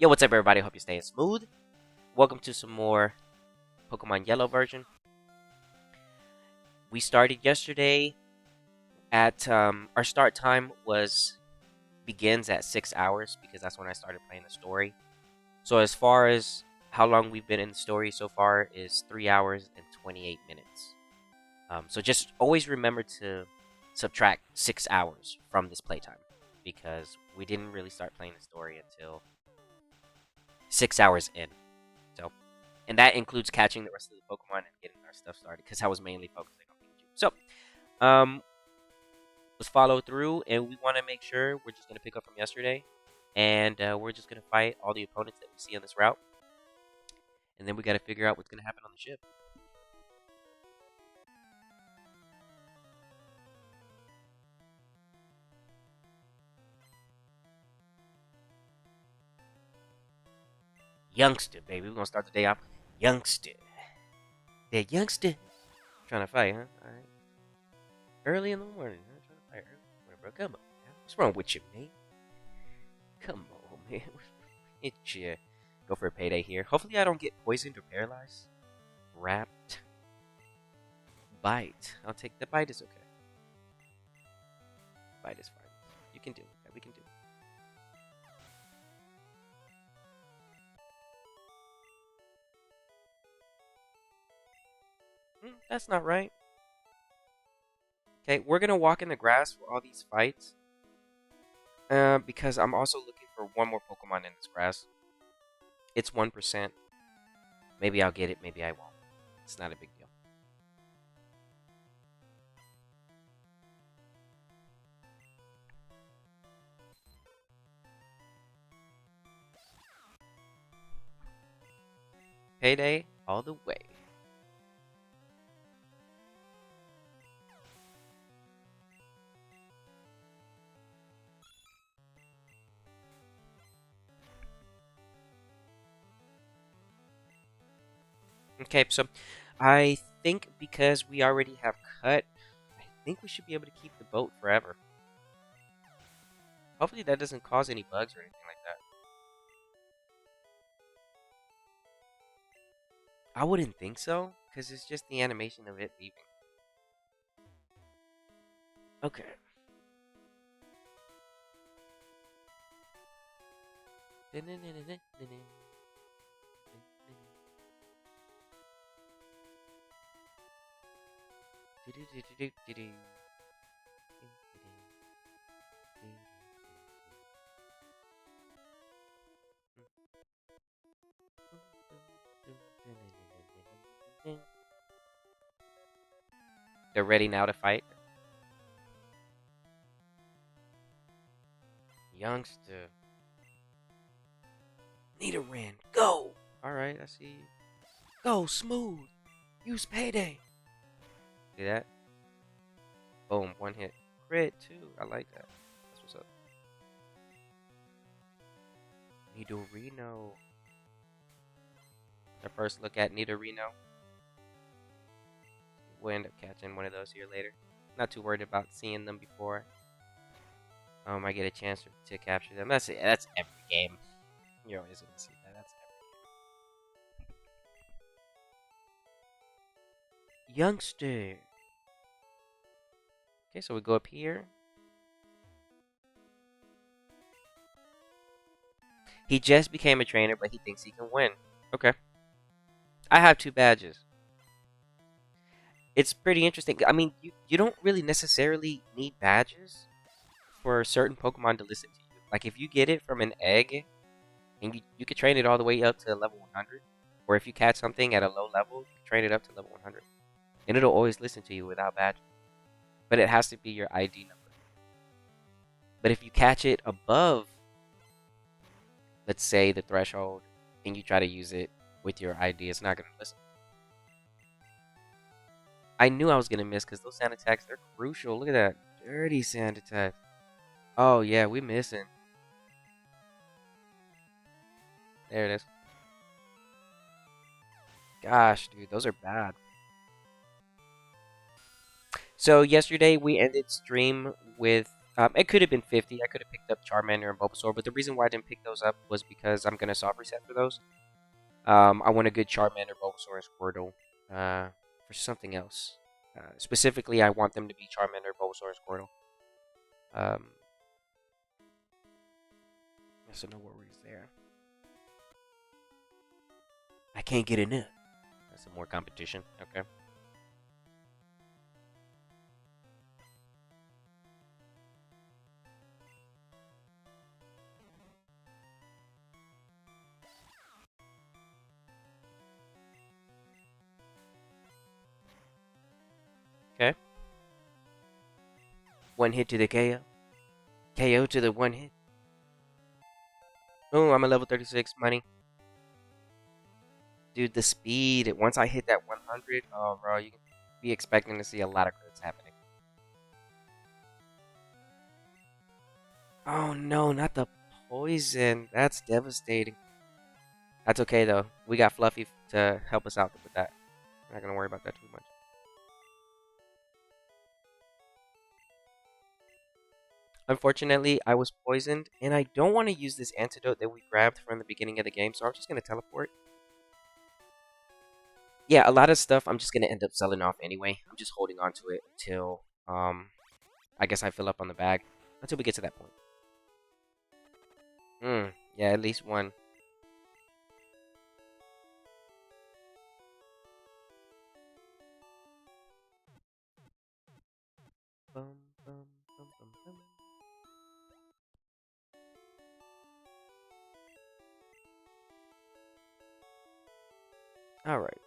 Yo, what's up, everybody? Hope you're staying smooth. Welcome to some more Pokemon Yellow version. We started yesterday at our start time begins at 6 hours because that's when I started playing the story. So as far as how long we've been in the story so far is 3 hours and 28 minutes. So just always remember to subtract 6 hours from this playtime because we didn't really start playing the story until 6 hours in. So, and that includes catching the rest of the Pokemon and getting our stuff started because I was mainly focusing on Pikachu. So, let's follow through, and we want to make sure we're just going to pick up from yesterday, and we're just going to fight all the opponents that we see on this route, and then we got to figure out what's going to happen on the ship. Youngster, baby. We're going to start the day off. Youngster. That youngster. Trying to fight, huh? Alright. Early in the morning. Huh? Trying to fight early in the morning, bro. Come on, man. What's wrong with you, man? Come on, man. It's go for a payday here. Hopefully I don't get poisoned or paralyzed. Wrapped. Bite. I'll take the bite is okay. Bite is fine. You can do it. We can do it. That's not right. Okay, we're gonna walk in the grass for all these fights. Because I'm also looking for one more Pokemon in this grass. It's 1%. Maybe I'll get it, maybe I won't. It's not a big deal. Payday all the way. Okay, so I think because we already have cut, I think we should be able to keep the boat forever. Hopefully that doesn't cause any bugs or anything like that. I wouldn't think so, because it's just the animation of it leaving. Okay. They're ready now to fight. Youngster. Nidoran, go! Alright, I see you. Go, smooth! Use payday! See that? Boom, one hit. Crit, too. I like that. That's what's up. Nidorino. Our first look at Nidorino. We'll end up catching one of those here later. Not too worried about seeing them before I get a chance to capture them. That's it. That's every game. You're always going to see that. That's every game. Youngster. Okay, so we go up here. He just became a trainer, but he thinks he can win. Okay. I have 2 badges. It's pretty interesting. I mean, you don't really necessarily need badges for certain Pokemon to listen to you. Like, if you get it from an egg, and you can train it all the way up to level 100. Or if you catch something at a low level, you can train it up to level 100. And it'll always listen to you without badges. But it has to be your ID number. But if you catch it above, let's say, the threshold, and you try to use it with your ID, it's not going to listen. I knew I was going to miss because those sand attacks, they're crucial. Look at that. Dirty sand attack. Oh, yeah, we missing. There it is. Gosh, dude, those are bad. So yesterday we ended stream with It could have been 50. I could have picked up Charmander and Bulbasaur, but the reason why I didn't pick those up was because I'm gonna soft reset for those. I want a good Charmander, Bulbasaur, and Squirtle for something else. Specifically, I want them to be Charmander, Bulbasaur, and Squirtle. So no worries there. I can't get enough. That's some more competition. Okay. Okay. One hit to the KO. KO to the one hit. Oh, I'm a level 36 money. Dude, the speed. Once I hit that 100, oh, bro, you can be expecting to see a lot of crits happening. Oh, no, not the poison. That's devastating. That's okay, though. We got Fluffy to help us out with that. I'm not going to worry about that too much. Unfortunately, I was poisoned, and I don't want to use this antidote that we grabbed from the beginning of the game, so I'm just going to teleport. Yeah, a lot of stuff I'm just going to end up selling off anyway. I'm just holding on to it until, I guess I fill up on the bag. Until we get to that point. Yeah, at least one. Bum, bum, bum, bum, bum. All right.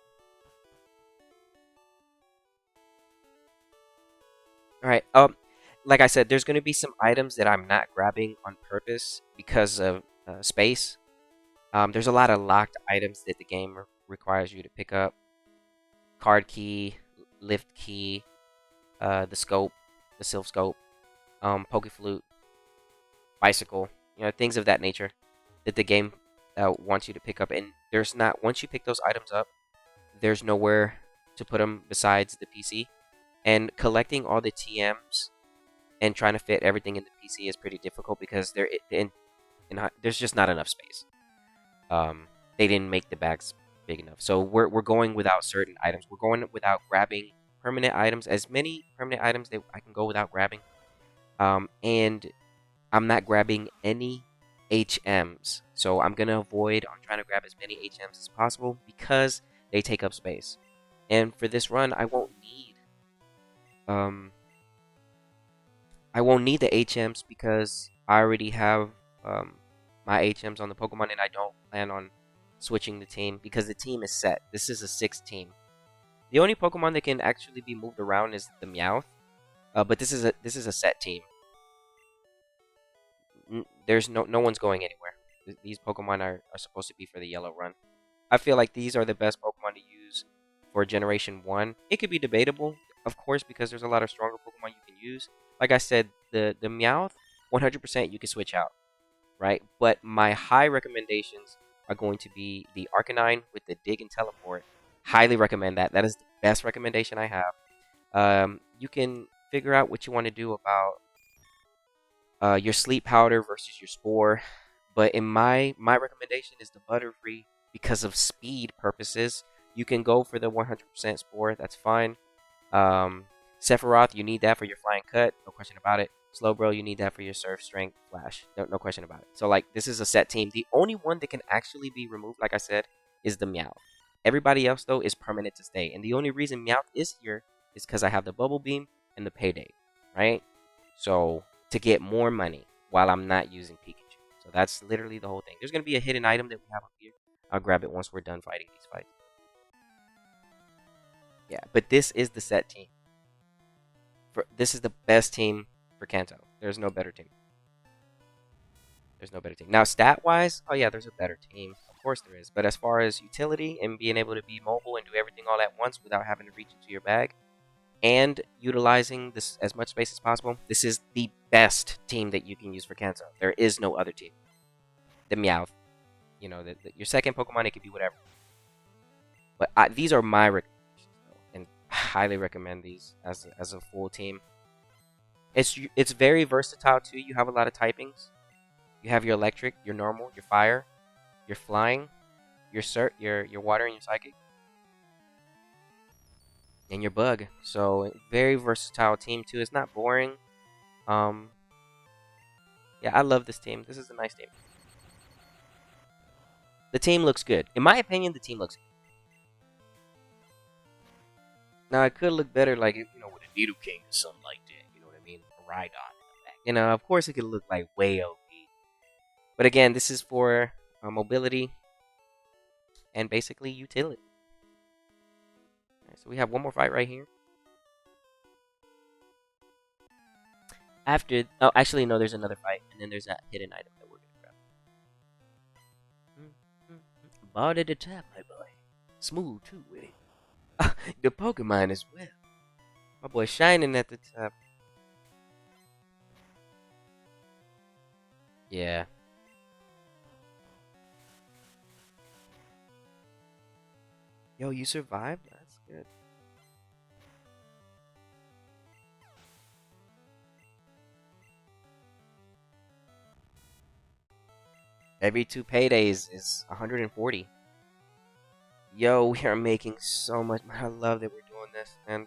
All right. Like I said, there's going to be some items that I'm not grabbing on purpose because of space. There's a lot of locked items that the game requires you to pick up. Card key, lift key, the scope, the Sylph scope, Poke Flute, bicycle, things of that nature that the game wants you to pick up. And there's not, once you pick those items up, there's nowhere to put them besides the PC. And collecting all the TMs and trying to fit everything in the PC is pretty difficult because there's just not enough space. They didn't make the bags big enough, so we're going without certain items. We're going without grabbing permanent items, as many permanent items that I can go without grabbing. And I'm not grabbing any HMs, so I'm gonna avoid on trying to grab as many HMs as possible because they take up space. And for this run, I won't need the HMs because I already have my HMs on the Pokemon, and I don't plan on switching the team because the team is set. This is a 6 team. The only Pokemon that can actually be moved around is the Meowth, but this is a set team. There's no one's going anywhere. These Pokemon are supposed to be for the yellow run. I feel like these are the best Pokemon to use for Generation 1. It could be debatable, of course, because there's a lot of stronger Pokemon you can use. Like I said, the Meowth, 100% you can switch out, right? But my high recommendations are going to be the Arcanine with the Dig and Teleport. Highly recommend that. That is the best recommendation I have. You can figure out what you want to do about your Sleep Powder versus your Spore. But in my recommendation is the Butterfree because of speed purposes. You can go for the 100% Spore. That's fine. Sephiroth, you need that for your Flying Cut. No question about it. Slowbro, you need that for your Surf Strength Flash. No question about it. So, like, this is a set team. The only one that can actually be removed, like I said, is the Meowth. Everybody else, though, is permanent to stay. And the only reason Meowth is here is because I have the Bubble Beam and the Payday, right? So, to get more money while I'm not using Pikachu. So, that's literally the whole thing. There's going to be a hidden item that we have up here. I'll grab it once we're done fighting these fights. Yeah, but this is the set team. This is the best team for Kanto. There's no better team. There's no better team. Now, stat-wise, oh yeah, there's a better team. Of course there is. But as far as utility and being able to be mobile and do everything all at once without having to reach into your bag and utilizing this as much space as possible, this is the best team that you can use for Kanto. There is no other team. The Meowth. You know, your second Pokemon, it could be whatever. But these are my recommendations, though, and I highly recommend these as a full team. It's very versatile too. You have a lot of typings. You have your electric, your normal, your fire, your flying, your your water, and your psychic, and your bug. So very versatile team too. It's not boring. Um, yeah, I love this team. This is a nice team. The team looks good. In my opinion, the team looks good. Now, it could look better, like, with a Needle King or something like that. You know what I mean? A Rhydon in the back. Of course, it could look like way OP. But again, this is for mobility and basically utility. Alright, so we have one more fight right here. Oh, actually, no, there's another fight. And then there's that hidden item that we're going to grab. Bard at the top, my boy. Smooth, too, with it. The Pokemon as well. My boy shining at the top. Yeah. Yo, you survived? That's good. Every 2 paydays is 140. Yo, we are making so much. I love that we're doing this, man.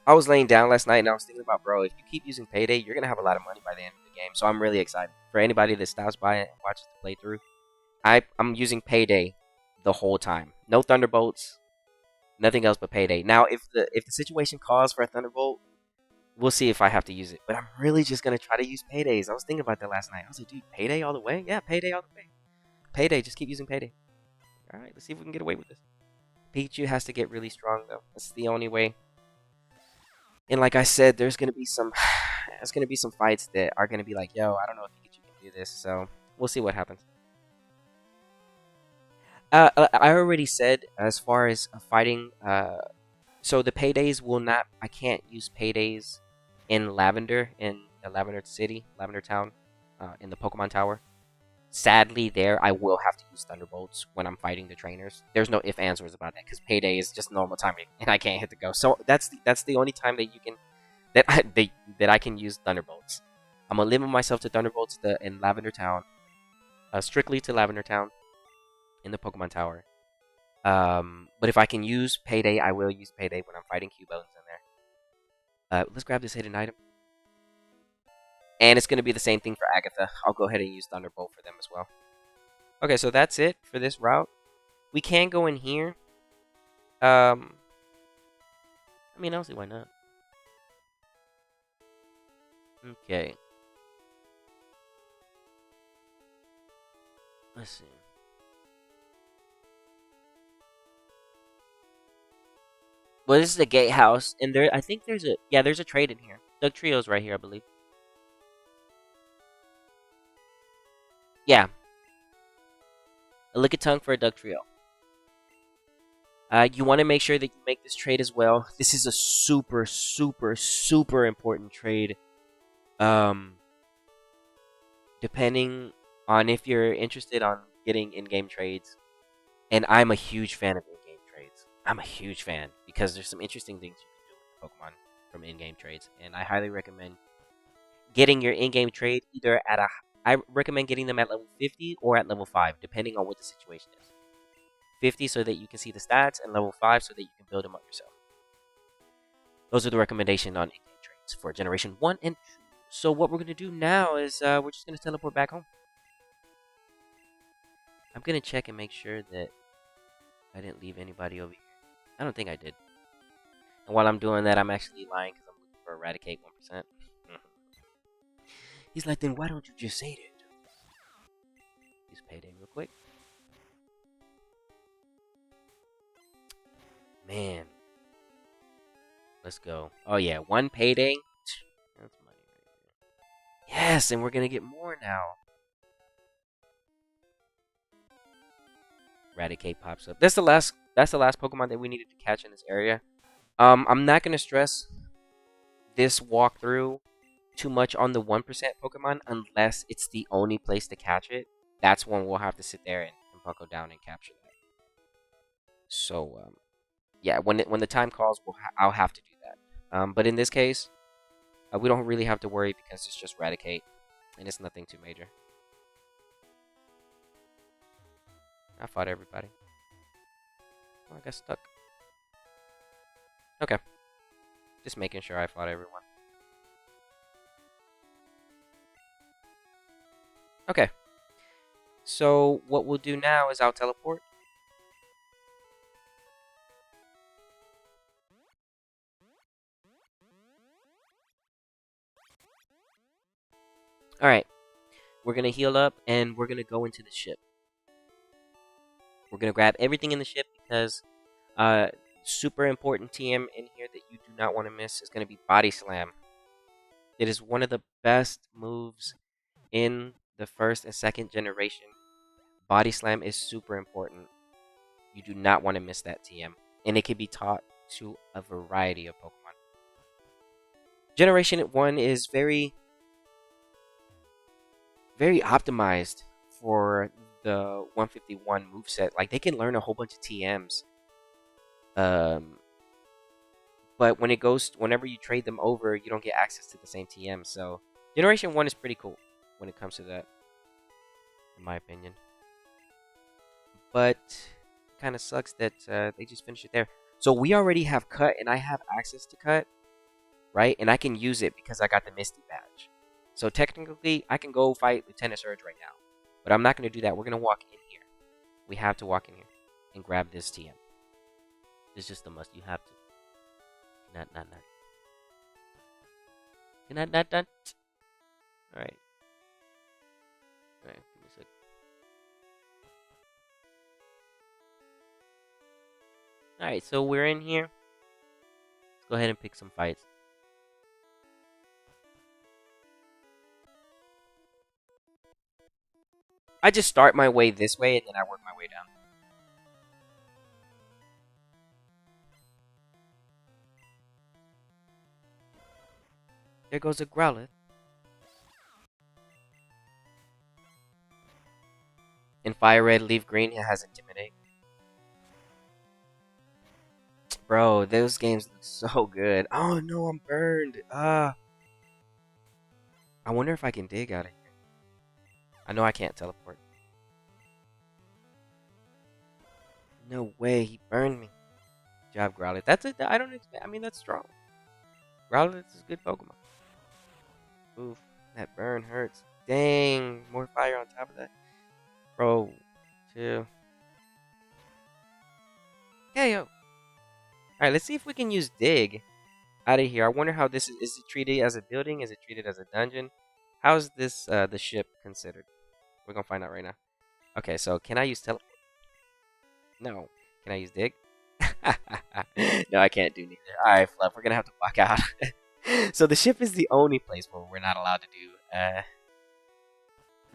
I was laying down last night and I was thinking about, bro, if you keep using payday, you're gonna have a lot of money by the end of the game. So I'm really excited for anybody that stops by and watches the playthrough. I'm using payday the whole time. No thunderbolts, nothing else but payday. Now, if the situation calls for a thunderbolt, we'll see if I have to use it. But I'm really just gonna try to use paydays. I was thinking about that last night. I was like, dude, payday all the way? Yeah, payday all the way. Payday, just keep using payday. All right, let's see if we can get away with this. Pikachu has to get really strong though. That's the only way. And like I said, there's gonna be some fights that are gonna be like, yo, I don't know if Pikachu can do this. So we'll see what happens. I already said as far as fighting. So the paydays will not. I can't use paydays in Lavender, in the Lavender City, Lavender Town, in the Pokemon Tower. Sadly, there I will have to use Thunderbolts when I'm fighting the trainers. There's no ifs, ands, or buts about that because payday is just normal timing, and I can't hit the go. So that's the only time that you can that I can use Thunderbolts. I'm gonna limit myself to Thunderbolts in Lavender Town, strictly to Lavender Town, in the Pokemon Tower. But if I can use payday, I will use payday when I'm fighting Cubone in there. Let's grab this hidden item. And it's going to be the same thing for Agatha. I'll go ahead and use Thunderbolt for them as well. Okay, so that's it for this route. We can go in here. I mean, I don't see why not. Okay. Let's see. Well, this is the gatehouse, and I think there's a trade in here. Dugtrio's right here, I believe. Yeah. A Lickitung for a Dugtrio. You want to make sure that you make this trade as well. This is a super, super, super important trade. Depending on if you're interested on getting in-game trades. And I'm a huge fan of in-game trades. I'm a huge fan because there's some interesting things you can do with Pokemon from in-game trades. And I highly recommend getting your in-game trade either at I recommend getting them at level 50 or at level 5, depending on what the situation is. 50 so that you can see the stats, and level 5 so that you can build them up yourself. Those are the recommendations on in-game trades for Generation 1 and 2. So what we're going to do now is we're just going to teleport back home. I'm going to check and make sure that I didn't leave anybody over here. I don't think I did. And while I'm doing that, I'm actually lying because I'm looking for Eradicate 1%. He's like, then why don't you just say that? Use payday real quick. Man. Let's go. Oh, yeah. 1 payday. That's money right there. Yes, and we're going to get more now. Eradicate pops up. That's the last Pokemon that we needed to catch in this area. I'm not going to stress this walkthrough too much on the 1% Pokemon unless it's the only place to catch it. That's when we'll have to sit there and buckle down and capture that. So, yeah, when the time calls, I'll have to do that. But in this case, We don't really have to worry because it's just Raticate, and it's nothing too major. I fought everybody. Oh, I got stuck. Okay. Just making sure I fought everyone. Okay. So what we'll do now is I'll teleport. Alright. We're going to heal up and we're going to go into the ship. We're going to grab everything in the ship because super important TM in here that you do not want to miss is going to be Body Slam. It is one of the best moves in the first and second generation. Body Slam is super important. You do not want to miss that TM. And it can be taught to a variety of Pokemon. Generation 1 is very optimized for the 151 moveset. Like, they can learn a whole bunch of TMs. But whenever you trade them over, you don't get access to the same TM. So, Generation 1 is pretty cool when it comes to that, in my opinion. But it kind of sucks that they just finished it there. So, we already have Cut, and I have access to Cut, right? And I can use it because I got the Misty badge. So, technically, I can go fight Lieutenant Surge right now. But I'm not going to do that. We're going to walk in here. We have to walk in here and grab this TM. It's just a must. You have to. Not. Not. Alright. Alright, give me a sec. Alright, so we're in here. Let's go ahead and pick some fights. I just start my way this way and then I work my way down. There goes a Growlithe. In Fire Red, Leaf Green, it has Intimidate. Bro, those games look so good. Oh no, I'm burned. I wonder if I can dig out of here. I know I can't teleport. No way, he burned me. Good job, Growlithe. That's it. I don't expect. I mean, that's strong. Growlithe is a good Pokemon. Oof, that burn hurts. Dang, more fire on top of that. Bro, chill. KO. Alright, let's see if we can use Dig out of here. I wonder how this is. Is it treated as a building? Is it treated as a dungeon? How is this, the ship considered? We're gonna find out right now. Okay, so can I use teleport? No. Can I use Dig? No, I can't do neither. Alright, Fluff, we're gonna have to walk out. So the ship is the only place where we're not allowed to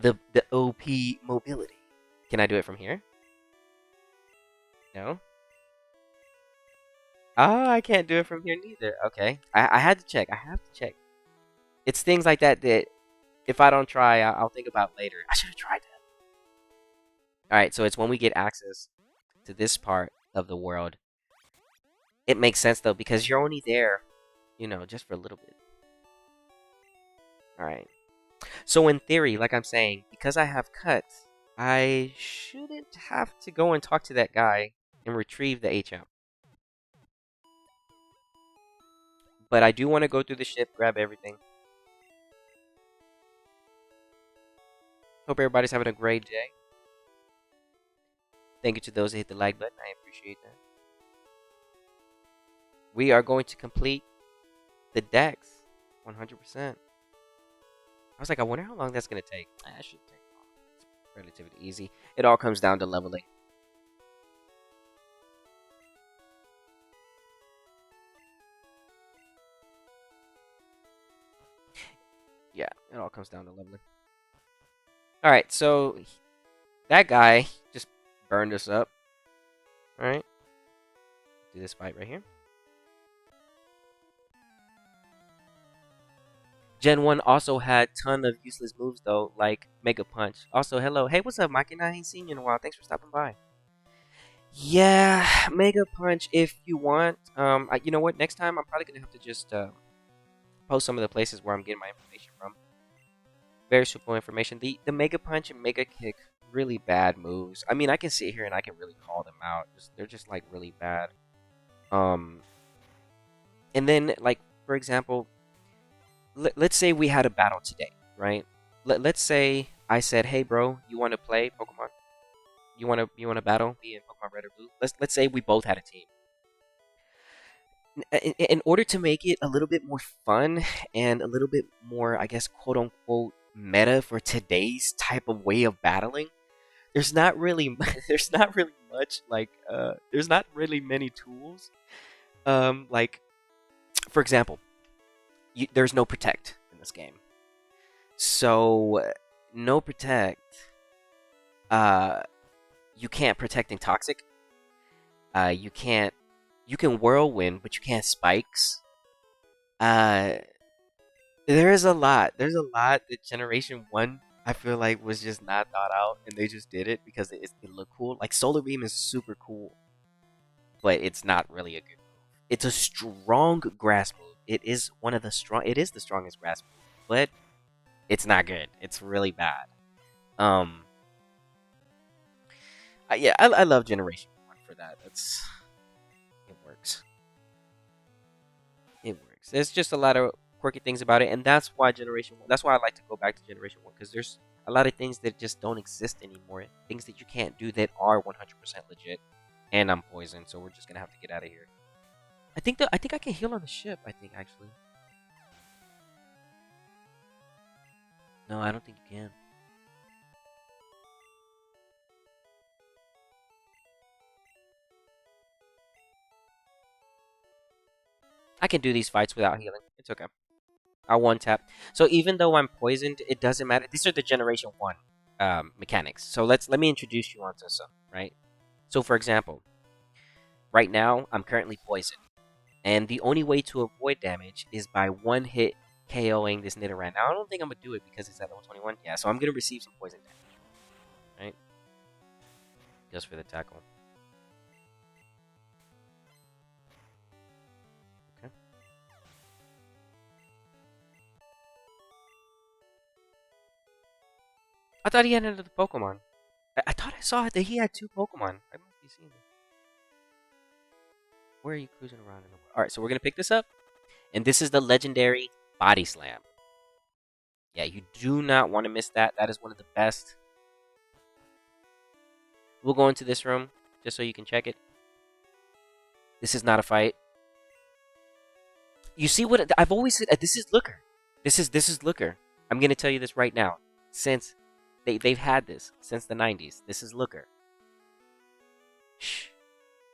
do the OP mobility. Can I do it from here? No. Oh, I can't do it from here neither. Okay, I had to check. I have to check. It's things like that that if I don't try, I'll think about later. I should have tried that. All right, so it's when we get access to this part of the world. It makes sense though because you're only there, you know, just for a little bit. All right. So in theory, like I'm saying, because I have Cut, I shouldn't have to go and talk to that guy and retrieve the HM. But I do want to go through the ship, grab everything. Hope everybody's having a great day. Thank you to those that hit the like button. I appreciate that. We are going to complete the Dex 100%. I was like, I wonder how long that's going to take. That should take long. It's relatively easy. It all comes down to leveling. Yeah, it all comes down to leveling. Alright, so that guy just burned us up. Alright. Do this fight right here. Gen 1 also had ton of useless moves though, like Mega Punch. Also, hello. Hey, what's up, Mike? And I ain't seen you in a while. Thanks for stopping by. Yeah, Mega Punch if you want. You know what? Next time I'm probably gonna have to just post some of the places where I'm getting my information from. Very simple information. The Mega Punch and Mega Kick, really bad moves. I mean, I can sit here and I can really call them out. They're just like really bad. Um, and then like for example, let's say we had a battle today, right? Let's say I said, "Hey, bro, you want to play Pokemon? You want to battle me in Pokemon Red or Blue?" Let's say we both had a team. In order to make it a little bit more fun and a little bit more, I guess, quote unquote, meta for today's type of way of battling, there's not really there's not really much like there's not really many tools. Like for example, there's no protect in this game, so no protect. Uh, you can't protect in toxic. You can't. You can whirlwind, but you can't spikes. Uh, there's a lot. There's a lot that Generation One I feel like was just not thought out, and they just did it because it looked cool. Like Solar Beam is super cool, but it's not really a good move. It's a strong grass move. It is one of the strong. It is the strongest grass move, but it's not good. It's really bad. Um, yeah, I love Generation One for that. It works. It works. There's just a lot of quirky things about it, and that's why Generation One. That's why I like to go back to Generation One because there's a lot of things that just don't exist anymore. Things that you can't do that are 100% legit. And I'm poisoned, so we're just gonna have to get out of here. I think I can heal on the ship. I think actually. No, I don't think you can. I can do these fights without healing. It's okay. I'll one tap. So even though I'm poisoned, it doesn't matter. These are the Generation One mechanics. So let me introduce you onto some, right? So for example, right now I'm currently poisoned, and the only way to avoid damage is by one hit KOing this Nidoran. Now I don't think I'm gonna do it because it's at level 21. Yeah, so I'm gonna receive some poison damage, right? Just for the tackle. Okay. I thought he had another Pokemon. I thought I saw that he had two Pokemon. I must be seeing this. Where are you cruising around in the world? Alright, so we're gonna pick this up. And this is the legendary Body Slam. Yeah, you do not want to miss that. That is one of the best. We'll go into this room just so you can check it. This is not a fight. You see what I've always said? This is Looker. This is Looker. I'm gonna tell you this right now. Since they've had this since the 90s. This is Looker. Shh.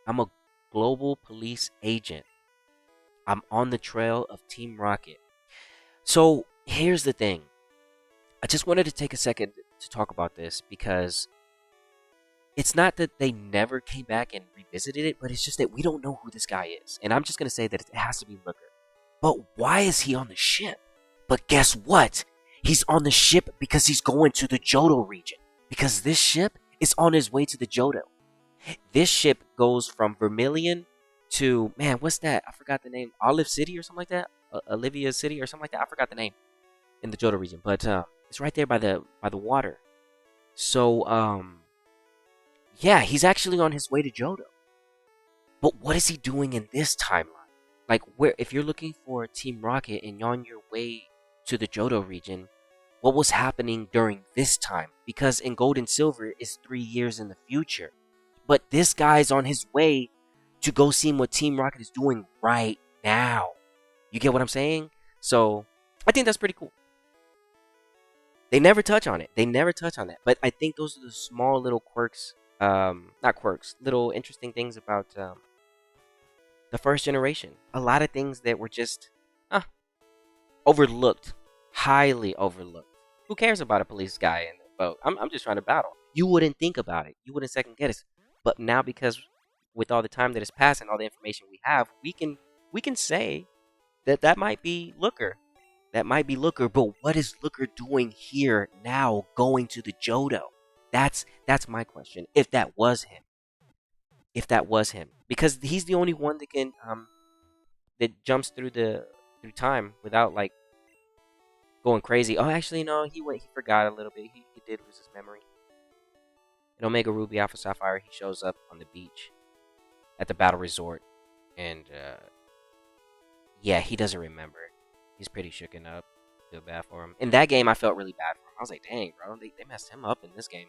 I'm a global police agent. I'm on the trail of Team Rocket. So here's the thing. I just wanted to take a second to talk about this because it's not that they never came back and revisited it, but it's just that we don't know who this guy is. And I'm just going to say that it has to be Looker. But why is he on the ship? But guess what? He's on the ship because he's going to the Johto region. Because this ship is on his way to the Johto. This ship goes from Vermilion to, man, what's that? I forgot the name. Olive City or something like that? Olivia City or something like that? I forgot the name in the Johto region. But it's right there by the water. So, yeah, he's actually on his way to Johto. But what is he doing in this timeline? Like, if you're looking for Team Rocket and you're on your way to the Johto region, what was happening during this time? Because in Gold and Silver is 3 years in the future. But this guy's on his way to go see what Team Rocket is doing right now. You get what I'm saying? So, I think that's pretty cool. They never touch on it. They never touch on that. But I think those are the small little quirks. Not quirks. Little interesting things about the first generation. A lot of things that were just overlooked. Highly overlooked. Who cares about a police guy in the boat? I'm just trying to battle. You wouldn't think about it. You wouldn't second guess it. But now, because with all the time that has passed and all the information we have, we can say that might be Looker. That might be Looker. But what is Looker doing here now, going to the Johto? That's my question. If that was him. If that was him, because he's the only one that can that jumps through the through time without like going crazy. Oh, actually, no, he forgot a little bit. He did lose his memory. In Omega Ruby Alpha Sapphire, he shows up on the beach at the battle resort, and yeah, he doesn't remember. He's pretty shooken up. Feel bad for him. In that game, I felt really bad for him. I was like, dang, bro, they messed him up in this game.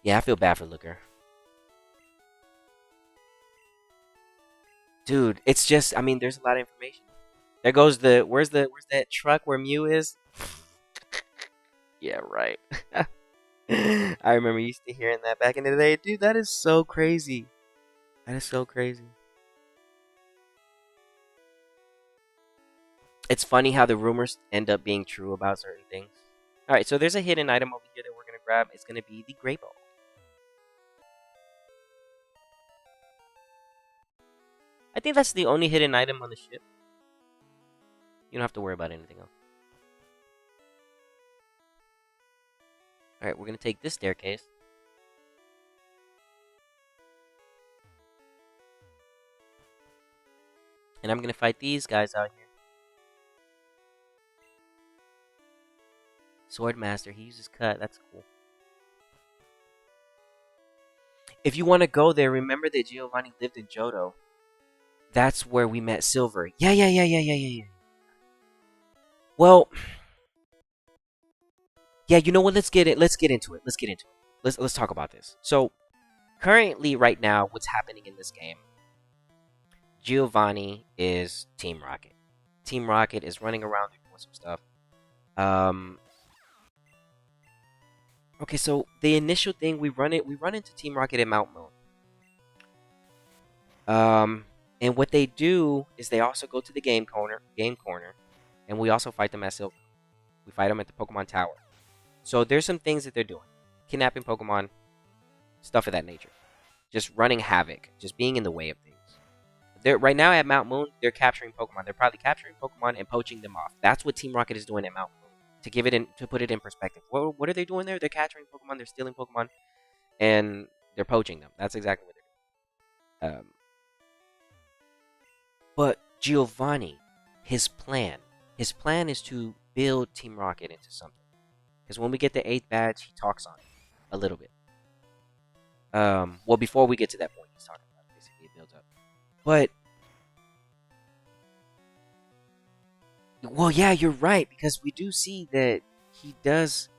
Yeah, I feel bad for Looker. Dude, it's just, I mean, there's a lot of information. There goes where's that truck where Mew is? Yeah, right. I remember used to hearing that back in the day. Dude, that is so crazy. That is so crazy. It's funny how the rumors end up being true about certain things. Alright, so there's a hidden item over here that we're going to grab. It's going to be the Great Ball. I think that's the only hidden item on the ship. You don't have to worry about anything else. Alright, we're going to take this staircase. And I'm going to fight these guys out here. Swordmaster, he uses cut. That's cool. If you want to go there, remember that Giovanni lived in Johto. That's where we met Silver. Yeah. Well, yeah, you know what? Let's get into it. Let's talk about this. So, currently, right now, what's happening in this game? Giovanni is Team Rocket. Team Rocket is running around doing some stuff. Okay, so the initial thing we run into Team Rocket at Mount Moon. And what they do is they also go to the game corner, and we also fight them at Silver. We fight them at the Pokemon Tower. So there's some things that they're doing. Kidnapping Pokemon, stuff of that nature. Just running havoc, just being in the way of things. Right now at Mount Moon, they're capturing Pokemon. They're probably capturing Pokemon and poaching them off. That's what Team Rocket is doing at Mount Moon. To put it in perspective. What are they doing there? They're capturing Pokemon, they're stealing Pokemon, and they're poaching them. That's exactly what they're doing. But Giovanni, his plan is to build Team Rocket into something. Because when we get the 8th badge, he talks on it a little bit. Well, before we get to that point, he's talking about it. Basically, it builds up. But, well, yeah, you're right, because we do see that he does,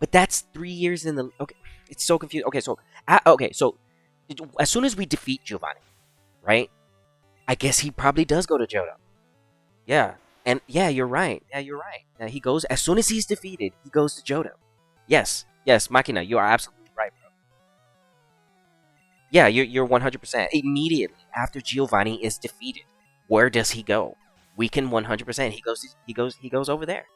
but that's 3 years in the, okay, it's so confusing. Okay, so as soon as we defeat Giovanni, right, I guess he probably does go to Johto. Yeah, and yeah, you're right. He goes, as soon as he's defeated, he goes to Johto. Yes, Makina, you are absolutely right, bro. Yeah, you're 100%. Immediately after Giovanni is defeated, where does he go? We can 100%. He goes over there.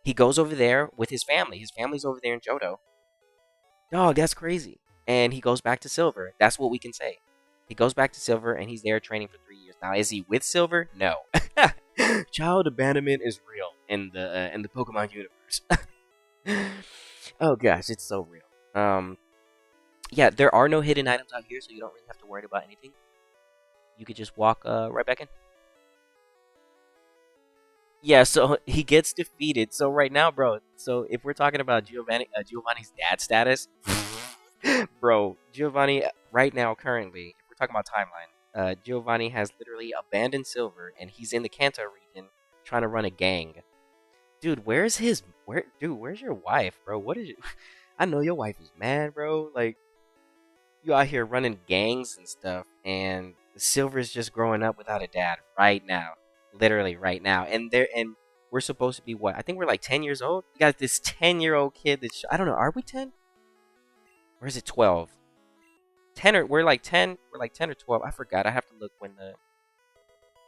He goes over there with his family. His family's over there in Johto. Dog, that's crazy. And he goes back to Silver. That's what we can say. He goes back to Silver, and he's there training for 3 years. Now, is he with Silver? No. Child abandonment is real in the Pokemon universe. Oh gosh, it's so real. Yeah, there are no hidden items out here, so you don't really have to worry about anything. You could just walk right back in. Yeah, so he gets defeated. So right now, bro, so if we're talking about Giovanni's dad status, bro, Giovanni right now, currently, if we're talking about timeline, Giovanni has literally abandoned Silver, and he's in the Kanto region trying to run a gang. Dude, where's your wife, bro? What is it? I know your wife is mad, bro. Like, you out here running gangs and stuff, and Silver's just growing up without a dad right now. Literally right now. And we're supposed to be what? I think we're like 10 years old. You got this 10-year-old kid that's, I don't know, are we 10? Or is it 12? 10 or we're like 10 or 12. I forgot. I have to look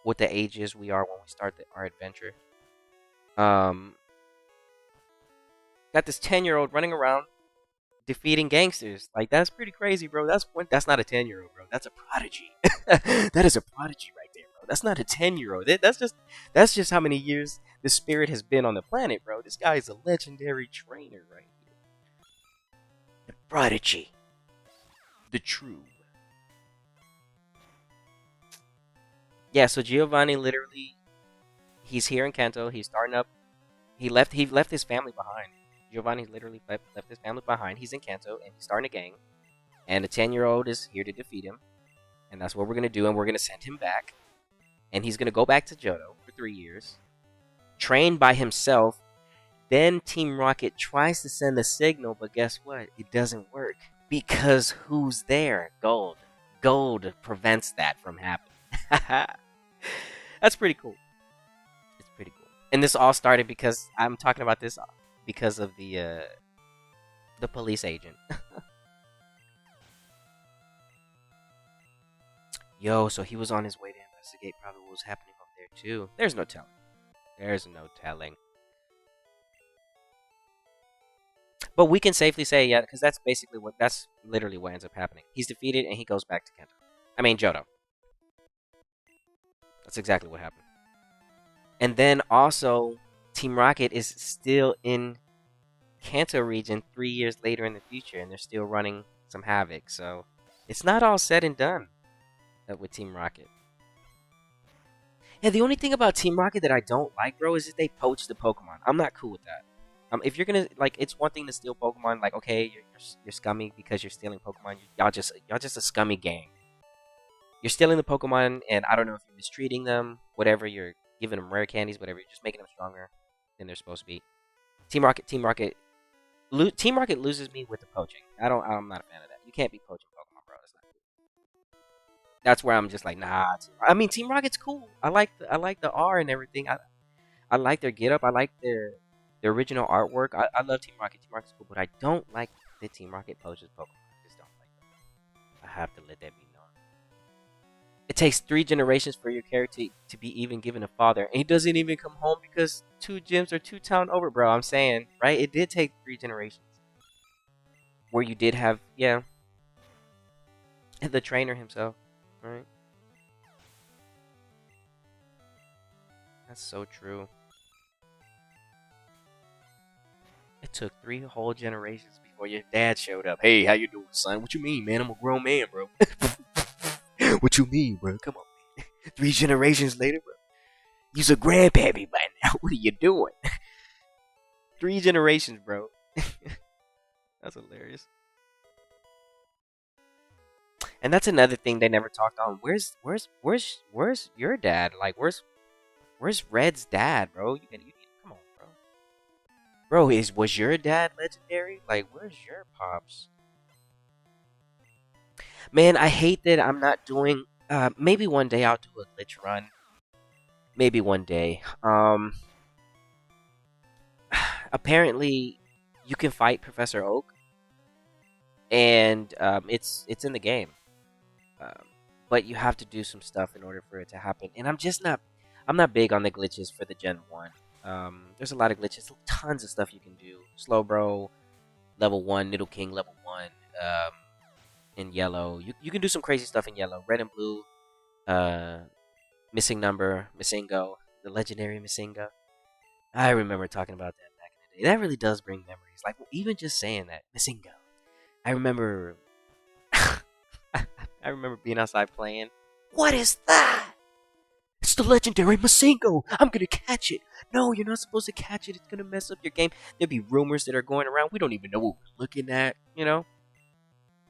what the ages we are when we start our adventure. Got this 10-year-old running around defeating gangsters. Like, that's pretty crazy, bro. That's not a 10-year-old, bro. That's a prodigy. That is a prodigy right there, bro. That's not a 10-year-old. That's just how many years the spirit has been on the planet, bro. This guy is a legendary trainer right here. The prodigy. The true. Yeah, so Giovanni literally, he's here in Kanto. He's starting up. He left his family behind. Giovanni literally left his family behind. He's in Kanto and he's starting a gang. And the 10-year-old is here to defeat him. And that's what we're gonna do. And we're gonna send him back. And he's gonna go back to Johto for 3 years, train by himself. Then Team Rocket tries to send a signal, but guess what? It doesn't work. Because who's there? Gold. Gold prevents that from happening. That's pretty cool. It's pretty cool. And this all started because I'm talking about this because of the police agent. Yo, so he was on his way to investigate probably what was happening over there too. There's no telling. There's no telling. But we can safely say, yeah, because that's literally what ends up happening. He's defeated and he goes back to Kanto. I mean, Johto. That's exactly what happened. And then also, Team Rocket is still in Kanto region 3 years later in the future, and they're still running some havoc. So it's not all said and done with Team Rocket. Yeah, the only thing about Team Rocket that I don't like, bro, is that they poach the Pokemon. I'm not cool with that. If you're gonna like, it's one thing to steal Pokemon. Like, okay, you're scummy because you're stealing Pokemon. Y'all just a scummy gang. You're stealing the Pokemon, and I don't know if you're mistreating them, whatever. You're giving them rare candies, whatever. You're just making them stronger than they're supposed to be. Team Rocket loses me with the poaching. I'm not a fan of that. You can't be poaching Pokemon, bro. That's not cool. That's where I'm just like, nah. I mean, Team Rocket's cool. I like the R and everything. I like their get up. I like their original artwork. I love Team Rocket. Team Rocket's cool, but I don't like the Team Rocket poaches Pokemon. I just don't like that. I have to let that be known. It takes 3 generations for your character to be even given a father, and he doesn't even come home because 2 gyms are 2 town over, bro. I'm saying, right? It did take 3 generations where you did have, yeah, the trainer himself, right? That's so true. It took 3 whole generations before your dad showed up. Hey, how you doing, son? What you mean, man? I'm a grown man, bro. What you mean, bro? Come on, man. 3 generations later, bro. You's a grandpappy by now. What are you doing? 3 generations, bro. That's hilarious. And that's another thing they never talked on. Where's your dad? Like, where's Red's dad, bro? You come on, bro. Bro, was your dad legendary? Like, where's your pops? Man, I hate that I'm not doing. Maybe one day I'll do a glitch run. Maybe one day. Apparently, you can fight Professor Oak, and it's in the game. Um, but you have to do some stuff in order for it to happen. And I'm not big on the glitches for the Gen 1. There's a lot of glitches, tons of stuff you can do. Slow Bro, level 1, Nidoking King, level 1, in yellow. You can do some crazy stuff in yellow. Red and blue, uh, missing number, Missingo, the legendary Missinga. I remember talking about that back in the day. That really does bring memories. Like, even just saying that, Missingo. I remember I remember being outside playing. What is that? It's the legendary Masingo. I'm gonna catch it. No, you're not supposed to catch it. It's gonna mess up your game. There'll be rumors that are going around. We don't even know what we're looking at.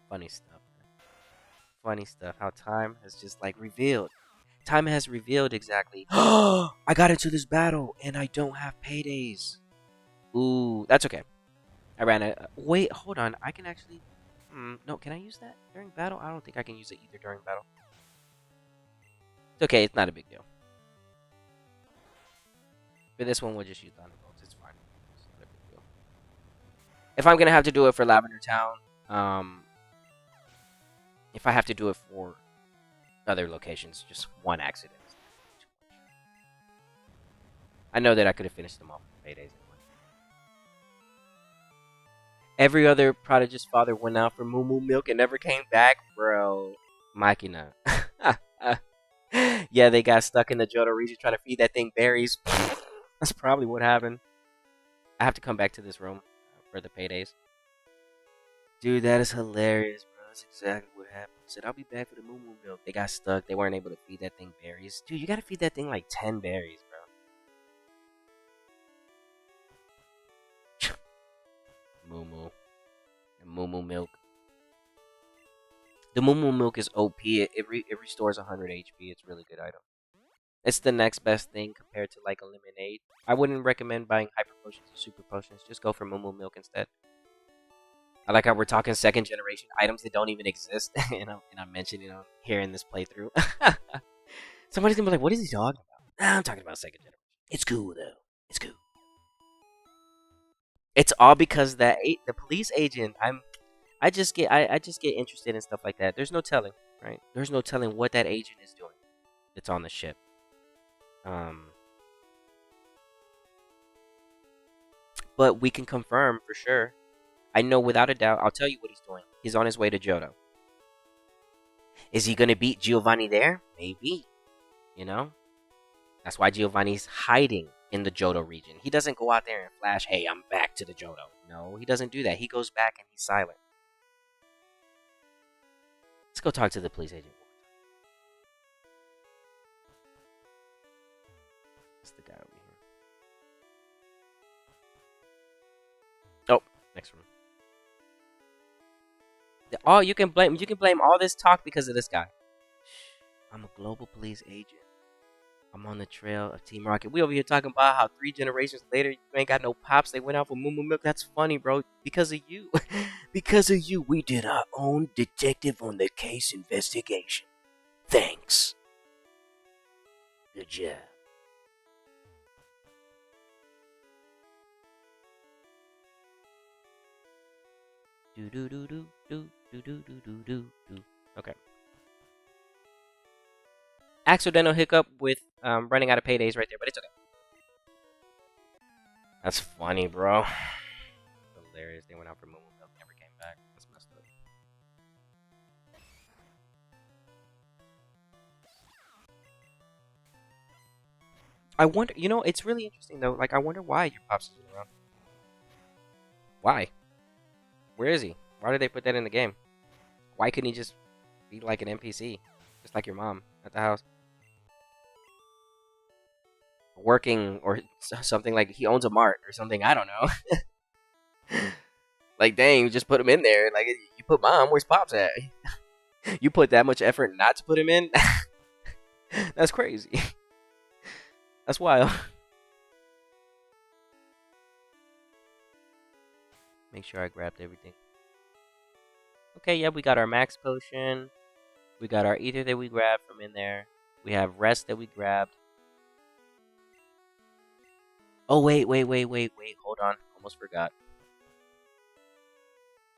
Funny stuff. Man. Funny stuff. How time has just like revealed. Time has revealed exactly. I got into this battle and I don't have paydays. Ooh, that's okay. I ran a. Wait, hold on. I can actually. No, can I use that during battle? I don't think I can use it either during battle. It's okay, it's not a big deal. For this one, we'll just use Thunderbolts. It's fine. It's not a big deal. If I'm gonna have to do it for Lavender Town, if I have to do it for other locations, just one accident. I know that I could have finished them off in paydays. Every other prodigious father went out for moo moo milk and never came back, bro. Machina. Yeah, they got stuck in the Johto region trying to feed that thing berries. That's probably what happened. I have to come back to this room for the paydays. Dude, that is hilarious, bro. that's exactly what happened. He said, I'll be back for the moo moo milk. They got stuck. They weren't able to feed that thing berries. Dude, you gotta feed that thing like 10 berries, bro. Moo moo. The moo moo milk. The moo moo milk is OP. It restores 100 HP. It's a really good item. It's the next best thing compared to like a lemonade. I wouldn't recommend buying hyper potions or super potions. Just go for moo moo milk instead. I like how we're talking second generation items that don't even exist, and I'm mentioning them here in this playthrough. Somebody's gonna be like, "What is he talking about?" Nah, I'm talking about second generation. It's cool though. It's cool. It's all because the police agent. I just get interested in stuff like that. There's no telling, right? There's no telling what that agent is doing. That's on the ship. But we can confirm for sure. I know without a doubt. I'll tell you what he's doing. He's on his way to Johto. Is he gonna beat Giovanni there? Maybe. You know? That's why Giovanni's hiding in the Johto region. He doesn't go out there and flash, hey, I'm back to the Johto. No, he doesn't do that. He goes back and he's silent. Let's go talk to the police agent. That's the guy over here. Oh, next room. Oh, you can blame all this talk because of this guy. I'm a global police agent. I'm on the trail of Team Rocket. We over here talking about how 3 generations later you ain't got no pops. They went out for moo moo milk. That's funny, bro. Because of you. Because of you, we did our own detective on the case investigation. Thanks. Good job. Do do do do do do do do do do. Okay. Accidental hiccup with running out of paydays right there, but it's okay. That's funny, bro. Hilarious. They went out for moo moo milk, never came back. That's messed up. I wonder, you know, it's really interesting though. Like, I wonder why your pops isn't around. Why? Where is he? Why did they put that in the game? Why couldn't he just be like an NPC? Just like your mom at the house. Working or something, like he owns a mart or something. I don't know. Like, dang, you just put him in there. Like, you put mom, where's pops at? You put that much effort not to put him in? That's crazy. That's wild. Make sure I grabbed everything. Okay, yeah, we got our max potion. We got our ether that we grabbed from in there. We have rest that we grabbed. Oh, wait. Hold on. Almost forgot.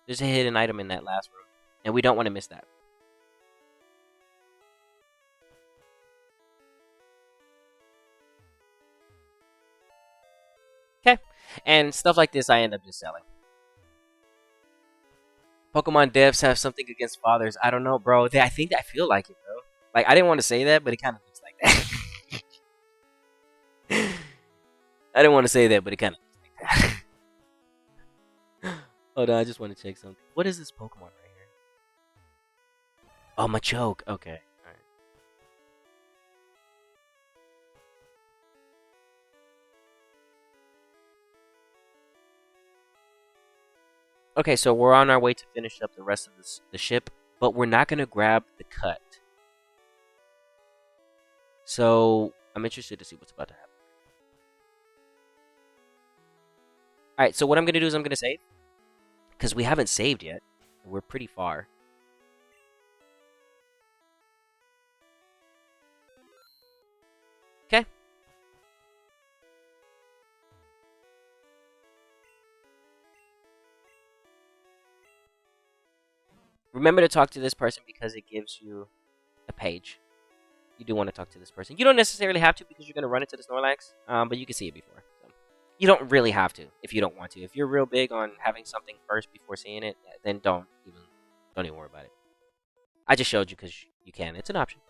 There's a hidden item in that last room. And we don't want to miss that. Okay. And stuff like this I end up just selling. Pokemon devs have something against fathers. I don't know, bro. I think I feel like it, bro. Like, I didn't want to say that, but it kind of looks like that. I didn't want to say that, but it kind of looks like that. Hold on, I just want to check something. What is this Pokemon right here? Oh, Machoke. Okay. Alright. Okay, so we're on our way to finish up the rest of the ship, but we're not going to grab the cut. So, I'm interested to see what's about to happen. Alright, so what I'm going to do is I'm going to save. Because we haven't saved yet. We're pretty far. Okay. Remember to talk to this person because it gives you a page. You do want to talk to this person. You don't necessarily have to because you're going to run into the Snorlax, but you can see it before. So. You don't really have to if you don't want to. If you're real big on having something first before seeing it, then don't even worry about it. I just showed you because you can. It's an option.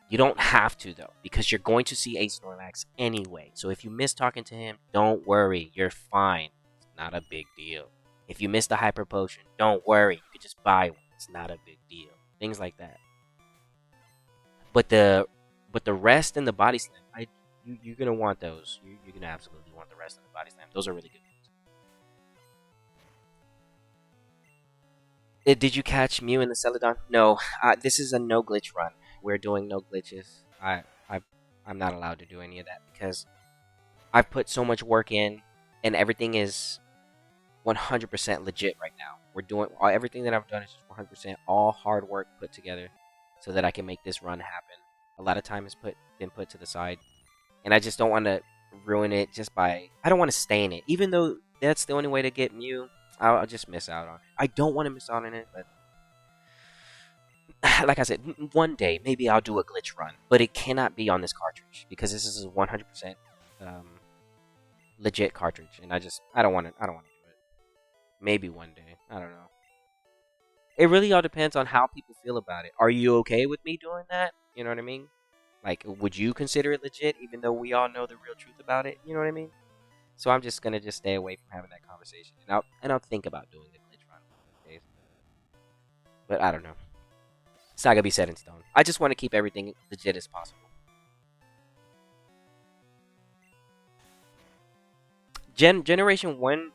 You don't have to, though, because you're going to see a Snorlax anyway. So if you miss talking to him, don't worry. You're fine. It's not a big deal. If you miss the hyper potion, don't worry. You could just buy one. It's not a big deal. Things like that. But the rest and the body slam, you're gonna want those. You're gonna absolutely want the rest of the body slam. Those are really good games. Did you catch Mew in the Celadon? No. This is a no glitch run. We're doing no glitches. I I'm not allowed to do any of that because I've put so much work in, and everything is 100% legit right now. We're doing everything that I've done is just 100% all hard work put together, so that I can make this run happen. A lot of time has been put to the side, and I just don't want to ruin it just by. I don't want to stain it, even though that's the only way to get Mew. I'll just miss out on it. I don't want to miss out on it, but like I said, one day maybe I'll do a glitch run, but it cannot be on this cartridge because this is a 100% legit cartridge, and I don't want to do it. Maybe one day, I don't know. It really all depends on how people feel about it. Are you okay with me doing that? You know what I mean? Like, would you consider it legit, even though we all know the real truth about it? You know what I mean? So I'm just gonna stay away from having that conversation, and I'll think about doing the glitch run one of these days. But I don't know. It's not gonna be set in stone. I just want to keep everything legit as possible. Generation 1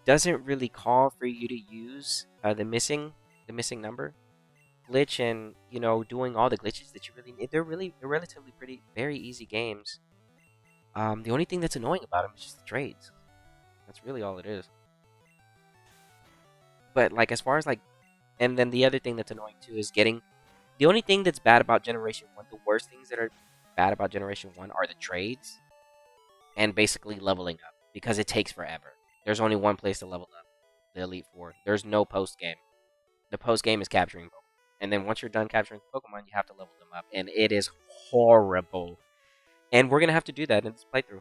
doesn't really call for you to use the missing number glitch, and doing all the glitches that you really need. They're relatively very easy games. The only thing that's annoying about them is just the trades. That's really all it is. But like as far as like, and then the other thing that's annoying too is getting. The only thing that's bad about Generation 1, the worst things that are bad about Generation 1 are the trades and basically leveling up because it takes forever. There's only one place to level up, the Elite Four. There's no post game. The post game is capturing Pokemon. And then once you're done capturing Pokemon, you have to level them up. And it is horrible. And we're going to have to do that in this playthrough.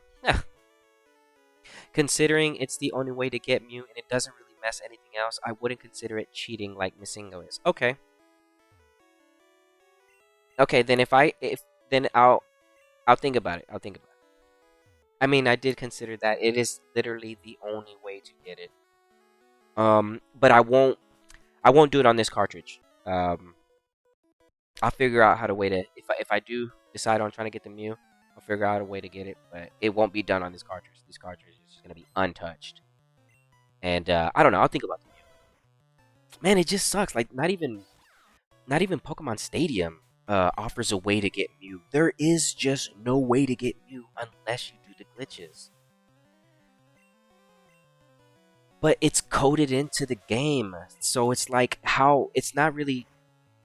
Considering it's the only way to get Mew and it doesn't really mess anything else, I wouldn't consider it cheating like Missingo is. Okay. Okay, then I'll think about it. I'll think about it. I mean, I did consider that it is literally the only way to get it. But I won't do it on this cartridge. I'll figure out how to way to if I do decide on trying to get the Mew, I'll figure out a way to get it, but it won't be done on this cartridge. This cartridge is just gonna be untouched. And I don't know. I'll think about the Mew. Man, it just sucks. Like not even Pokemon Stadium offers a way to get Mew. There is just no way to get Mew unless you do the glitches. But it's coded into the game, so it's like how it's not really.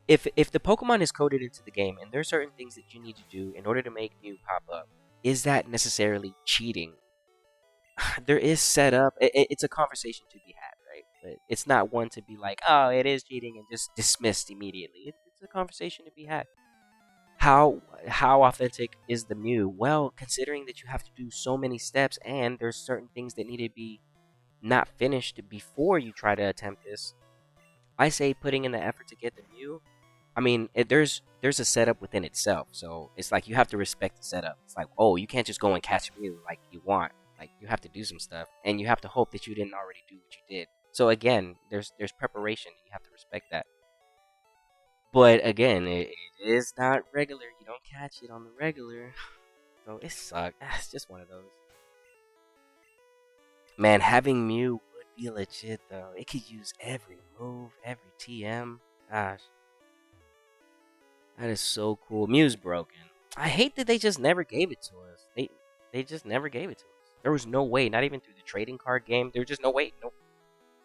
If the Pokemon is coded into the game and there's certain things that you need to do in order to make Mew pop up, is that necessarily cheating? There is setup. It's a conversation to be had, right? But it's not one to be like, oh, it is cheating and just dismissed immediately. It's a conversation to be had. How authentic is the Mew? Well, considering that you have to do so many steps and there's certain things that need to be not finished before you try to attempt this, I say putting in the effort to get the Mew. I mean, there's a setup within itself, so it's like you have to respect the setup. It's like, oh, you can't just go and catch Mew like you want. Like you have to do some stuff, and you have to hope that you didn't already do what you did. So again, there's preparation. You have to respect that. But again, it is not regular. You don't catch it on the regular, so it sucks. It's just one of those. Man, having Mew would be legit though. It could use every move, every TM. Gosh. That is so cool. Mew's broken. I hate that they just never gave it to us. They just never gave it to us. There was no way, not even through the trading card game. There was just no way.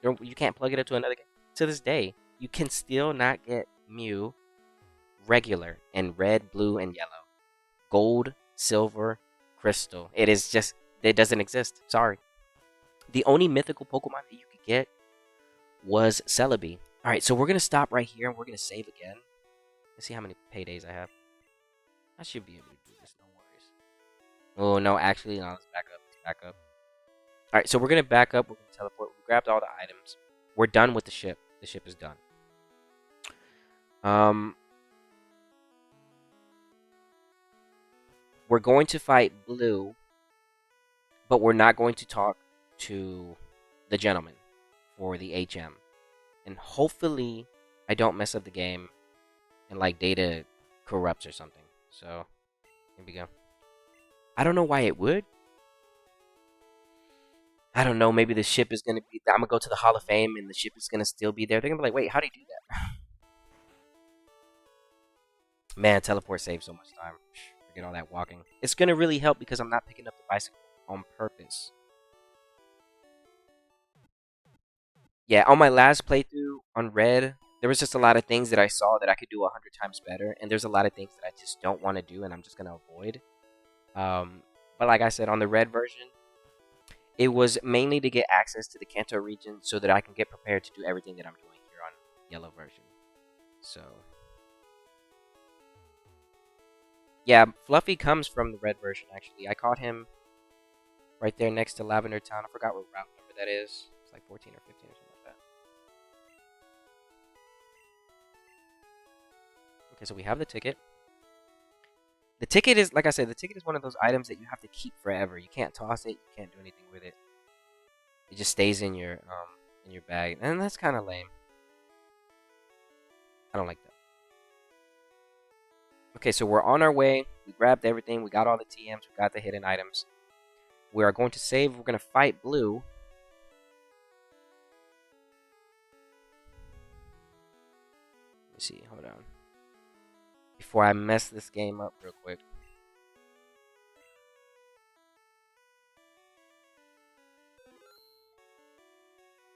No, you can't plug it up to another game. To this day, you can still not get Mew regular in red, blue, and yellow. Gold, silver, crystal. It doesn't exist. Sorry. The only mythical Pokemon that you could get was Celebi. Alright, so we're going to stop right here and we're going to save again. Let's see how many paydays I have. I should be able to do this, no worries. Oh, no, actually, no, let's back up. Alright, so we're going to back up. We're going to teleport. We grabbed all the items. We're done with the ship. The ship is done. We're going to fight Blue, but we're not going to talk to the gentleman for the HM. And hopefully I don't mess up the game and like data corrupts or something. So here we go. I don't know why it would. I don't know. Maybe the ship is gonna be. I'm gonna go to the Hall of Fame and the ship is gonna still be there. They're gonna be like, wait, how do you do that? Man, teleport saves so much time. Forget all that walking. It's gonna really help because I'm not picking up the bicycle on purpose. Yeah, on my last playthrough on Red, there was just a lot of things that I saw that I could do 100 times better, and there's a lot of things that I just don't want to do, and I'm just gonna avoid. But like I said, on the Red version, it was mainly to get access to the Kanto region so that I can get prepared to do everything that I'm doing here on Yellow version. So, yeah, Fluffy comes from the Red version, actually. I caught him right there next to Lavender Town. I forgot what route number that is. It's like 14 or 15 or something like that. Okay, so we have the ticket. The ticket is, like I said, the ticket is one of those items that you have to keep forever. You can't toss it. You can't do anything with it. It just stays in your bag, and that's kind of lame. I don't like that. Okay, so we're on our way. We grabbed everything. We got all the TMs. We got the hidden items. We are going to save. We're going to fight Blue. Let me see. Hold on. Before I mess this game up real quick.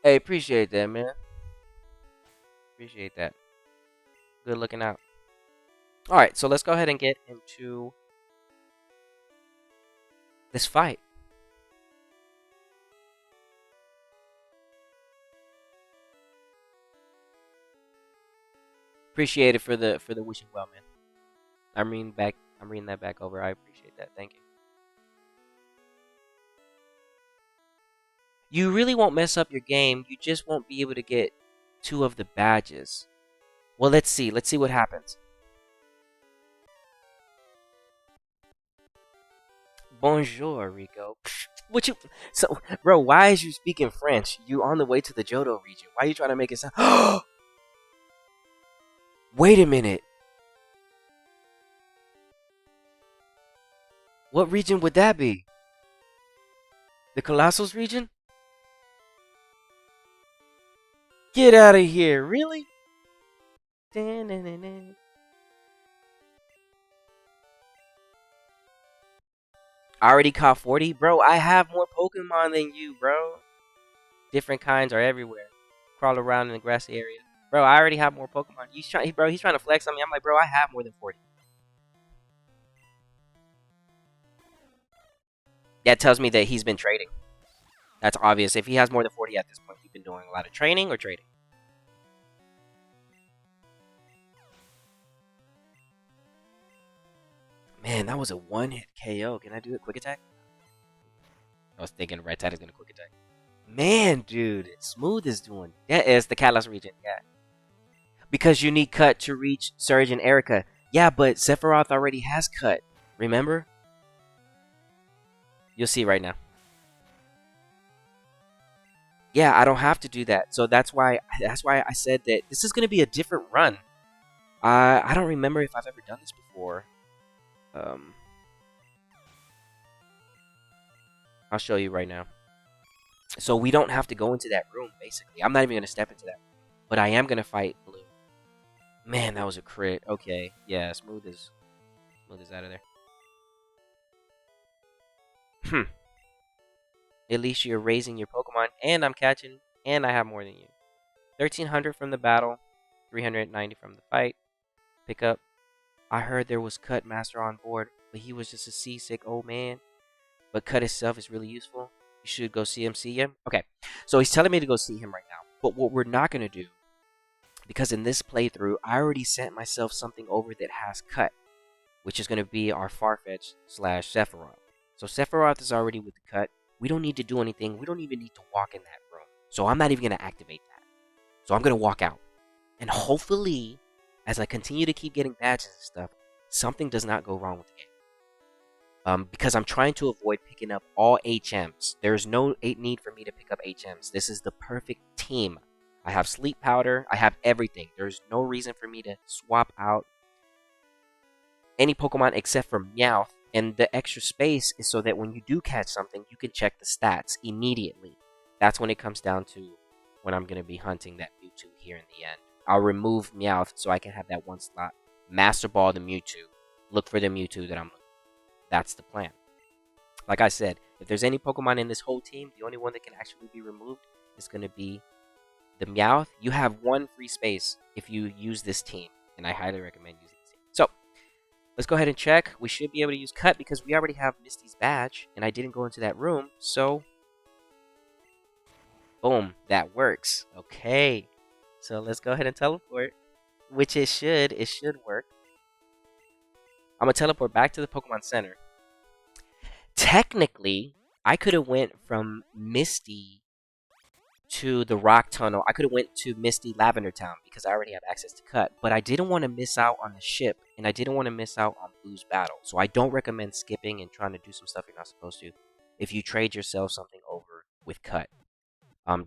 Hey, appreciate that, man. Appreciate that. Good looking out. Alright, so let's go ahead and get into this fight. Appreciate it for the wishing well, man. I'm reading that back over. I appreciate that. Thank you. You really won't mess up your game. You just won't be able to get 2 of the badges. Well, let's see. Let's see what happens. Bonjour, Rico. What you? So, bro, why is you speaking French? You on the way to the Johto region? Why are you trying to make it sound? Wait a minute. What region would that be? The Colossus region? Get out of here, really? I already caught 40? Bro, I have more Pokemon than you, bro. Different kinds are everywhere. Crawl around in the grassy area. Bro, I already have more Pokemon. He's trying to flex on me. I'm like, bro, I have more than 40. That tells me that he's been trading. That's obvious. If he has more than 40 at this point, he's been doing a lot of training or trading. Man, that was a one-hit KO. Can I do a quick attack? I was thinking Red Tide is going to quick attack. Man, dude. Smooth is doing... That is the Kalos region. Yeah. Because you need Cut to reach Surge and Erica. Yeah, but Sephiroth already has Cut. Remember? You'll see right now. Yeah, I don't have to do that. So that's why I said that this is going to be a different run. I don't remember if I've ever done this before. I'll show you right now. So we don't have to go into that room, basically. I'm not even going to step into that room. But I am going to fight Blue. Man, that was a crit. Okay. Yeah, Smooth is out of there. At least you're raising your Pokemon, and I'm catching, and I have more than you. 1,300 from the battle, 390 from the fight. Pick up. I heard there was Cut Master on board, but he was just a seasick old man. But Cut itself is really useful. You should go see him. Okay, so he's telling me to go see him right now. But what we're not going to do, because in this playthrough, I already sent myself something over that has Cut, which is going to be our Farfetch / Sephiroth. So Sephiroth is already with the Cut. We don't need to do anything. We don't even need to walk in that room. So I'm not even going to activate that. So I'm going to walk out. And hopefully, as I continue to keep getting badges and stuff, something does not go wrong with the game. because I'm trying to avoid picking up all HMs. There's no need for me to pick up HMs. This is the perfect team. I have sleep powder. I have everything. There's no reason for me to swap out any Pokemon except for Meowth. And the extra space is so that when you do catch something, you can check the stats immediately. That's when it comes down to when I'm going to be hunting that Mewtwo here in the end. I'll remove Meowth so I can have that one slot. Master Ball the Mewtwo. Look for the Mewtwo that I'm looking for. That's the plan. Like I said, if there's any Pokemon in this whole team, the only one that can actually be removed is going to be the Meowth. You have one free space if you use this team, and I highly recommend using this team. So, let's go ahead and check. We should be able to use Cut because we already have Misty's badge, and I didn't go into that room, so boom, that works. Okay, so let's go ahead and teleport, which it should work. I'm gonna teleport back to the Pokemon Center. Technically, I could have went from Misty to the Rock Tunnel. I could have went to Misty Lavender Town because I already have access to Cut, but I didn't want to miss out on the ship, and I didn't want to miss out on Blue's battle. So I don't recommend skipping and trying to do some stuff you're not supposed to if you trade yourself something over with Cut.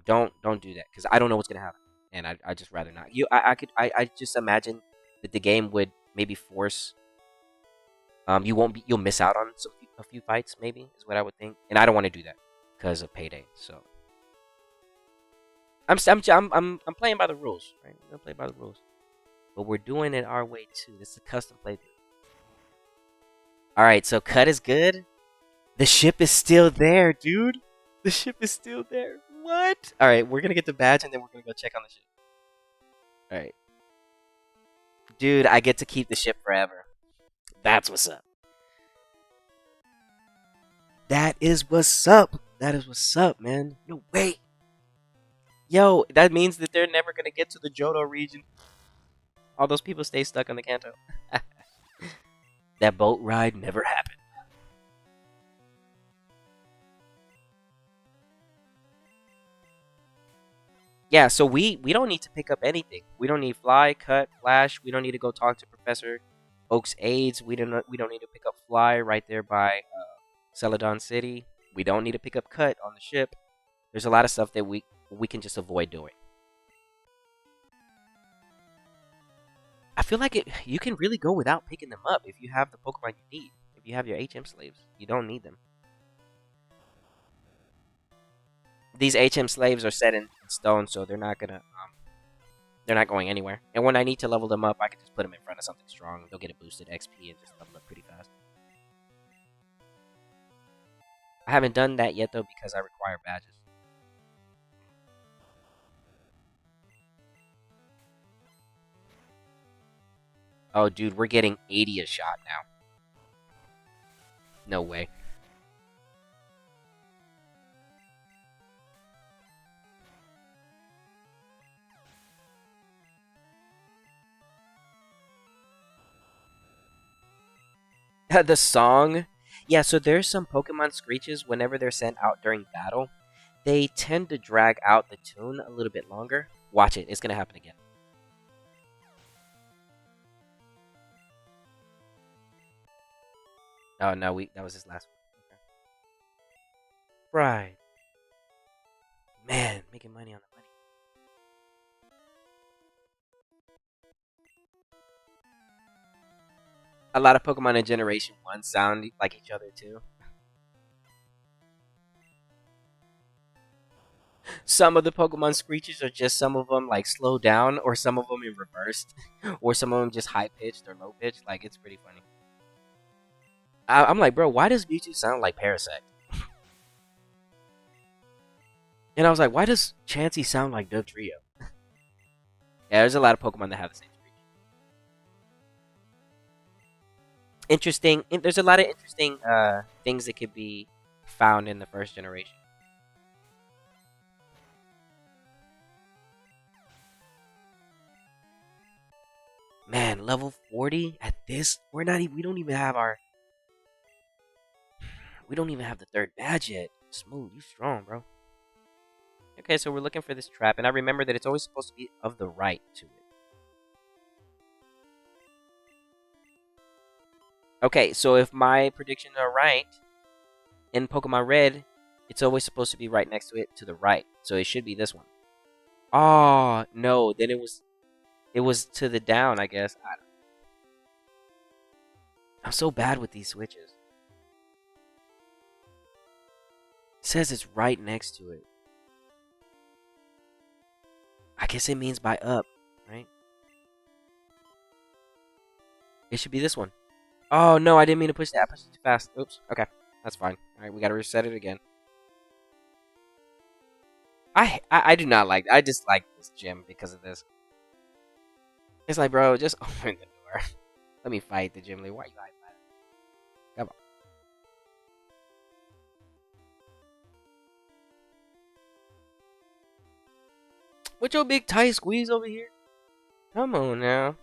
Don't do that because I don't know what's gonna happen, and I just rather not. I just imagine that the game would maybe force you'll miss out on a few fights, maybe is what I would think, and I don't want to do that because of payday. So I'm playing by the rules, right? I'm gonna play by the rules, but we're doing it our way too. This is a custom playthrough. All right, so Cut is good. The ship is still there, dude. The ship is still there. What? All right, we're gonna get the badge and then we're gonna go check on the ship. All right, dude, I get to keep the ship forever. That's what's up. That is what's up. That is what's up, man. No, wait. Yo, that means that they're never gonna get to the Johto region. All those people stay stuck on the Kanto. That boat ride never happened. Yeah, so we don't need to pick up anything. We don't need Fly, Cut, Flash. We don't need to go talk to Professor Oak's aides. We don't need to pick up Fly right there by Celadon City. We don't need to pick up Cut on the ship. There's a lot of stuff that we can just avoid doing. I feel like you can really go without picking them up if you have the Pokemon you need. If you have your HM slaves, you don't need them. These HM slaves are set in stone, so they're not going anywhere. And when I need to level them up, I can just put them in front of something strong. They'll get a boosted XP and just level up pretty fast. I haven't done that yet though because I require badges. Oh, dude, we're getting 80 a shot now. No way. The song? Yeah, so there's some Pokemon screeches whenever they're sent out during battle. They tend to drag out the tune a little bit longer. Watch it, it's gonna happen again. Oh no, that was his last one. Okay. Right. Man, making money on the money. A lot of Pokemon in Generation 1 sound like each other too. Some of the Pokemon screeches are just some of them like slow down, or some of them in reversed, or some of them just high pitched or low pitched. Like it's pretty funny. I'm like, bro, why does Mewtwo sound like Parasect? And I was like, why does Chansey sound like Dugtrio? Yeah, there's a lot of Pokemon that have the same screech. Interesting. There's a lot of interesting things that could be found in the first generation. Man, level 40 at this, we don't even have the third badge yet. Smooth, you strong, bro. Okay, so we're looking for this trap, and I remember that it's always supposed to be of the right to it. Okay, so if my predictions are right, in Pokemon Red, it's always supposed to be right next to it to the right. So it should be this one. Oh, no, then it was to the down, I guess. I'm so bad with these switches. It says it's right next to it. I guess it means by up, right? It should be this one. Oh, no, I didn't mean to push that. I pushed it too fast. Oops. Okay, that's fine. All right, we got to reset it again. I do not like. I dislike this gym because of this. It's like, bro, just open the door. Let me fight the gym leader. Why you hiding that? Come on. What's your big tight squeeze over here? Come on now.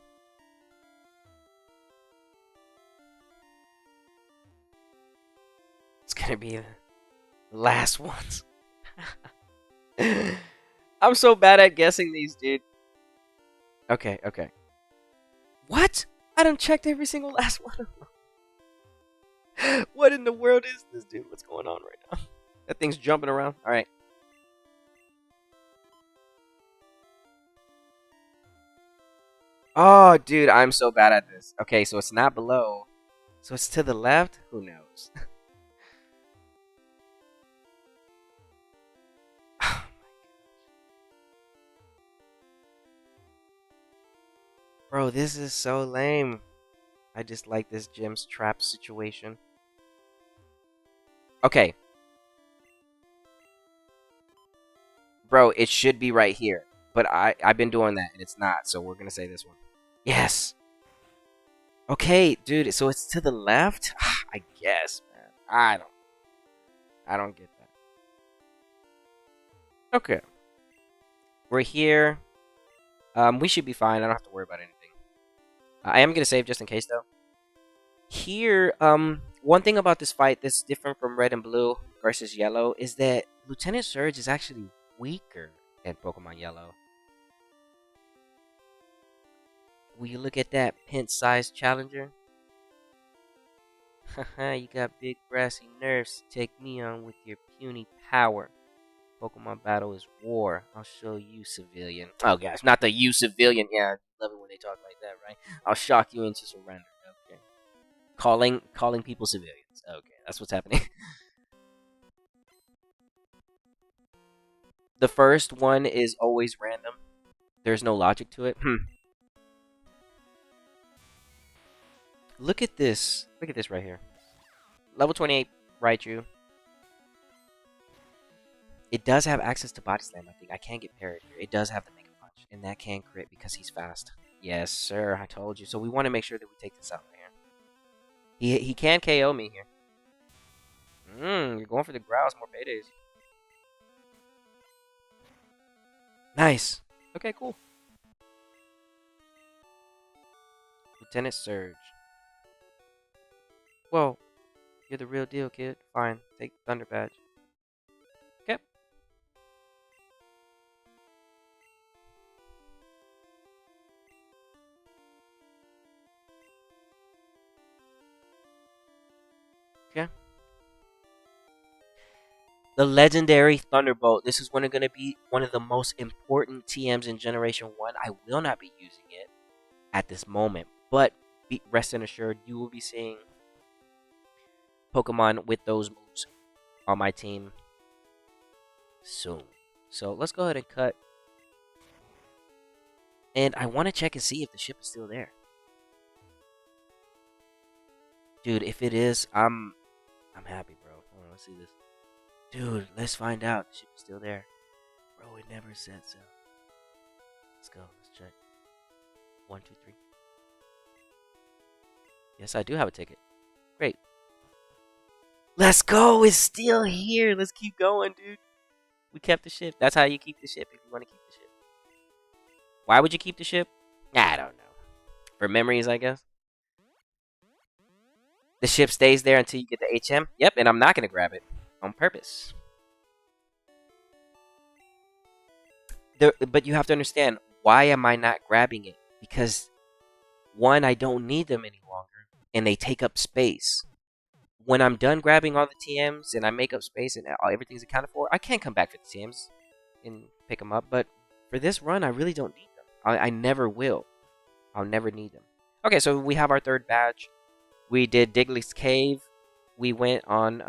It's gonna be the last ones. I'm so bad at guessing these, dude. Okay, okay. What? I done checked every single last one of them. What in the world is this, dude? What's going on right now? That thing's jumping around. All right. Oh, dude, I'm so bad at this. Okay, so it's not below. So it's to the left? Who knows? Bro, this is so lame. I just like this gym's trap situation. Okay. Bro, it should be right here. But I've been doing that, and it's not. So we're going to say this one. Yes. Okay, dude. So it's to the left? I guess, man. I don't get that. Okay. We're here. We should be fine. I don't have to worry about anything. I am going to save just in case, though. Here, one thing about this fight that's different from Red and Blue versus Yellow is that Lieutenant Surge is actually weaker in Pokemon Yellow. Will you look at that pint-sized challenger? Haha, you got big brassy nerves. Take me on with your puny power. Pokemon battle is war. I'll show you, civilian. Oh gosh, not the you, civilian. Yeah, I love it when they talk like that, right? I'll shock you into surrender. Okay. Calling people civilians. Okay, that's what's happening. The first one is always random. There's no logic to it. Look at this. Look at this right here. Level 28 Raichu. It does have access to Body Slam, I think. I can get parried here. It does have the Mega Punch. And that can crit because he's fast. Yes, sir. I told you. So we want to make sure that we take this out right here. He can KO me here. You're going for the growls. More paydays. Nice. Okay, cool. Lieutenant Surge. Whoa. You're the real deal, kid. Fine. Take Thunder Badge. Okay. Okay. The legendary Thunderbolt. This is going to be one of the most important TMs in Generation 1. I will not be using it at this moment, but rest and assured, you will be seeing Pokemon with those moves on my team soon. So let's go ahead and cut. And I want to check and see if the ship is still there. Dude, if it is, I'm happy, bro. Hold on, let's see this. Dude, let's find out. The ship is still there. Bro, it never said so. Let's go. Let's check. 1, 2, 3. Yes, I do have a ticket. Great. Let's go. It's still here. Let's keep going, dude. We kept the ship. That's how you keep the ship if you want to keep the ship. Why would you keep the ship? I don't know. For memories, I guess. The ship stays there until you get the HM. Yep, and I'm not going to grab it on purpose. But you have to understand, why am I not grabbing it? Because, one, I don't need them any longer. and they take up space. When I'm done grabbing all the TMs and I make up space and everything's accounted for, I can't come back for the TMs and pick them up. But for this run, I really don't need them. I never will. I'll never need them. Okay, so we have our third badge. We did Digley's Cave. We went on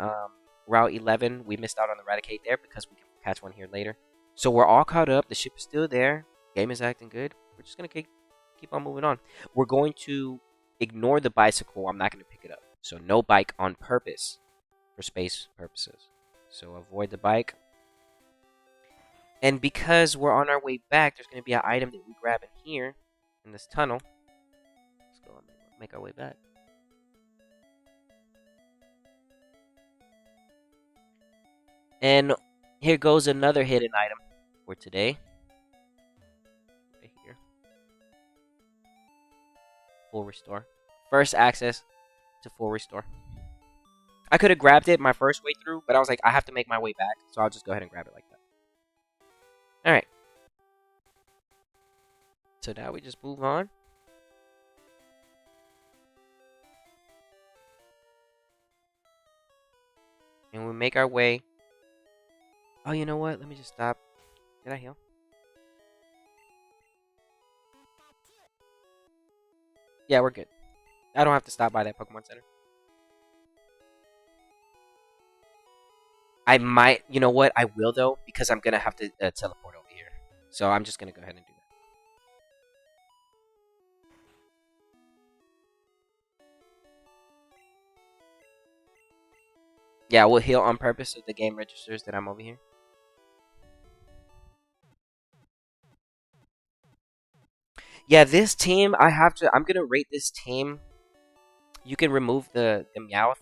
Route 11. We missed out on the Eradicate there because we can catch one here later. So we're all caught up. The ship is still there. Game is acting good. We're just going to keep on moving on. We're going to ignore the bicycle. I'm not going to pick it up. So no bike on purpose for space purposes. So avoid the bike. And because we're on our way back, there's going to be an item that we grab in here in this tunnel. Let's go and make our way back. And here goes another hidden item for today. Right here. Full restore. First access to full restore. I could have grabbed it my first way through, but I was like, I have to make my way back, so I'll just go ahead and grab it like that. Alright. So now we just move on. And we make our way. Oh, you know what? Let me just stop. Did I heal? Yeah, we're good. I don't have to stop by that Pokemon Center. I might, you know what? I will though, because I'm gonna have to teleport over here. So I'm just gonna go ahead and do that. Yeah, we'll heal on purpose so the game registers that I'm over here. Yeah, this team, I'm gonna rate this team. You can remove the Meowth.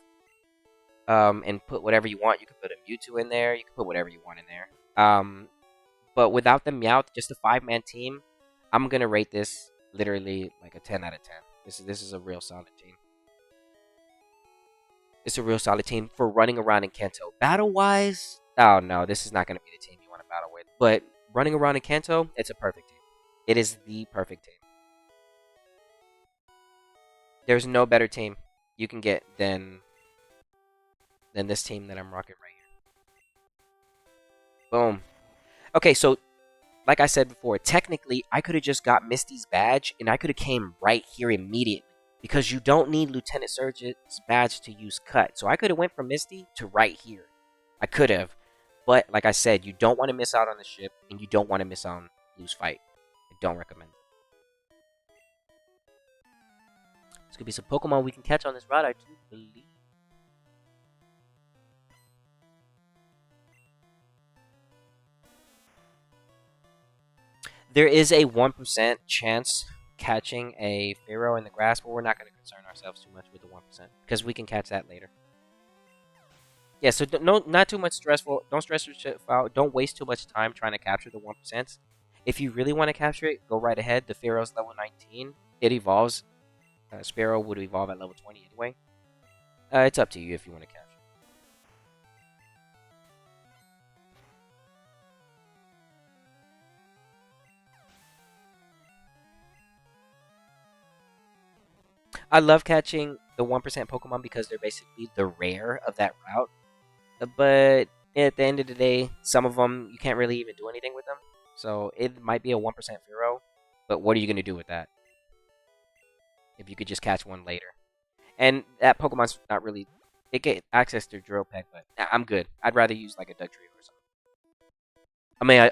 And put whatever you want. You can put a Mewtwo in there. You can put whatever you want in there. But without the Meowth, just a 5-man team, I'm gonna rate this literally like a 10 out of 10. This is a real solid team. It's a real solid team for running around in Kanto. Battle-wise, oh no, this is not gonna be the team you want to battle with. But running around in Kanto, it's a perfect team. It is the perfect team. There's no better team you can get than this team that I'm rocking right here. Boom. Okay, so like I said before, technically I could have just got Misty's badge and I could have came right here immediately because you don't need Lieutenant Surge's badge to use Cut. So I could have went from Misty to right here. I could have, but like I said, you don't want to miss out on the ship and you don't want to miss out on Blue's fight. I don't recommend it. This could be some Pokemon we can catch on this route, I do believe. There is a 1% chance catching a Pharaoh in the grass, but we're not going to concern ourselves too much with the 1% because we can catch that later. Yeah, so not too much stressful. Don't stress yourself out. Don't waste too much time trying to capture the 1%. If you really want to capture it, go right ahead. The Pharaoh's level 19. It evolves. Sparrow would evolve at level 20 anyway. It's up to you if you want to capture. I love catching the 1% Pokemon because they're basically the rare of that route. But at the end of the day, some of them, you can't really even do anything with them. So it might be a 1% Pharaoh, but what are you going to do with that? If you could just catch one later. And that Pokemon's not really... It get access to Drill Peck, but I'm good. I'd rather use like a Doug Trio or something. I mean,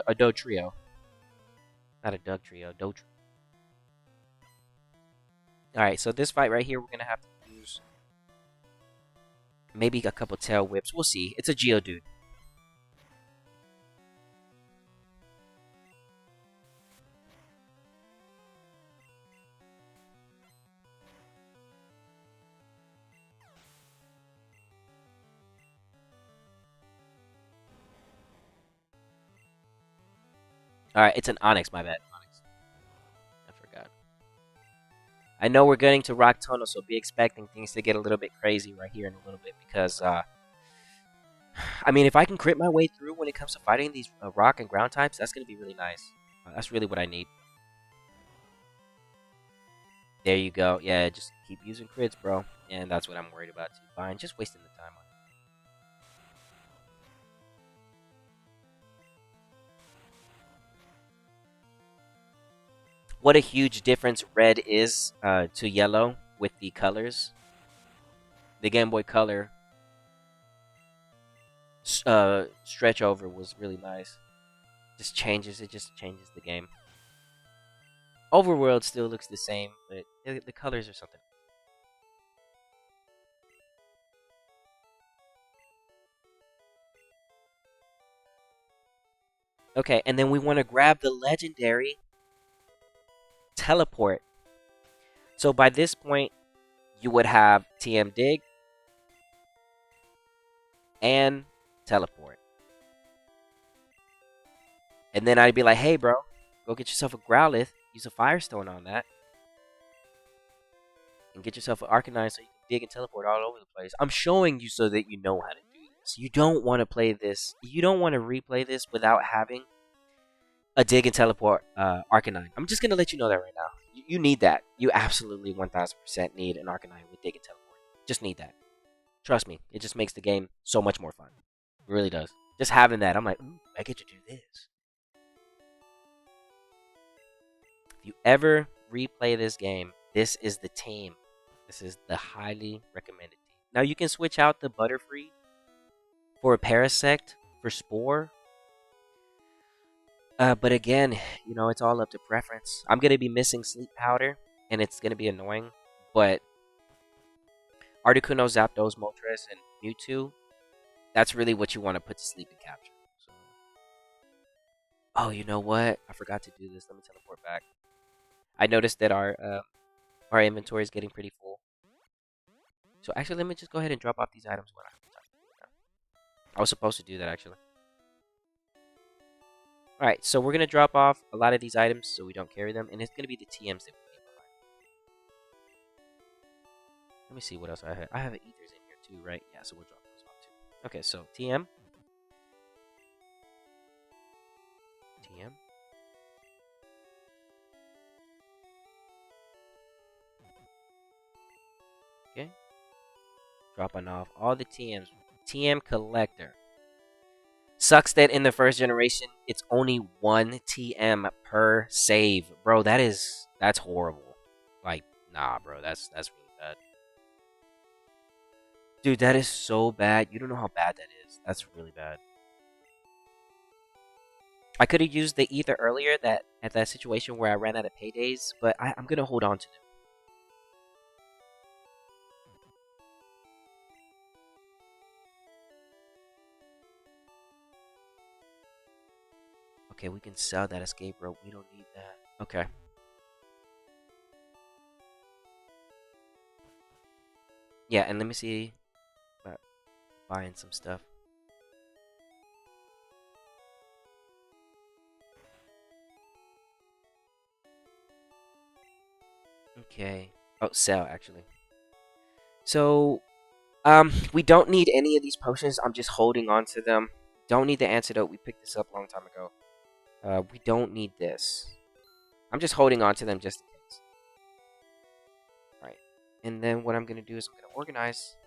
a Doug Trio. Not a Doug Trio, Doug Trio. Alright, so this fight right here, we're going to have to use maybe a couple tail whips. We'll see. It's a Geodude. Alright, it's an Onyx, my bad. Onyx. I forgot. I know we're getting to Rock Tunnel, so be expecting things to get a little bit crazy right here in a little bit because, I mean, if I can crit my way through when it comes to fighting these rock and ground types, that's going to be really nice. That's really what I need. There you go. Yeah, just keep using crits, bro. And that's what I'm worried about too. Fine, just wasting the time on it. What a huge difference red is to yellow with the colors. The Game Boy Color stretch over was really nice. Just changes. It just changes the game. Overworld still looks the same, but the colors are something. Okay, and then we want to grab the legendary teleport. So by this point, you would have TM Dig and teleport. And then I'd be like, hey, bro, go get yourself a Growlithe. Use a Firestone on that. And get yourself an Arcanine so you can dig and teleport all over the place. I'm showing you so that you know how to do this. You don't want to play this. You don't want to replay this without having a dig and teleport Arcanine. I'm just going to let you know that right now. You need that. You absolutely 1000% need an Arcanine with dig and teleport. Just need that. Trust me. It just makes the game so much more fun. It really does. Just having that, I'm like, ooh, I get to do this. If you ever replay this game, this is the team. This is the highly recommended team. Now you can switch out the Butterfree for a Parasect for Spore. But again, you know, it's all up to preference. I'm going to be missing Sleep Powder, and it's going to be annoying. But Articuno, Zapdos, Moltres, and Mewtwo, that's really what you want to put to sleep and capture. So. Oh, you know what? I forgot to do this. Let me teleport back. I noticed that our inventory is getting pretty full. So actually, let me just go ahead and drop off these items one at a time. I was supposed to do that, actually. Alright, so we're going to drop off a lot of these items so we don't carry them. And it's going to be the TMs that we need. Let me see what else I have. I have ethers in here too, right? Yeah, so we'll drop those off too. Okay, so TM. TM. Okay. Dropping off all the TMs. TM collector. Sucks that in the first generation, it's only one TM per save. Bro, that's horrible. Like, nah, bro, that's really bad. Dude, that is so bad. You don't know how bad that is. That's really bad. I could have used the ether earlier at that situation where I ran out of paydays, but I'm going to hold on to them. Okay, we can sell that escape rope. We don't need that. Okay. Yeah, and let me see about buying some stuff. Okay. Oh, sell, actually. So, we don't need any of these potions. I'm just holding on to them. Don't need the antidote. We picked this up a long time ago. We don't need this. I'm just holding on to them just in case. Alright. And then what I'm going to do is I'm going to organize.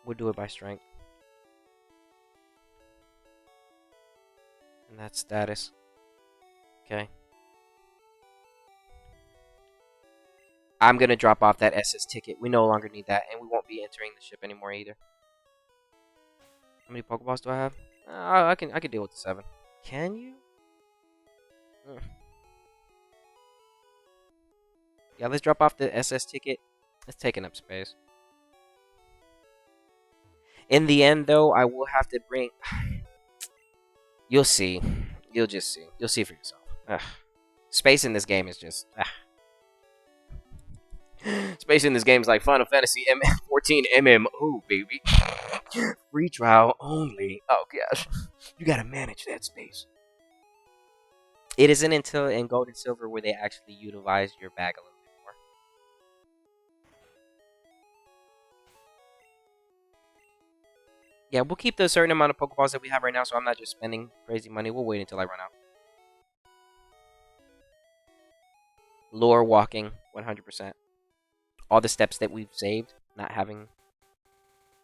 We'll do it by strength. And that's status. Okay. I'm going to drop off that SS ticket. We no longer need that, and we won't be entering the ship anymore either. How many Pokeballs do I have? I can deal with the 7. Can you? Yeah, let's drop off the SS ticket. It's taking up space. In the end, though, I will have to bring... You'll see. You'll just see. You'll see for yourself. Ugh. Space in this game is just... Space in this game is like Final Fantasy 14 MMO, baby. Free trial only. Oh, gosh. You gotta manage that space. It isn't until in Gold and Silver where they actually utilize your bag a little bit more. Yeah, we'll keep the certain amount of Pokeballs that we have right now, so I'm not just spending crazy money. We'll wait until I run out. Lure walking, 100%. All the steps that we've saved, not having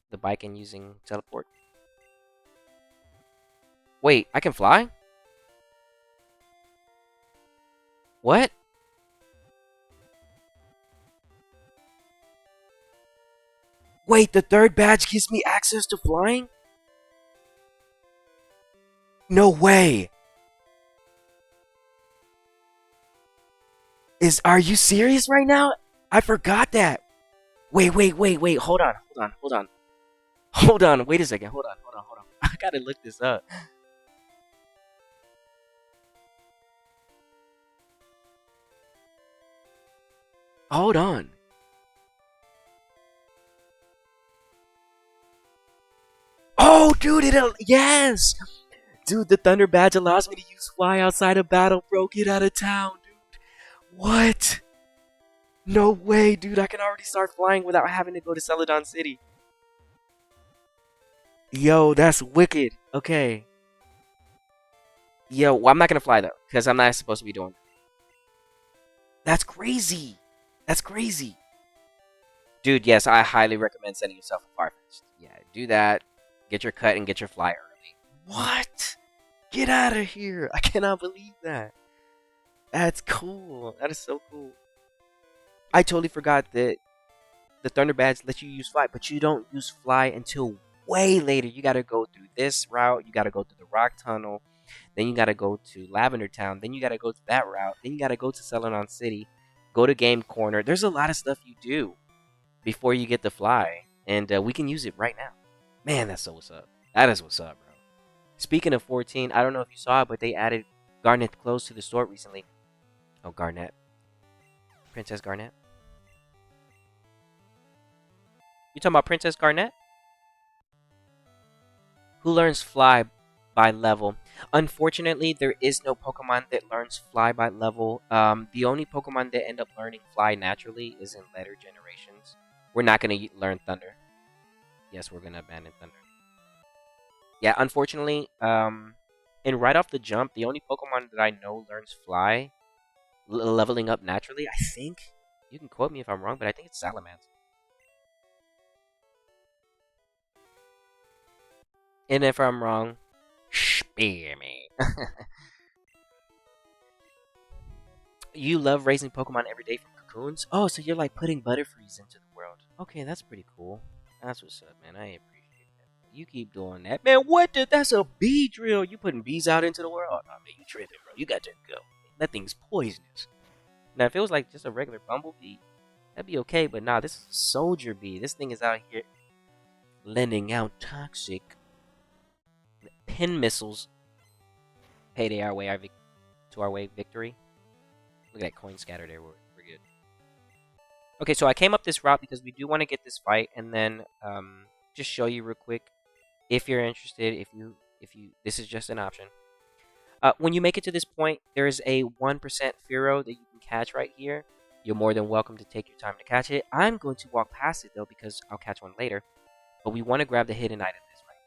the bike and using teleport. Wait, I can fly? What? Wait, the third badge gives me access to flying? No way! Are you serious right now? I forgot that. Wait. Hold on. Hold on. Wait a second. Hold on. I gotta look this up. Hold on. Oh, dude, yes! Dude, the Thunder Badge allows me to use fly outside of battle, bro. Get out of town, dude. What? No way, dude. I can already start flying without having to go to Celadon City. Yo, that's wicked. Okay. Yo, well, I'm not gonna fly though, because I'm not supposed to be doing that. That's crazy. That's crazy. Dude, yes, I highly recommend setting yourself a fire first. Yeah, do that. Get your cut and get your fly early. What? Get out of here. I cannot believe that. That's cool. That is so cool. I totally forgot that the Thunder Badge lets you use fly, but you don't use fly until way later. You gotta go through this route. You gotta go through the Rock Tunnel. Then you gotta go to Lavender Town. Then you gotta go to that route. Then you gotta go to Celadon City. Go to Game Corner. There's a lot of stuff you do before you get the fly. And we can use it right now. Man, that's so what's up. That is what's up, bro. Speaking of 14, I don't know if you saw it, but they added Garnet clothes to the store recently. Oh, Garnet. Princess Garnet. You talking about Princess Garnet? Who learns fly by level? Unfortunately, there is no Pokemon that learns fly by level. The only Pokemon that end up learning fly naturally is in later generations. We're not going to learn Thunder. Yes, we're going to abandon Thunder. Yeah, unfortunately, and right off the jump, the only Pokemon that I know learns fly, leveling up naturally, I think, you can quote me if I'm wrong, but I think it's Salamence. And if I'm wrong, spear me. You love raising Pokemon every day from cocoons? Oh, so you're like putting Butterfrees into the world. Okay, that's pretty cool. That's what's up, man. I appreciate that. You keep doing that. Man, what the? That's a bee drill. You putting bees out into the world? Oh, man, you tripping, bro. You got to go. That thing's poisonous. Now, if it was like just a regular bumblebee, that'd be okay. But nah, this is a soldier bee. This thing is out here lending out toxic pin missiles. Payday our way to our way victory. Look at that coin scatter there. We're good. Okay, so I came up this route because we do want to get this fight, and then just show you real quick if you're interested. If you this is just an option. When you make it to this point, there is a 1% Fearow that you can catch right here. You're more than welcome to take your time to catch it. I'm going to walk past it though because I'll catch one later. But we want to grab the hidden item this right.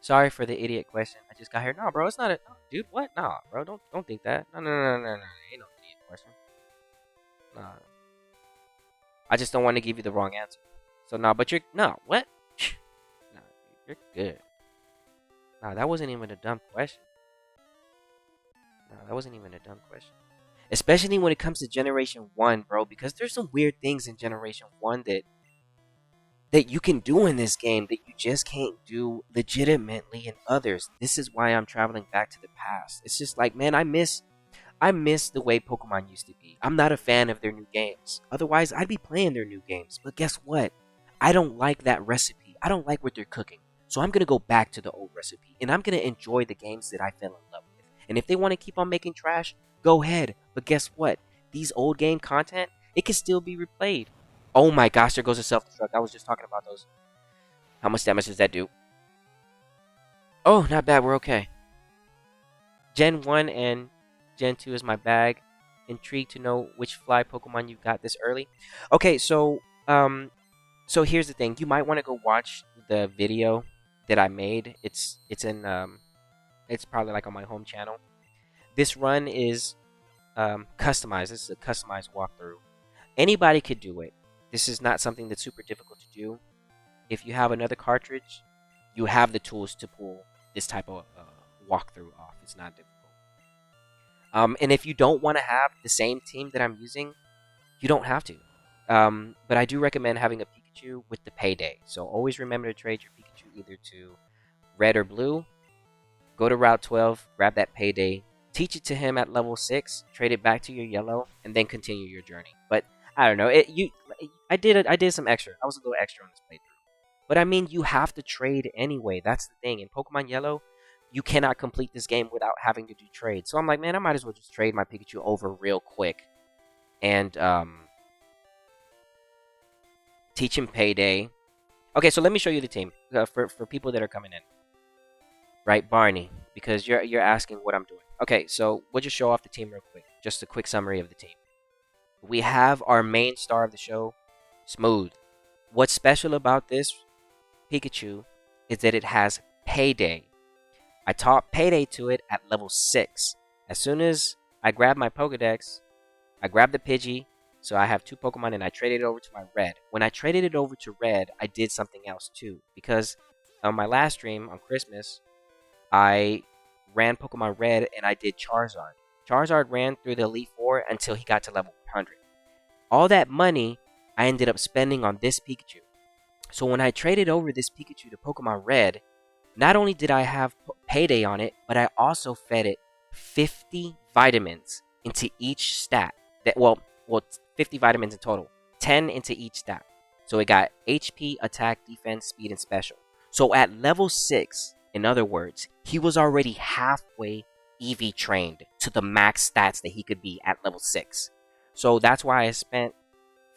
Sorry for the idiot question. I just got here. No, bro, it's not a dude. What? Nah, bro, don't think that. No. Ain't no idiot question. Nah. I just don't want to give you the wrong answer. So nah, but you're what? Nah, dude, you're good. Nah, that wasn't even a dumb question. Especially when it comes to Generation 1, bro, because there's some weird things in Generation 1 that you can do in this game that you just can't do legitimately in others. This is why I'm traveling back to the past. It's just like, man, I miss the way Pokemon used to be. I'm not a fan of their new games. Otherwise, I'd be playing their new games. But guess what? I don't like that recipe. I don't like what they're cooking. So I'm going to go back to the old recipe. And I'm going to enjoy the games that I fell in love with. And if they want to keep on making trash, go ahead. But guess what? These old game content, it can still be replayed. Oh my gosh, there goes a self-destruct. I was just talking about those. How much damage does that do? Oh, not bad. We're okay. Gen 1 and Gen 2 is my bag. Intrigued to know which fly Pokemon you got this early. Okay, so So here's the thing: you might want to go watch the video that I made. It's in it's probably like on my home channel. This run is customized. This is a customized walkthrough. Anybody could do it. This is not something that's super difficult to do. If you have another cartridge, you have the tools to pull this type of walkthrough off. It's not difficult. And if you don't want to have the same team that I'm using, you don't have to. But I do recommend having a Pikachu with the payday. So always remember to trade your Pikachu either to red or blue. Go to Route 12, grab that payday, teach it to him at level 6, trade it back to your yellow, and then continue your journey. But I don't know. I did some extra. I was a little extra on this playthrough. But I mean, you have to trade anyway. That's the thing. In Pokemon Yellow, you cannot complete this game without having to do trades. So I'm like, man, I might as well just trade my Pikachu over real quick and teach him payday. Okay, so let me show you the team for people that are coming in. Right, Barney, because you're asking what I'm doing. Okay, so we'll just show off the team real quick. Just a quick summary of the team. We have our main star of the show, Smooth. What's special about this Pikachu is that it has payday. I taught payday to it at level 6. As soon as I grabbed my Pokedex, I grabbed the Pidgey, so I have 2 Pokemon, and I traded it over to my red. When I traded it over to red, I did something else too, because on my last stream on Christmas, I ran Pokemon Red and I did Charizard. Charizard ran through the Elite Four until he got to level 100. All that money I ended up spending on this Pikachu. So when I traded over this Pikachu to Pokemon Red, not only did I have payday on it, but I also fed it 50 vitamins into each stat. 50 vitamins in total. 10 into each stat. So it got HP, attack, defense, speed, and special. So at level 6, in other words, he was already halfway EV trained to the max stats that he could be at level 6. So that's why I spent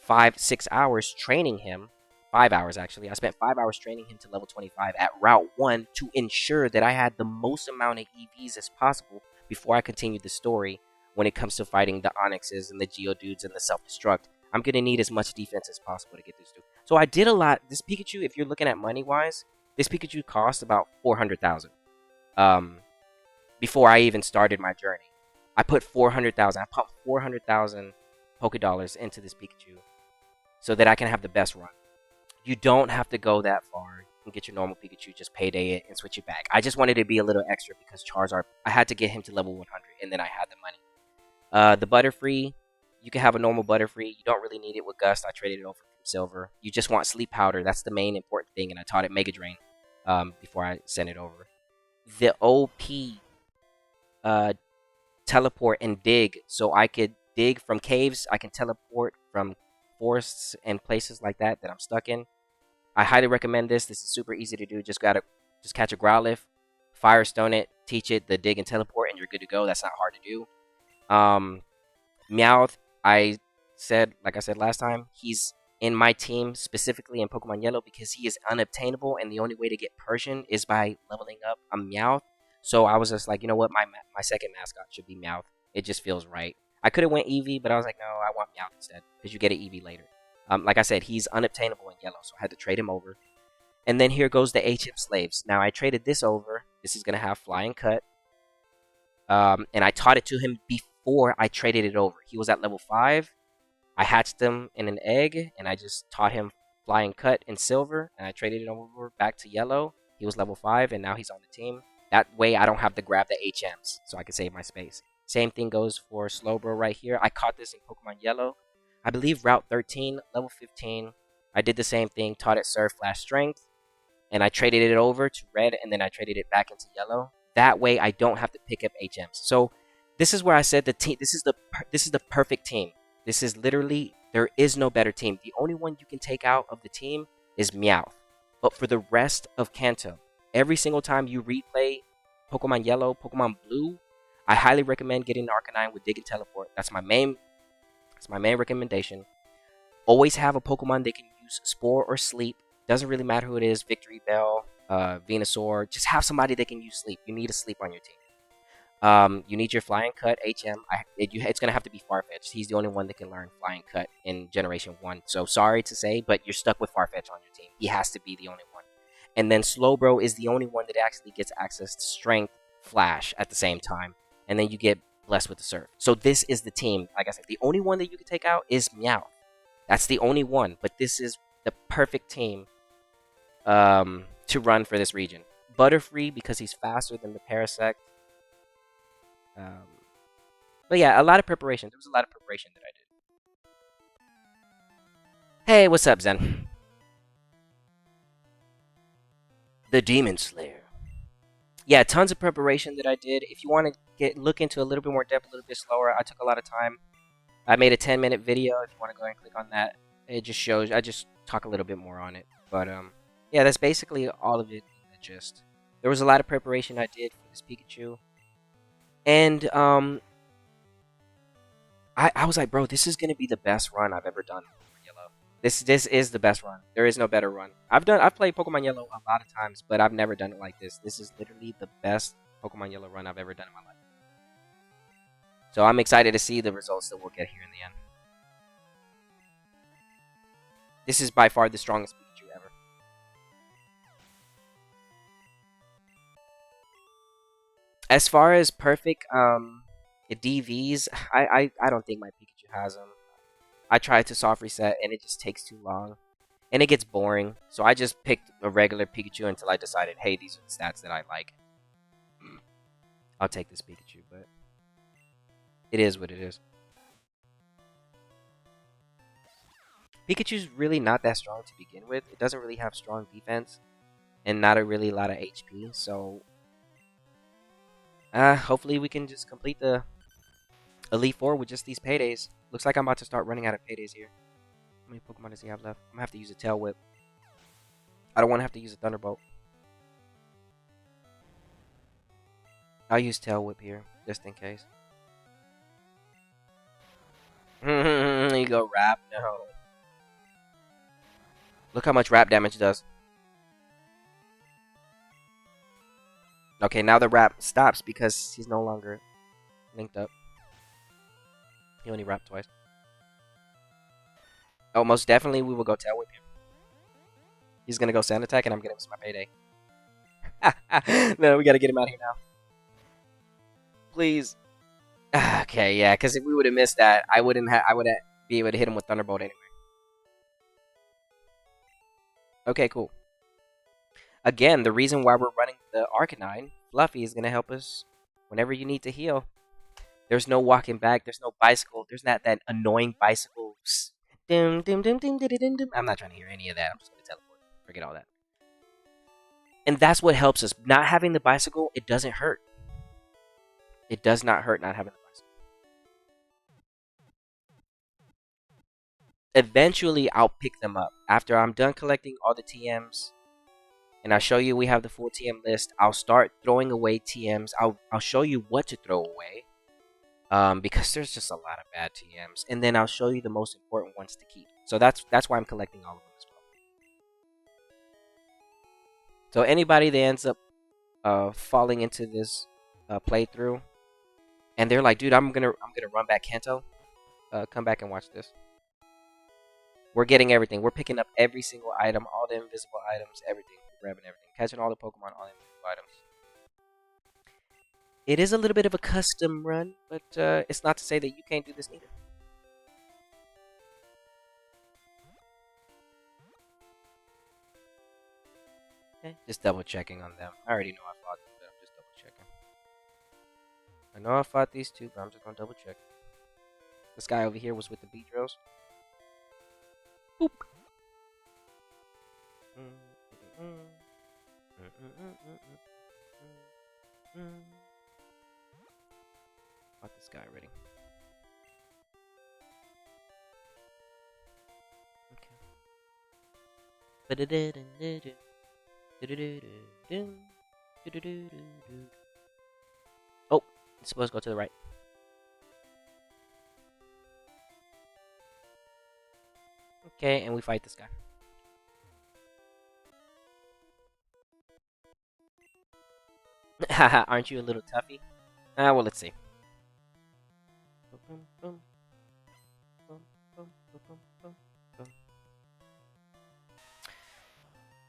6 hours training him. 5 hours actually. I spent 5 hours training him to level 25 at Route 1 to ensure that I had the most amount of EVs as possible before I continued the story when it comes to fighting the Onyxes and the Geodudes and the Self-Destruct. I'm going to need as much defense as possible to get this through. So I did a lot. This Pikachu, if you're looking at money-wise, this Pikachu cost about 400,000 before I even started my journey. I put 400,000. I pumped 400,000 Pokedollars into this Pikachu so that I can have the best run. You don't have to go that far and get your normal Pikachu. Just payday it and switch it back. I just wanted to be a little extra because Charizard, I had to get him to level 100 and then I had the money. The Butterfree, you can have a normal Butterfree. You don't really need it with Gust. I traded it over from Silver. You just want Sleep Powder. That's the main important thing, and I taught it Mega Drain before I sent it over. The OP teleport and dig, so I could dig from caves. I can teleport from forests and places like that I'm stuck in. I highly recommend this. This is super easy to do. Just catch a Growlithe, Firestone it, teach it the dig and teleport, and you're good to go. That's not hard to do. Meowth, like I said last time, he's in my team specifically in Pokemon Yellow because he is unobtainable, and the only way to get Persian is by leveling up a Meowth. So I was just like, you know what, my second mascot should be Meowth. It just feels right. I could have went Eevee, but I was like, no, I want Meowth instead because you get an Eevee later. Like I said, he's unobtainable in Yellow, so I had to trade him over. And then here goes the HM Slaves. Now I traded this over. This is gonna have Flying Cut. And I taught it to him before I traded it over. He was at level 5. I hatched him in an egg, and I just taught him Flying Cut in Silver, and I traded it over back to Yellow. He was level 5, and now he's on the team. That way, I don't have to grab the HMs, so I can save my space. Same thing goes for Slowbro right here. I caught this in Pokemon Yellow. I believe Route 13, level 15. I did the same thing, taught it Surf/Strength, and I traded it over to Red, and then I traded it back into Yellow. That way, I don't have to pick up HMs. So this is where I said the team. This is the perfect team. This is literally, there is no better team. The only one you can take out of the team is Meowth. But for the rest of Kanto, every single time you replay Pokemon Yellow, Pokemon Blue, I highly recommend getting the Arcanine with Dig and Teleport. That's my main recommendation. Always have a Pokemon that can use Spore or Sleep. Doesn't really matter who it is, Victory Bell, Venusaur. Just have somebody that can use Sleep. You need a Sleep on your team. You need your Flying Cut HM. It's gonna have to be Farfetch'd. He's the only one that can learn Flying Cut in Generation 1. So sorry to say, but you're stuck with Farfetch on your team. He has to be the only one. And then Slowbro is the only one that actually gets access to Strength, Flash at the same time. And then you get blessed with the Surf. So this is the team. Like I said, the only one that you can take out is Meowth. That's the only one. But this is the perfect team to run for this region. Butterfree because he's faster than the Parasect. But yeah, a lot of preparation. There was a lot of preparation that I did. Hey, what's up, Zen? The Demon Slayer. Yeah, tons of preparation that I did. If you want to look into a little bit more depth, a little bit slower, I took a lot of time. I made a 10-minute video. If you want to go and click on that, it just shows. I just talk a little bit more on it. But yeah, that's basically all of it. Just there was a lot of preparation I did for this Pikachu. And I was like, bro, this is gonna be the best run I've ever done Pokemon Yellow. This is the best run. There is no better run. I've played Pokemon Yellow a lot of times, but I've never done it like this. This is literally the best Pokemon Yellow run I've ever done in my life. So I'm excited to see the results that we'll get here in the end. This is by far the strongest Pikachu ever. As far as perfect DVs, I don't think my Pikachu has them. I tried to soft reset and it just takes too long. And it gets boring. So I just picked a regular Pikachu until I decided, hey, these are the stats that I like. I'll take this Pikachu, but it is what it is. Pikachu's really not that strong to begin with. It doesn't really have strong defense and not a lot of HP. So hopefully we can just complete the Elite Four with just these paydays. Looks like I'm about to start running out of paydays here. How many Pokemon does he have left? I'm gonna have to use a Tail Whip. I don't want to have to use a Thunderbolt. I'll use Tail Whip here, just in case. You go Wrap. No. Look how much Wrap damage does. Okay, now the Wrap stops because he's no longer linked up. He only Wrapped twice. Oh, most definitely we will go Tail Whip him. He's gonna go Sand Attack and I'm gonna miss my payday. No, we gotta get him out here now. Please. Okay, yeah, because if we would have missed that, I would be able to hit him with Thunderbolt anyway. Okay, cool. Again, the reason why we're running the Arcanine, Fluffy, is gonna help us whenever you need to heal. There's no walking back. There's no bicycle. There's not that annoying bicycle. I'm not trying to hear any of that. I'm just gonna teleport. Forget all that. And that's what helps us. Not having the bicycle, it doesn't hurt. It does not hurt not having the bicycle. Eventually, I'll pick them up. After I'm done collecting all the TMs, and I show you we have the full TM list, I'll start throwing away TMs. I'll show you what to throw away. Because there's just a lot of bad TMs. And then I'll show you the most important ones to keep. So that's why I'm collecting all of them as well. So anybody that ends up falling into this playthrough, and they're like, dude, I'm gonna run back Kanto, come back and watch this. We're getting everything. We're picking up every single item, all the invisible items, everything. We're grabbing everything. Catching all the Pokemon, all the invisible items. It is a little bit of a custom run, but it's not to say that you can't do this neither. Okay, just double checking on them. I already know I fought them, but I'm just double checking. I know I fought these two, but I'm just gonna double check. This guy over here was with the Beedrills. Boop. Fought this guy already. Okay. Oh, it's supposed to go to the right. Okay, and we fight this guy. Haha, aren't you a little toughy? Well, let's see.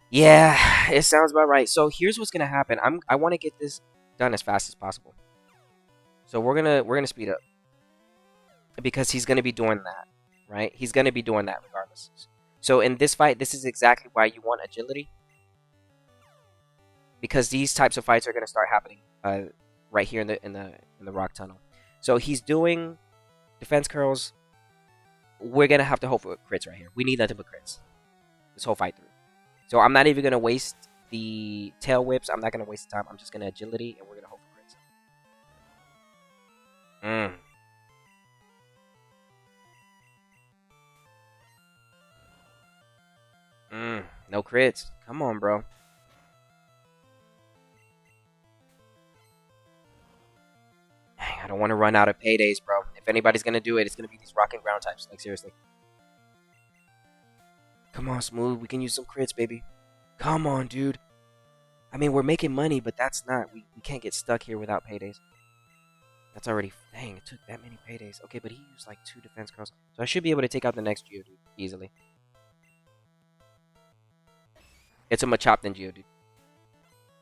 Yeah, it sounds about right. So here's what's gonna happen. I want to get this done as fast as possible. So we're gonna speed up because he's gonna be doing that, right? He's gonna be doing that regardless. So in this fight, this is exactly why you want agility, because these types of fights are gonna start happening right here in the rock tunnel. So he's doing defense curls. We're gonna have to hope for crits right here. We need nothing but crits this whole fight through. So I'm not even gonna waste the tail whips. I'm not gonna waste the time. I'm just gonna agility, and we're gonna hope for crits. No crits. Come on, bro. Dang, I don't want to run out of paydays, bro. If anybody's gonna do it, it's gonna be these rock and ground types. Like, seriously. Come on, Smooth. We can use some crits, baby. Come on, dude. I mean, we're making money, but that's not... We can't get stuck here without paydays. That's already... Dang, it took that many paydays. Okay, but he used like 2 defense curls. So I should be able to take out the next Geodude easily. It's a Machop-than Geodude.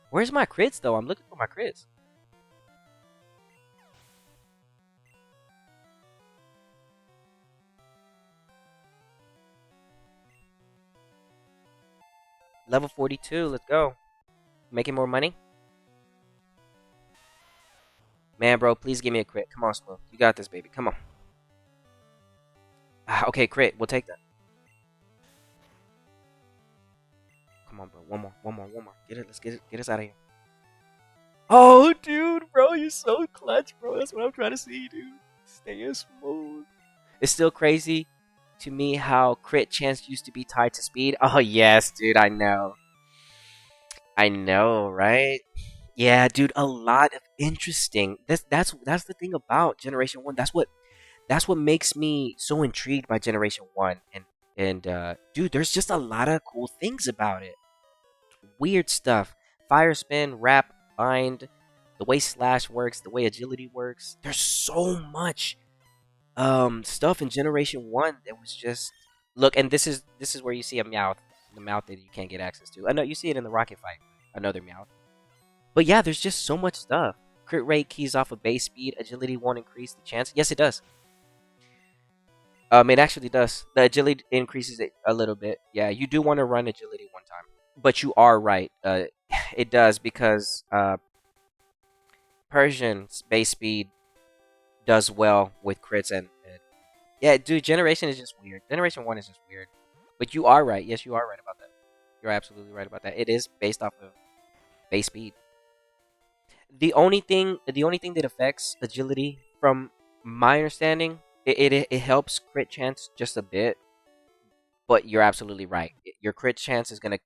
Where's my crits, though? I'm looking for my crits. Level 42, let's go. Making more money? Man, bro, please give me a crit. Come on, Smooth. You got this, baby. Come on. Okay, crit. We'll take that. Come on, bro. One more. Get it. Let's get us out of here. Oh, dude, bro, you're so clutch, bro. That's what I'm trying to see, dude. Stay smooth. It's still crazy to me how crit chance used to be tied to speed. Oh, yes, dude, I know. I know, right? Yeah, dude, a lot of interesting. That's the thing about Generation 1. That's what makes me so intrigued by Generation 1. And dude, there's just a lot of cool things about it. Weird stuff. Fire spin, wrap, bind, the way slash works, the way agility works. There's so much stuff in Generation 1 that was just... Look, and this is where you see a Meowth. The Meowth that you can't get access to. I know you see it in the Rocket fight. Another Meowth. But yeah, there's just so much stuff. Crit rate keys off of base speed. Agility won't increase the chance. Yes, it does. It actually does. The agility increases it a little bit. Yeah, you do want to run agility one time. But you are right. It does because Persian's base speed does well with crits and yeah, dude. Generation is just weird. Generation 1 is just weird. But you are right. Yes, you are right about that. You're absolutely right about that. It is based off of base speed. The only thing that affects agility, from my understanding, it helps crit chance just a bit. But you're absolutely right. Your crit chance is gonna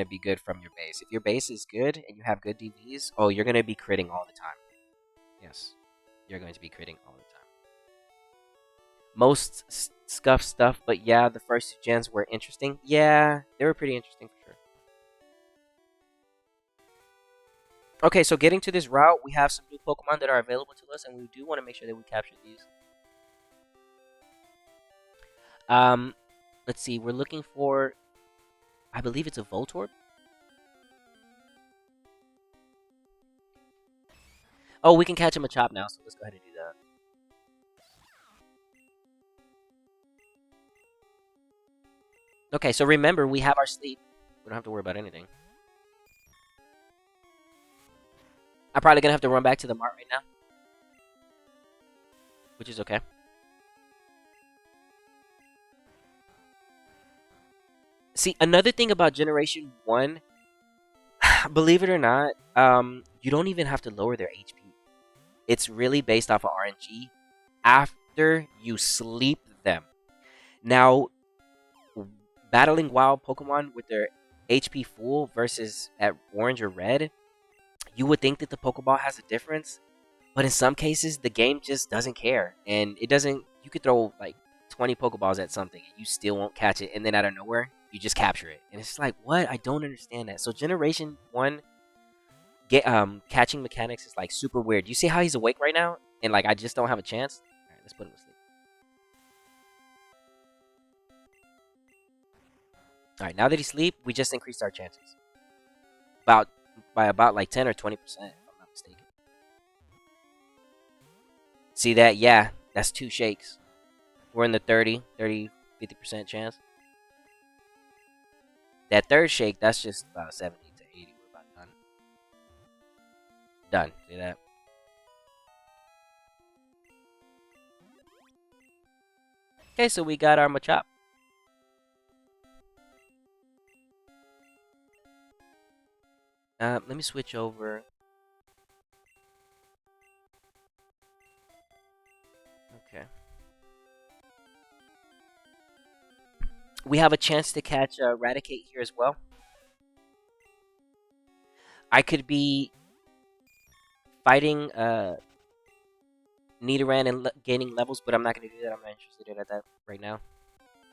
be good from your base. If your base is good and you have good DVs, oh, you're gonna be critting all the time. Yes, you're going to be critting all the time. Most scuff stuff, but yeah, the first 2 gens were interesting. Yeah, they were pretty interesting for sure. Okay, so getting to this route, we have some new Pokemon that are available to us, and we do want to make sure that we capture these. Let's see. We're looking for, I believe it's a Voltorb. Oh, we can catch a Machop now, so let's go ahead and do that. Okay, so remember, we have our sleep. We don't have to worry about anything. I'm probably gonna have to run back to the mart right now, which is okay. See, another thing about Generation 1, believe it or not, you don't even have to lower their HP. It's really based off of RNG after you sleep them. Now, battling wild Pokemon with their HP full versus at orange or red, you would think that the Pokeball has a difference, but in some cases, the game just doesn't care. And it doesn't... You could throw, like, 20 Pokeballs at something, and you still won't catch it, and then out of nowhere, you just capture it. And it's like, what? I don't understand that. So Generation 1 catching mechanics is like super weird. You see how he's awake right now, and like I just don't have a chance. All right, let's put him to sleep. All right, now that he's asleep, we just increased our chances by about like 10 or 20%, if I'm not mistaken. See that? Yeah, that's 2 shakes. We're in the 50% chance. That third shake, that's just about 70 to 80. We're about done. Done. See that? Okay, so we got our Machop. Let me switch over. Okay. We have a chance to catch Raticate here as well. I could be fighting Nidoran and gaining levels, but I'm not going to do that. I'm not interested in that right now.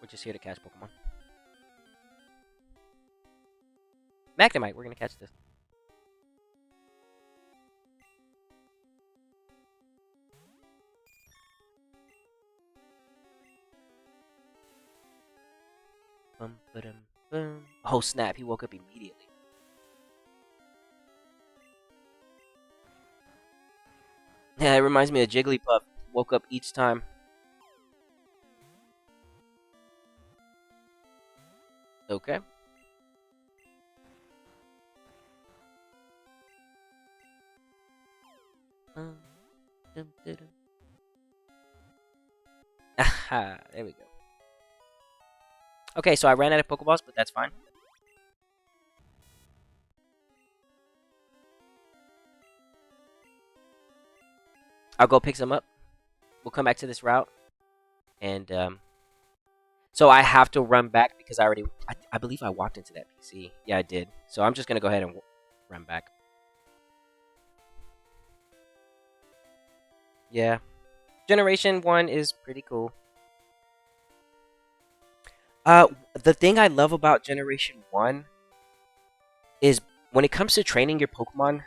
We're just here to catch Pokemon. Magnemite, we're going to catch this. Oh snap, he woke up immediately. Yeah, it reminds me of Jigglypuff. Woke up each time. Okay. Aha, there we go. Okay, so I ran out of Pokeballs, but that's fine. I'll go pick some up. We'll come back to this route. And, so I have to run back because I believe I walked into that PC. Yeah, I did. So I'm just going to go ahead and run back. Yeah. Generation 1 is pretty cool. The thing I love about Generation 1 is when it comes to training your Pokemon,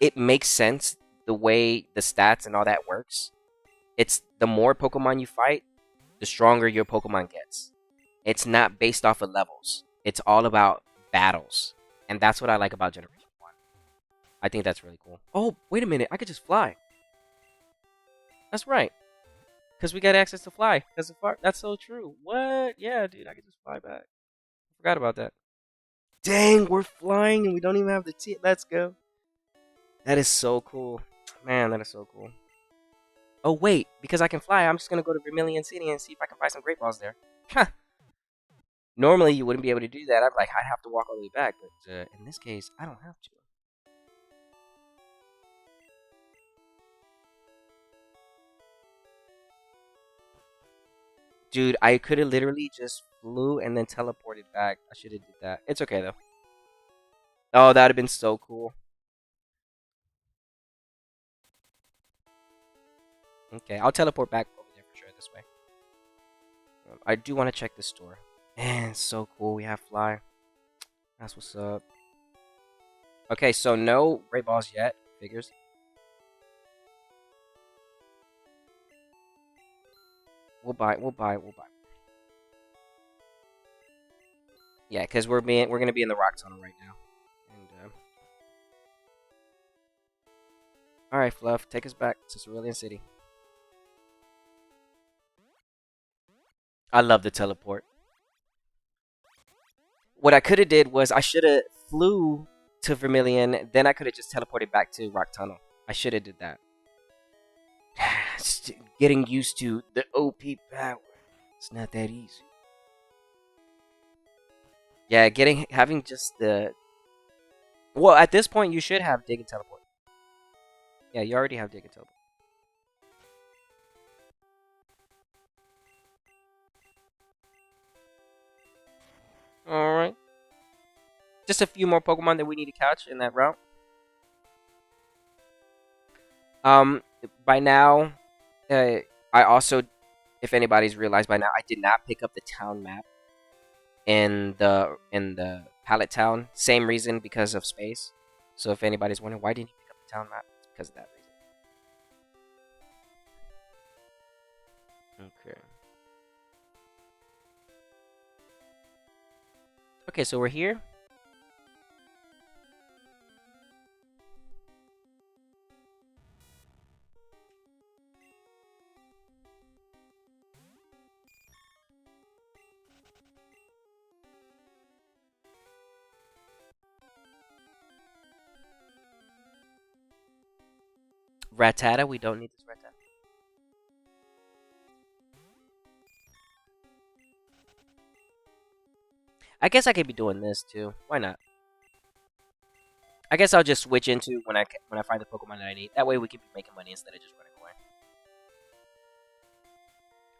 it makes sense the way the stats and all that works. It's the more Pokemon you fight, the stronger your Pokemon gets. It's not based off of levels. It's all about battles. And that's what I like about Generation 1. I think that's really cool. Oh, wait a minute. I could just fly. That's right. Because we got access to fly. That's so true. What? Yeah, dude, I could just fly back. I forgot about that. Dang, we're flying and we don't even have the T. Let's go. That is so cool. Man, that is so cool. Oh, wait. Because I can fly, I'm just going to go to Vermilion City and see if I can find some Great Balls there. Huh. Normally, you wouldn't be able to do that. I'd have to walk all the way back. But in this case, I don't have to. Dude, I could have literally just flew and then teleported back. I should have did that. It's okay, though. Oh, that would have been so cool. Okay, I'll teleport back over there for sure this way. I do want to check the store. Man, so cool. We have fly. That's what's up. Okay, so no Great Balls yet. Figures. We'll buy. Yeah, because we're gonna be in the rock tunnel right now. And all right, Fluff, take us back to Cerulean City. I love the teleport. What I could have did was I should have flew to Vermilion, then I could have just teleported back to Rock Tunnel. I should have did that. Getting used to the OP power. It's not that easy. Yeah, having just the... Well, at this point, you should have Dig and Teleport. Yeah, you already have Dig and Teleport. Alright. Just a few more Pokemon that we need to catch in that route. By now, I also, if anybody's realized by now, I did not pick up the town map in the Pallet Town. Same reason, because of space. So if anybody's wondering why didn't he pick up the town map, it's because of that reason. Okay. Okay, so we're here. Rattata, we don't need this Rattata. I guess I could be doing this too. Why not? I guess I'll just switch into when I find the Pokemon that I need. That way we can be making money instead of just running away.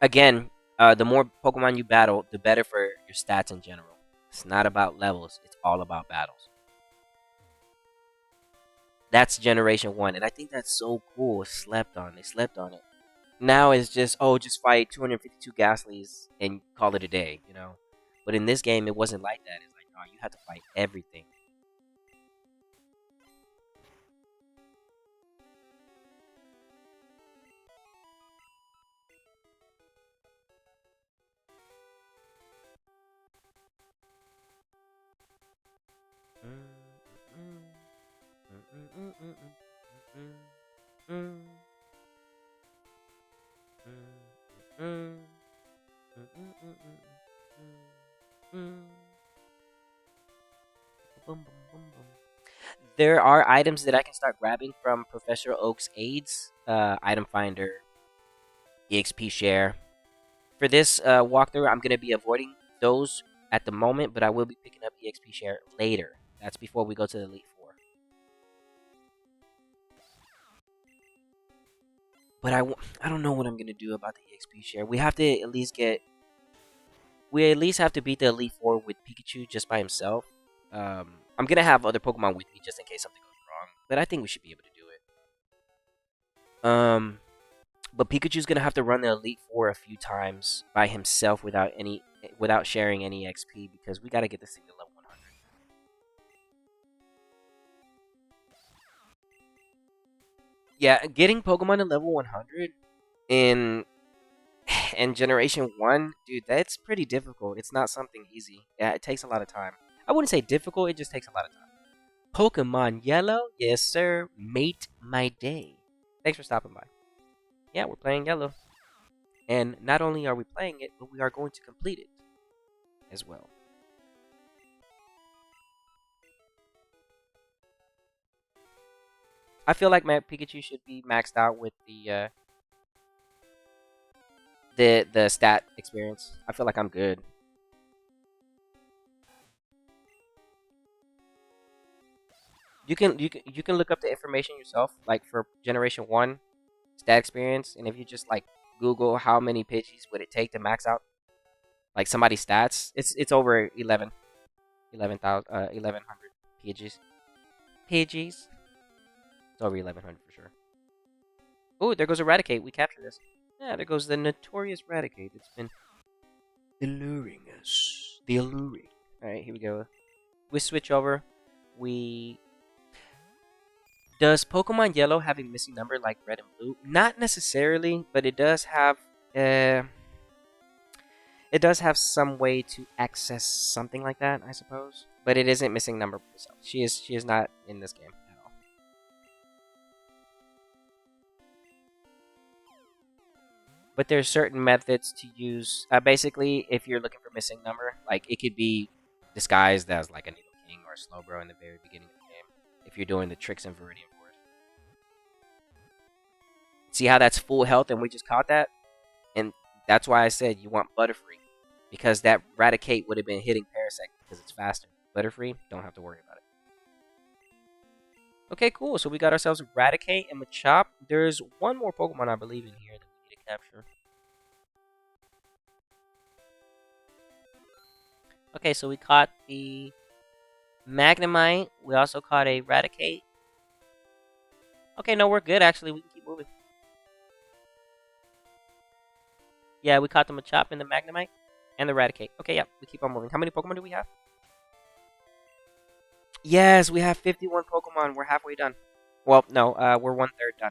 Again, the more Pokemon you battle, the better for your stats in general. It's not about levels. It's all about battles. That's Generation 1, and I think that's so cool. It's slept on. They slept on it. Now it's just, oh, just fight 252 Ghastlies and call it a day, you know? But in this game, it wasn't like that. It's like, no, you have to fight everything. There are items that I can start grabbing from Professor Oak's aids. Item Finder, EXP Share. For this walkthrough, I'm going to be avoiding those at the moment, but I will be picking up EXP Share later. That's before we go to the Elite Four. But I don't know what I'm going to do about the EXP Share. We have to at least get... We at least have to beat the Elite Four with Pikachu just by himself. I'm going to have other Pokemon with me just in case something goes wrong. But I think we should be able to do it. But Pikachu's gonna have to run the Elite Four a few times by himself without sharing any XP because we gotta get this thing to level 100. Yeah, getting Pokemon to level 100 in Generation 1, dude, that's pretty difficult. It's not something easy. Yeah, it takes a lot of time. I wouldn't say difficult, it just takes a lot of time. Pokemon Yellow? Yes, sir. Mate my day. Thanks for stopping by. Yeah, we're playing Yellow. And not only are we playing it, but we are going to complete it as well. I feel like my Pikachu should be maxed out with the stat experience. I feel like I'm good. You can look up the information yourself, like for Generation 1 stat experience, and if you just like Google how many Pidgeys would it take to max out like somebody's stats, it's over 1100 Pidgeys. Pidgeys. It's over 1100 for sure. Oh, there goes Eradicate. We captured this. Yeah, there goes the notorious Eradicate. It's been alluring us. The alluring. Alright, here we go. We switch over. Does Pokemon Yellow have a missing number like Red and Blue? Not necessarily, but it does have some way to access something like that, I suppose. But it isn't missing number herself. She is not in this game at all. But there's certain methods to use. Basically, if you're looking for missing number, like it could be disguised as like a Nidoking or a Slowbro in the very beginning of the game. If you're doing the tricks in Viridian Forest. See how that's full health and we just caught that? And that's why I said you want Butterfree. Because that Raticate would have been hitting Parasect because it's faster. Butterfree, don't have to worry about it. Okay, cool. So we got ourselves a Raticate and Machop. There's one more Pokemon I believe in here that we need to capture. Okay, so we caught the Magnemite. We also caught a Raticate. Okay, no, we're good actually. We can keep moving. Yeah, we caught the Machop and the Magnemite. And the Raticate. Okay, yeah, we keep on moving. How many Pokemon do we have? Yes, we have 51 Pokemon. We're halfway done. Well, no, we're 1/3 done.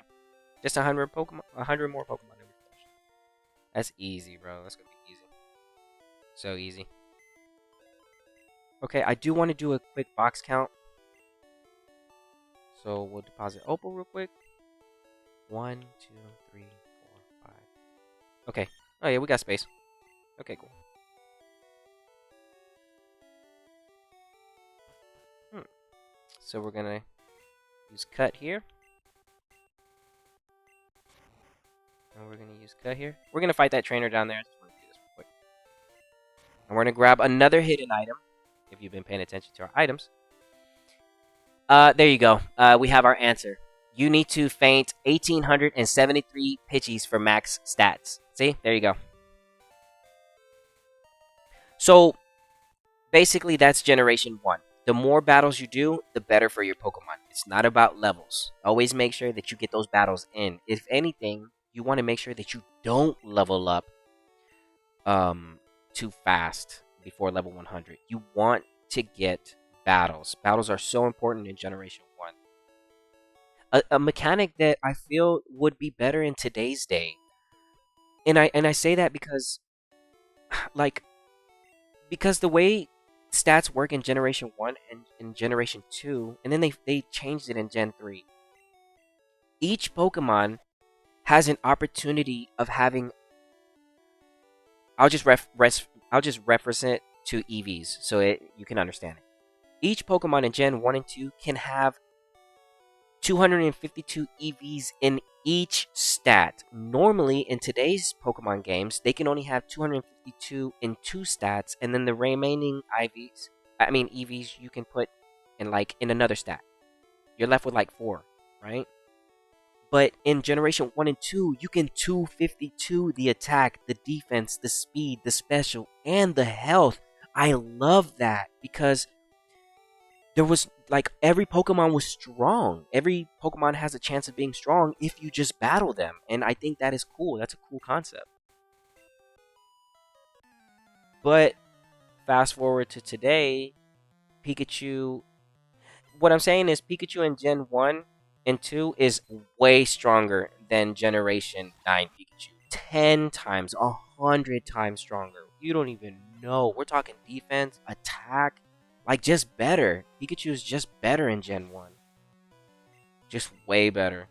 Just 100 Pokemon, 100 more Pokemon. That's easy, bro. That's gonna be easy. So easy. Okay, I do want to do a quick box count. So we'll deposit Opal real quick. 1, 2, 3, 4, 5. Okay. Oh yeah, we got space. Okay, cool. So we're gonna use cut here. And we're gonna use cut here. We're gonna fight that trainer down there. I just want to do this real quick. And we're gonna grab another hidden item. If you've been paying attention to our items. There you go. We have our answer. You need to faint 1,873 pitches for max stats. See? There you go. So, basically, that's Generation 1. The more battles you do, the better for your Pokemon. It's not about levels. Always make sure that you get those battles in. If anything, you want to make sure that you don't level up too fast before level 100. You want to get battles. Battles are so important in Generation 1. A mechanic that I feel would be better in today's day. And I say that because because the way stats work in Generation 1 and in Generation 2, and then they changed it in Gen 3. Each Pokemon has an opportunity of having I'll just reference it to EVs so you can understand it. Each Pokemon in Gen 1 and 2 can have 252 EVs in each stat. Normally, in today's Pokemon games, they can only have 252 in 2 stats, and then the remaining EVs you can put in another stat. You're left with like 4, right? But in Generation 1 and 2, you can 252 the attack, the defense, the speed, the special, and the health. I love that because there was every Pokemon was strong. Every Pokemon has a chance of being strong if you just battle them. And I think that is cool. That's a cool concept. But fast forward to today, Pikachu. What I'm saying is Pikachu in Gen 1 and 2 is way stronger than Generation 9 Pikachu. 10 times, 100 times stronger. You don't even know. We're talking defense, attack. Just better. Pikachu is just better in Gen 1. Just way better.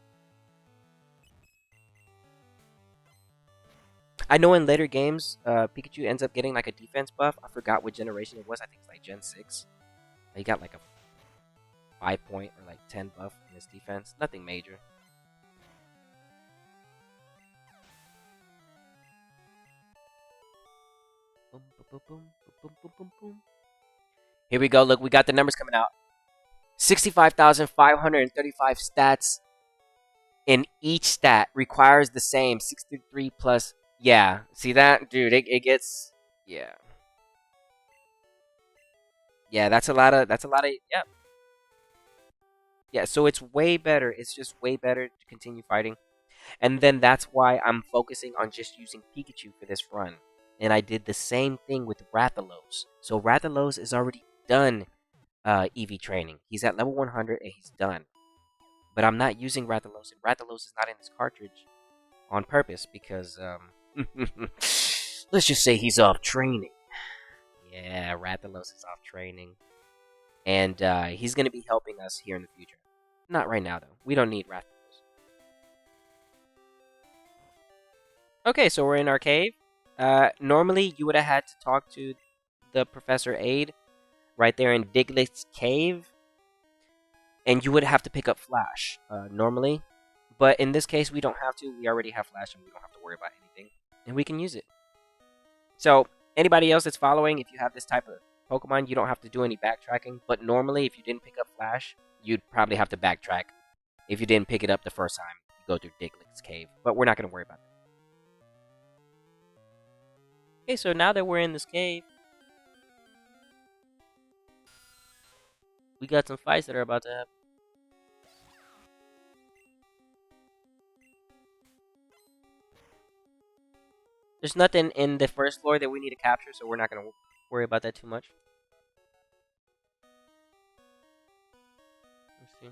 I know in later games, Pikachu ends up getting a defense buff. I forgot what generation it was. I think it's Gen 6. He got a 5-point or 10 buff in his defense. Nothing major. Boom, boom, boom, boom, boom, boom, boom. Here we go. Look, we got the numbers coming out. 65,535 stats in each stat requires the same 63 plus. Yeah, see that, dude? It gets yeah. Yeah, that's a lot of yeah. Yeah, so it's way better. It's just way better to continue fighting. And then that's why I'm focusing on just using Pikachu for this run. And I did the same thing with Rathalos. So Rathalos is already done EV training. He's at level 100 and he's done. But I'm not using Rathalos, and Rathalos is not in this cartridge on purpose because, let's just say he's off training. Yeah, Rathalos is off training. And he's going to be helping us here in the future. Not right now, though. We don't need Rathalos. Okay, so we're in our cave. Normally, you would have had to talk to the Professor Aide right there in Diglett's cave. And you would have to pick up Flash, normally. But in this case, we don't have to. We already have Flash, and we don't have to worry about anything. And we can use it. So, anybody else that's following, if you have this type of Pokemon, you don't have to do any backtracking. But normally, if you didn't pick up Flash, you'd probably have to backtrack. If you didn't pick it up the first time, you go through Diglett's cave. But we're not going to worry about that. Okay, so now that we're in this cave, we got some fights that are about to happen. There's nothing in the first floor that we need to capture, so we're not going to worry about that too much. Let's see.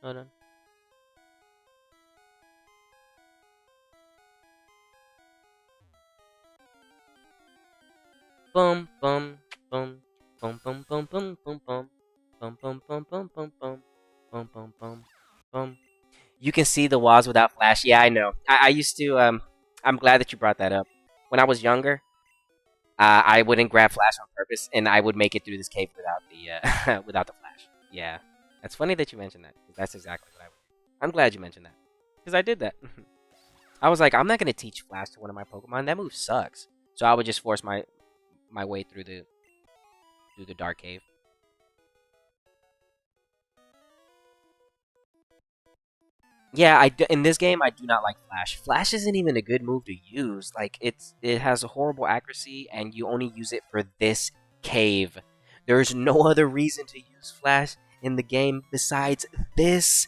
Hold on. Bum bum bum bum bum bum bum bum bum bum bum bum bum bum bum bum bum bum bum. You can see the walls without flash. Yeah, I know. I used to. I'm glad that you brought that up. When I was younger, I wouldn't grab flash on purpose, and I would make it through this cave without the without the flash. Yeah, that's funny that you mentioned that. 'Cause that's exactly what I would do. I'm glad you mentioned that because I did that. I was like, I'm not gonna teach flash to one of my Pokemon. That move sucks. So I would just force my way through the dark cave. Yeah, in this game I do not like Flash. Flash isn't even a good move to use. Like it has a horrible accuracy, and you only use it for this cave. There's no other reason to use Flash in the game besides this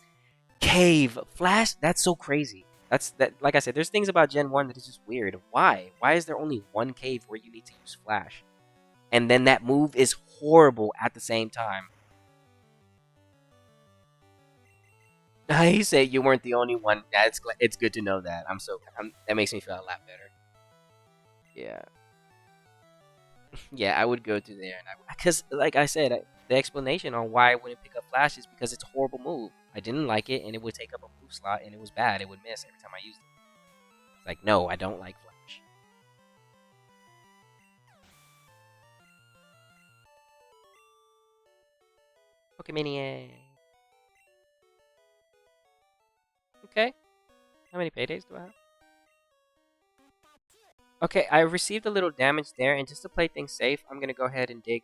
cave. Flash, that's so crazy. That's that. Like I said, there's things about Gen 1 that is just weird. Why? Why is there only one cave where you need to use Flash? And then that move is horrible at the same time. He said you weren't the only one. It's good to know that. That makes me feel a lot better. Yeah, yeah. I would go to there, and because like I said, the explanation on why I wouldn't pick up Flash is because it's a horrible move. I didn't like it, and it would take up a move slot, and it was bad. It would miss every time I used it. It's like, no, I don't like Flash. Pokemania. Okay. How many paydays do I have? Okay, I received a little damage there, and just to play things safe, I'm gonna go ahead and dig.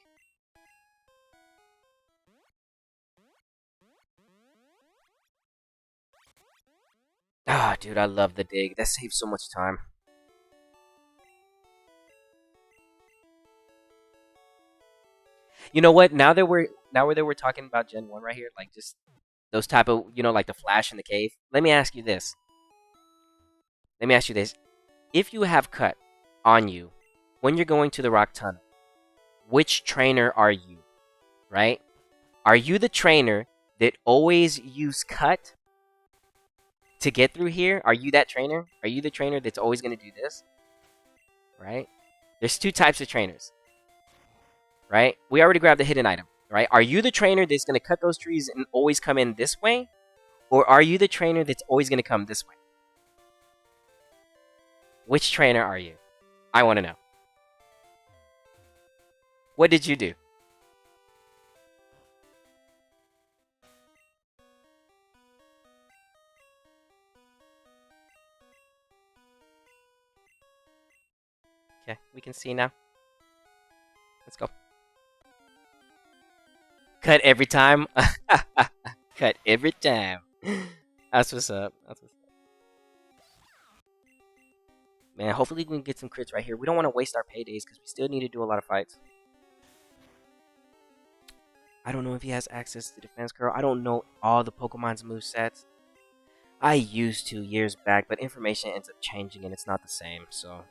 Ah, dude, I love the dig. That saves so much time. You know what? Now that we're talking about Gen 1 right here, like just those type of, like the flash in the cave. Let me ask you this. Let me ask you this. If you have cut on you when you're going to the rock tunnel, which trainer are you? Right? Are you the trainer that always use cut to get through here? Are you that trainer? Are you the trainer that's always going to do this? Right? There's two types of trainers. Right? We already grabbed the hidden item. Right? Are you the trainer that's going to cut those trees and always come in this way? Or are you the trainer that's always going to come this way? Which trainer are you? I want to know. What did you do? Okay, we can see now. Let's go. Cut every time. Cut every time. That's what's up. That's what's up. Man, hopefully we can get some crits right here. We don't want to waste our paydays because we still need to do a lot of fights. I don't know if he has access to Defense Curl. I don't know all the Pokemon's movesets. I used to years back, but information ends up changing and it's not the same, so.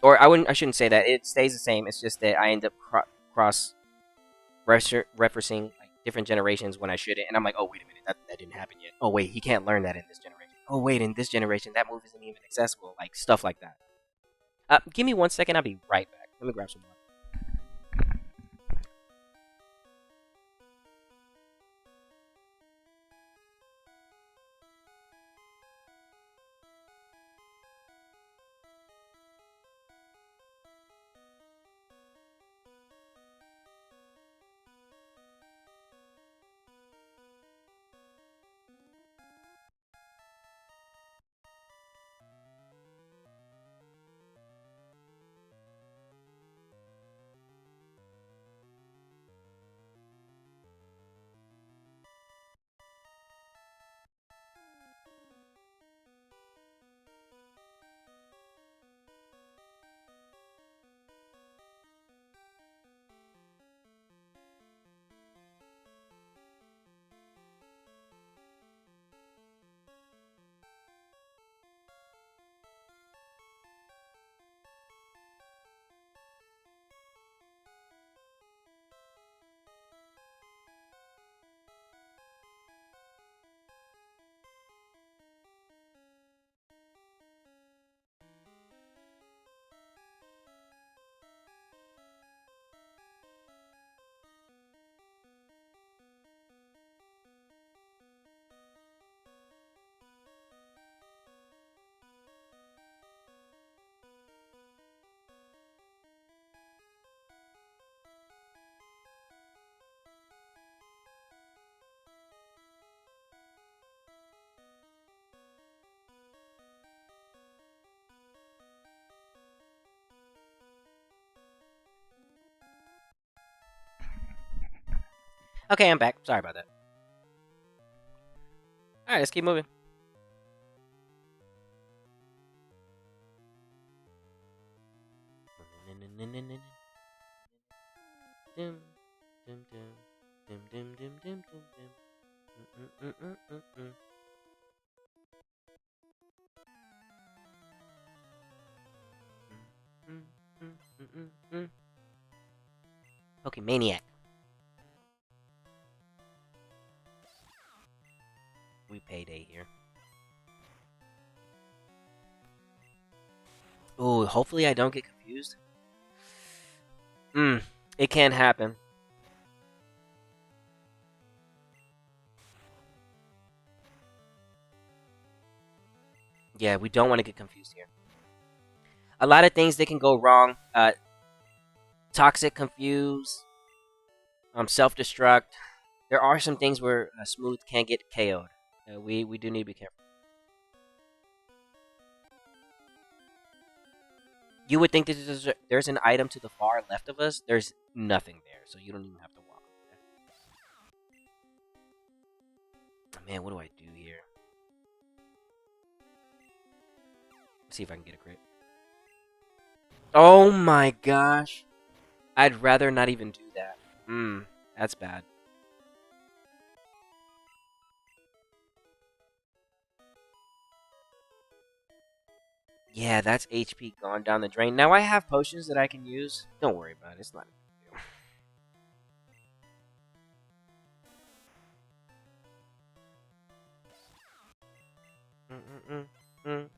Or I shouldn't say that. It stays the same. It's just that I end up cross referencing like different generations when I shouldn't, and I'm like, oh wait a minute, that didn't happen yet. Oh wait, he can't learn that in this generation. Oh wait, in this generation, that move isn't even accessible. Like stuff like that. Give me 1 second. I'll be right back. Let me grab some more. Okay, I'm back. Sorry about that. All right, let's keep moving. Pokemaniac. We payday here. Oh, hopefully I don't get confused. It can happen. Yeah, we don't want to get confused here. A lot of things that can go wrong. Toxic, confuse, self-destruct. There are some things where Smooth can get KO'd. We do need to be careful. You would think that there's an item to the far left of us. There's nothing there, so you don't even have to walk over there. Oh, man, what do I do here? Let's see if I can get a crit. Oh my gosh. I'd rather not even do that. That's bad. Yeah, that's HP gone down the drain. Now I have potions that I can use. Don't worry about it. It's not a big deal.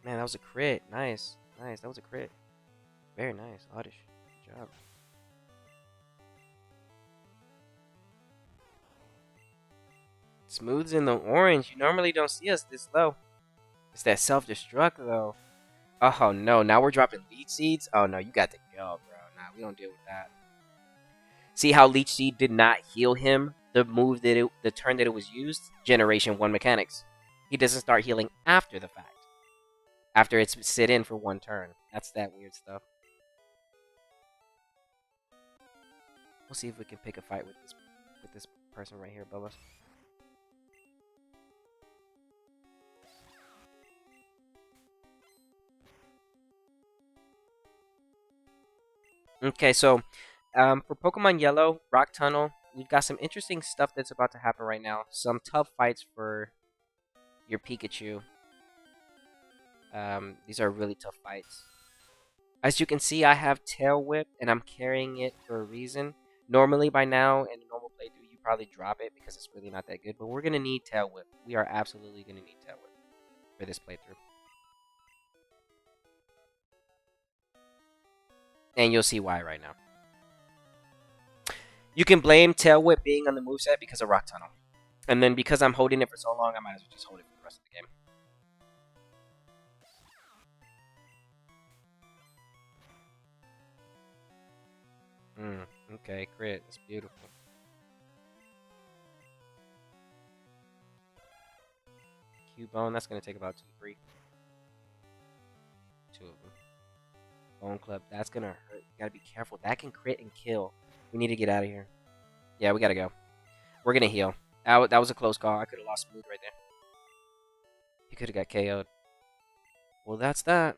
Man, that was a crit. Nice. Nice. That was a crit. Very nice. Oddish. Good job. Smooth's in the orange. You normally don't see us this low. It's that self-destruct, though. Oh, no. Now we're dropping Leech Seeds? Oh, no. You got to go, bro. Nah, we don't deal with that. See how Leech Seed did not heal him? The turn that it was used? Generation 1 mechanics. He doesn't start healing after the fact. After it's sit in for one turn. That's that weird stuff. We'll see if we can pick a fight with this person right here above us. Okay, so for Pokemon Yellow, Rock Tunnel, we've got some interesting stuff that's about to happen right now. Some tough fights for your Pikachu. These are really tough fights. As you can see, I have Tail Whip, and I'm carrying it for a reason. Normally, by now, in a normal playthrough, you probably drop it because it's really not that good. But we're going to need Tail Whip. We are absolutely going to need Tail Whip for this playthrough. And you'll see why right now. You can blame Tail Whip being on the moveset because of Rock Tunnel. And then because I'm holding it for so long, I might as well just hold it for the rest of the game. Okay, crit. It's beautiful. Q-Bone, that's going to take about 2-3. Two of them. Bone Club, that's going to hurt. You got to be careful. That can crit and kill. We need to get out of here. Yeah, we got to go. We're going to heal. That was a close call. I could have lost Smooth right there. He could have got KO'd. Well, that's that.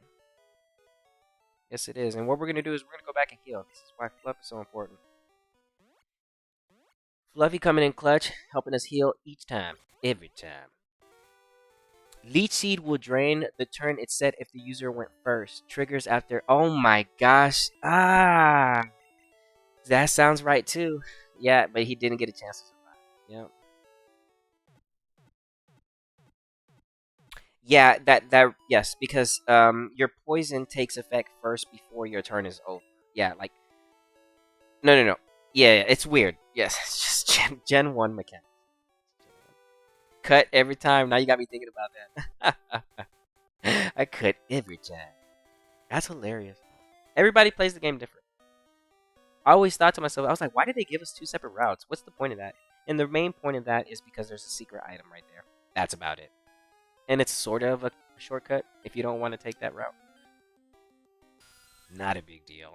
Yes, it is. And what we're going to do is we're going to go back and heal. This is why Fluff is so important. Fluffy coming in clutch, helping us heal each time. Every time. Leech Seed will drain the turn it's set if the user went first. Triggers after... Oh my gosh. Ah! That sounds right too. Yeah, but he didn't get a chance to survive. Yep. Yeah, yes, because your poison takes effect first before your turn is over. Yeah, like no. Yeah, it's weird. Yes, it's just Gen 1 mechanics. Cut every time. Now you got me thinking about that. I cut every time. That's hilarious. Everybody plays the game different. I always thought to myself, I was like, why did they give us 2 separate routes? What's the point of that? And the main point of that is because there's a secret item right there. That's about it. And it's sort of a shortcut if you don't want to take that route. Not a big deal.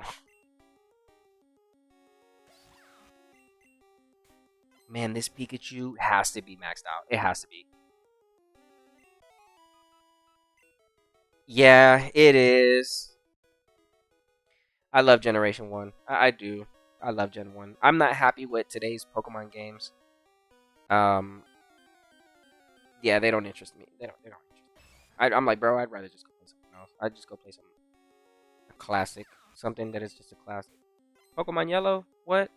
Man, this Pikachu has to be maxed out. It has to be. Yeah, it is. I love Generation 1. I do. I love Gen 1. I'm not happy with today's Pokemon games. Um, yeah, they don't interest me. They don't interest me. I'm like, bro, I'd rather just go play something else. I'd just go play some a classic. Something that is just a classic. Pokemon Yellow? What?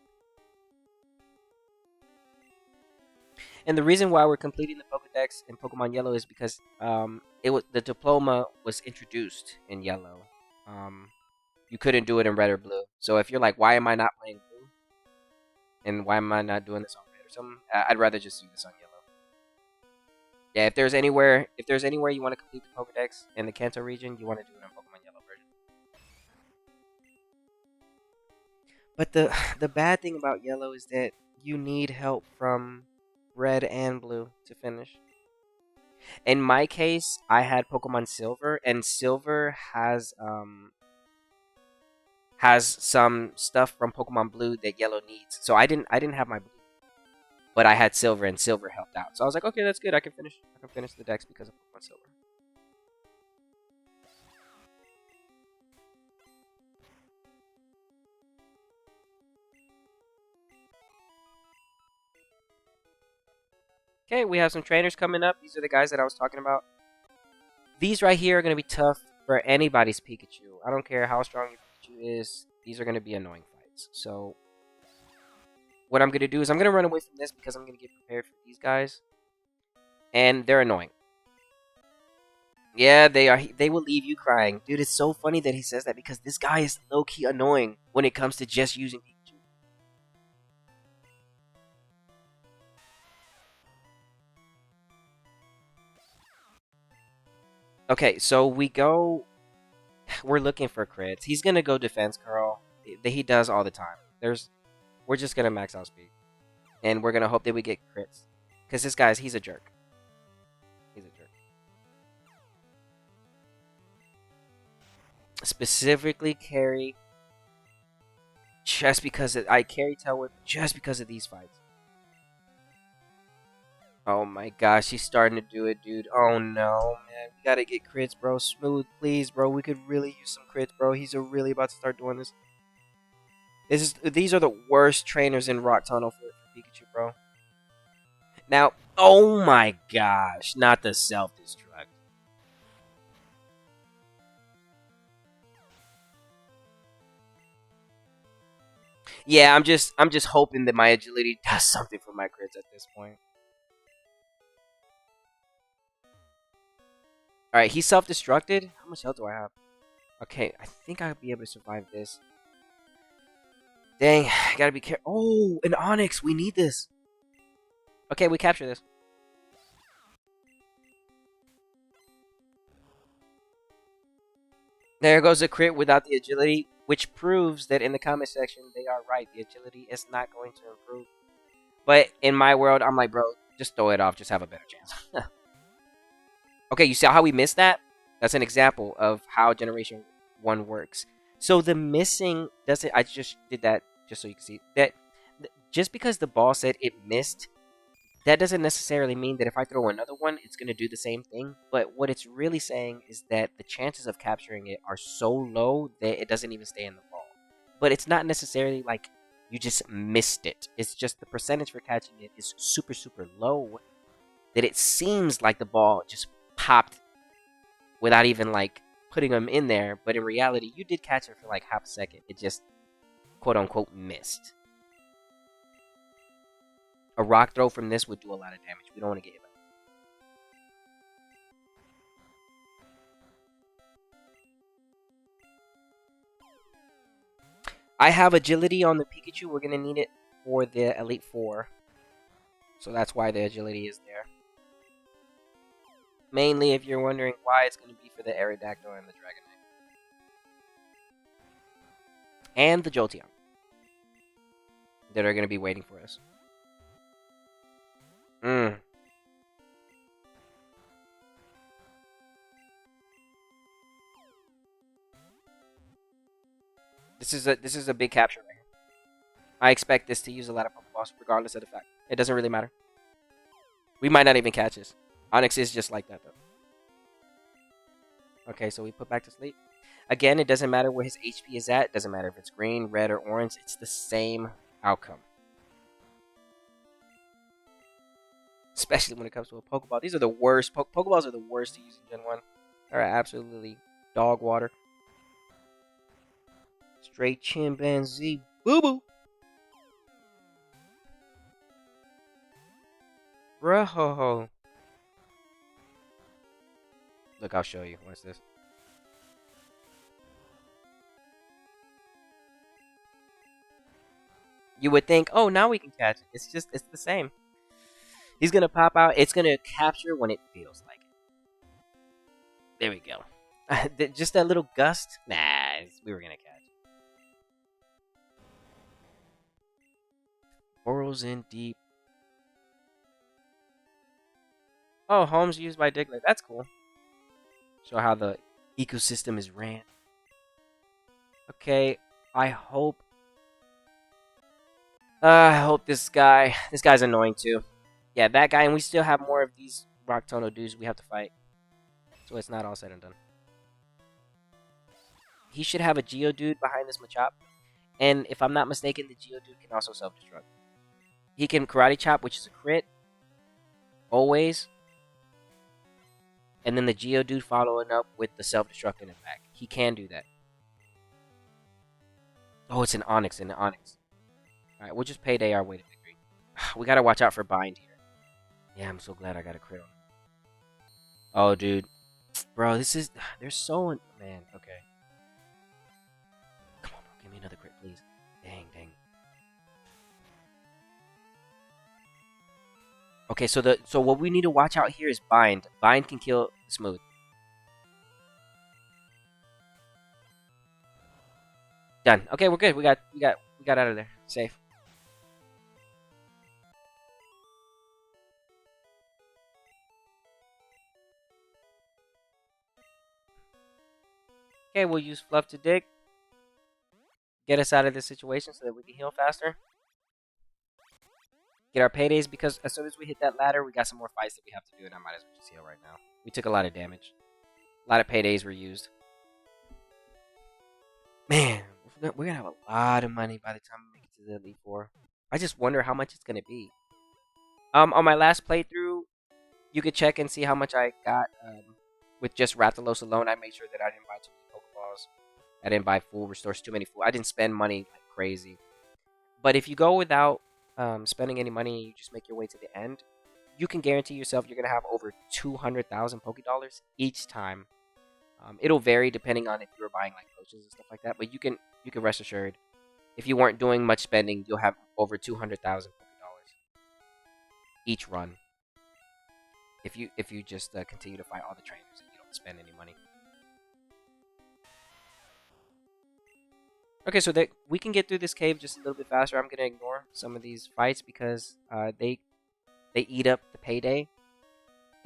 And the reason why we're completing the Pokedex in Pokemon Yellow is because it was the diploma was introduced in Yellow. Um, you couldn't do it in Red or Blue. So if you're like, why am I not playing Blue? And why am I not doing this on Red or something? I'd rather just do this on Yellow. Yeah, if there's anywhere you want to complete the Pokedex in the Kanto region, you want to do it on Pokemon Yellow version. But the bad thing about Yellow is that you need help from Red and Blue to finish. In my case, I had Pokemon Silver, and Silver has some stuff from Pokemon Blue that Yellow needs. So I didn't have my Blue, but I had Silver, and Silver helped out. So I was like, okay, that's good. I can finish the Dex because of Pokemon Silver. Okay, we have some trainers coming up. These are the guys that I was talking about. These right here are going to be tough for anybody's Pikachu. I don't care how strong your Pikachu is. These are going to be annoying fights. So what I'm going to do is I'm going to run away from this because I'm going to get prepared for these guys. And they're annoying. Yeah, they are. They will leave you crying. Dude, it's so funny that he says that because this guy is low-key annoying when it comes to just using Pikachu. Okay, so we're looking for crits. He's gonna go defense curl. He does all the time. We're just gonna max out speed, and we're gonna hope that we get crits, because this guy's he's a jerk. He's a jerk. Specifically carry just because I carry Tailwhip just because of these fights. Oh my gosh, he's starting to do it, dude. Oh no, man. We gotta get crits, bro. Smooth, please, bro. We could really use some crits, bro. He's really about to start doing this. These are the worst trainers in Rock Tunnel for Pikachu, bro. Now, oh my gosh, not the self-destruct. Yeah, I'm just hoping that my agility does something for my crits at this point. All right, he self-destructed. How much health do I have? Okay, I think I'll be able to survive this. Dang, gotta be careful. Oh, an Onyx. We need this. Okay, we capture this. There goes a crit without the agility, which proves that in the comment section they are right. The agility is not going to improve. But in my world, I'm like, bro, just throw it off. Just have a better chance. Okay, you see how we missed that? That's an example of how Generation 1 works. So the missing doesn't... I just did that just so you can see. That just because the ball said it missed, that doesn't necessarily mean that if I throw another one, it's going to do the same thing. But what it's really saying is that the chances of capturing it are so low that it doesn't even stay in the ball. But it's not necessarily like you just missed it. It's just the percentage for catching it is super, super low that it seems like the ball just popped without even like putting them in there. But in reality, you did catch it for like half a second. It just quote unquote missed. A rock throw from this would do a lot of damage. We don't want to get hit by that. I have agility on the Pikachu. We're going to need it for the Elite Four. So that's why the agility is there. Mainly if you're wondering why, it's going to be for the Aerodactyl and the Dragonite. And the Jolteon. That are going to be waiting for us. This is a big capture right here. I expect this to use a lot of Pokeballs, regardless of the fact. It doesn't really matter. We might not even catch this. Onyx is just like that, though. Okay, so we put back to sleep. Again, it doesn't matter where his HP is at. It doesn't matter if it's green, red, or orange. It's the same outcome. Especially when it comes to a Pokeball. These are the worst. Pokeballs are the worst to use in Gen 1. They're absolutely dog water. Straight chimpanzee boo-boo. Bro. Look, I'll show you. What's this? You would think, oh, now we can catch it. It's the same. He's going to pop out. It's going to capture when it feels like it. There we go. Just that little gust. Nah, we were going to catch. Burrows in deep. Oh, homes used by Diglett. That's cool. Show how the ecosystem is ran. Okay, I hope this guy's annoying too. Yeah, that guy, and we still have more of these Rocktono dudes we have to fight. So it's not all said and done. He should have a Geodude behind this Machop. And if I'm not mistaken, the Geodude can also self-destruct. He can Karate Chop, which is a crit. Always. And then the Geodude following up with the self-destruct in it back. He can do that. Oh, it's an Onyx, Alright, we'll just payday our way to victory. We gotta watch out for Bind here. Yeah, I'm so glad I got a crit on it. Oh, dude. Bro, this is... They're so... Man, okay. Come on, bro. Give me another crit, please. Dang. Okay, so what we need to watch out here is Bind. Bind can kill Smooth. Done. Okay, we're good. We got out of there. Safe. Okay, we'll use Fluff to dig. Get us out of this situation so that we can heal faster. Get our paydays, because as soon as we hit that ladder, we got some more fights that we have to do, and I might as well just heal right now. We took a lot of damage. A lot of paydays were used. Man, we're going to have a lot of money by the time we make it to the Elite Four. I just wonder how much it's going to be. On my last playthrough, you could check and see how much I got with just Rathalos alone. I made sure that I didn't buy too many Pokeballs. I didn't buy full restores, too many full. I didn't spend money like crazy. But if you go without spending any money and you just make your way to the end, you can guarantee yourself you're going to have over 200,000 Pokédollars each time. It'll vary depending on if you're buying like potions and stuff like that, but you can rest assured, if you weren't doing much spending, you'll have over 200,000 Pokédollars each run. If you just continue to fight all the trainers and you don't spend any money. Okay, so that we can get through this cave just a little bit faster. I'm gonna ignore some of these fights because they eat up the payday,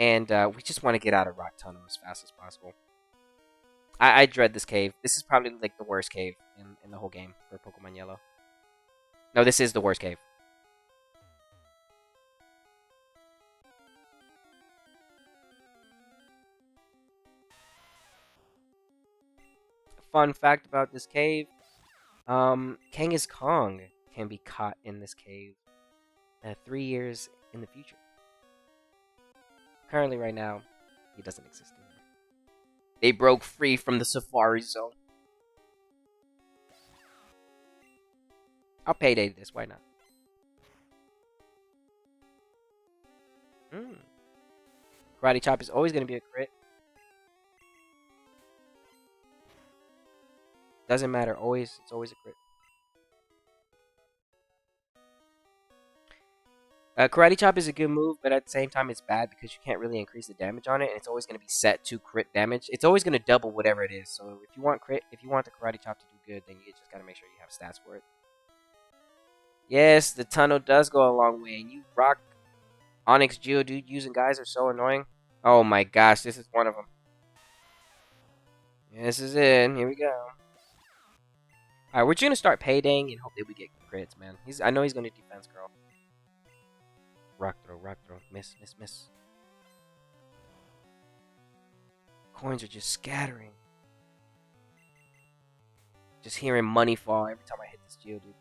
and we just want to get out of Rock Tunnel as fast as possible. I dread this cave. This is probably like the worst cave in the whole game for Pokemon Yellow. No, this is the worst cave. Fun fact about this cave. Kangaskhan Kong can be caught in this cave 3 years in the future. Currently, right now, he doesn't exist anymore. They broke free from the Safari Zone. I'll payday this, why not? Karate Chop is always going to be a crit. Doesn't matter, it's always a crit. Karate Chop is a good move, but at the same time it's bad because you can't really increase the damage on it, and it's always going to be set to crit damage. It's always going to double whatever it is. So if you want the Karate Chop to do good, then you just got to make sure you have stats for it. Yes, the tunnel does go a long way, and you rock Onyx Geodude using guys are so annoying. Oh my gosh, this is one of them. Yeah, this is it. Here we go. Alright, we're just gonna start paydaying and hope that we get crits, man. I know he's gonna defense curl. Rock throw. Miss. Coins are just scattering. Just hearing money fall every time I hit this Geodude.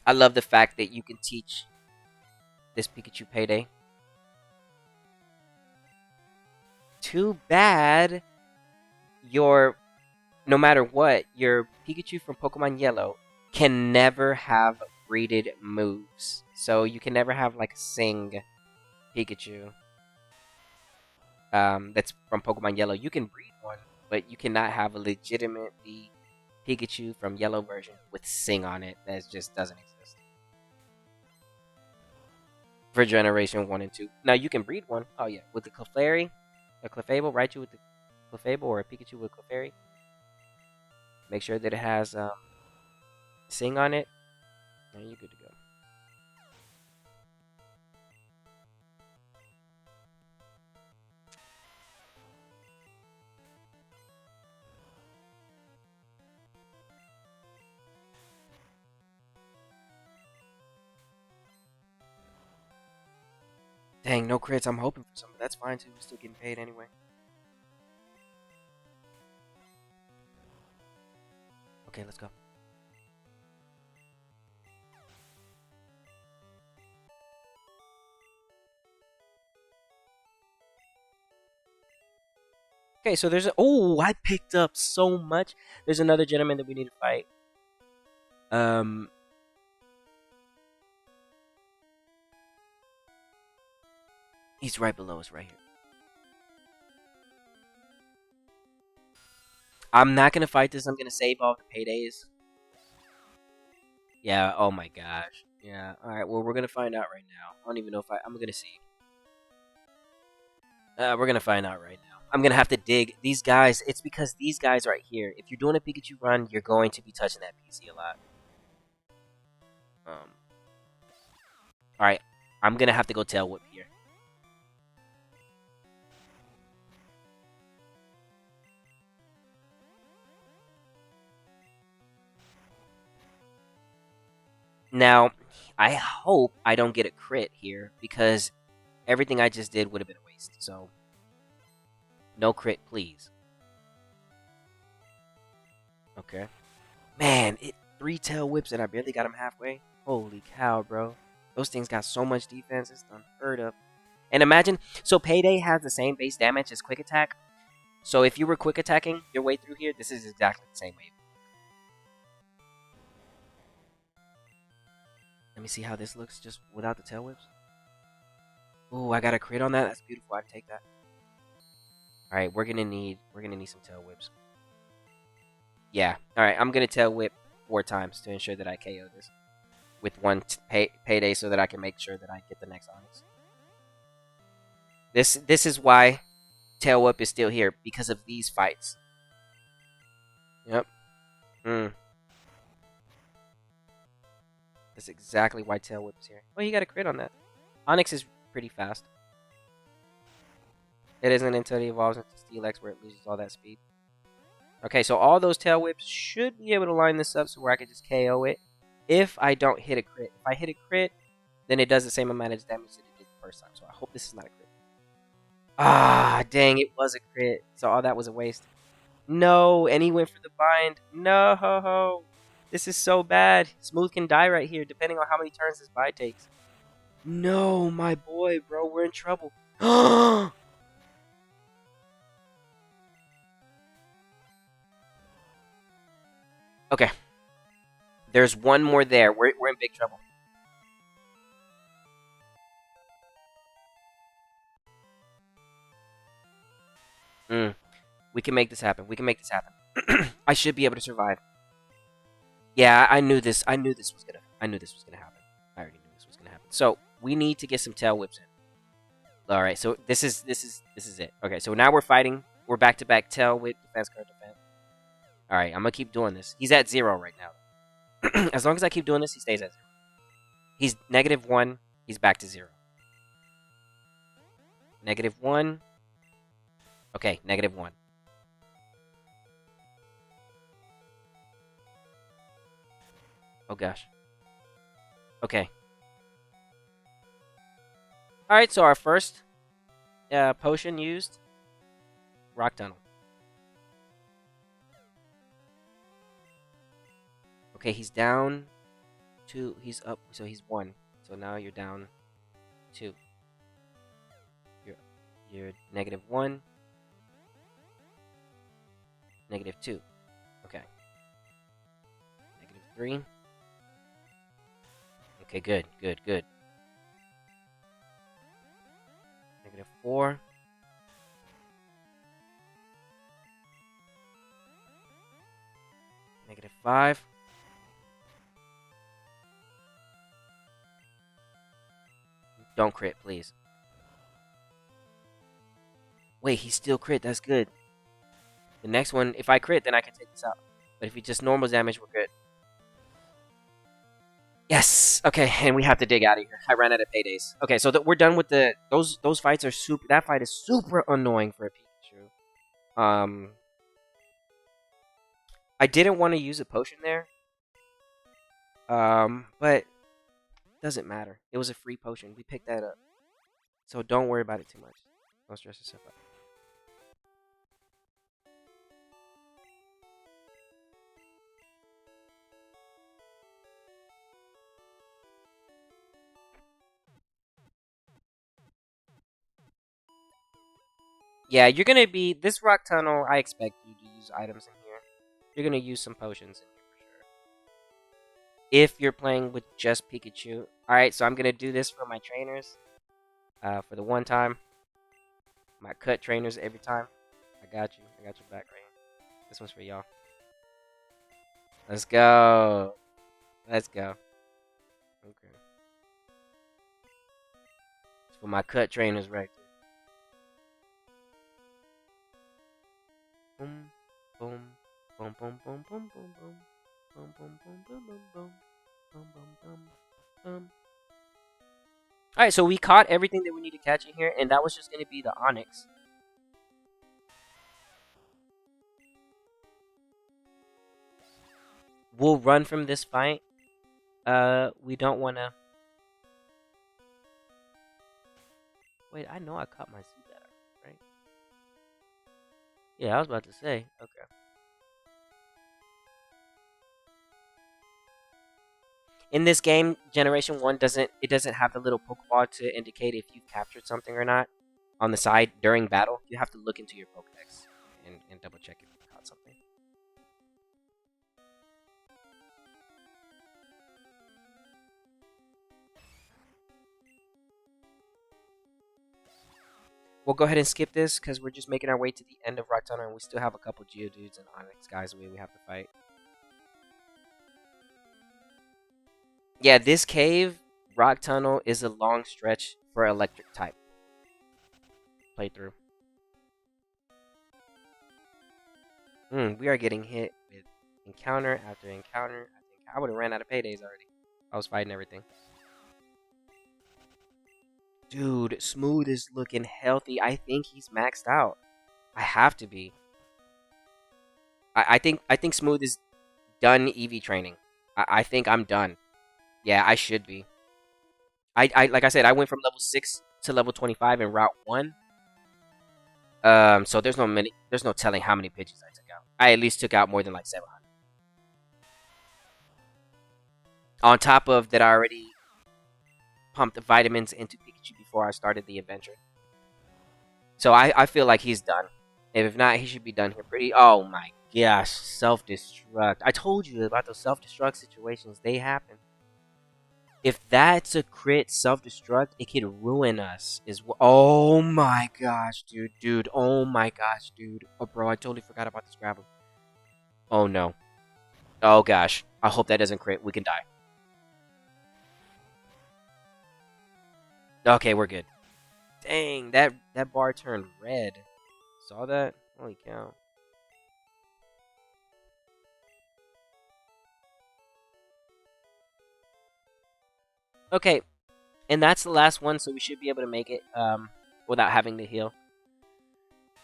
I love the fact that you can teach this Pikachu payday. Too bad no matter what, your Pikachu from Pokemon Yellow can never have breeded moves. So you can never have like a Sing Pikachu that's from Pokemon Yellow. You can breed one, but you cannot have a legitimately Pikachu from Yellow version with Sing on it. That just doesn't exist. For Generation 1 and 2. Now you can breed one. Oh yeah, with the Clefairy, a Clefable, Raichu with the Clefable, or a Pikachu with Clefairy. Make sure that it has Sing on it, and you're good to go. Dang, no crits. I'm hoping for some, but that's fine too. We're still getting paid anyway. Okay, let's go. Okay, so there's I picked up so much. There's another gentleman that we need to fight. He's right below us, right here. I'm not gonna fight this. I'm gonna save all the paydays. Yeah. Oh my gosh. Yeah. All right. Well, we're gonna find out right now. I don't even know if I'm gonna see. We're gonna find out right now. I'm gonna have to dig these guys. It's because these guys right here. If you're doing a Pikachu run, you're going to be touching that PC a lot. All right. I'm gonna have to go Tail Whip here. Now, I hope I don't get a crit here because everything I just did would have been a waste. So, no crit, please. Okay. Man, 3 Tail Whips and I barely got him halfway. Holy cow, bro. Those things got so much defense. It's unheard of. And imagine, so Payday has the same base damage as Quick Attack. So if you were Quick Attacking your way through here, this is exactly the same way. Let me see how this looks just without the Tail Whips. Ooh, I got a crit on that. That's beautiful. I can take that. All right, we're gonna need some Tail Whips. Yeah. All right, I'm gonna Tail Whip 4 times to ensure that I KO this with one payday, so that I can make sure that I get the next Onyx. This is why Tail Whip is still here, because of these fights. Yep. That's exactly why Tail Whip is here. Well, he got a crit on that. Onyx is pretty fast. It isn't until he evolves into Steelix where it loses all that speed. Okay, so all those Tail Whips should be able to line this up so where I can just KO it if I don't hit a crit. If I hit a crit, then it does the same amount of damage that it did the first time. So I hope this is not a crit. Ah, dang, it was a crit. So all that was a waste. No, and he went for the bind. No, this is so bad. Smooth can die right here, depending on how many turns this bind takes. No, my boy, bro, we're in trouble. Okay. There's one more there. We're in big trouble. We can make this happen. We can make this happen. I should be able to survive. Yeah, I knew this. I knew this was gonna happen. I already knew this was gonna happen. So we need to get some Tail Whips in. All right. So this is it. Okay. So now we're fighting. We're back to back Tail Whip defense card defense. All right. I'm gonna keep doing this. He's at 0 right now. As long as I keep doing this, he stays at 0. He's -1. He's back to 0. -1. Okay, -1. Oh gosh. Okay. Alright, so our first potion used. Rock Tunnel. Okay, he's down 2. He's up, so he's 1. So now you're down 2. You're -1. -2. Okay. -3. Okay, good, good, good. -4. -5. Don't crit, please. Wait, he still crit. That's good. The next one, if I crit, then I can take this out. But if he just normal damage, we're good. Yes. Okay, and we have to dig out of here. I ran out of paydays. Okay, so we're done with the those fights are super. That fight is super annoying for a Pikachu. I didn't want to use a potion there. But doesn't matter. It was a free potion. We picked that up. So don't worry about it too much. Don't stress yourself out. Yeah, you're gonna be this rock tunnel. I expect you to use items in here. You're gonna use some potions in here for sure. If you're playing with just Pikachu. Alright, so I'm gonna do this for my trainers. For the one time. My cut trainers every time. I got you. I got your back right here. This one's for y'all. Let's go. Let's go. Okay. It's for my cut trainers right there. Boom, boom, boom, boom, boom, boom, boom, boom. Boom, boom, boom, boom, boom, boom. Boom, boom, boom, boom. Alright, so we caught everything that we need to catch in here, and that was just going to be the Onyx. We'll run from this fight. We don't want to... Wait, I know I caught my Zubat, right? Yeah, I was about to say. Okay. In this game, Generation 1 doesn't have the little Pokeball to indicate if you've captured something or not on the side during battle. You have to look into your Pokedex and double check if you caught something. We'll go ahead and skip this because we're just making our way to the end of Rock Tunnel and we still have a couple Geodudes and Onyx guys we have to fight. Yeah, this cave, Rock Tunnel, is a long stretch for electric type playthrough. We are getting hit with encounter after encounter. I would have ran out of paydays already. I was fighting everything. Dude, Smooth is looking healthy. I think he's maxed out. I have to be. I think Smooth is done EV training. I think I'm done. Yeah, I should be. I like I said, I went from level 6 to level 25 in Route 1. So there's no telling how many pitches I took out. I at least took out more than like 700. On top of that, I already pumped the vitamins into Pikachu before I started the adventure. So I feel like he's done. If not, he should be done here pretty... Oh my gosh, self-destruct. I told you about those self-destruct situations. They happen. If that's a crit self-destruct, it could ruin us. Oh my gosh, dude. Oh my gosh, dude. Oh, bro, I totally forgot about this grabber. Oh no. Oh gosh. I hope that doesn't crit. We can die. Okay, we're good. Dang, that bar turned red. Saw that? Holy cow. Okay, and that's the last one, so we should be able to make it without having to heal.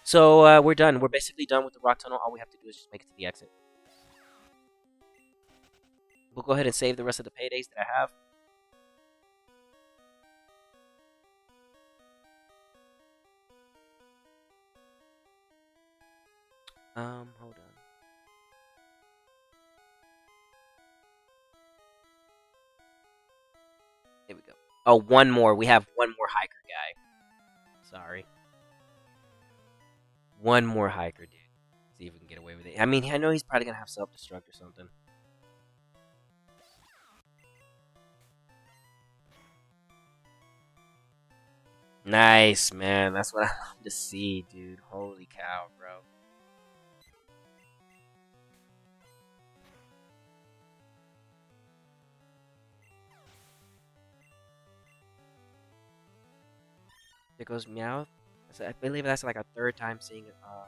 So we're done. We're basically done with the rock tunnel. All we have to do is just make it to the exit. We'll go ahead and save the rest of the paydays that I have. Hold on. There we go. Oh, one more. We have one more hiker guy. Sorry. One more hiker, dude. See if we can get away with it. I mean, I know he's probably gonna have self-destruct or something. Nice, man. That's what I love to see, dude. Holy cow, bro. There goes Meowth. I believe that's like a third time seeing a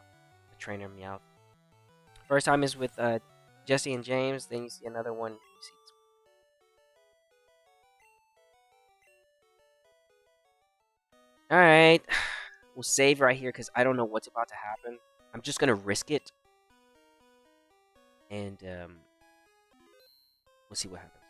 trainer Meowth. First time is with Jesse and James. Then you see another one. You see this one. All right, we'll save right here because I don't know what's about to happen. I'm just gonna risk it, and we'll see what happens.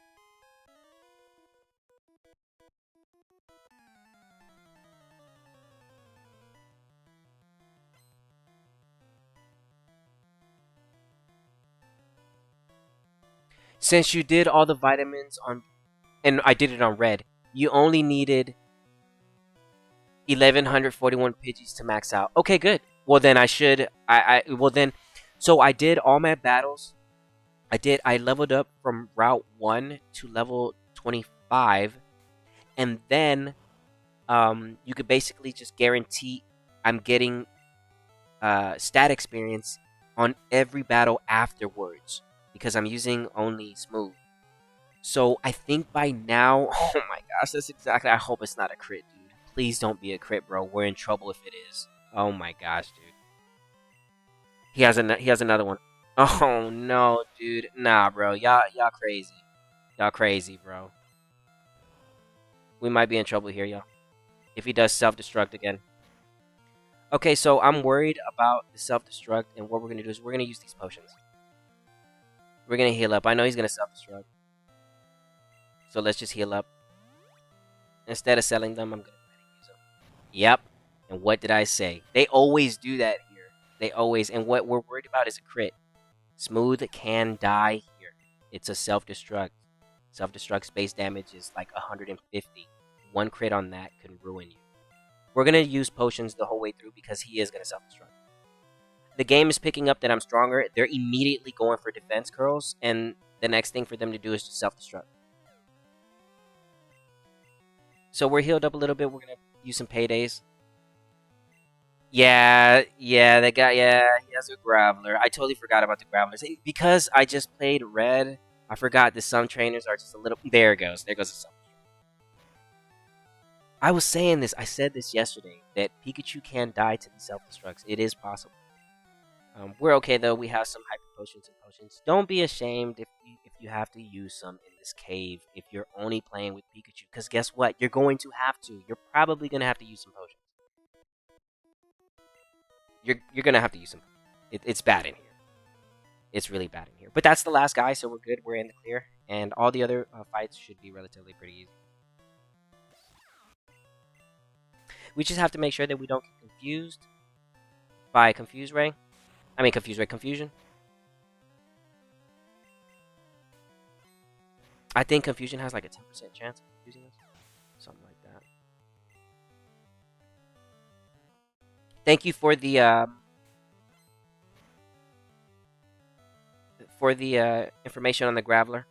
Since you did all the vitamins on, and I did it on red, you only needed 1141 Pidgeys to max out. Okay, good. Well then well then, so I did all my battles. I leveled up from Route 1 to level 25, and then you could basically just guarantee I'm getting stat experience on every battle afterwards because I'm using only smooth. So I think by now, oh my gosh, that's exactly. I hope it's not a crit, dude. Please don't be a crit, bro. We're in trouble if it is. Oh my gosh, dude. He has another one. Oh no, dude. Nah, bro. Y'all crazy. Y'all crazy, bro. We might be in trouble here, y'all. If he does self-destruct again. Okay, so I'm worried about the self-destruct, and what we're gonna do is we're gonna use these potions. We're gonna heal up. I know he's gonna self-destruct. So let's just heal up. Instead of selling them, I'm gonna use them. Yep. And what did I say? They always do that here. They always. And what we're worried about is a crit. Smooth can die here. It's a self-destruct. Self-destruct's base damage is like 150. One crit on that can ruin you. We're gonna use potions the whole way through because he is gonna self-destruct. The game is picking up that I'm stronger. They're immediately going for defense curls, and the next thing for them to do is just self-destruct. So we're healed up a little bit. We're gonna use some paydays. Yeah, that guy, yeah, he has a Graveler. I totally forgot about the Gravelers. Because I just played Red, I forgot that some trainers are just a little... There it goes. There goes the sun. I was saying this. I said this yesterday, that Pikachu can die to these self-destructs. It is possible. We're okay, though. We have some Hyper Potions and Potions. Don't be ashamed if you have to use some in this cave if you're only playing with Pikachu. Because guess what? You're going to have to. You're probably going to have to use some potions. You're gonna have to use them. It's bad in here. It's really bad in here. But that's the last guy, so we're good. We're in the clear, and all the other fights should be relatively pretty easy. We just have to make sure that we don't get confused by Confuse Ray. I mean, Confuse Ray Confusion. I think Confusion has like a 10% chance of confusing us, something like that. Thank you for the information on the Graveler.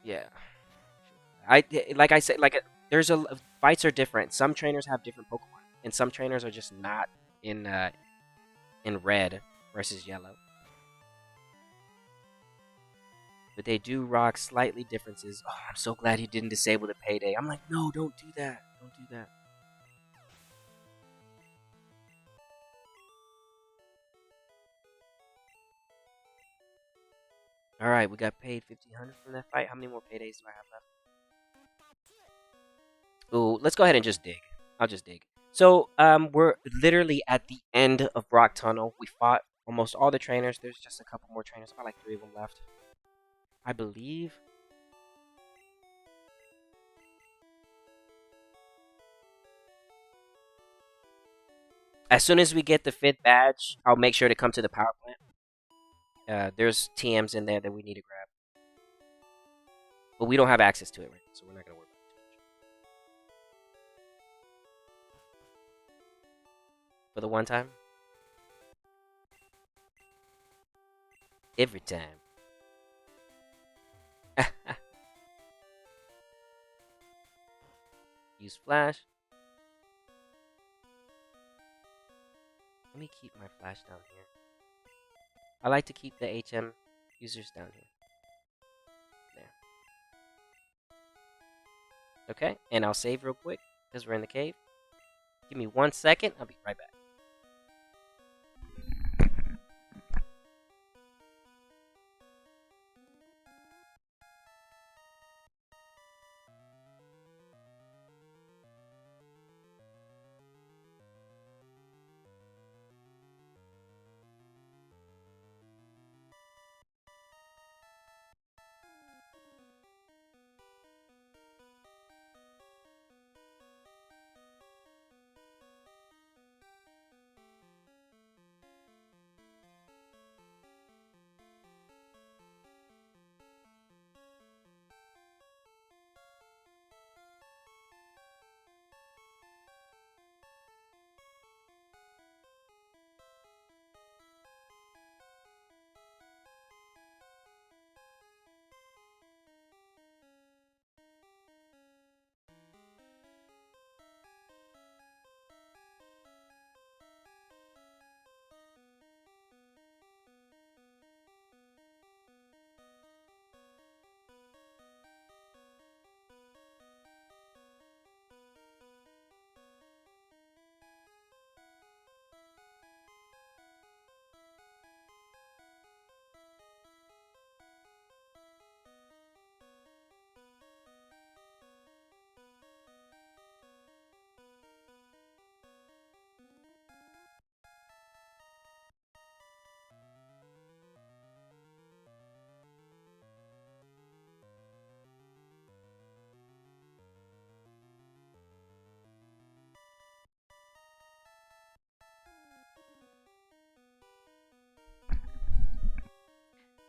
Yeah, like I said, there's a fights are different. Some trainers have different Pokemon, and some trainers are just not in red versus yellow. But they do rock slightly differences. Oh, I'm so glad you didn't disable the payday. I'm like, no, don't do that. Don't do that. Alright, we got paid 1,500 from that fight. How many more paydays do I have left? Ooh, let's go ahead and just dig. I'll just dig. So we're literally at the end of Rock Tunnel. We fought almost all the trainers. There's just a couple more trainers, about like 3 of them left, I believe. As soon as we get the 5th badge, I'll make sure to come to the power plant. There's TMs in there that we need to grab, but we don't have access to it right now, so we're not gonna worry about it too much. For the one time, every time. Use flash. Let me keep my flash down here. I like to keep the HM users down here. There. Okay, and I'll save real quick because we're in the cave. Give me 1 second. I'll be right back.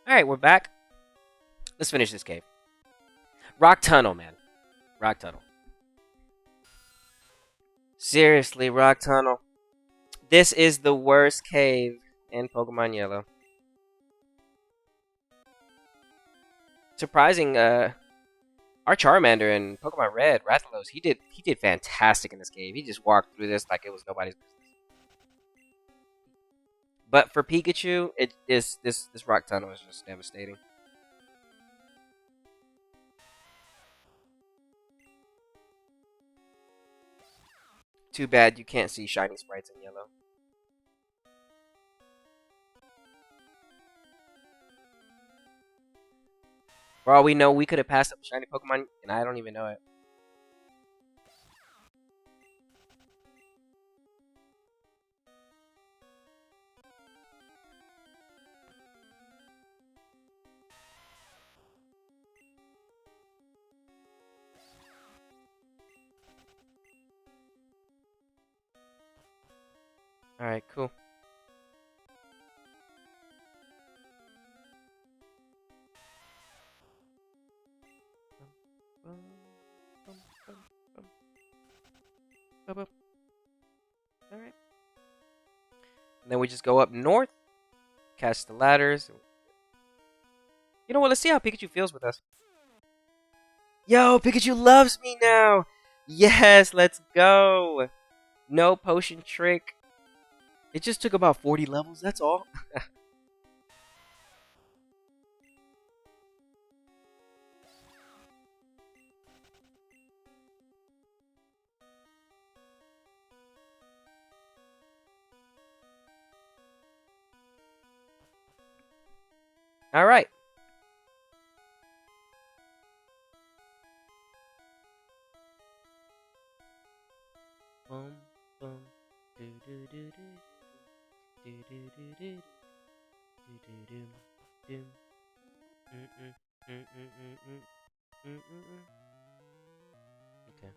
All right, we're back. Let's finish this cave. Rock Tunnel, man. Rock Tunnel. Seriously, Rock Tunnel. This is the worst cave in Pokemon Yellow. Surprising, our Charmander in Pokemon Red, Rathalos, he did fantastic in this cave. He just walked through this like it was nobody's business. But for Pikachu, this Rock Tunnel is just devastating. Too bad you can't see shiny sprites in yellow. For all we know, we could have passed up a shiny Pokemon, and I don't even know it. Alright, cool. Alright. And then we just go up north, catch the ladders. You know what? Let's see how Pikachu feels with us. Yo, Pikachu loves me now! Yes, let's go! No potion trick. It just took about 40 levels, that's all. Alright. Boom. Do do do do do do do do do do do do. Mm mm mm mm mm mm mm mm. Okay.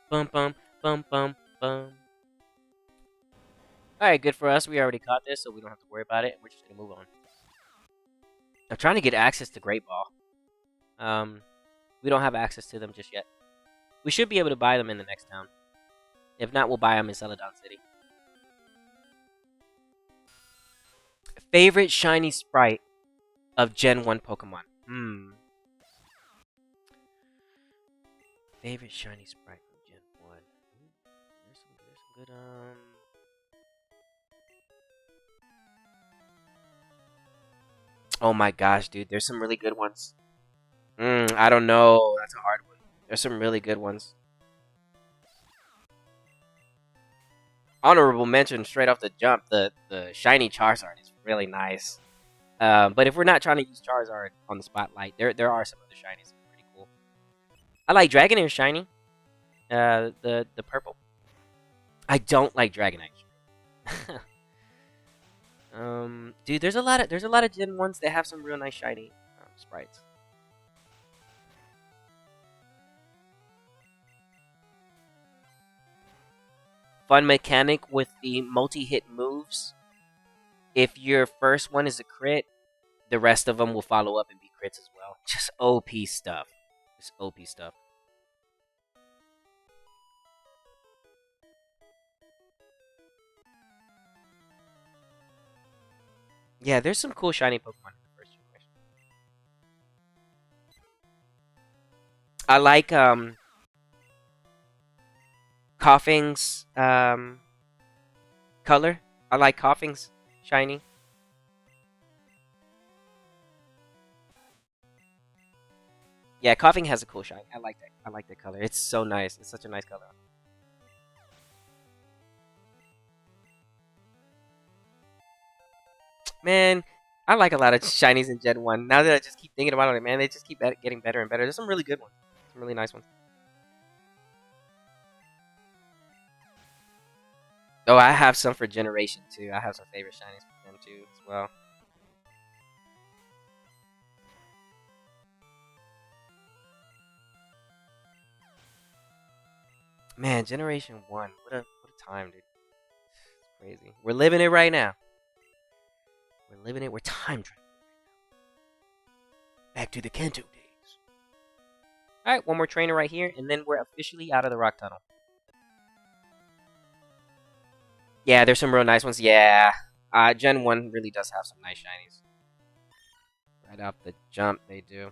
Bum bum bum bum bum. All right, good for us. We already caught this, so we don't have to worry about it. We're just gonna move on. I'm trying to get access to Great Ball. We don't have access to them just yet. We should be able to buy them in the next town. If not, we'll buy them in Celadon City. Favorite shiny sprite of Gen 1 Pokemon? Favorite shiny sprite from Gen 1. There's some good, Oh my gosh, dude. There's some really good ones. I don't know. That's a hard one. There's some really good ones. Honorable mention straight off the jump. The shiny Charizard is really nice. But if we're not trying to use Charizard on the spotlight, there are some other shinies that are pretty cool. I like Dragonair shiny. The purple. I don't like Dragonite. Dude, there's a lot of Gen 1s that have some real nice shiny sprites. Fun mechanic with the multi-hit moves. If your first one is a crit, the rest of them will follow up and be crits as well. Just OP stuff. Just OP stuff. Yeah, there's some cool shiny Pokemon in the first generation. I like Coughing's color. I like Coughing's shiny. Yeah, Coughing has a cool shine. I like that. I like that color. It's so nice. It's such a nice color. Man, I like a lot of shinies in Gen 1. Now that I just keep thinking about it, man, they just keep getting better and better. There's some really good ones. Some really nice ones. Oh, I have some for Generation 2. I have some favorite shinies for Gen 2 as well. Man, Generation 1. What a time, dude. It's crazy. We're living it right now. We're living it. We're time traveling. Back to the Kanto days. Alright, one more trainer right here, and then we're officially out of the rock tunnel. Yeah, there's some real nice ones. Yeah. Gen 1 really does have some nice shinies. Right off the jump, they do.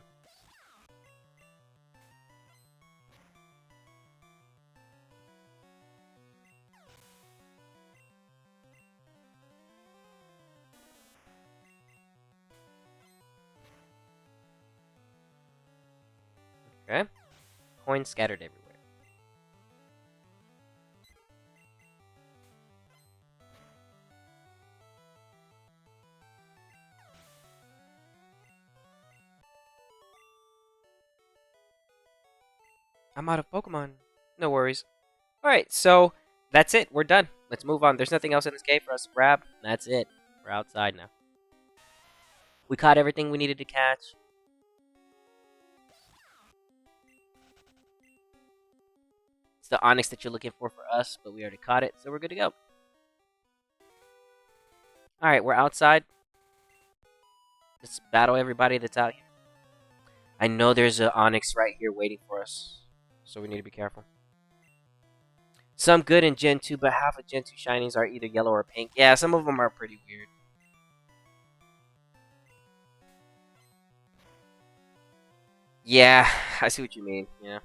Okay. Coins scattered everywhere. I'm out of Pokemon. No worries. Alright, so that's it. We're done. Let's move on. There's nothing else in this cave for us to grab. That's it. We're outside now. We caught everything we needed to catch. It's the Onyx that you're looking for us, but we already caught it, so we're good to go. Alright, we're outside. Let's battle everybody that's out here. I know there's an Onyx right here waiting for us, so we need to be careful. Some good in Gen 2, but half of Gen 2 shinies are either yellow or pink. Yeah, some of them are pretty weird. Yeah, I see what you mean. Yeah.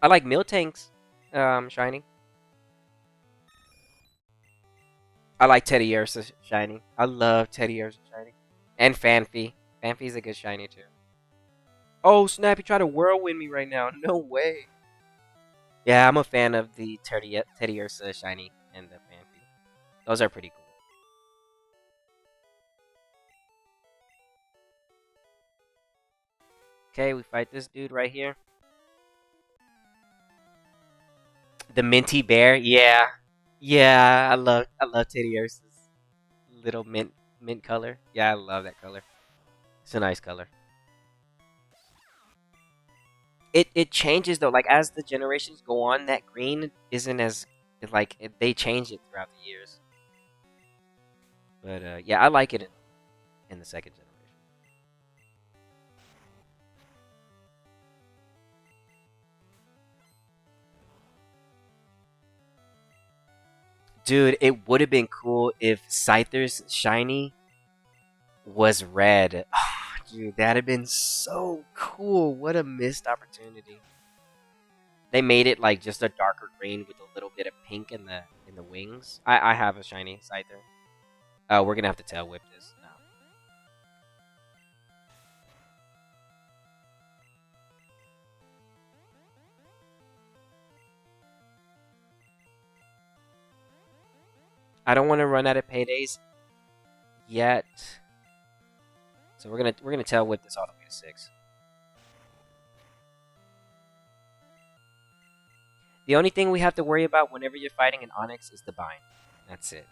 I like Miltank's shiny. I like Teddy Ursa shiny. I love Teddy Ursa shiny. And Fanphy. Fanphy's a good shiny too. Oh, snap, he tried to whirlwind me right now. No way. Yeah, I'm a fan of the Teddy Ursa shiny and the Fanphy. Those are pretty cool. Okay, we fight this dude right here. The minty bear, yeah. Yeah, I love Teddy Ursa's little mint color. Yeah, I love that color. It's a nice color. It changes though, like as the generations go on, that green isn't as like they change it throughout the years. But yeah, I like it in the second generation. Dude, it would have been cool if Scyther's shiny was red. Oh, dude, that'd have been so cool. What a missed opportunity. They made it like just a darker green with a little bit of pink in the wings. I have a shiny Scyther. Oh, we're gonna have to tail whip this now. I don't want to run out of paydays yet, so we're gonna tail whip this all the way to 6. The only thing we have to worry about whenever you're fighting an Onyx is the bind. That's it.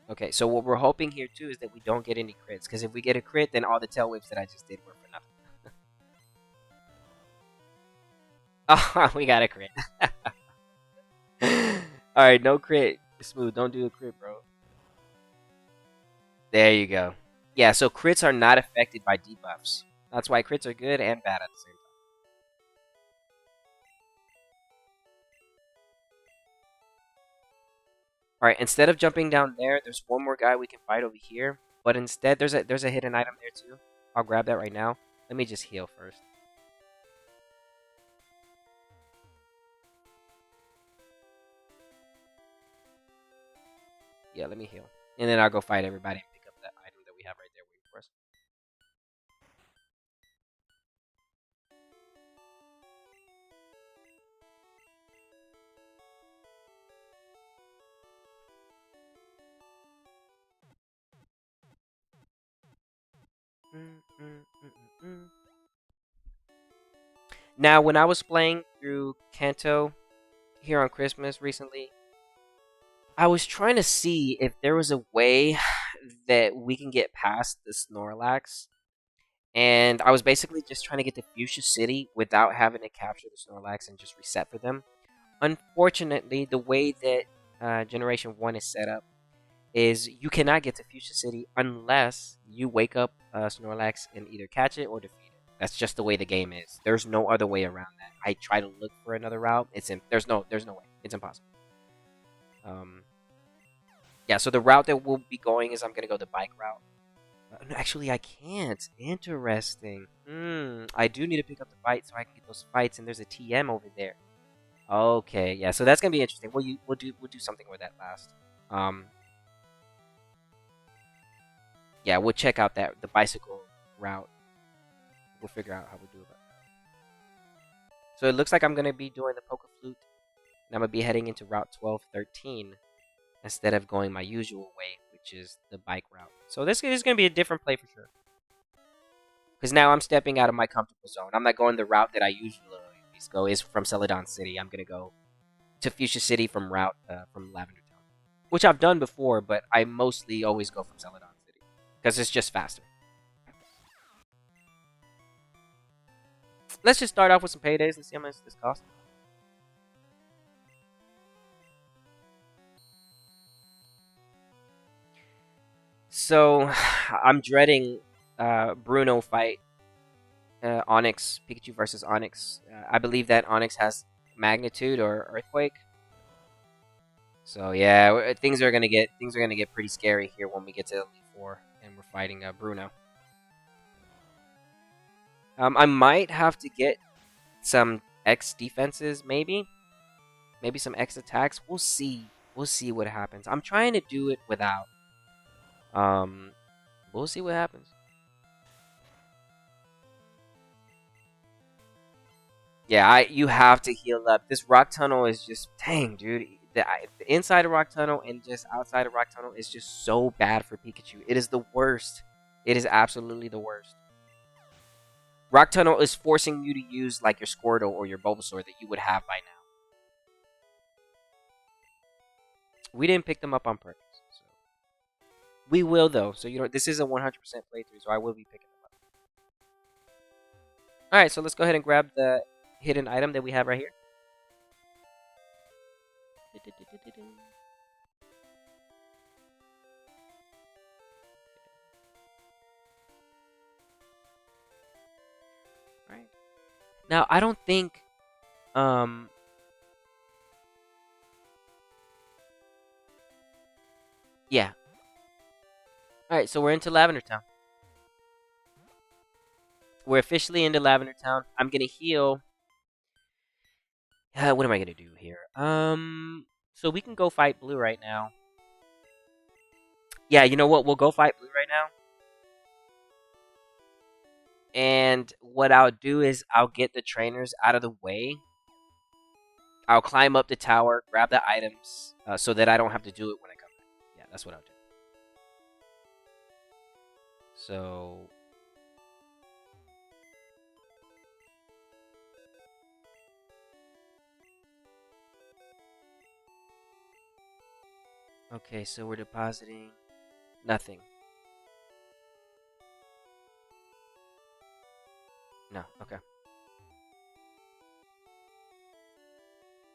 Okay, so what we're hoping here too is that we don't get any crits, because if we get a crit, then all the tail whips that I just did were for nothing. Oh, we got a crit. Alright, no crit. Smooth, don't do a crit, bro. There you go. Yeah, so crits are not affected by debuffs. That's why crits are good and bad at the same time. Alright, instead of jumping down there, there's one more guy we can fight over here. But instead, there's a hidden item there too. I'll grab that right now. Let me just heal first. Yeah, let me heal. And then I'll go fight everybody and pick up that item that we have right there waiting for us. Now, when I was playing through Kanto here on Christmas recently, I was trying to see if there was a way that we can get past the Snorlax. And I was basically just trying to get to Fuchsia City without having to capture the Snorlax and just reset for them. Unfortunately, the way that Generation 1 is set up is you cannot get to Fuchsia City unless you wake up Snorlax and either catch it or defeat it. That's just the way the game is. There's no other way around that. I try to look for another route. There's no way. It's impossible. Yeah, so the route that we'll be going is I'm gonna go the bike route. No, actually, I can't. Interesting. I do need to pick up the fight so I can get those fights, and there's a TM over there. Okay, yeah, so that's gonna be interesting. We'll do something with that last. Yeah, we'll check out the bicycle route. We'll figure out how we do it. So it looks like I'm gonna be doing the Poke Flute, and I'm gonna be heading into Route 1213 instead of going my usual way, which is the bike route. So this is gonna be a different play for sure. Because now I'm stepping out of my comfortable zone. I'm not going the route that I usually go, is from Celadon City. I'm gonna go to Fuchsia City from Lavender Town, which I've done before, but I mostly always go from Celadon City because it's just faster. Let's just start off with some paydays and see how much this costs. So, I'm dreading Bruno fight Onyx, Pikachu versus Onyx. I believe that Onyx has Magnitude or Earthquake. So yeah, things are gonna get pretty scary here when we get to Elite Four and we're fighting Bruno. I might have to get some X defenses, maybe some X attacks. We'll see. We'll see what happens. I'm trying to do it without. We'll see what happens. Yeah, you have to heal up. This rock tunnel is just dang, dude. The inside of rock tunnel and just outside of rock tunnel is just so bad for Pikachu. It is the worst. It is absolutely the worst. Rock Tunnel is forcing you to use like your Squirtle or your Bulbasaur that you would have by now. We didn't pick them up on purpose. So. We will though. So you know this is a 100% playthrough, so I will be picking them up. Alright, so let's go ahead and grab the hidden item that we have right here. Right. Now I don't think yeah. Alright, so we're into Lavender Town. We're officially into Lavender Town. I'm gonna heal. What am I gonna do here? So we can go fight Blue right now. Yeah, you know what? We'll go fight Blue right now. And what I'll do is I'll get the trainers out of the way. I'll climb up the tower, grab the items, so that I don't have to do it when I come back. Yeah, that's what I'll do. So... Okay, so we're depositing nothing. No, okay.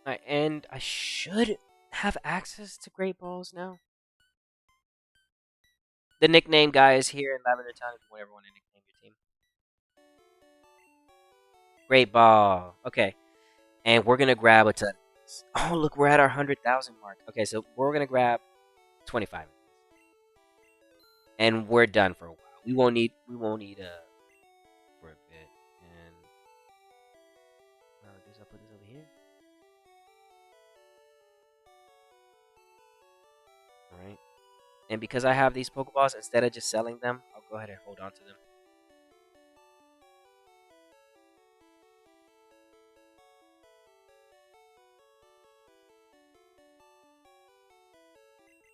Alright, and I should have access to Great Balls now. The nickname guy is here in Lavender Town if you ever want to nickname your team. Great Ball. Okay. And we're going to grab a ton. Oh, look, we're at our 100,000 mark. Okay, so we're going to grab 25. And we're done for a while. We won't need for a bit. And I guess I'll put this over here. Alright. And because I have these Pokeballs, instead of just selling them, I'll go ahead and hold on to them.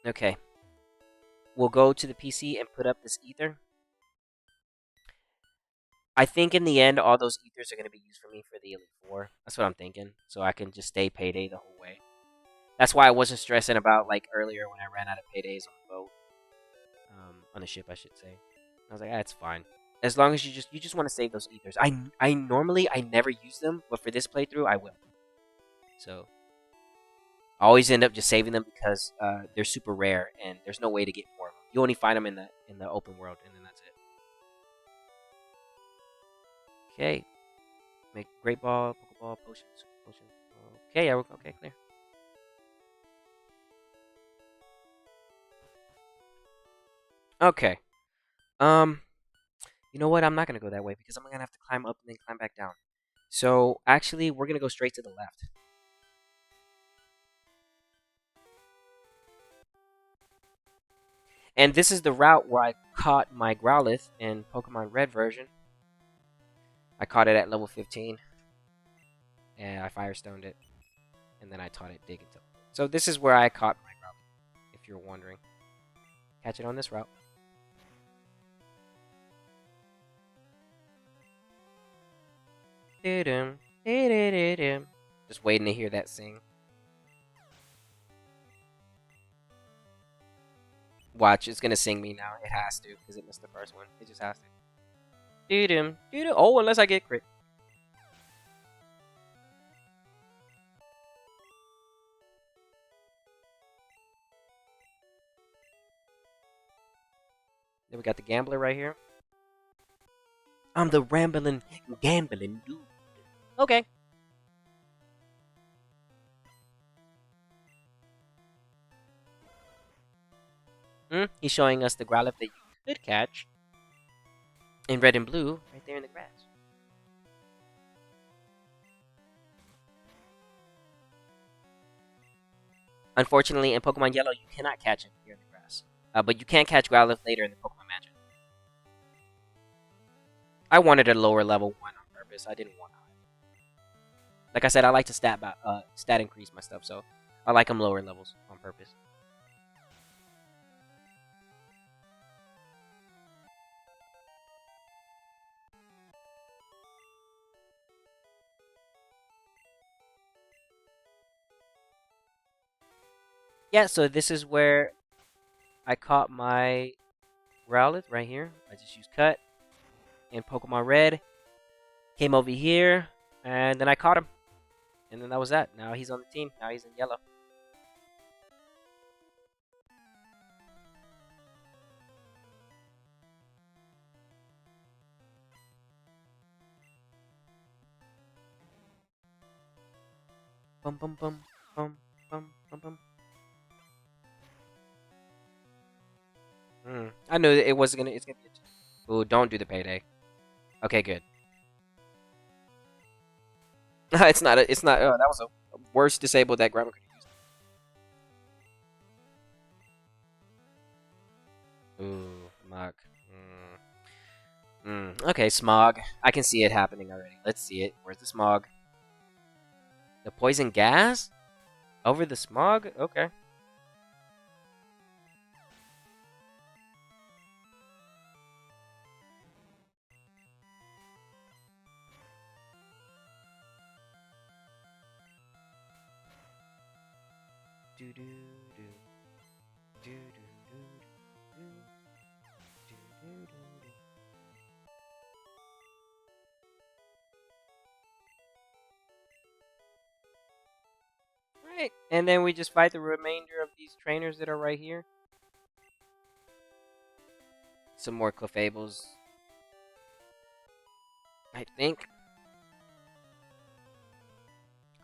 Okay. We'll go to the PC and put up this ether. I think in the end, all those ethers are going to be used for me for the Elite Four. That's what I'm thinking. So I can just stay Payday the whole way. That's why I wasn't stressing about, like, earlier when I ran out of Paydays on the boat. On the ship, I should say. I was like, it's fine. As long as you just want to save those ethers. I normally never use them, but for this playthrough, I will. So... I always end up just saving them because they're super rare and there's no way to get more of them. You only find them in the open world, and then that's it. Okay, make Great Ball, Pokeball, potion. Okay, yeah, okay, clear. Okay. You know what? I'm not gonna go that way because I'm gonna have to climb up and then climb back down. So actually, we're gonna go straight to the left. And this is the route where I caught my Growlithe in Pokemon Red version. I caught it at level 15. And I Firestoned it. And then I taught it Dig Until. So this is where I caught my Growlithe, if you're wondering. Catch it on this route. Just waiting to hear that sing. Watch, it's gonna sing me now. It has to, because it missed the first one. It just has to. Oh, unless I get crit. Then we got the gambler right here. I'm the rambling, gambling dude. Okay. He's showing us the Growlithe that you could catch in red and blue, right there in the grass. Unfortunately, in Pokemon Yellow, you cannot catch him here in the grass. But you can catch Growlithe later in the Pokemon Magic. I wanted a lower level one on purpose. I didn't want high. Like I said, I like to stat increase my stuff, so I like them lower levels on purpose. Yeah, so this is where I caught my Rowlet right here. I just used cut in Pokemon Red. Came over here, and then I caught him. And then that was that. Now he's on the team. Now he's in yellow. Bum bum bum bum bum bum bum. I knew it was gonna. It's gonna be. Ooh, don't do the payday. Okay, good. It's not. It's not. Oh, that was a worse disabled that Grandma could have used. Ooh, Muck. Okay, smog. I can see it happening already. Let's see it. Where's the smog? The poison gas? Over the smog? Okay. Do do do. Do do do do. Do do do do. Right. And then we just fight the remainder of these trainers that are right here. Some more Clefables. I think.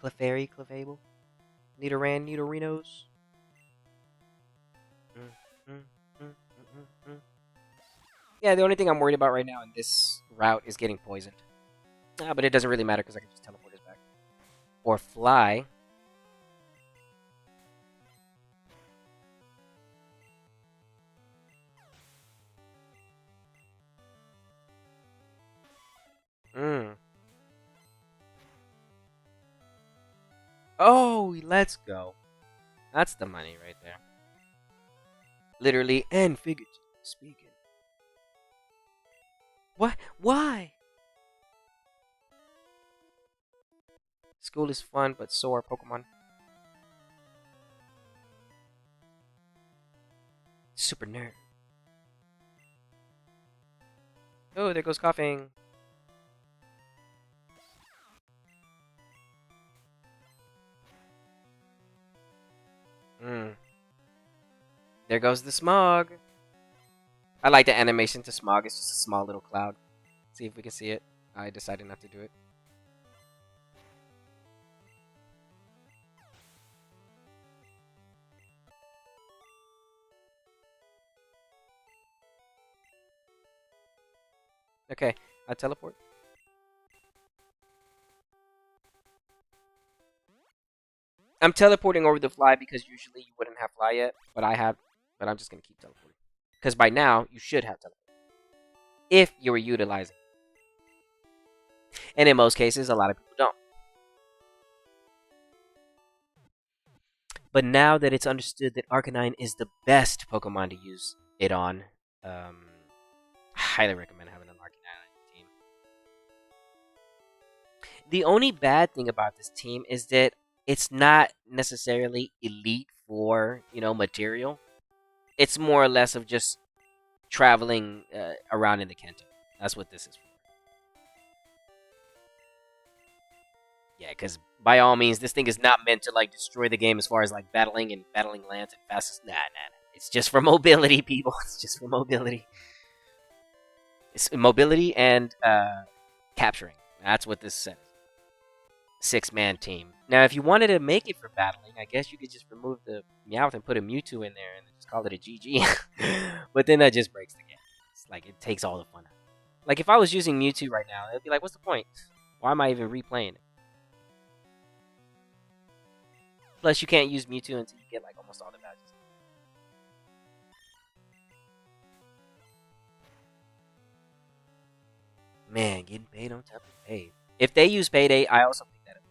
Clefairy, Clefable. Nidoran, Nidorinos. Yeah, the only thing I'm worried about right now in this route is getting poisoned. But it doesn't really matter because I can just teleport us back. Or fly. Oh, let's go. That's the money right there. Literally and figuratively speaking. What? Why? School is fun, but so are Pokemon. Super nerd. Oh, there goes coughing. There goes the smog. I like the animation to smog. It's just a small little cloud. See if we can see it. I decided not to do it. Okay, I teleport. I'm teleporting over the fly because usually you wouldn't have fly yet, but I have. But I'm just gonna keep teleporting because by now you should have teleport if you were utilizing. And in most cases, a lot of people don't. But now that it's understood that Arcanine is the best Pokemon to use it on, I highly recommend having an Arcanine on your team. The only bad thing about this team is that it's not necessarily elite for, material. It's more or less of just traveling around in the Kanto. That's what this is for. Yeah, because by all means, this thing is not meant to like destroy the game as far as like battling lands and fastest. Nah. It's just for mobility, people. It's just for mobility. It's mobility and capturing. That's what this says. 6-man team. Now, if you wanted to make it for battling, I guess you could just remove the Meowth and put a Mewtwo in there and just call it a GG. But then that just breaks the game. It's like it takes all the fun out. Like if I was using Mewtwo right now, it'd be like, what's the point? Why am I even replaying it? Plus, you can't use Mewtwo until you get like almost all the badges. Man, getting paid on top of paid. If they use Payday, I also pick that up.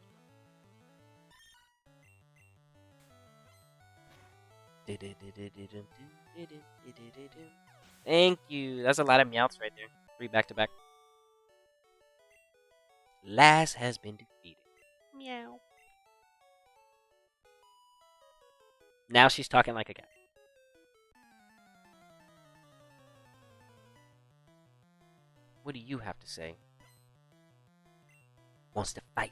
Thank you. That's a lot of Meowths right there. 3 back-to-back. Last has been defeated. Meow. Now she's talking like a guy. What do you have to say? Wants to fight.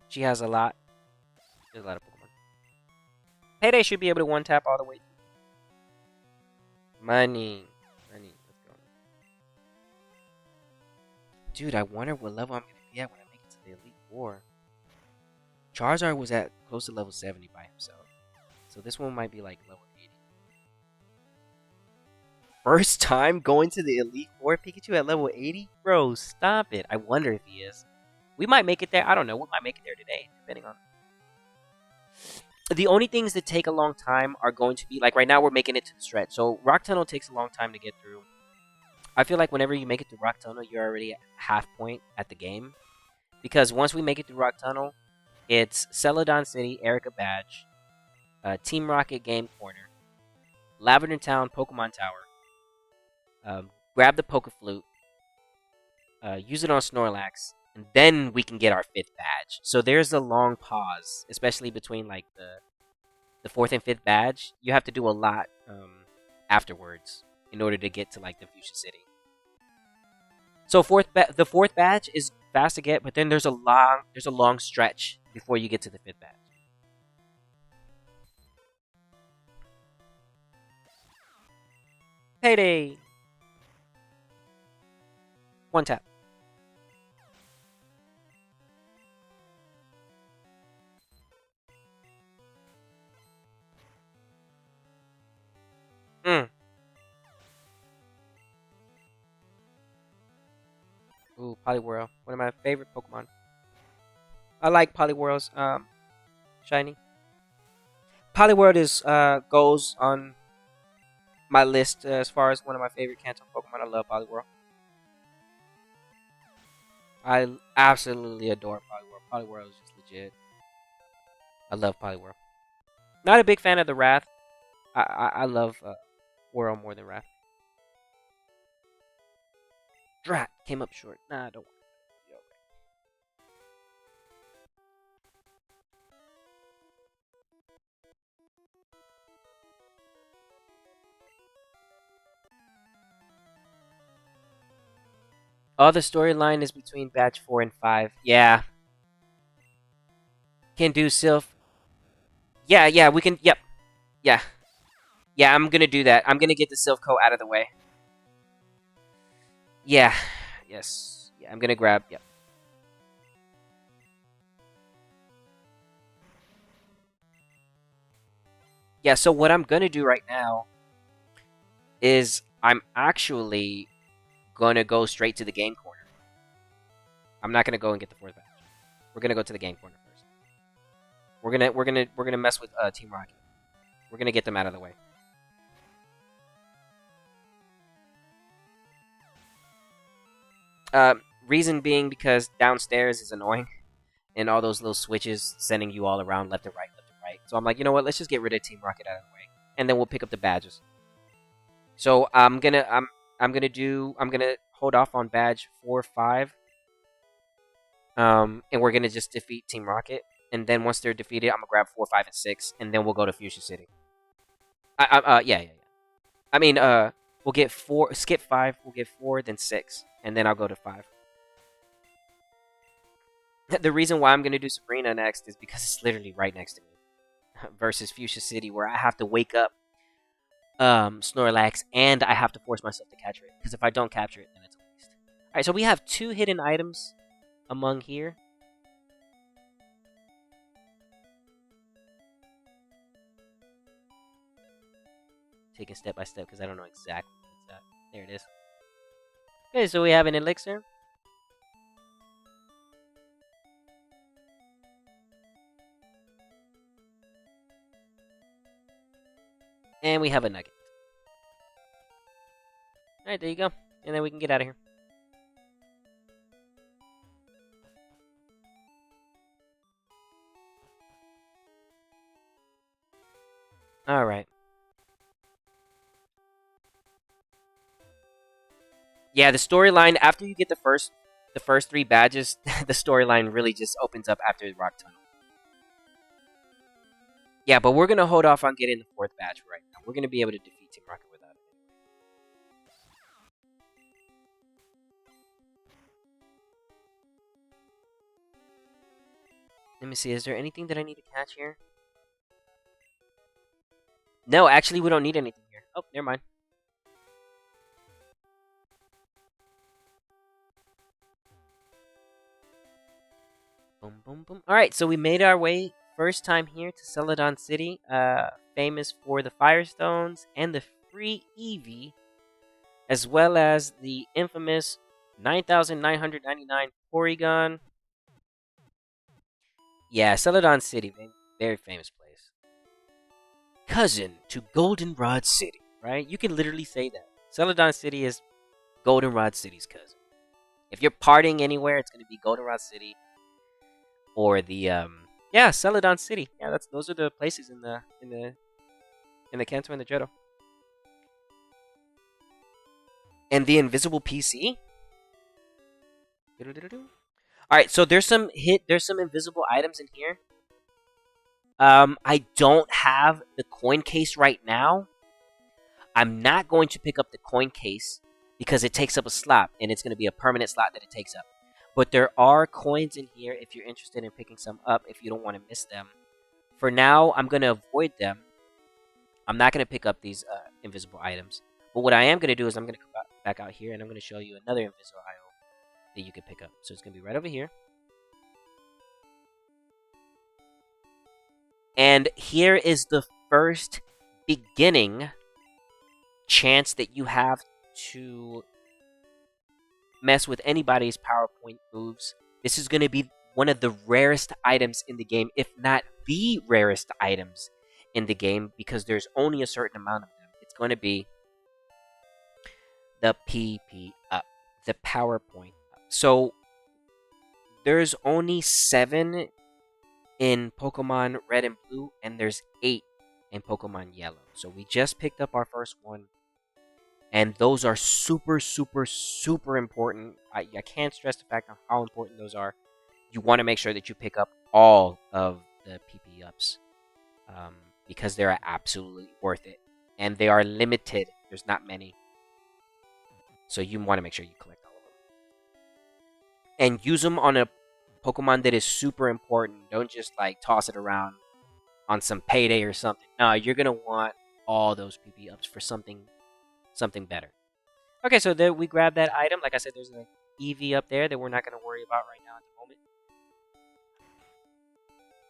She has a lot. There's a lot of Pokemon. Payday should be able to one-tap all the way. Money. Let's go. Dude, I wonder what level I'm going to be at when I make it to the Elite Four. Charizard was at close to level 70 by himself. So this one might be like level 80. First time going to the Elite Four, Pikachu at level 80? Bro, stop it. I wonder if he is. We might make it there. I don't know. We might make it there today, depending on. The only things that take a long time are going to be, like right now we're making it to the stretch. So Rock Tunnel takes a long time to get through. I feel like whenever you make it through Rock Tunnel, you're already at half point at the game. Because once we make it through Rock Tunnel, it's Celadon City, Erica Badge, Team Rocket Game Corner, Lavender Town, Pokemon Tower, grab the Poke Flute, use it on Snorlax, and then we can get our 5th badge. So there's a long pause, especially between like the 4th and 5th badge. You have to do a lot afterwards in order to get to like the Fuchsia City. So the 4th badge is fast to get, but then there's a long stretch before you get to the 5th badge. Payday. One tap. Ooh, Poliwhirl. One of my favorite Pokemon. I like Poliwhirl's shiny. Poliwhirl is goes on my list as far as one of my favorite Kanto Pokemon. I love Poliwhirl. I absolutely adore Poliwhirl. Poliwhirl is just legit. I love Poliwhirl. Not a big fan of the Wrath. I love Whirl more than Wrath. Drat came up short. Nah, don't worry. Okay. Oh, the storyline is between batch 4 and 5. Yeah. Can do Sylph. Yeah, we can. Yep. Yeah. Yeah, I'm gonna do that. I'm gonna get the Sylph Co out of the way. Yeah. Yes. Yeah, I'm gonna grab. Yep. Yeah, so what I'm gonna do right now is I'm actually gonna go straight to the game corner. I'm not gonna go and get the 4th badge. We're gonna go to the game corner first. We're gonna mess with Team Rocket. We're gonna get them out of the way. Reason being because downstairs is annoying, and all those little switches sending you all around left and right, left and right. So I'm like, you know what? Let's just get rid of Team Rocket out of the way, and then we'll pick up the badges. So I'm gonna hold off on badge 4, 5. And we're gonna just defeat Team Rocket, and then once they're defeated, I'm gonna grab 4, 5, and 6, and then we'll go to Fuchsia City. Yeah. I mean, we'll get 4, skip 5, we'll get 4, then 6, and then I'll go to 5. The reason why I'm gonna do Sabrina next is because it's literally right next to me, versus Fuchsia City, where I have to wake up Snorlax, and I have to force myself to capture it, because if I don't capture it, then it's a waste. Alright, so we have 2 hidden items among here. Taking step by step, because I don't know exactly what's that. There it is. Okay, so we have an elixir. And we have a nugget. Alright, there you go. And then we can get out of here. Alright. Yeah, the storyline, after you get the first 3 badges, the storyline really just opens up after the Rock Tunnel. Yeah, but we're gonna hold off on getting the 4th badge right now. We're gonna be able to defeat Team Rocket without it. Let me see, is there anything that I need to catch here? No, actually, we don't need anything here. Oh, never mind. Boom, boom, boom. Alright, so we made our way first time here to Celadon City. Famous for the Firestones and the free Eevee, as well as the infamous 9,999 Porygon. Yeah, Celadon City, man. Very famous place. Cousin to Goldenrod City, right? You can literally say that. Celadon City is Goldenrod City's cousin. If you're partying anywhere, it's going to be Goldenrod City or the yeah, Celadon City. Yeah, those are the places in the Kanto and the Johto. And the invisible PC. All right, so there's some invisible items in here. I don't have the coin case right now. I'm not going to pick up the coin case because it takes up a slot, and it's going to be a permanent slot that it takes up. But there are coins in here if you're interested in picking some up, if you don't want to miss them. For now, I'm going to avoid them. I'm not going to pick up these invisible items. But what I am going to do is I'm going to come back out here, and I'm going to show you another invisible item that you can pick up. So it's going to be right over here. And here is the first beginning chance that you have to mess with anybody's PowerPoint moves. This is going to be one of the rarest items in the game, if not the rarest items in the game, because there's only a certain amount of them. It's going to be the PP up, the PowerPoint up. So there's only 7 in Pokemon Red and Blue, and there's 8 in Pokemon Yellow. So we just picked up our first one, and those are super, super, super important. I can't stress the fact of how important those are. You want to make sure that you pick up all of the PP ups, because they're absolutely worth it, and they are limited. There's not many, so you want to make sure you collect all of them and use them on a Pokemon that is super important. Don't just like toss it around on some payday or something. No, you're gonna want all those PP ups for something better. Okay, so there we grab that item. Like I said, there's an Eevee up there that we're not gonna worry about right now at the moment.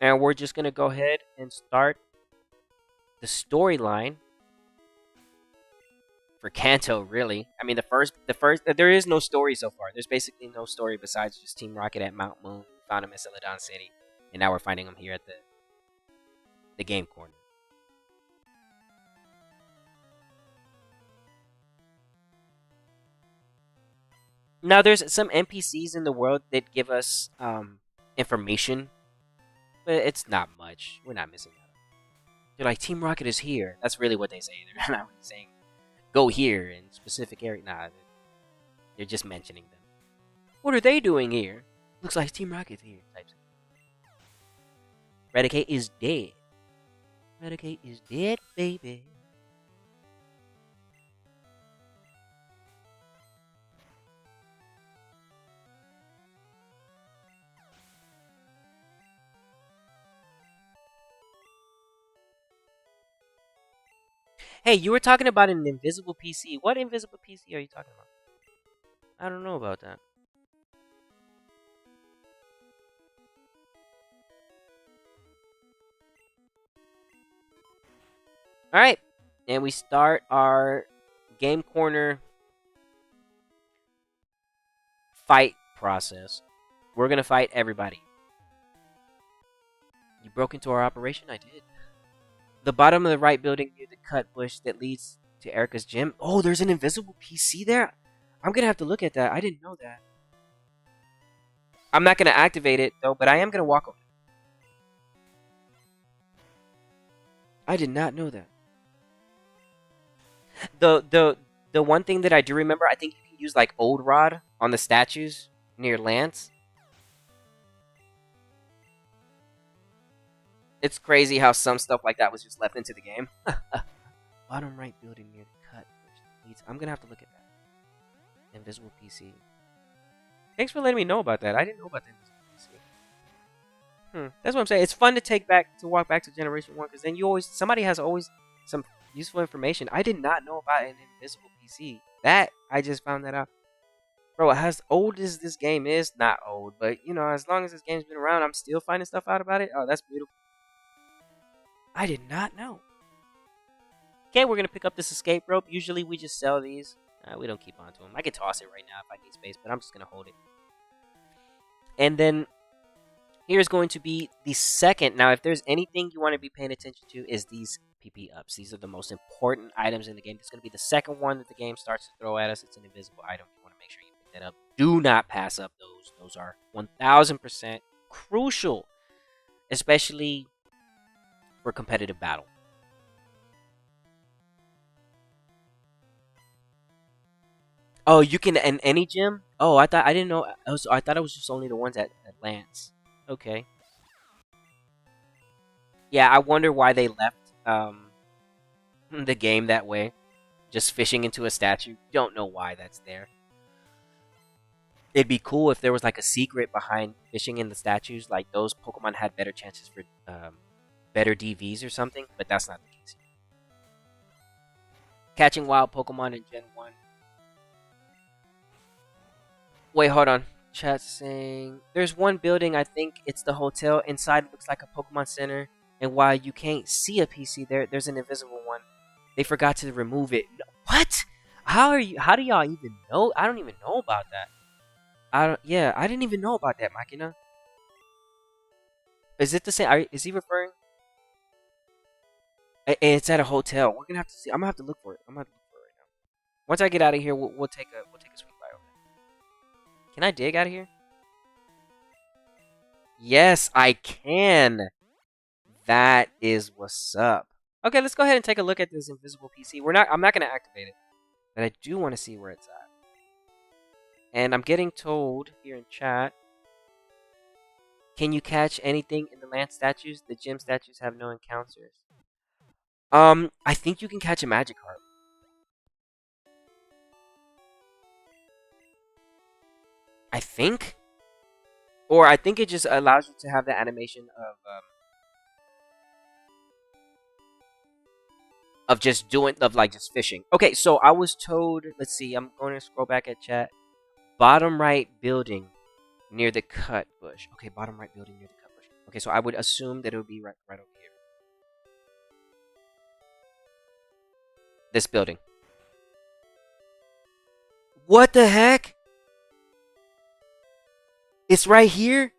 And we're just gonna go ahead and start the storyline for Kanto, really. I mean, the first, there is no story so far. There's basically no story besides just Team Rocket at Mount Moon. We found him at Celadon City, and now we're finding him here at the game corner. Now, there's some NPCs in the world that give us information, but it's not much. We're not missing out. They're like, Team Rocket is here. That's really what they say. They're not really saying, go here in specific area. Nah, they're just mentioning them. What are they doing here? Looks like Team Rocket's here. Types. Raticate is dead. Raticate is dead, baby. Hey, you were talking about an invisible PC. What invisible PC are you talking about? I don't know about that. Alright, and we start our game corner fight process. We're gonna fight everybody. You broke into our operation? I did. The bottom of the right building near the cut bush that leads to Erica's gym. Oh, there's an invisible PC there? I'm gonna have to look at that. I didn't know that. I'm not gonna activate it though, but I am gonna walk over. I did not know that. The one thing that I do remember, I think you can use like Old Rod on the statues near Lance. It's crazy how some stuff like that was just left into the game. Bottom right building near the cut. I'm gonna have to look at that. Invisible PC. Thanks for letting me know about that. I didn't know about the invisible PC. That's what I'm saying. It's fun to walk back to Generation 1, because then somebody has always some useful information. I did not know about an invisible PC. That, I just found that out. Bro, as old as this game is, not old, but, as long as this game's been around, I'm still finding stuff out about it. Oh, that's beautiful. I did not know. Okay, we're going to pick up this escape rope. Usually we just sell these. We don't keep on to them. I could toss it right now if I need space, but I'm just going to hold it. And then here's going to be the second. Now, if there's anything you want to be paying attention to, is these PP ups. These are the most important items in the game. It's going to be the second one that the game starts to throw at us. It's an invisible item. You want to make sure you pick that up. Do not pass up those. Those are 1000% crucial, especially for competitive battle. Oh, you can in any gym? Oh, I didn't know. I thought it was just only the ones at Lance. Okay. Yeah, I wonder why they left the game that way. Just fishing into a statue. Don't know why that's there. It'd be cool if there was like a secret behind fishing in the statues. Like those Pokemon had better chances for better DVs or something. But that's not the case here. Catching wild Pokemon in Gen 1. Wait, hold on. Chat's saying there's one building, I think it's the hotel. Inside it looks like a Pokemon Center. And while you can't see a PC there's an invisible one. They forgot to remove it. What? How do y'all even know? I don't even know about that. I didn't even know about that, Makina. Is it the same? Is he referring? It's at a hotel. We're gonna have to see. I'm gonna have to look for it. I'm gonna have to look for it right now. Once I get out of here, we'll take a swing by over there. Can I dig out of here? Yes, I can. That is what's up. Okay, let's go ahead and take a look at this invisible PC. I'm not gonna activate it, but I do want to see where it's at. And I'm getting told here in chat, can you catch anything in the land statues? The gym statues have no encounters. I think you can catch a Magikarp. I think? Or I think it just allows you to have the animation of just fishing. Okay, so I was told, let's see, I'm going to scroll back at chat. Bottom right building near the cut bush. Okay, bottom right building near the cut bush. Okay, so I would assume that it would be right over here. This building. What the heck? It's right here?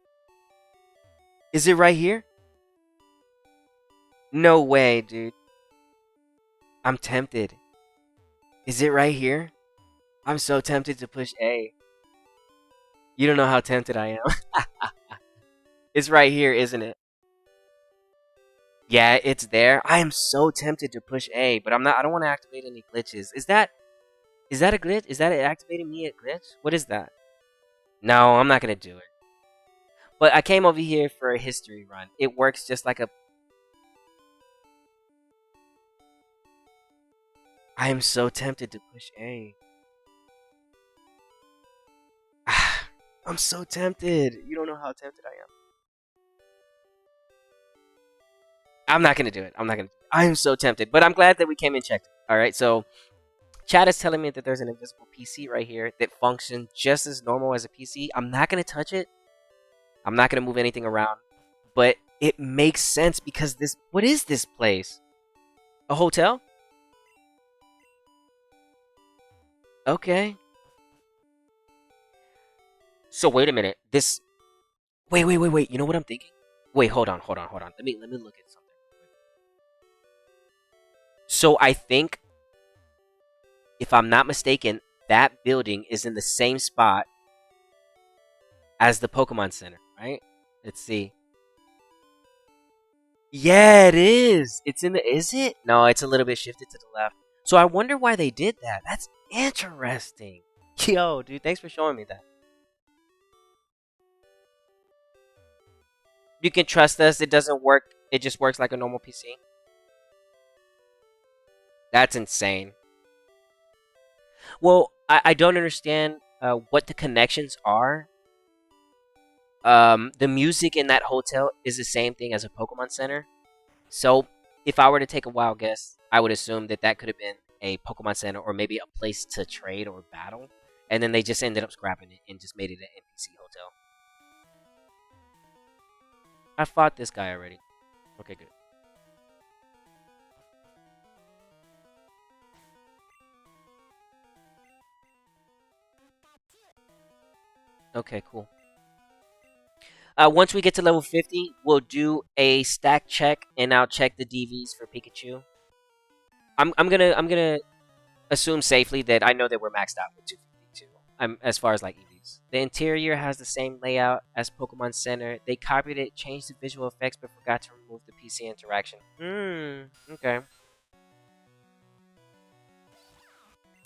Is it right here? No way, dude. I'm tempted. Is it right here? I'm so tempted to push A. You don't know how tempted I am. It's right here, isn't it? Yeah, it's there. I am so tempted to push A, but I'm not. I don't want to activate any glitches. Is that a glitch? Is that it activating me at glitch? What is that? No, I'm not gonna do it. But I came over here for a history run. It works just like a... I am so tempted to push A. I'm so tempted. You don't know how tempted I am. I'm not gonna do it. I am so tempted. But I'm glad that we came and checked. Alright, so... Chat is telling me that there's an invisible PC right here that functions just as normal as a PC. I'm not going to touch it. I'm not going to move anything around. But it makes sense because this... What is this place? A hotel? Okay. So wait a minute. This... Wait. You know what I'm thinking? Wait, hold on. Let me look at something. So I think... If I'm not mistaken, that building is in the same spot as the Pokemon Center, right? Let's see. Yeah, it is. It's in the... Is it? No, it's a little bit shifted to the left. So I wonder why they did that. That's interesting. Yo, dude, thanks for showing me that. You can trust us. It doesn't work It just works like a normal PC. That's insane. Well, I don't understand what the connections are. The music in that hotel is the same thing as a Pokemon Center. So, if I were to take a wild guess, I would assume that that could have been a Pokemon Center or maybe a place to trade or battle. And then they just ended up scrapping it and just made it an NPC hotel. I fought this guy already. Okay, good. Okay, cool. Once we get to level 50, we'll do a stack check, and I'll check the DVs for Pikachu. I'm gonna assume safely that I know that we're maxed out with 252. As far as like EVs. The interior has the same layout as Pokemon Center. They copied it, changed the visual effects, but forgot to remove the PC interaction. Okay.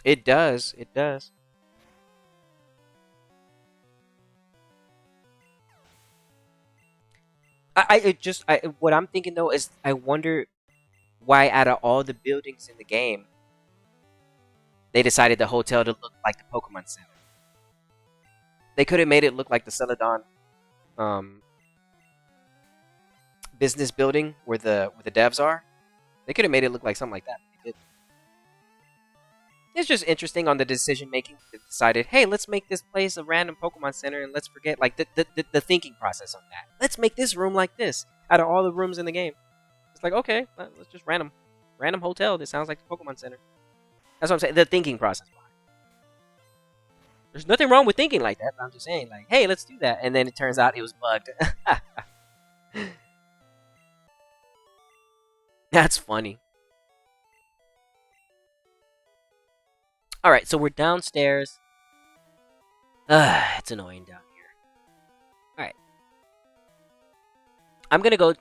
It does. It does. What I'm thinking though is I wonder why out of all the buildings in the game, they decided the hotel to look like the Pokemon Center. They could have made it look like the Celadon um, business building where the devs are. They could have made it look like something like that. It's just interesting on the decision making. They decided, hey, let's make this place a random Pokemon Center and let's forget like the thinking process on that. Let's make this room like this out of all the rooms in the game. It's like, okay, let's just random hotel that sounds like the Pokemon Center. That's what I'm saying. The thinking process behind it. There's nothing wrong with thinking like that. But I'm just saying, like, hey, let's do that. And then it turns out it was bugged. That's funny. Alright, so we're downstairs. It's annoying down here. Alright. I'm gonna go...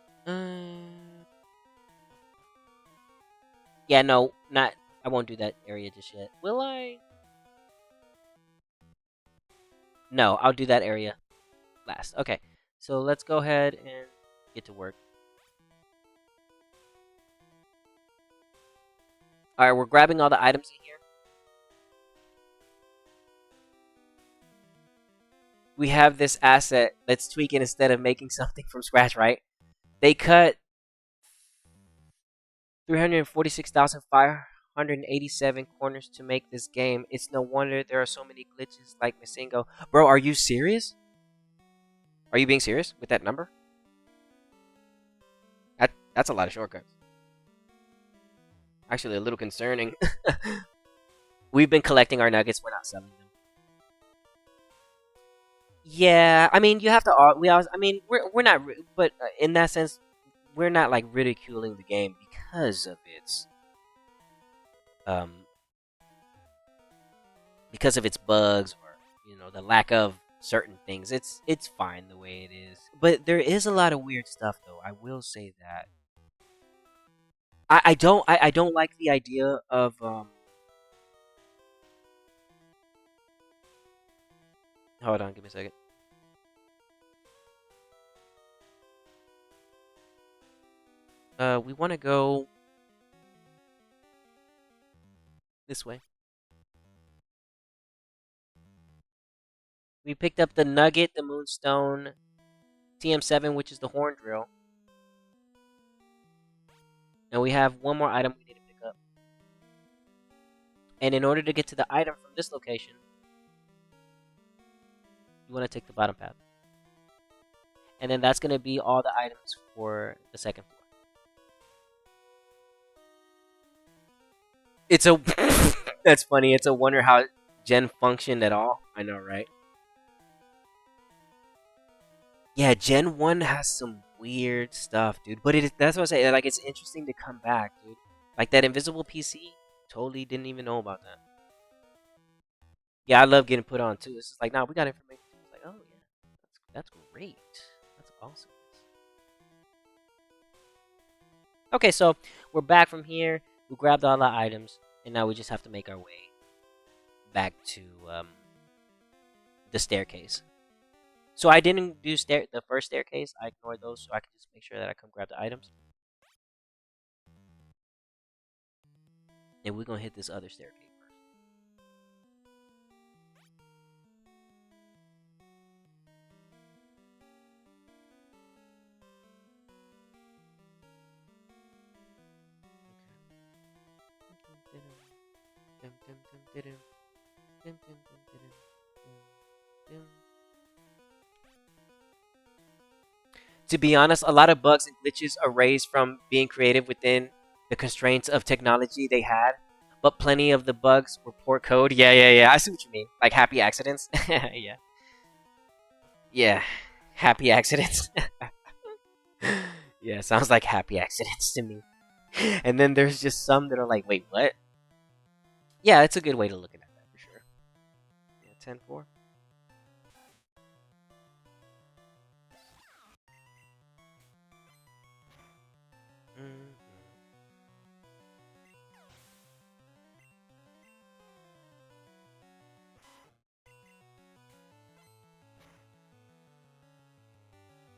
yeah, no, not... I won't do that area just yet. Will I? No, I'll do that area last. Okay, so let's go ahead and get to work. Alright, we're grabbing all the items in here. We have this asset. Let's tweak it instead of making something from scratch, right? They cut 346,587 corners to make this game. It's no wonder there are so many glitches like Missingo. Bro, are you serious? Are you being serious with that number? That's a lot of shortcuts. Actually, a little concerning. We've been collecting our nuggets. We're not selling them. Yeah, I mean, you have to. I mean, we're not, but in that sense, we're not like ridiculing the game because of um, its bugs or the lack of certain things. It's fine the way it is, but there is a lot of weird stuff though. I will say that. I don't like the idea of Hold on, give me a second. We want to go this way. We picked up the Nugget, the Moonstone, TM7, which is the Horn Drill. And we have one more item we need to pick up. And in order to get to the item from this location, you want to take the bottom path. And then that's going to be all the items for the second floor. It's a... That's funny. It's a wonder how Gen functioned at all. I know, right? Yeah, Gen 1 has some weird stuff, dude. But that's what I say. Like, it's interesting to come back, dude. Like, that invisible PC, totally didn't even know about that. Yeah, I love getting put on, too. It's just like, nah, we got information. It's like, oh, yeah. That's great. That's awesome. Okay, so we're back from here. We grabbed all the items. And now we just have to make our way back to the staircase. So I didn't do the first staircase. I ignored those so I could just make sure that I come grab the items. And we're gonna hit this other staircase first. To be honest, a lot of bugs and glitches arose from being creative within the constraints of technology they had. But plenty of the bugs were poor code. Yeah. I see what you mean. Like happy accidents. Yeah. Yeah. Happy accidents. Yeah, sounds like happy accidents to me. And then there's just some that are like, wait, what? Yeah, it's a good way to look at that for sure. Yeah, 10-4. Mm-hmm.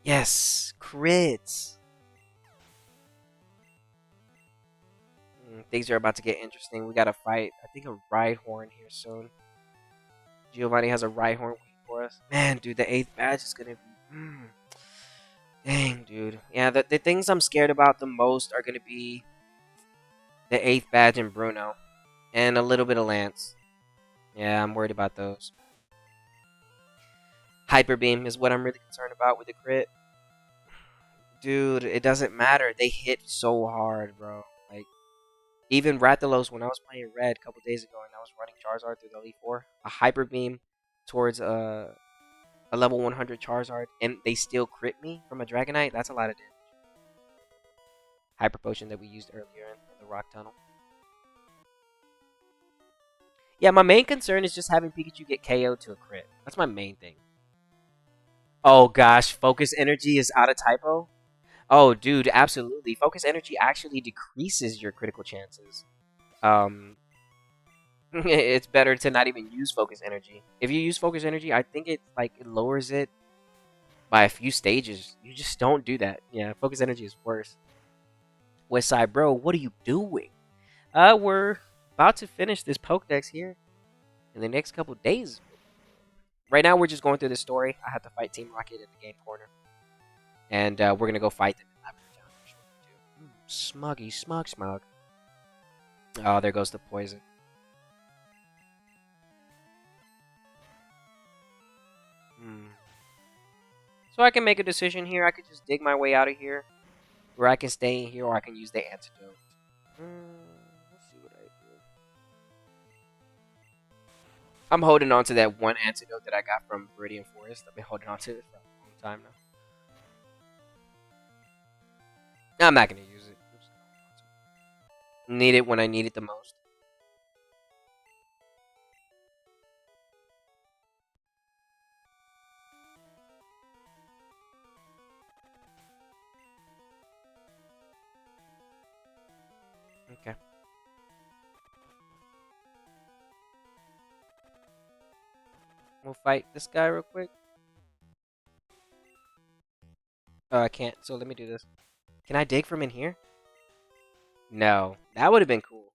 Yes, crits. Things are about to get interesting. We got to fight, I think, a Rhyhorn here soon. Giovanni has a Rhyhorn waiting for us. Man, dude, the 8th badge is going to be... Dang, dude. Yeah, the things I'm scared about the most are going to be the 8th badge and Bruno. And a little bit of Lance. Yeah, I'm worried about those. Hyper Beam is what I'm really concerned about with the crit. Dude, it doesn't matter. They hit so hard, bro. Like, even Rathalos, when I was playing Red a couple days ago and I was running Charizard through the Elite Four, a Hyper Beam towards a level 100 Charizard, and they still crit me from a Dragonite, that's a lot of damage. Hyper Potion that we used earlier in the Rock Tunnel. Yeah, my main concern is just having Pikachu get KO'd to a crit. That's my main thing. Oh gosh, Focus Energy is out of typo? Oh, dude, absolutely. Focus Energy actually decreases your critical chances. It's better to not even use Focus Energy. If you use Focus Energy, I think it lowers it by a few stages. You just don't do that. Yeah, Focus Energy is worse. Westside Bro, what are you doing? We're about to finish this Pokedex here in the next couple days. Right now, we're just going through the story. I have to fight Team Rocket in the game corner. And we're going to go fight them in Lavender Town. Smuggy, smug. Oh, there goes the poison. So I can make a decision here. I could just dig my way out of here. Or I can stay in here, or I can use the antidote. Let's see what I do. I'm holding on to that one antidote that I got from Viridian Forest. I've been holding on to it for a long time now. I'm not going to use it. Need it when I need it the most. Okay. We'll fight this guy real quick. Oh, I can't, so let me do this. Can I dig from in here? No. That would have been cool.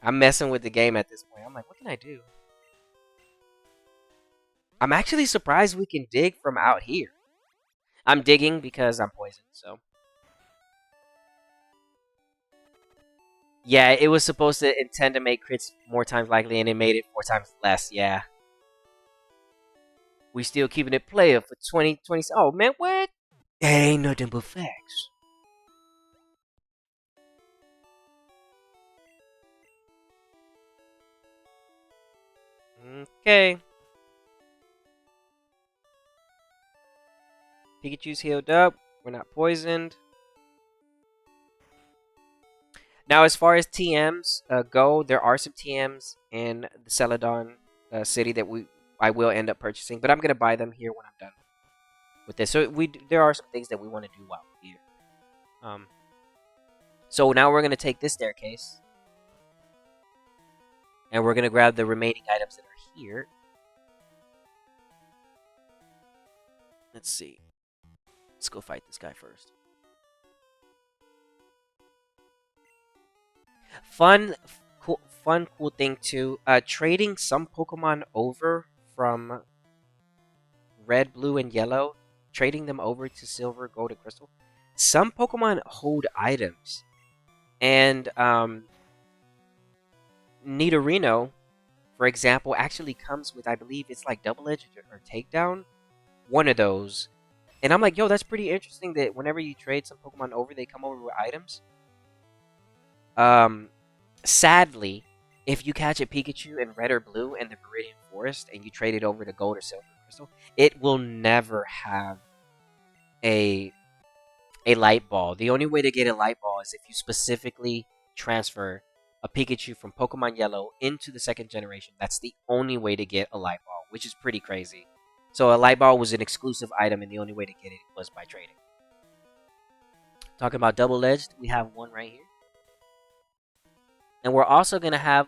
I'm messing with the game at this point. I'm like, what can I do? I'm actually surprised we can dig from out here. I'm digging because I'm poisoned, so. Yeah, it was supposed to intend to make crits more times likely, and it made it 4 times less, yeah. We still keeping it player for 2020. Oh, man, what? That ain't nothing but facts. Okay. Pikachu's healed up. We're not poisoned. Now, as far as TMs go, there are some TMs in the Celadon city that I will end up purchasing, but I'm gonna buy them here when I'm done with this. So there are some things that we want to do while we're here. So now we're gonna take this staircase, and we're gonna grab the remaining items that are here. Let's see. Let's go fight this guy first. Fun, cool thing too. Trading some Pokemon over from red, blue, and yellow, trading them over to silver, gold, and crystal. Some Pokemon hold items, and Nidorino, for example, actually comes with, I believe it's like double edge or takedown, one of those. And I'm like, yo, that's pretty interesting that whenever you trade some Pokemon over, they come over with items. Um, Sadly, if you catch a Pikachu in red or blue in the Viridian Forest and you trade it over to gold or silver or crystal, it will never have a light ball. The only way to get a light ball is if you specifically transfer a Pikachu from Pokemon Yellow into the second generation. That's the only way to get a light ball, which is pretty crazy. So a light ball was an exclusive item, and the only way to get it was by trading. Talking about double-edged, we have one right here. And we're also going to have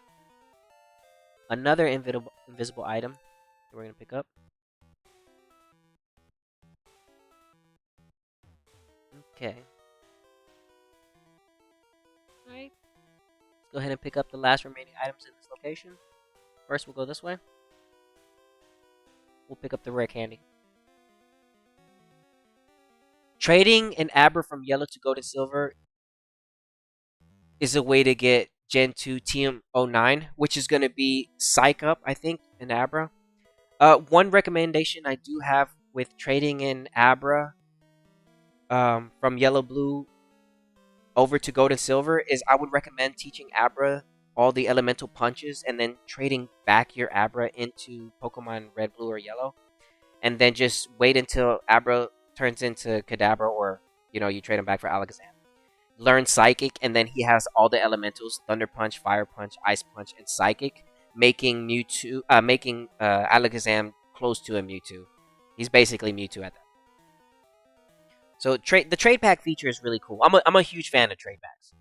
another invisible item that we're going to pick up. Okay. Alright. Let's go ahead and pick up the last remaining items in this location. First, we'll go this way. We'll pick up the rare candy. Trading an Abra from yellow to gold and silver is a way to get Gen 2 TM09, which is going to be Psych Up, I think, in Abra. One recommendation I do have with trading in Abra from yellow, blue over to gold and silver is I would recommend teaching Abra all the elemental punches and then trading back your Abra into Pokemon red, blue, or yellow. And then just wait until Abra turns into Kadabra, or, you know, you trade him back for Alakazam. Learn Psychic, and then he has all the elementals: Thunder Punch, Fire Punch, Ice Punch, and Psychic, making Alakazam close to a Mewtwo. He's basically Mewtwo at that. So the trade pack feature is really cool. I'm a huge fan of trade packs.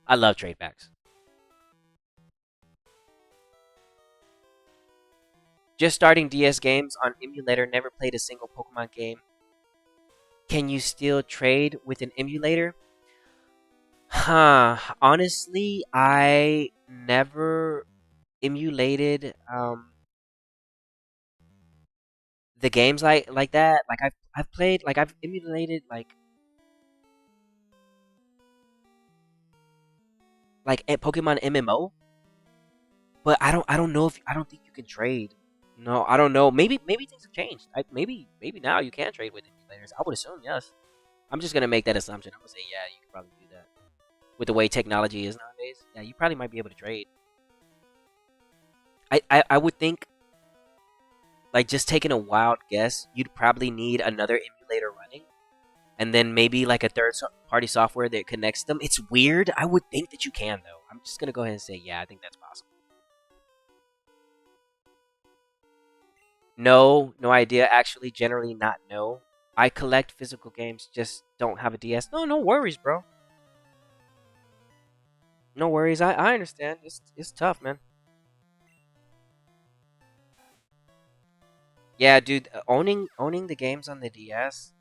I love trade packs. Just starting DS games on emulator. Never played a single Pokemon game. Can you still trade with an emulator? Honestly, I never emulated the games like that. Like I've played, like I've emulated like a Pokemon MMO, but I don't know if I don't think you can trade. No, I don't know. Maybe things have changed. Maybe now you can trade with emulators. I would assume yes. I'm just gonna make that assumption. I'm gonna say yeah, you can probably do that. With the way technology is nowadays, yeah, you probably might be able to trade. I would think, like, just taking a wild guess, you'd probably need another emulator running, and then maybe like a third-party software that connects them. It's weird. I would think that you can, though. I'm just gonna go ahead and say, yeah, I think that's possible. No idea. Actually, generally not. No, I collect physical games, just don't have a DS. No worries, bro. No worries. I understand. It's tough, man. Yeah, dude. Owning the games on the DS,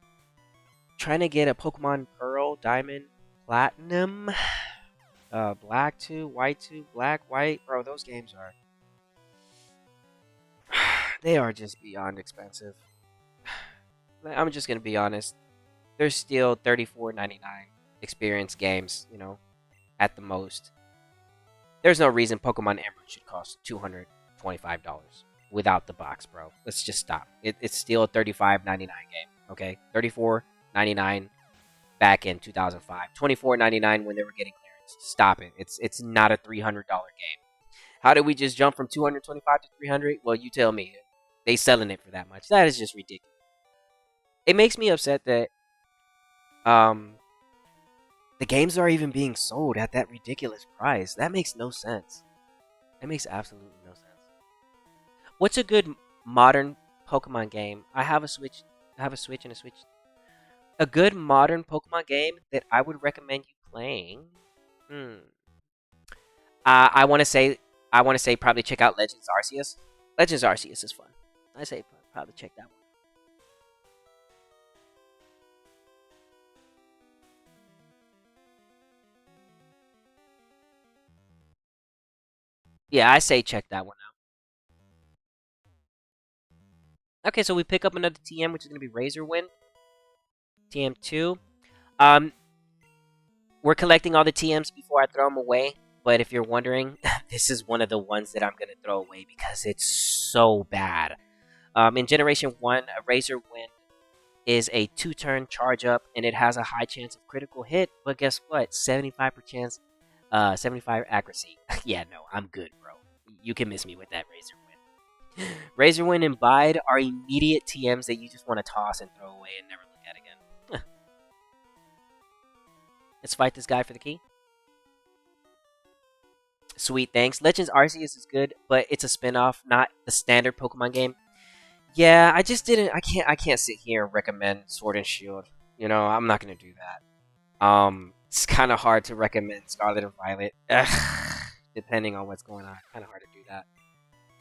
trying to get a Pokemon Pearl, Diamond, Platinum, Black 2, White 2, Black, White, bro. Those games are they are just beyond expensive. I'm just gonna be honest. They're still $34.99 experience games, you know, at the most. There's no reason Pokemon Emerald should cost $225 without the box, bro. Let's just stop. It's still a $35.99 game, okay? $34.99 back in 2005. $24.99 when they were getting clearance. Stop it. It's not a $300 game. How did we just jump from 225 to 300? Well, you tell me. They selling it for that much. That is just ridiculous. It makes me upset that the games are even being sold at that ridiculous price. That makes no sense. That makes absolutely no sense. What's a good modern Pokemon game? I have a Switch. I have a Switch and a Switch. A good modern Pokemon game that I would recommend you playing. I want to say probably check out Legends Arceus. Legends Arceus is fun. I say probably check that one. Yeah, I say check that one out. Okay, so we pick up another TM, which is going to be Razor Wind. TM2. Um, we're collecting all the TMs before I throw them away. But if you're wondering, this is one of the ones that I'm going to throw away because it's so bad. In Generation 1, a Razor Wind is a 2-turn charge up, and it has a high chance of critical hit. But guess what? 75 accuracy. Yeah, no, I'm good, bro. You can miss me with that Razor Wind. Razor Wind and Bide are immediate TMs that you just want to toss and throw away and never look at again. Let's fight this guy for the key. Sweet, thanks. Legends Arceus is good, but it's a spin-off, not the standard Pokemon game. Yeah, I just didn't. I can't sit here and recommend Sword and Shield. You know, I'm not gonna do that. It's kind of hard to recommend Scarlet and Violet, depending on what's going on. Kind of hard to do that.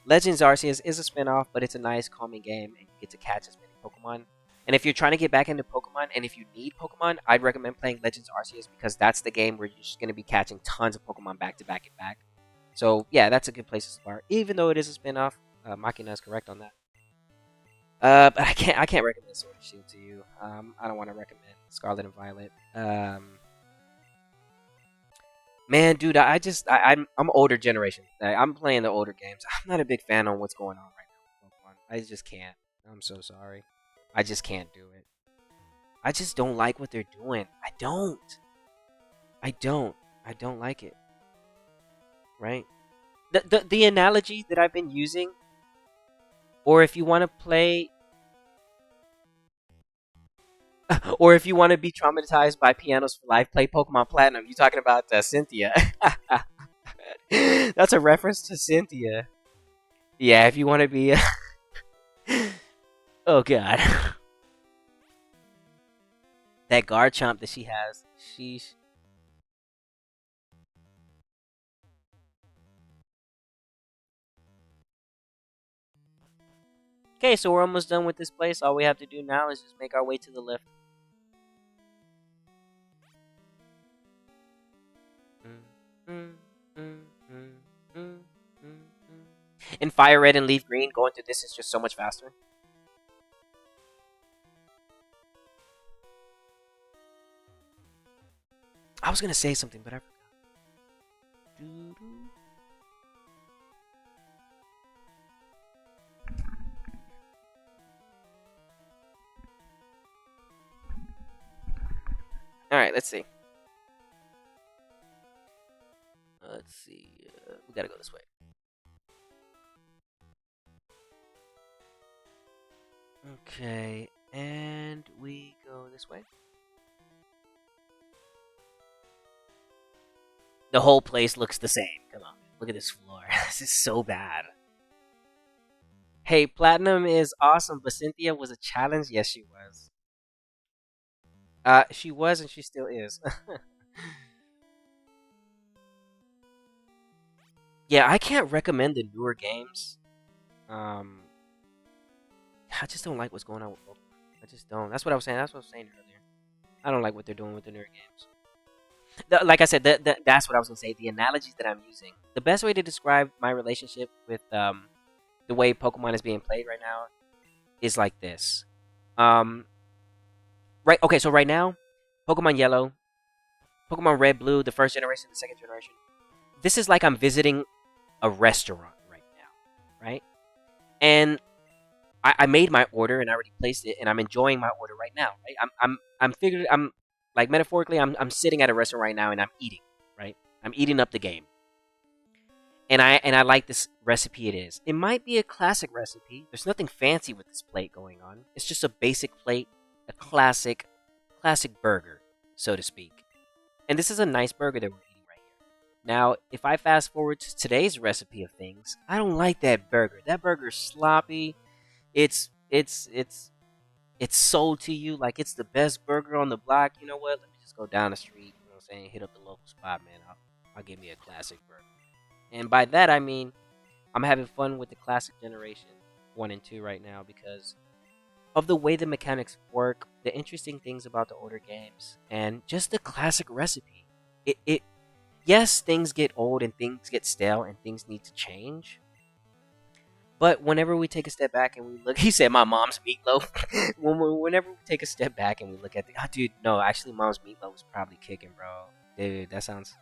Legends Arceus is a spin-off, but it's a nice, calming game, and you get to catch as many Pokemon. And if you're trying to get back into Pokemon, and if you need Pokemon, I'd recommend playing Legends Arceus because that's the game where you're just going to be catching tons of Pokemon back to back and back. So yeah, that's a good place to start. Even though it is a spin-off, Machina is correct on that. But I can't recommend Sword and Shield to you. I don't want to recommend Scarlet and Violet. Man, dude, I'm older generation. I'm playing the older games. I'm not a big fan on what's going on right now with Pokemon. I just can't. I'm so sorry. I just can't do it. I just don't like what they're doing. I don't. I don't like it. Right? The analogy that I've been using, or if you want to play, or if you want to be traumatized by Pianos for Life, play Pokemon Platinum. You talking about Cynthia? That's a reference to Cynthia. Yeah, if you want to be. Oh god, that Garchomp that she has. Sheesh. Okay, so we're almost done with this place. All we have to do now is just make our way to the lift. In Fire Red and Leaf Green, going through this is just so much faster. I was gonna say something, but I forgot. Alright, let's see. Let's see. We gotta go this way. Okay, and we go this way. The whole place looks the same. Come on, look at this floor. This is so bad. Hey, Platinum is awesome, but Cynthia was a challenge? Yes, she was. She was and she still is. Yeah, I can't recommend the newer games. Um, I just don't like what's going on with Pokemon. I just don't. That's what I was saying. That's what I was saying earlier. I don't like what they're doing with the newer games. Like I said, that's what I was gonna say. The analogies that I'm using. The best way to describe my relationship with the way Pokemon is being played right now is like this. Um, right. Okay. So right now, Pokemon Yellow, Pokemon Red, Blue, the first generation, the second generation. This is like I'm visiting a restaurant right now, right? And I made my order and I already placed it, and I'm enjoying my order right now. Right? I'm figuring I'm like metaphorically I'm sitting at a restaurant right now and I'm eating, right? I'm eating up the game, and I like this recipe. It is. It might be a classic recipe. There's nothing fancy with this plate going on. It's just a basic plate, a classic burger, so to speak. And this is a nice burger that we're eating right here. Now, if I fast forward to today's recipe of things, I don't like that burger. That burger's sloppy. It's sold to you like it's the best burger on the block. You know what? Let me just go down the street. You know what I'm saying? Hit up the local spot, man. I'll give me a classic burger. And by that I mean I'm having fun with the classic generation 1 and 2 right now because of the way the mechanics work, the interesting things about the older games, and just the classic recipe. It yes, things get old and things get stale and things need to change. But whenever we take a step back and we look, he said, "My mom's meatloaf." Whenever we take a step back and we look at dude, no, actually, mom's meatloaf was probably kicking, bro. Dude, that sounds.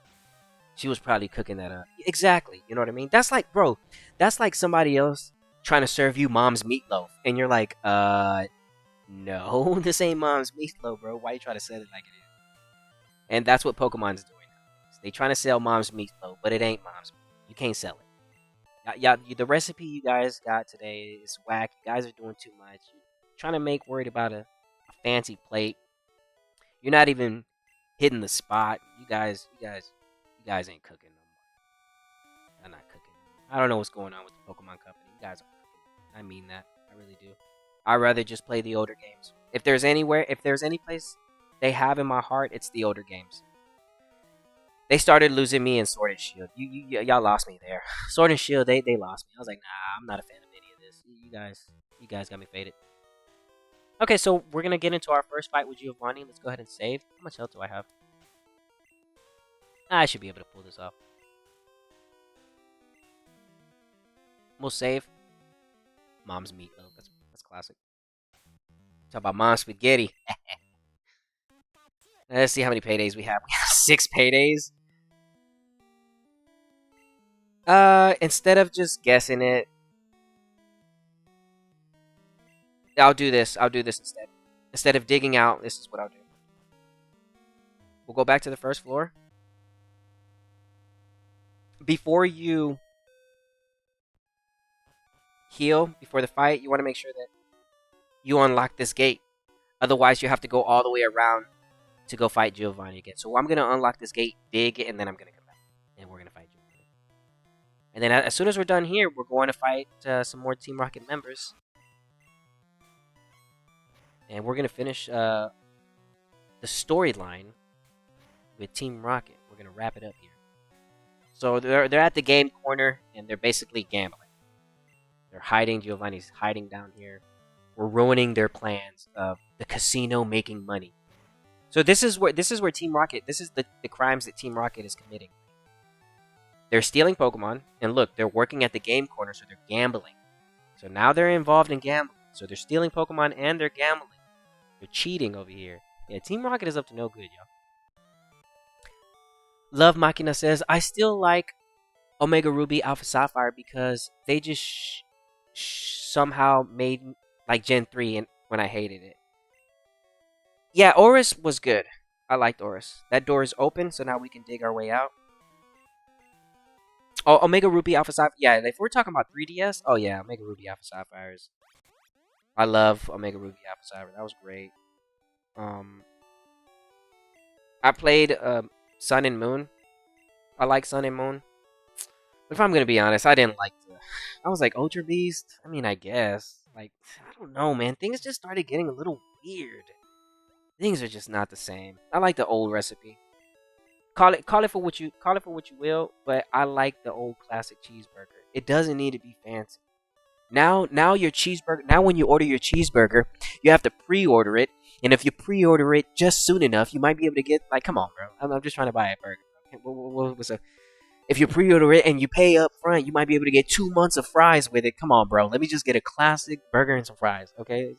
She was probably cooking that up. Exactly, you know what I mean? That's like, bro, that's like somebody else trying to serve you mom's meatloaf, and you're like, no, this ain't mom's meatloaf, bro. Why you try to sell it like it is? And that's what Pokemon's doing. They trying to sell mom's meatloaf, but it ain't mom's. You can't sell it. Yeah, the recipe you guys got today is whack. You guys are doing too much. You're trying to make worried about a fancy plate. You're not even hitting the spot. You guys ain't cooking no more. I'm not cooking. I don't know what's going on with the Pokemon Company. You guys are cooking. I mean that. I really do. I'd rather just play the older games. If there's any place they have in my heart, it's the older games. They started losing me in Sword and Shield. Y'all lost me there. Sword and Shield, they lost me. I was like, nah, I'm not a fan of any of this. You guys got me faded. Okay, so we're gonna get into our first fight with Giovanni. Let's go ahead and save. How much health do I have? I should be able to pull this off. We'll save. Mom's meatloaf. That's classic. Talk about mom's spaghetti. Let's see how many paydays we have. We have 6 paydays. Instead of just guessing it, I'll do this. I'll do this instead. Instead of digging out, this is what I'll do. We'll go back to the first floor. Before you heal, before the fight, you want to make sure that you unlock this gate. Otherwise, you have to go all the way around to go fight Giovanni again. So I'm going to unlock this gate, dig, and then I'm going to come back. And we're going to fight Giovanni. And then as soon as we're done here, we're going to fight some more Team Rocket members. And we're going to finish the storyline with Team Rocket. We're going to wrap it up here. So they're at the game corner, and they're basically gambling. They're hiding. Giovanni's hiding down here. We're ruining their plans of the casino making money. So this is where Team Rocket, this is the crimes that Team Rocket is committing. They're stealing Pokemon, and look, they're working at the game corner, so they're gambling. So now they're involved in gambling. So they're stealing Pokemon and they're gambling. They're cheating over here. Yeah, Team Rocket is up to no good, y'all. Love Machina says, I still like Omega Ruby Alpha Sapphire because they just somehow made like Gen 3 and when I hated it. Yeah, Oris was good. I liked Oris. That door is open, so now we can dig our way out. Oh, Omega Ruby Alpha Sapphire. Yeah, if we're talking about 3DS, oh yeah, Omega Ruby Alpha Sapphires. I love Omega Ruby Alpha Sapphire. That was great. I played Sun and Moon. I like Sun and Moon. But if I'm gonna be honest, I didn't like the. I was like Ultra Beast. I mean, I guess. Like, I don't know, man. Things just started getting a little weird. Things are just not the same. I like the old recipe. Call it for what you will, but I like the old classic cheeseburger. It doesn't need to be fancy. Now your cheeseburger. Now when you order your cheeseburger, you have to pre-order it, and if you pre-order it just soon enough, you might be able to get like, come on, bro. I'm just trying to buy a burger. If you pre-order it and you pay up front, you might be able to get 2 months of fries with it. Come on, bro. Let me just get a classic burger and some fries, okay?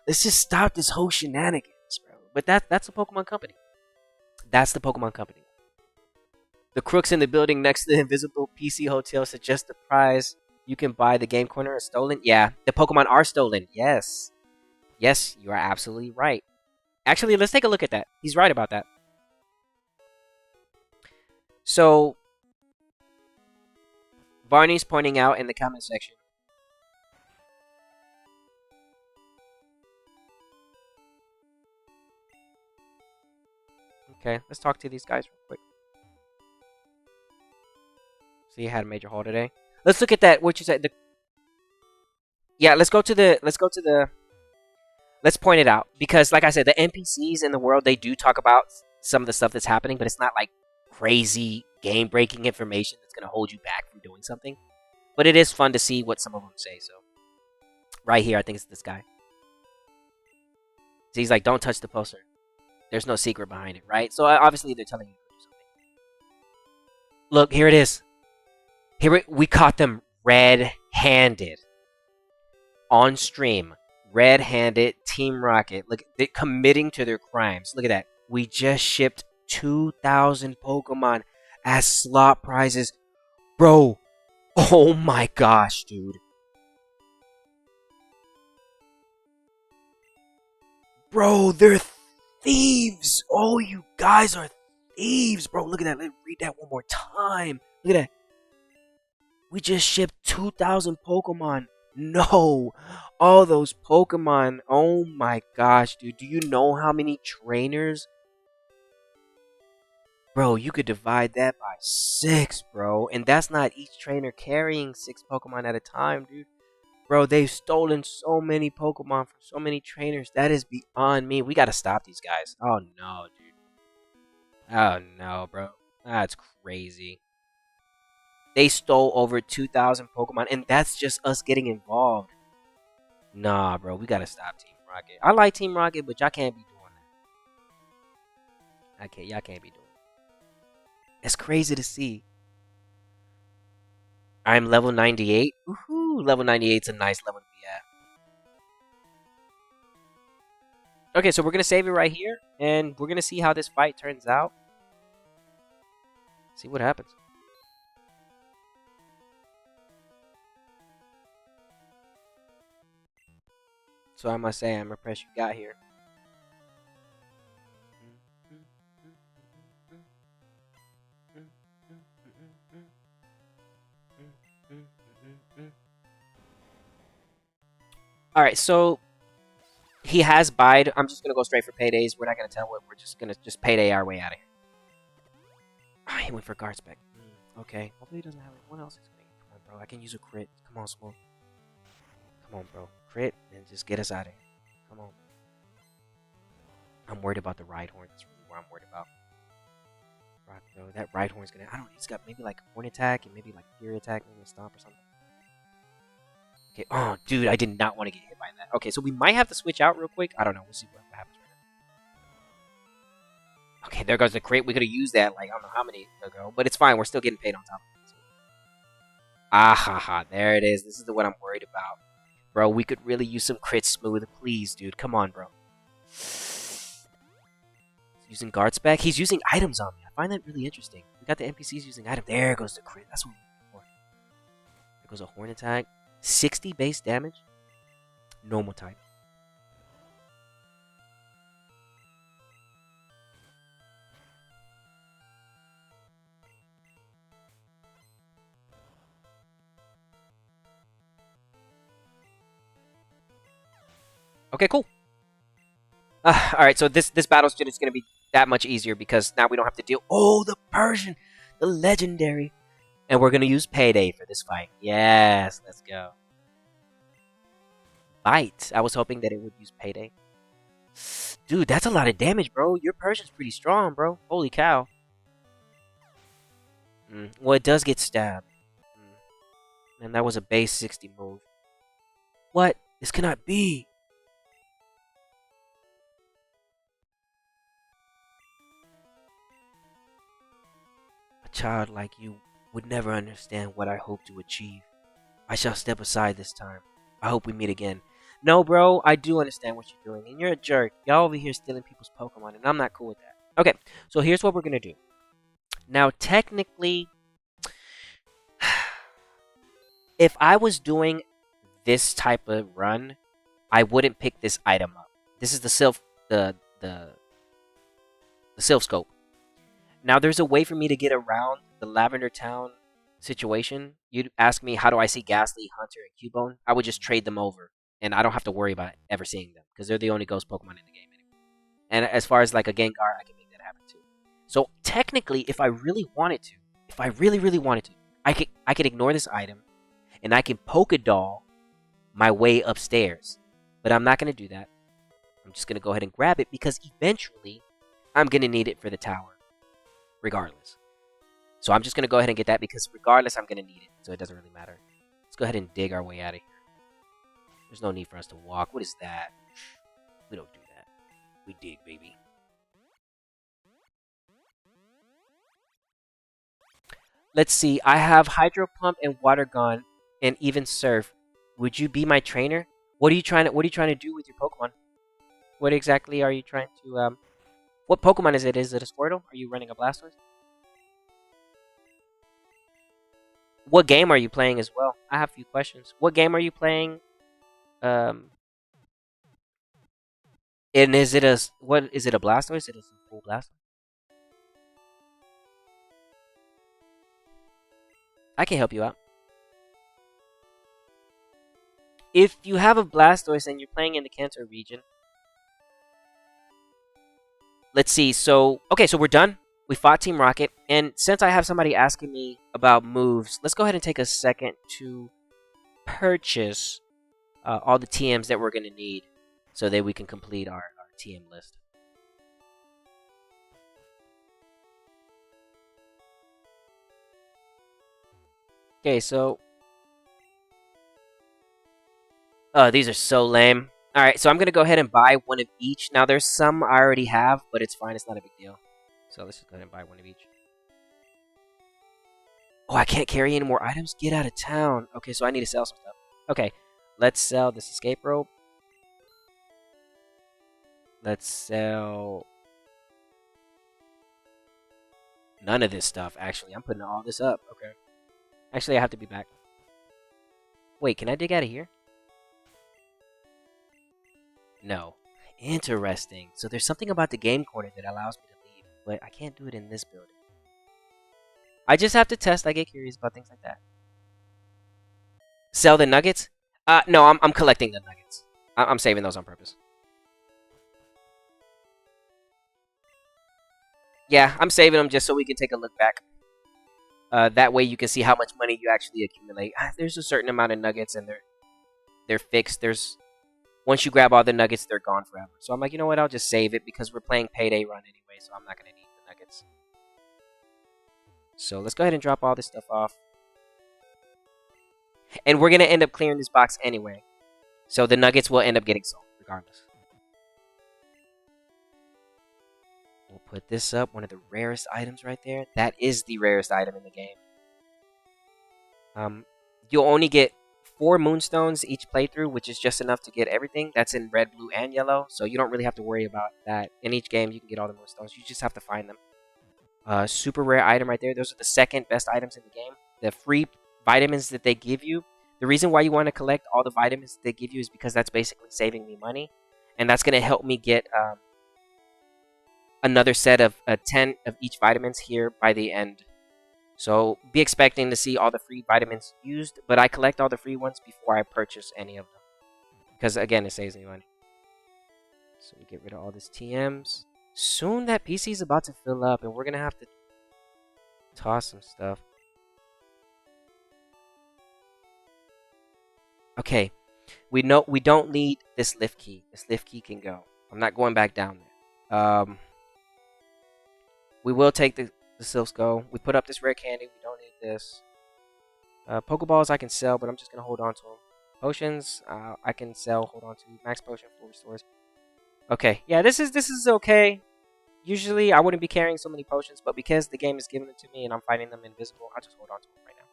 Let's just stop this whole shenanigans, bro. But that's the Pokemon Company. That's the Pokemon Company. The crooks in the building next to the invisible PC hotel suggest the prize you can buy the game corner is stolen. Yeah, the Pokemon are stolen. Yes. Yes, you are absolutely right. Actually, let's take a look at that. He's right about that. So, Barney's pointing out in the comment section. Okay, let's talk to these guys real quick. So you had a major haul today. Let's look at that. What you said. Yeah, let's point it out because, like I said, the NPCs in the world, they do talk about some of the stuff that's happening, but it's not like crazy game-breaking information that's gonna hold you back from doing something. But it is fun to see what some of them say. So, right here, I think it's this guy. So he's like, "Don't touch the poster. There's no secret behind it, right?" So obviously they're telling you to do something. Look, here it is. We caught them red-handed on stream. Red-handed Team Rocket. Look, they're committing to their crimes. Look at that. We just shipped 2,000 Pokemon as slot prizes. Bro, oh my gosh, dude. Bro, they're thieves. Oh, you guys are thieves, bro. Look at that. Let me read that one more time. Look at that. We just shipped 2,000 Pokemon. No. All those Pokemon. Oh my gosh, dude. Do you know how many trainers? Bro, you could divide that by 6, bro. And that's not each trainer carrying 6 Pokemon at a time, dude. Bro, they've stolen so many Pokemon from so many trainers. That is beyond me. We gotta stop these guys. Oh no, dude. Oh no, bro. That's crazy. They stole over 2,000 Pokemon, and that's just us getting involved. Nah, bro. We gotta stop Team Rocket. I like Team Rocket, but y'all can't be doing that. Y'all can't be doing that. It's crazy to see. I'm level 98. Woohoo! Level 98's a nice level to be at. Okay, so we're gonna save it right here, and we're gonna see how this fight turns out. See what happens. So I must say, I'm impressed you got here. Alright, so he has buyed. I'm just gonna go straight for paydays. We're not gonna tell what. We're just gonna payday our way out of here. Ah, he went for guard spec. Okay. Hopefully he doesn't have it. What else is gonna get? Come on, bro. I can use a crit. Come on, Smoke. Come on, bro. Crit and just get us out of here. Come on. I'm worried about the Rhyhorn. That's really what I'm worried about. Rock though. That Rhyhorn's gonna. I don't know. He's got maybe like Horn attack and maybe like Fury attack, maybe a Stomp or something. Okay. Oh, dude, I did not want to get hit by that. Okay, so we might have to switch out real quick. I don't know. We'll see what happens right now. Okay, there goes the crit. We could have used that like I don't know how many ago, but it's fine. We're still getting paid on top of it. Ah ha ha. There it is. This is the one I'm worried about. Bro, we could really use some crit smooth. Please, dude. Come on, bro. He's using guard spec. He's using items on me. I find that really interesting. We got the NPCs using items. There goes the crit. That's what we're looking for. There goes a horn attack. 60 base damage. Normal type. Okay, cool. Alright, so this battle's just going to be that much easier because now we don't have to deal... Oh, the Persian! The legendary! And we're going to use Payday for this fight. Yes, let's go. Bite. I was hoping that it would use Payday. Dude, that's a lot of damage, bro. Your Persian's pretty strong, bro. Holy cow. Well, it does get stabbed. And that was a base 60 move. What? This cannot be. A child like you would never understand what I hope to achieve. I shall step aside this time. I hope we meet again. No, bro, I do understand what you're doing, and you're a jerk. Y'all over here stealing people's Pokemon, and I'm not cool with that. Okay, so here's what we're gonna do. Now, technically, if I was doing this type of run, I wouldn't pick this item up. This is the Sylph Scope. Now, there's a way for me to get around the Lavender Town situation. You'd ask me, how do I see Ghastly, Hunter, and Cubone? I would just trade them over, and I don't have to worry about ever seeing them, because they're the only ghost Pokemon in the game anyway. And as far as like a Gengar, I can make that happen too. So technically, if I really wanted to, if I really, really wanted to, I could ignore this item, and I can Pokédoll my way upstairs. But I'm not going to do that. I'm just going to go ahead and grab it, because eventually, I'm going to need it for the tower. Regardless. So I'm just going to go ahead and get that, because regardless, I'm going to need it. So it doesn't really matter. Let's go ahead and dig our way out of here. There's no need for us to walk. What is that? We don't do that. We dig, baby. Let's see. I have Hydro Pump and Water Gun and even Surf. Would you be my trainer? What are you trying to do with your Pokemon? What exactly are you trying to what Pokemon is it? Is it a Squirtle? Are you running a Blastoise? What game are you playing as well? I have a few questions. What game are you playing? Um and is it a what is it a Blastoise? Is it a full Blastoise? I can help you out. If you have a Blastoise and you're playing in the Kanto region, let's see. So, okay, so we're done. We fought Team Rocket, and since I have somebody asking me about moves, let's go ahead and take a second to purchase all the TMs that we're going to need so that we can complete our TM list. Okay, so these are so lame. Alright, so I'm going to go ahead and buy one of each. Now, there's some I already have, but it's fine. It's not a big deal. So let's just go ahead and buy one of each. Oh, I can't carry any more items? Get out of town. Okay, so I need to sell some stuff. Okay, let's sell this escape rope. Let's sell none of this stuff, actually. I'm putting all this up. Okay. Actually, I have to be back. Wait, can I dig out of here? No. Interesting. So there's something about the game corner that allows me to leave, but I can't do it in this building. I just have to test. I get curious about things like that. Sell the nuggets? No, I'm collecting the nuggets. I'm saving those on purpose. Yeah, I'm saving them just so we can take a look back. That way you can see how much money you actually accumulate. There's a certain amount of nuggets and they're fixed. Once you grab all the nuggets, they're gone forever. So I'm like, you know what? I'll just save it because we're playing Payday Run anyway, so I'm not going to need the nuggets. So let's go ahead and drop all this stuff off. And we're going to end up clearing this box anyway. So the nuggets will end up getting sold, regardless. We'll put this up. One of the rarest items right there. That is the rarest item in the game. You'll only get 4 moonstones each playthrough, which is just enough to get everything. That's in red, blue, and yellow. So you don't really have to worry about that. In each game, you can get all the moonstones. You just have to find them. Super rare item right there. Those are the second best items in the game. The free vitamins that they give you. The reason why you want to collect all the vitamins that they give you is because that's basically saving me money. And that's going to help me get another set of 10 of each vitamins here by the end. So be expecting to see all the free vitamins used, but I collect all the free ones before I purchase any of them. Because again, it saves me money. So we get rid of all this TMs. Soon that PC is about to fill up and we're going to have to toss some stuff. Okay, we don't need this lift key. This lift key can go. I'm not going back down there. We will take the Silk Skull. We put up this rare candy. We don't need this. Pokeballs I can sell, but I'm just going to hold on to them. Potions I can sell, hold on to. Max Potion, full restores. Okay, yeah, this is okay. Usually I wouldn't be carrying so many potions, but because the game is giving it to me and I'm finding them invisible, I'll just hold on to them right now.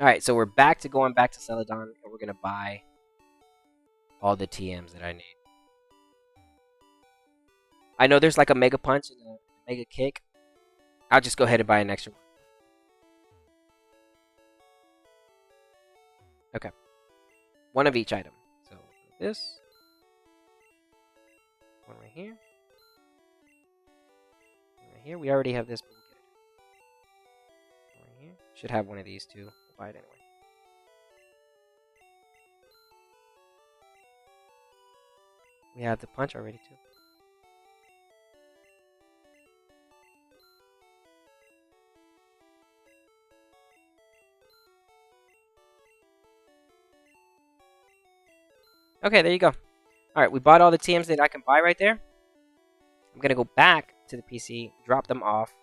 Alright, so we're back to going back to Celadon, and we're going to buy all the TMs that I need. I know there's like a Mega Punch and a Mega Kick. I'll just go ahead and buy an extra one. Okay. One of each item. So, this. One right here. One right here. We already have this, but we'll get it. One right here. Should have one of these too. We'll buy it anyway. We have the punch already too. Okay, there you go. Alright, we bought all the TMs that I can buy right there. I'm going to go back to the PC, drop them off.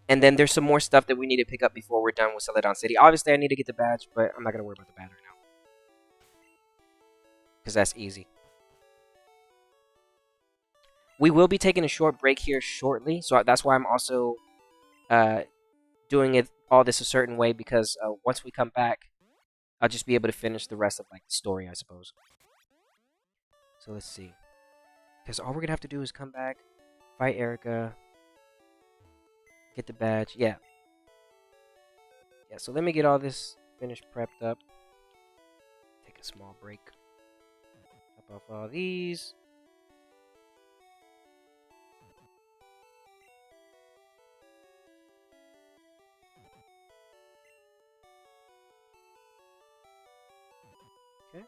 And then there's some more stuff that we need to pick up before we're done with Celadon City. Obviously, I need to get the badge, but I'm not going to worry about the badge right now. Because that's easy. We will be taking a short break here shortly, so that's why I'm also doing it all this a certain way, because once we come back, I'll just be able to finish the rest of like the story, I suppose. So let's see, because all we're gonna have to do is come back, fight Erica, get the badge. Yeah. So let me get all this finished, prepped up. Take a small break. Top off all these. Okay.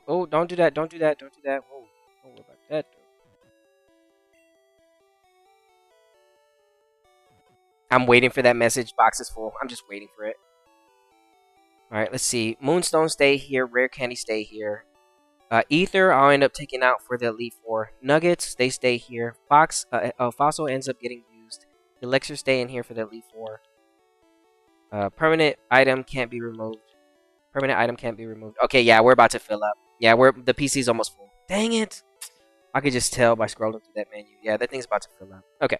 Oh, don't do that, don't do that, don't do that. Whoa, don't worry about that. I'm waiting for that message. Box is full. I'm just waiting for it. Alright, let's see. Moonstone stay here. Rare candy stay here. Ether, I'll end up taking out for the Elite Four. Nuggets, they stay here. Fossil ends up getting used. Elixir stay in here for the Elite Four. Permanent item can't be removed. Permanent item can't be removed. Okay, yeah, we're about to fill up. Yeah, the PC's almost full. Dang it! I could just tell by scrolling through that menu. Yeah, that thing's about to fill up. Okay.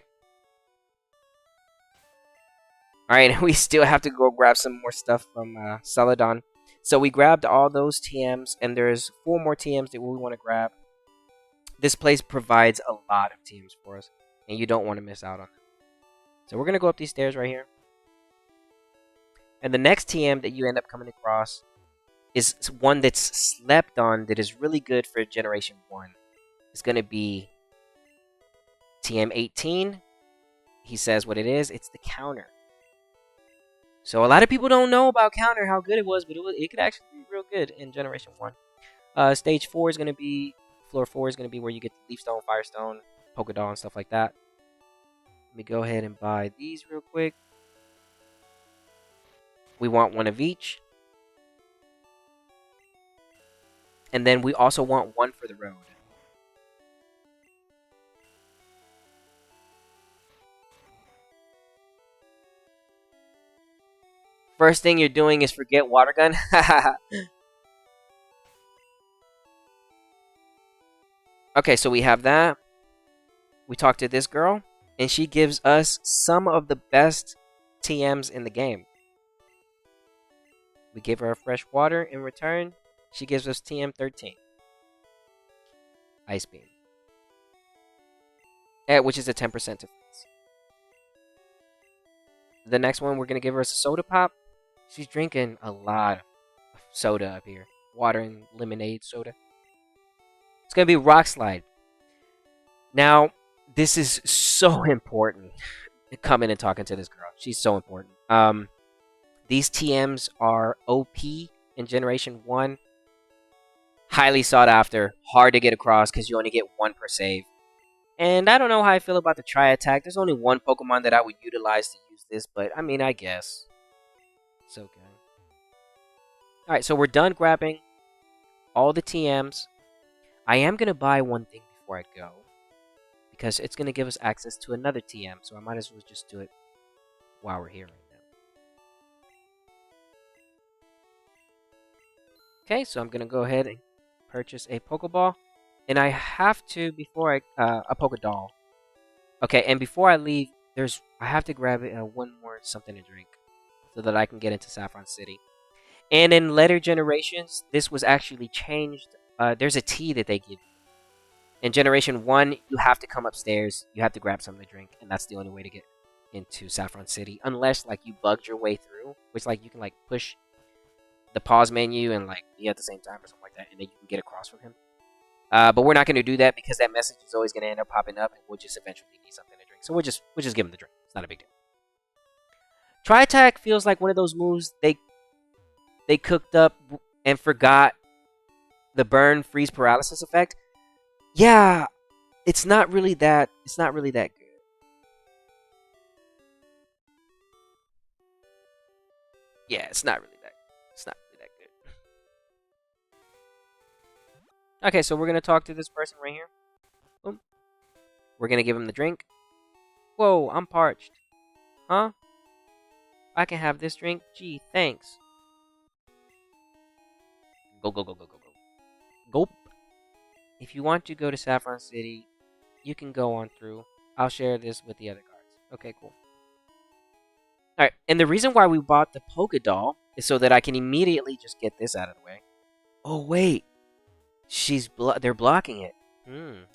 Alright, we still have to go grab some more stuff from Celadon. So we grabbed all those TMs, and there's 4 more TMs that we want to grab. This place provides a lot of TMs for us, and you don't want to miss out on them. So we're going to go up these stairs right here. And the next TM that you end up coming across is one that's slept on that is really good for Generation 1. It's going to be TM 18. He says what it is. It's the counter. So a lot of people don't know about counter, how good it was, but it could actually be real good in Generation 1. Stage 4 is going to be, floor 4 is going to be where you get the Leafstone, Firestone, Pokédoll, and stuff like that. Let me go ahead and buy these real quick. We want 1 of each. And then we also want 1 for the road. First thing you're doing is forget water gun. Okay, so we have that. We talked to this girl, and she gives us some of the best TMs in the game. We give her fresh water in return. She gives us TM 13. Ice Beam. Which is a 10% to freeze. The next one, we're going to give her a soda pop. She's drinking a lot of soda up here. Water and lemonade soda. It's going to be Rock Slide. Now, this is so important. Coming and talking to this girl. She's so important. These TMs are OP in Generation 1. Highly sought after. Hard to get across because you only get 1 per save. And I don't know how I feel about the Tri-Attack. There's only 1 Pokemon that I would utilize to use this. But, I mean, I guess. It's okay. Alright, so we're done grabbing all the TMs. I am going to buy one thing before I go, because it's going to give us access to another TM, so I might as well just do it while we're here right now. Okay, so I'm going to go ahead and purchase a Pokeball, and I have to, before a Pokedoll. Okay, and before I leave, I have to grab one more something to drink, so that I can get into Saffron City. And in later generations, this was actually changed. There's a tea that they give you. In Generation 1, you have to come upstairs. You have to grab something to drink. And that's the only way to get into Saffron City. Unless, like, you bugged your way through. Which, like, you can, like, push the pause menu and, like, be at the same time or something like that. And then you can get across from him. But we're not going to do that because that message is always going to end up popping up. And we'll just eventually need something to drink. So we'll just give him the drink. It's not a big deal. Tri-Attack feels like one of those moves they cooked up and forgot the burn freeze paralysis effect. Yeah, it's not really that good. Yeah, it's not really that good. Okay, so we're gonna talk to this person right here. Boom. We're gonna give him the drink. Whoa, I'm parched. Huh? I can have this drink? Gee, thanks. Go, go, go, go, go, go. Gulp. If you want to go to Saffron City, you can go on through. I'll share this with the other guards. Okay, cool. Alright, and the reason why we bought the Poké Doll is so that I can immediately just get this out of the way. Oh, wait. They're blocking it.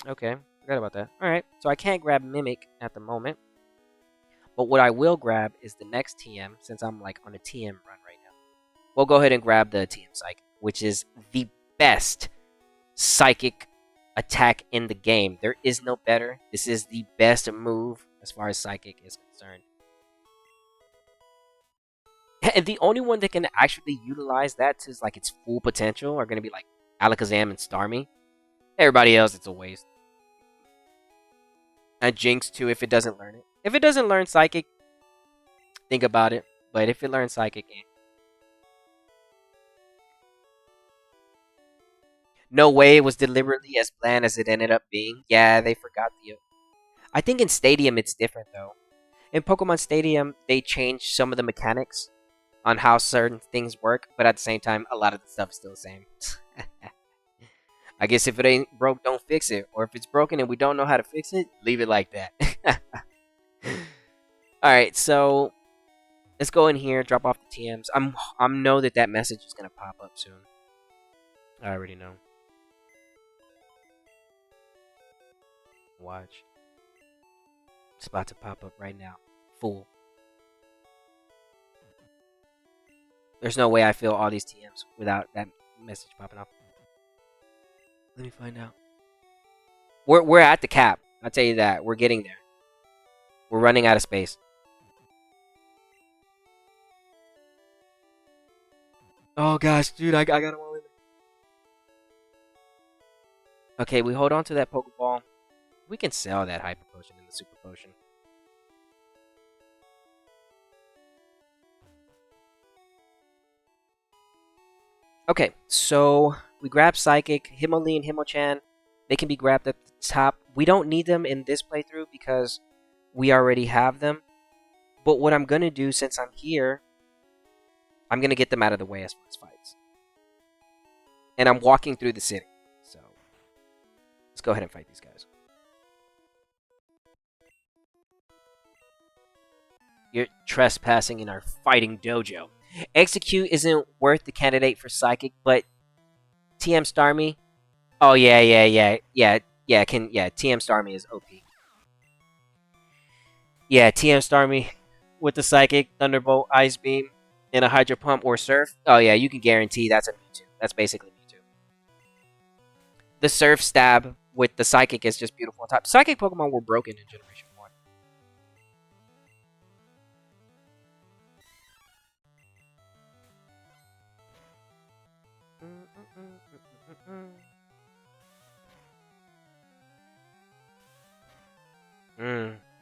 Okay. Forgot about that. Alright, so I can't grab Mimic at the moment. But what I will grab is the next TM, since I'm like on a TM run right now. We'll go ahead and grab the TM Psychic, which is the best Psychic attack in the game. There is no better. This is the best move as far as Psychic is concerned. And the only one that can actually utilize that to like its full potential are going to be like Alakazam and Starmie. Everybody else, it's a waste. And Jinx too, if it doesn't learn it. If it doesn't learn Psychic, think about it. But if it learns Psychic, no way it was deliberately as bland as it ended up being. Yeah, they forgot the. I think in Stadium it's different though. In Pokemon Stadium, they changed some of the mechanics on how certain things work, but at the same time, a lot of the stuff is still the same. I guess if it ain't broke, don't fix it. Or if it's broken and we don't know how to fix it, leave it like that. Alright, so let's go in here, drop off the TMs. I'm know that message is gonna pop up soon. I already know. Watch. It's about to pop up right now. Fool. There's no way I fill all these TMs without that message popping up. Let me find out. We're at the cap. I'll tell you that. We're getting there. We're running out of space. Oh gosh, dude, I got him all in there. Okay, we hold on to that Pokeball. We can sell that Hyper Potion and the Super Potion. Okay, so we grab Psychic, Hitmonlee and Hitmonchan. They can be grabbed at the top. We don't need them in this playthrough because we already have them. But what I'm going to do since I'm here, I'm going to get them out of the way as far as fights. And I'm walking through the city. So let's go ahead and fight these guys. You're trespassing in our fighting dojo. Execute isn't worth the candidate for Psychic, but TM Starmie. Oh yeah. TM Starmie is OP. Yeah, TM Starmie with the Psychic, Thunderbolt, Ice Beam, and a Hydro Pump or Surf. Oh yeah, you can guarantee that's a Mewtwo. That's basically Mewtwo. The Surf Stab with the Psychic is just beautiful on top. Psychic Pokemon were broken in Generation 1.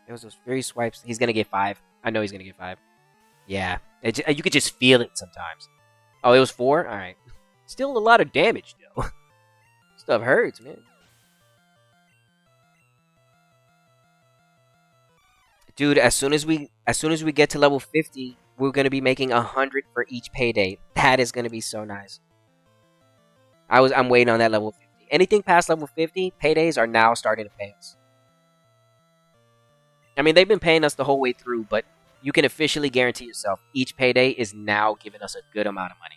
It was those very swipes. He's gonna get 5. I know he's gonna get 5. Yeah, you could just feel it sometimes. Oh, it was 4? Alright. Still a lot of damage, though. Stuff hurts, man. Dude, as soon as we get to level 50, we're gonna be making 100 for each payday. That is gonna be so nice. I'm waiting on that level 50. Anything past level 50, paydays are now starting to pay us. I mean, they've been paying us the whole way through, but you can officially guarantee yourself each payday is now giving us a good amount of money.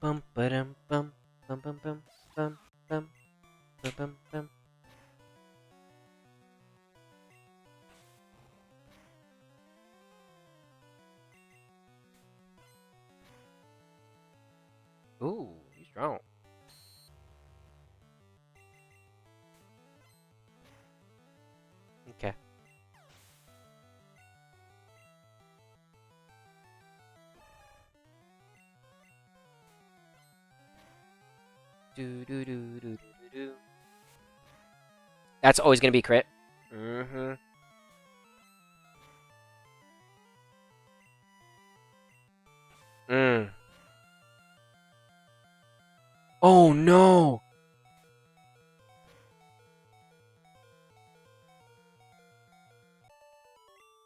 Bum ba-dum bum bum bum bum bum bum bum bum bum. Ooh, he's strong. Okay. Do do do do do do do. That's always gonna be crit. Mm-hmm. Mm. Oh no.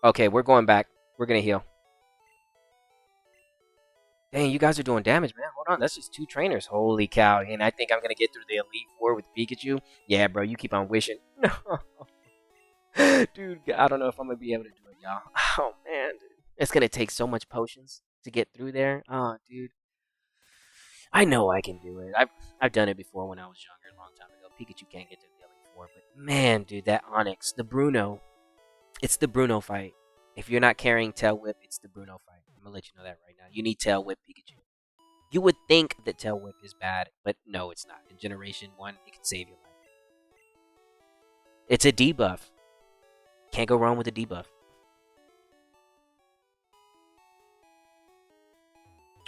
Okay, we're going back. We're gonna heal. Dang, you guys are doing damage, man. Hold on, that's just 2 trainers. Holy cow! And I think I'm gonna get through the Elite Four with Pikachu. Yeah, bro, you keep on wishing. No, dude, I don't know if I'm gonna be able to do it, y'all. Oh man, dude. It's gonna take so much potions to get through there. Oh, dude, I know I can do it. I've done it before when I was younger, a long time ago. Pikachu can't get to the Elite Four, but man, dude, that Onyx, the Bruno, it's the Bruno fight. If you're not carrying Tail Whip, it's the Bruno fight. I'm gonna let you know that right now. You need Tail Whip Pikachu. You would think that Tail Whip is bad, but no, it's not. In Generation 1, it can save your life. It's a debuff. Can't go wrong with a debuff.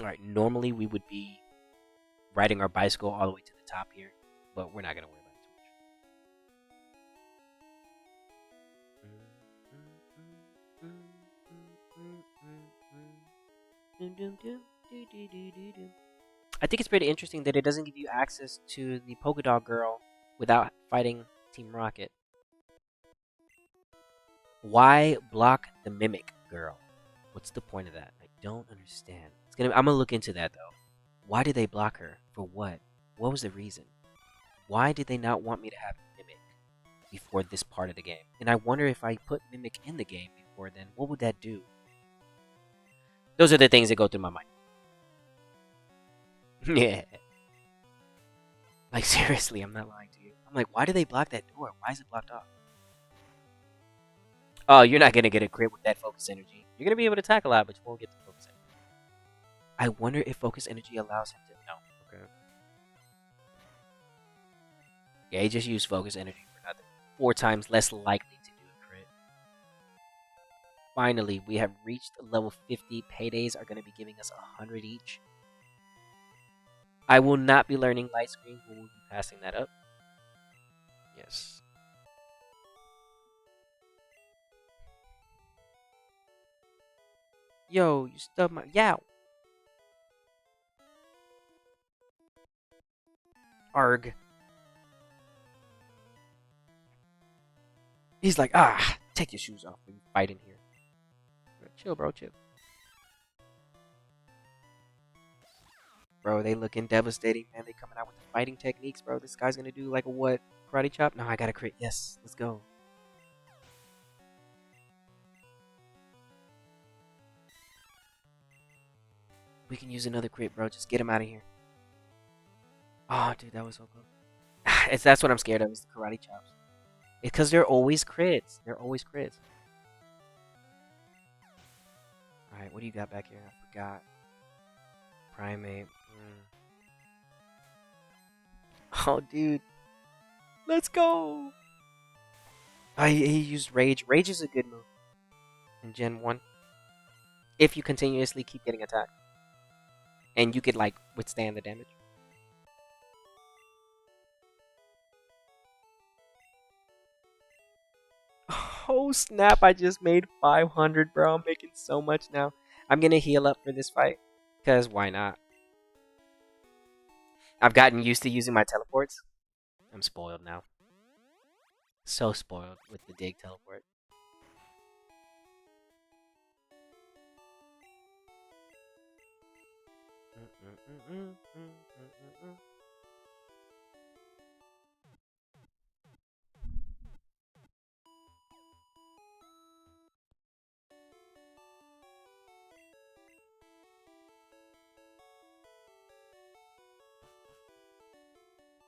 Alright, normally we would be riding our bicycle all the way to the top here, but we're not going to worry about it too much. I think it's pretty interesting that it doesn't give you access to the Pokédog girl without fighting Team Rocket. Why block the Mimic girl? What's the point of that? I don't understand. I'm gonna look into that though. Why did they block her? For what? What was the reason? Why did they not want me to have Mimic before this part of the game? And I wonder if I put Mimic in the game before then, what would that do? Those are the things that go through my mind. Yeah. Like seriously, I'm not lying to you. I'm like, why do they block that door? Why is it blocked off? Oh, you're not gonna get a crit with that focus energy. You're gonna be able to attack a lot, but you won't get the focus energy. I wonder if focus energy allows him to. No. Okay. Yeah, he just used focus energy for nothing. 4 times less likely to do a crit. Finally, we have reached level 50. Paydays are gonna be giving us 100 each. I will not be learning light screen. We will be passing that up. Yes. Yo, you stubbed my yow. Arg. He's like, take your shoes off when you fight in here. Chill, bro, chill. Bro, they looking devastating, man. They coming out with the fighting techniques, bro. This guy's gonna do like a what? Karate chop? No, I got a crit. Yes, let's go. We can use another crit, bro. Just get him out of here. Oh, dude, that was so close. That's what I'm scared of, is the karate chops. It's because they're always crits. They're always crits. Alright, what do you got back here? I forgot. Primate. Oh, dude. Let's go. Oh, he used Rage. Rage is a good move in Gen 1. If you continuously keep getting attacked. And you could, like, withstand the damage. Oh, snap. I just made 500, bro. I'm making so much now. I'm going to heal up for this fight. Because why not? I've gotten used to using my teleports. I'm spoiled now. So spoiled with the dig teleport.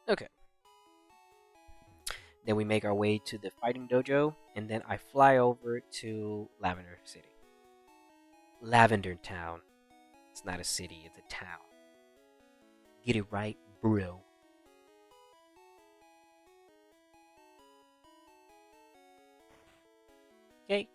Okay. Then we make our way to the fighting dojo, and then I fly over to Lavender City. Lavender Town. It's not a city, it's a town. Get it right, bro. Okay.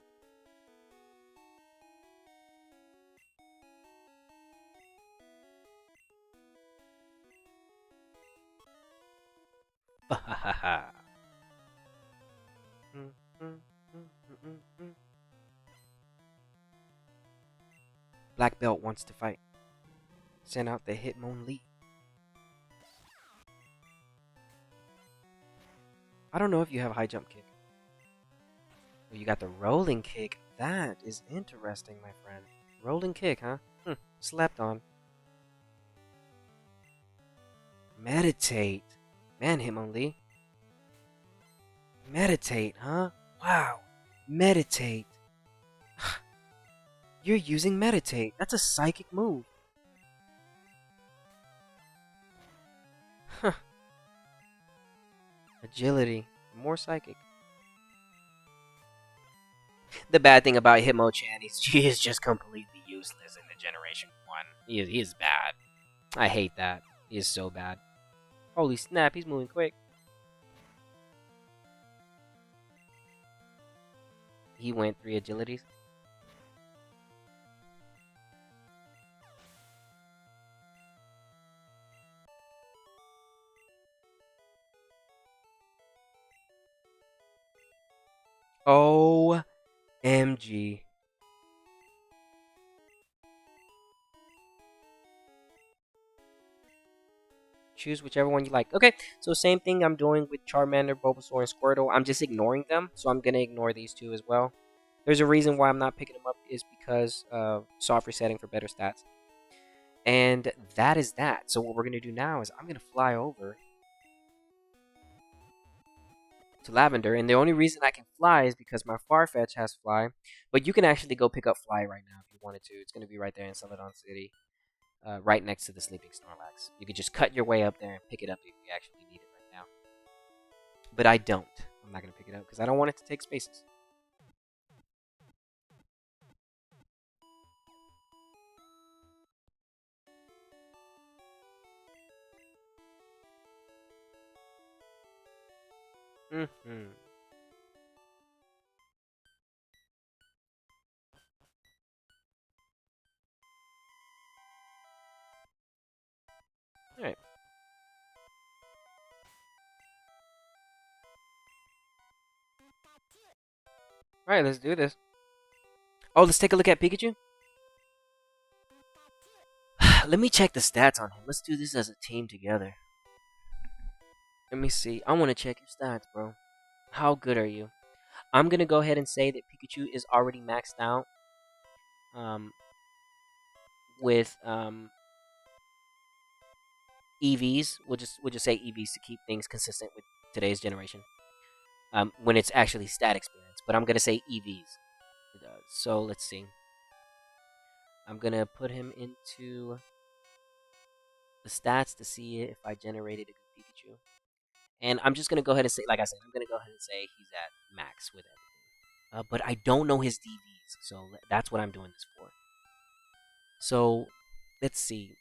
Black belt wants to fight. Send out the Hitmonlee. I don't know if you have high jump kick. Oh, you got the rolling kick. That is interesting, my friend. Rolling kick, huh? Slept on. Meditate. Man, Hitmonlee. Meditate, huh? Wow. Meditate. You're using meditate. That's a psychic move. Huh. Agility. More psychic. The bad thing about Hitmonchan is she is just completely useless in the Generation 1. He is bad. I hate that. He is so bad. Holy snap, he's moving quick. He went 3 agilities. OMG. Choose whichever one you like. Okay, so same thing I'm doing with Charmander, Bulbasaur, and Squirtle. I'm just ignoring them, so I'm going to ignore these two as well. There's a reason why I'm not picking them up is because of soft resetting for better stats. And that is that. So what we're going to do now is I'm going to fly over to Lavender, and the only reason I can fly is because my Farfetch has fly. But you can actually go pick up fly right now if you wanted to. It's going to be right there in Celadon City. Right next to the Sleeping Snorlax. You could just cut your way up there and pick it up if you actually need it right now. But I don't. I'm not going to pick it up because I don't want it to take spaces. Alright. Alright, let's do this. Oh, let's take a look at Pikachu. Let me check the stats on him. Let's do this as a team together. Let me see. I want to check your stats, bro. How good are you? I'm going to go ahead and say that Pikachu is already maxed out. With EVs. We'll just say EVs to keep things consistent with today's generation. When it's actually stat experience. But I'm going to say EVs. So let's see. I'm going to put him into the stats to see if I generated a good Pikachu. And I'm just going to go ahead and say, like I said, I'm going to go ahead and say he's at max with everything. But I don't know his DVs, so that's what I'm doing this for. So, let's see.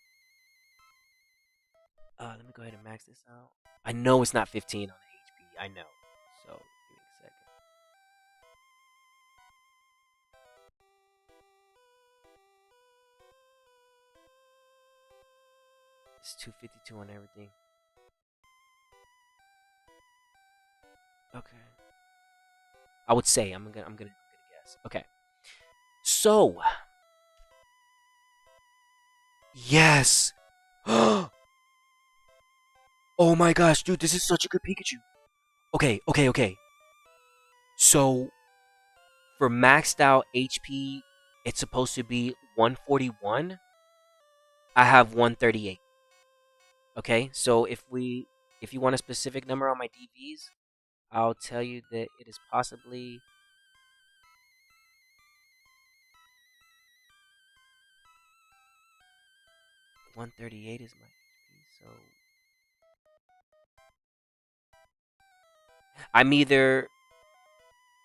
Let me go ahead and max this out. I know it's not 15 on the HP. I know. So, give me a second. It's 252 on everything. Okay. I would say I'm gonna guess. Okay. So, yes. Oh my gosh, dude, this is such a good Pikachu. Okay. So, for maxed out HP, it's supposed to be 141. I have 138. Okay, so if you want a specific number on my DVs, I'll tell you that it is possibly 138 is my HP, so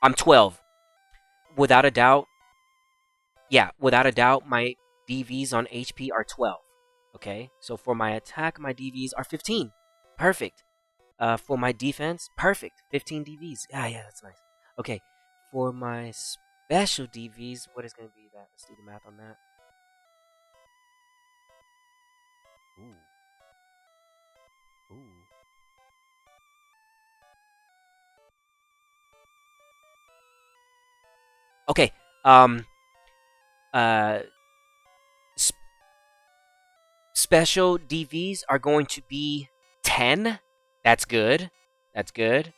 I'm 12. Without a doubt. Yeah, without a doubt my DVs on HP are 12. Okay? So for my attack, my DVs are 15. Perfect. For my defense, perfect. 15 DVs. Yeah, that's nice. Okay. For my special DVs, what is going to be that? Let's do the math on that. Ooh. Okay. Um. Uh. Sp- Special DVs are going to be 10. That's good. That's good.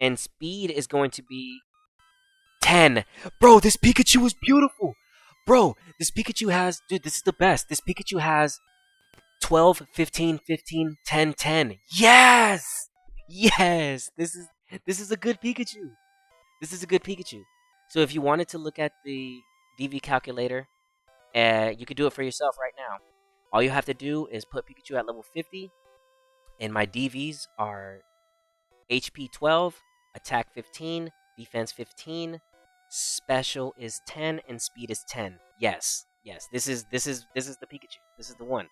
And speed is going to be 10. Bro, this Pikachu is beautiful. Bro, this Pikachu has, dude, this is the best. This Pikachu has 12, 15, 15, 10, 10. Yes! Yes! This is a good Pikachu. This is a good Pikachu. So if you wanted to look at the DV calculator, you could do it for yourself right now. All you have to do is put Pikachu at level 50, and my DVs are HP 12, attack 15, defense 15, special is 10, and speed is 10. Yes, yes, this is the Pikachu. This is the one.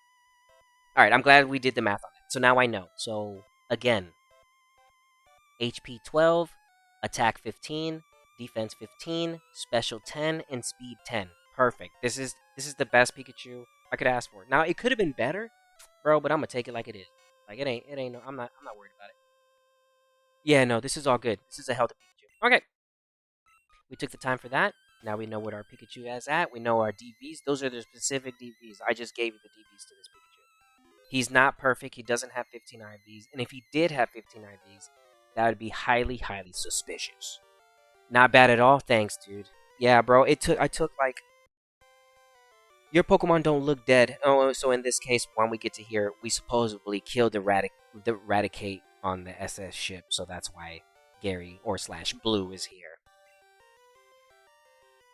All right, I'm glad we did the math on that. So now I know. So again, HP 12, attack 15, defense 15, special 10, and speed 10. Perfect. This is the best Pikachu I could ask for. Now it could have been better, bro, but I'm gonna take it like it is. Like it ain't no, I'm not worried about it. Yeah, no, this is all good. This is a healthy Pikachu. Okay. We took the time for that. Now we know what our Pikachu is at. We know our DVs. Those are the specific DVs. I just gave you the DVs to this Pikachu. He's not perfect. He doesn't have 15 IVs. And if he did have 15 IVs, that would be highly, highly suspicious. Not bad at all. Thanks, dude. Yeah, bro. I took like your Pokemon don't look dead. Oh, so in this case, when we get to here, we supposedly killed the Raticate on the SS ship. So that's why Gary or slash Blue is here.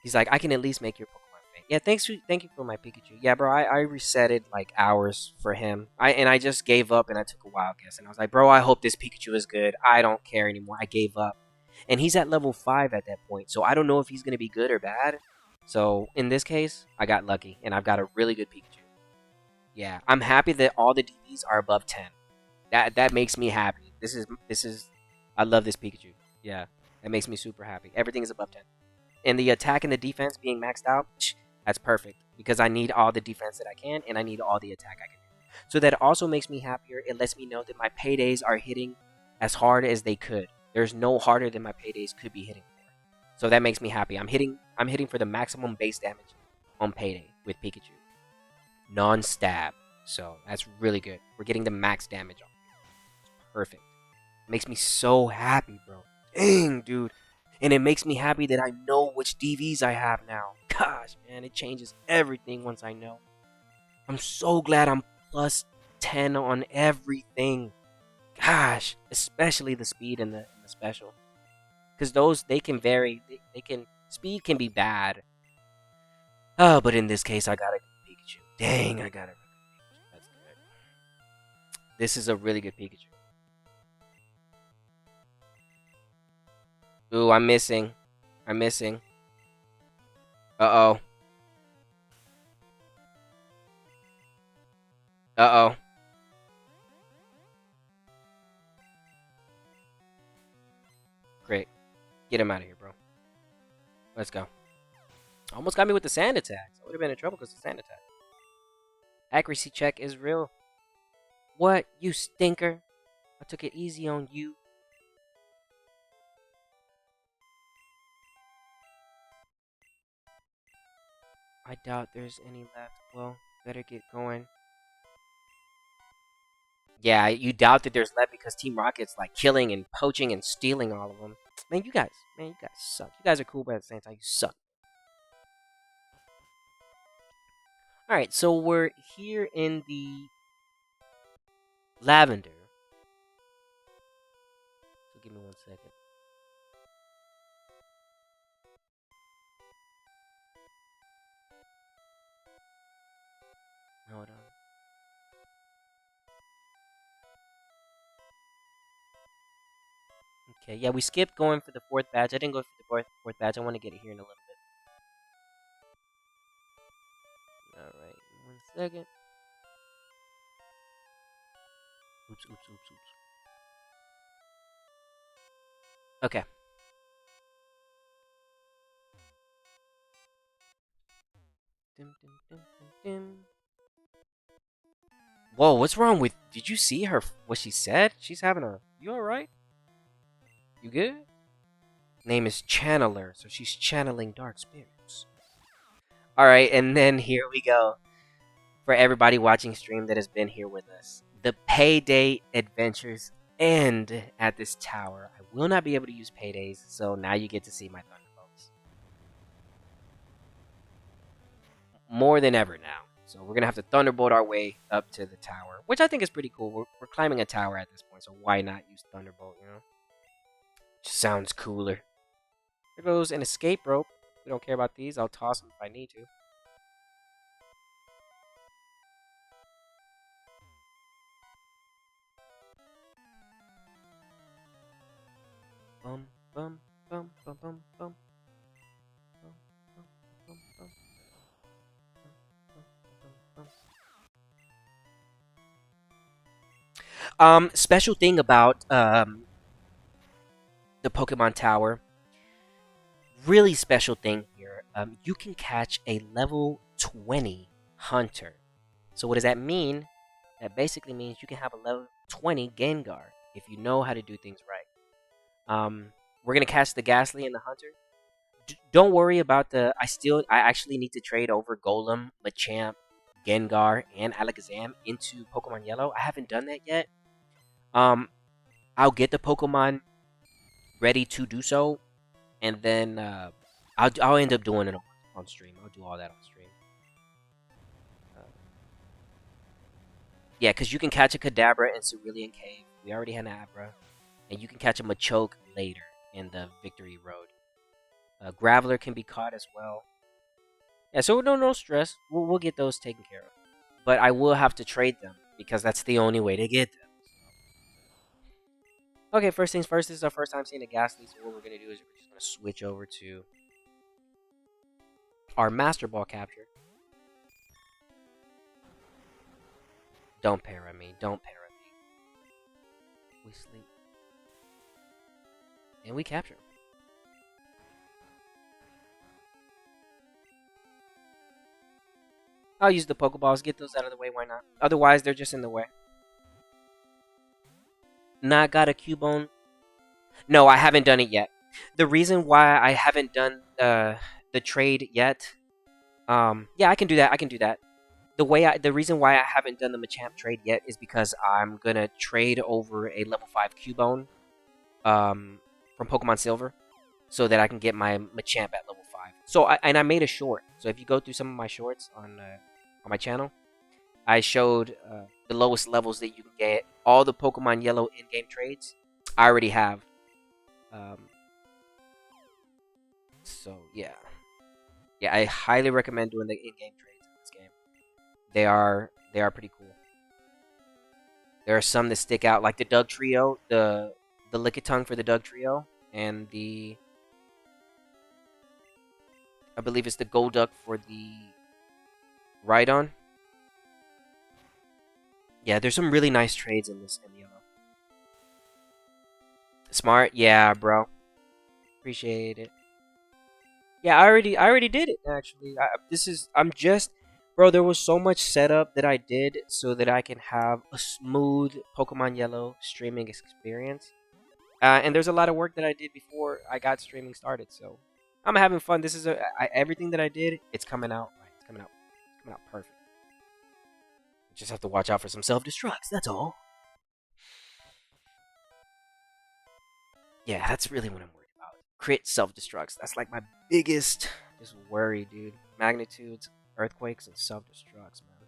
He's like, I can at least make your Pokemon faint. Yeah, thank you for my Pikachu. Yeah, bro, I reset it like hours for him. I just gave up and I took a wild guess and I was like, bro, I hope this Pikachu is good. I don't care anymore. I gave up. And he's at level 5 at that point, so I don't know if he's gonna be good or bad. So in this case, I got lucky and I've got a really good Pikachu. Yeah, I'm happy that all the DVs are above 10. That makes me happy. This is I love this Pikachu. Yeah, that makes me super happy. Everything is above 10. And the attack and the defense being maxed out, that's perfect. Because I need all the defense that I can, and I need all the attack I can do. So that also makes me happier. It lets me know that my paydays are hitting as hard as they could. There's no harder than my paydays could be hitting for. So that makes me happy. I'm hitting for the maximum base damage on payday with Pikachu. Non-stab. So that's really good. We're getting the max damage on. It's perfect. It makes me so happy, bro. Dang, dude. And it makes me happy that I know which DVs I have now. Gosh, man, it changes everything once I know. I'm so glad I'm plus 10 on everything. Gosh, especially the speed and the special. Because those, they can vary. They can, speed can be bad. Oh, but in this case, I got a Pikachu. Dang, I got a Pikachu. That's good. This is a really good Pikachu. Ooh, I'm missing. I'm missing. Uh-oh. Uh-oh. Great. Get him out of here, bro. Let's go. Almost got me with the sand attack. I would have been in trouble because of the sand attack. Accuracy check is real. What? You stinker. I took it easy on you. I doubt there's any left. Well, better get going. Yeah, you doubt that there's left because Team Rocket's like killing and poaching and stealing all of them. Man, you guys suck. You guys are cool, but at the same time, you suck. Alright, so we're here in the lavender. So give me 1 second. Hold on. Okay, yeah, we skipped going for the 4th badge. I didn't go for the fourth badge. I want to get it here in a little bit. Alright, 1 second. Oops. Okay. Dim, dim, dim, dim, dim. Whoa, what's wrong with... Did you see her... What she said? She's having a... You alright? You good? Name is Channeler, so she's channeling dark spirits. Alright, and then here we go. For everybody watching stream that has been here with us. The Payday adventures end at this tower. I will not be able to use Paydays, so now you get to see my Thunderbolts. More than ever now. So we're going to have to Thunderbolt our way up to the tower, which I think is pretty cool. We're climbing a tower at this point, so why not use Thunderbolt, you know? Just sounds cooler. There goes an escape rope. We don't care about these. I'll toss them if I need to. Bum, bum, bum, bum, bum, bum. Special thing about the Pokemon Tower. Really special thing here. You can catch a level 20 hunter. So what does that mean? That basically means you can have a level 20 Gengar if you know how to do things right. We're gonna catch the Ghastly and the Hunter. Don't worry about the. I actually need to trade over Golem, Machamp, Gengar, and Alakazam into Pokemon Yellow. I haven't done that yet. I'll get the Pokemon ready to do so, and then I'll end up doing it on stream. I'll do all that on stream. Yeah, because you can catch a Kadabra in Cerulean Cave. We already had an Abra. And you can catch a Machoke later in the Victory Road. Graveler can be caught as well. Yeah, so no stress. We'll get those taken care of. But I will have to trade them, because that's the only way to get them. Okay, first things first, this is our first time seeing a Ghastly, so what we're going to do is we're just going to switch over to our Master Ball capture. Don't para me. Don't para me. We sleep. And we capture. I'll use the Pokeballs. Get those out of the way. Why not? Otherwise, they're just in the way. Not got a Cubone. No, I haven't done it yet. The reason why I haven't done the trade yet. Yeah, I can do that. I can do that. The reason why I haven't done the Machamp trade yet is because I'm gonna trade over a level 5 Cubone from Pokemon Silver, so that I can get my Machamp at level 5. So I made a short. So if you go through some of my shorts on my channel, I showed the lowest levels that you can get. All the Pokemon Yellow in-game trades I already have. So yeah, I highly recommend doing the in-game trades in this game. They are pretty cool. There are some that stick out, like the Doug Trio, the Lickitung for the Doug Trio, and I believe it's the Golduck for the Rhydon. Yeah, there's some really nice trades in this in Yellow. Smart, yeah, bro. Appreciate it. Yeah, I already did it actually. Bro, there was so much setup that I did so that I can have a smooth Pokemon Yellow streaming experience. And there's a lot of work that I did before I got streaming started, so I'm having fun. This is everything that I did. It's coming out right. It's coming out perfect. You just have to watch out for some self-destructs. That's all. Yeah, that's really what I'm worried about. Crit self-destructs. That's like my biggest just worry, dude. Magnitudes, earthquakes, and self-destructs, man.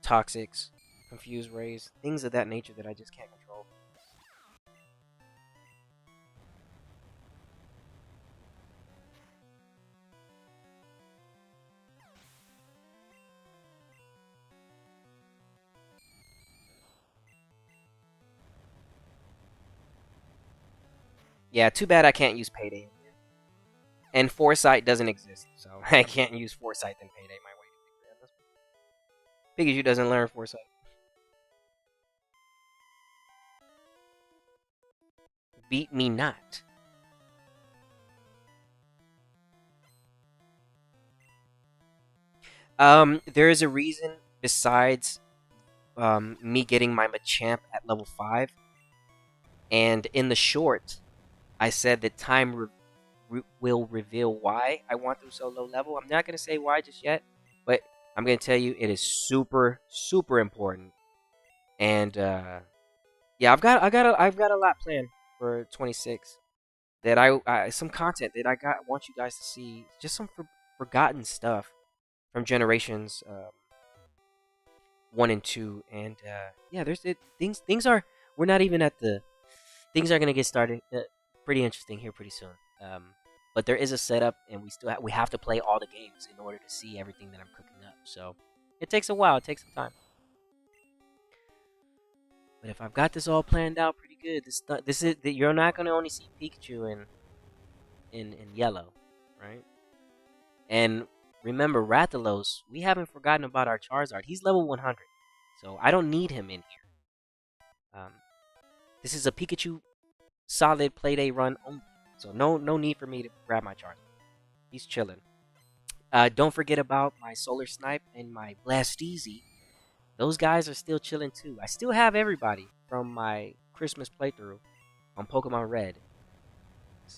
Toxics, confused rays, things of that nature that I just can't control. Yeah, too bad I can't use Payday. And Foresight doesn't exist, so I can't use Foresight and Payday my way to victory on this one. Pikachu doesn't learn Foresight. Beat me not. There is a reason besides me getting my Machamp at level 5. And in the short, I said that time will reveal why I want them so low level. I'm not gonna say why just yet, but I'm gonna tell you it is super super important. And yeah, I've got a lot planned for 26. That some content that I want you guys to see, just some forgotten stuff from generations 1 and 2, and yeah, things are we're not even at the things are gonna get started pretty interesting here pretty soon. But there is a setup, and we have to play all the games in order to see everything that I'm cooking up. So it takes a while, it takes some time. But if I've got this all planned out pretty good, this is you're not gonna only see Pikachu in yellow, right? And remember, Rathalos, we haven't forgotten about our Charizard. He's level 100, so I don't need him in here. This is a Pikachu solid Playday run only, so no need for me to grab my Charizard. He's chilling. Don't forget about my Solar Snipe and my Blasteezy. Those guys are still chilling too. I still have everybody from my Christmas playthrough on Pokemon Red.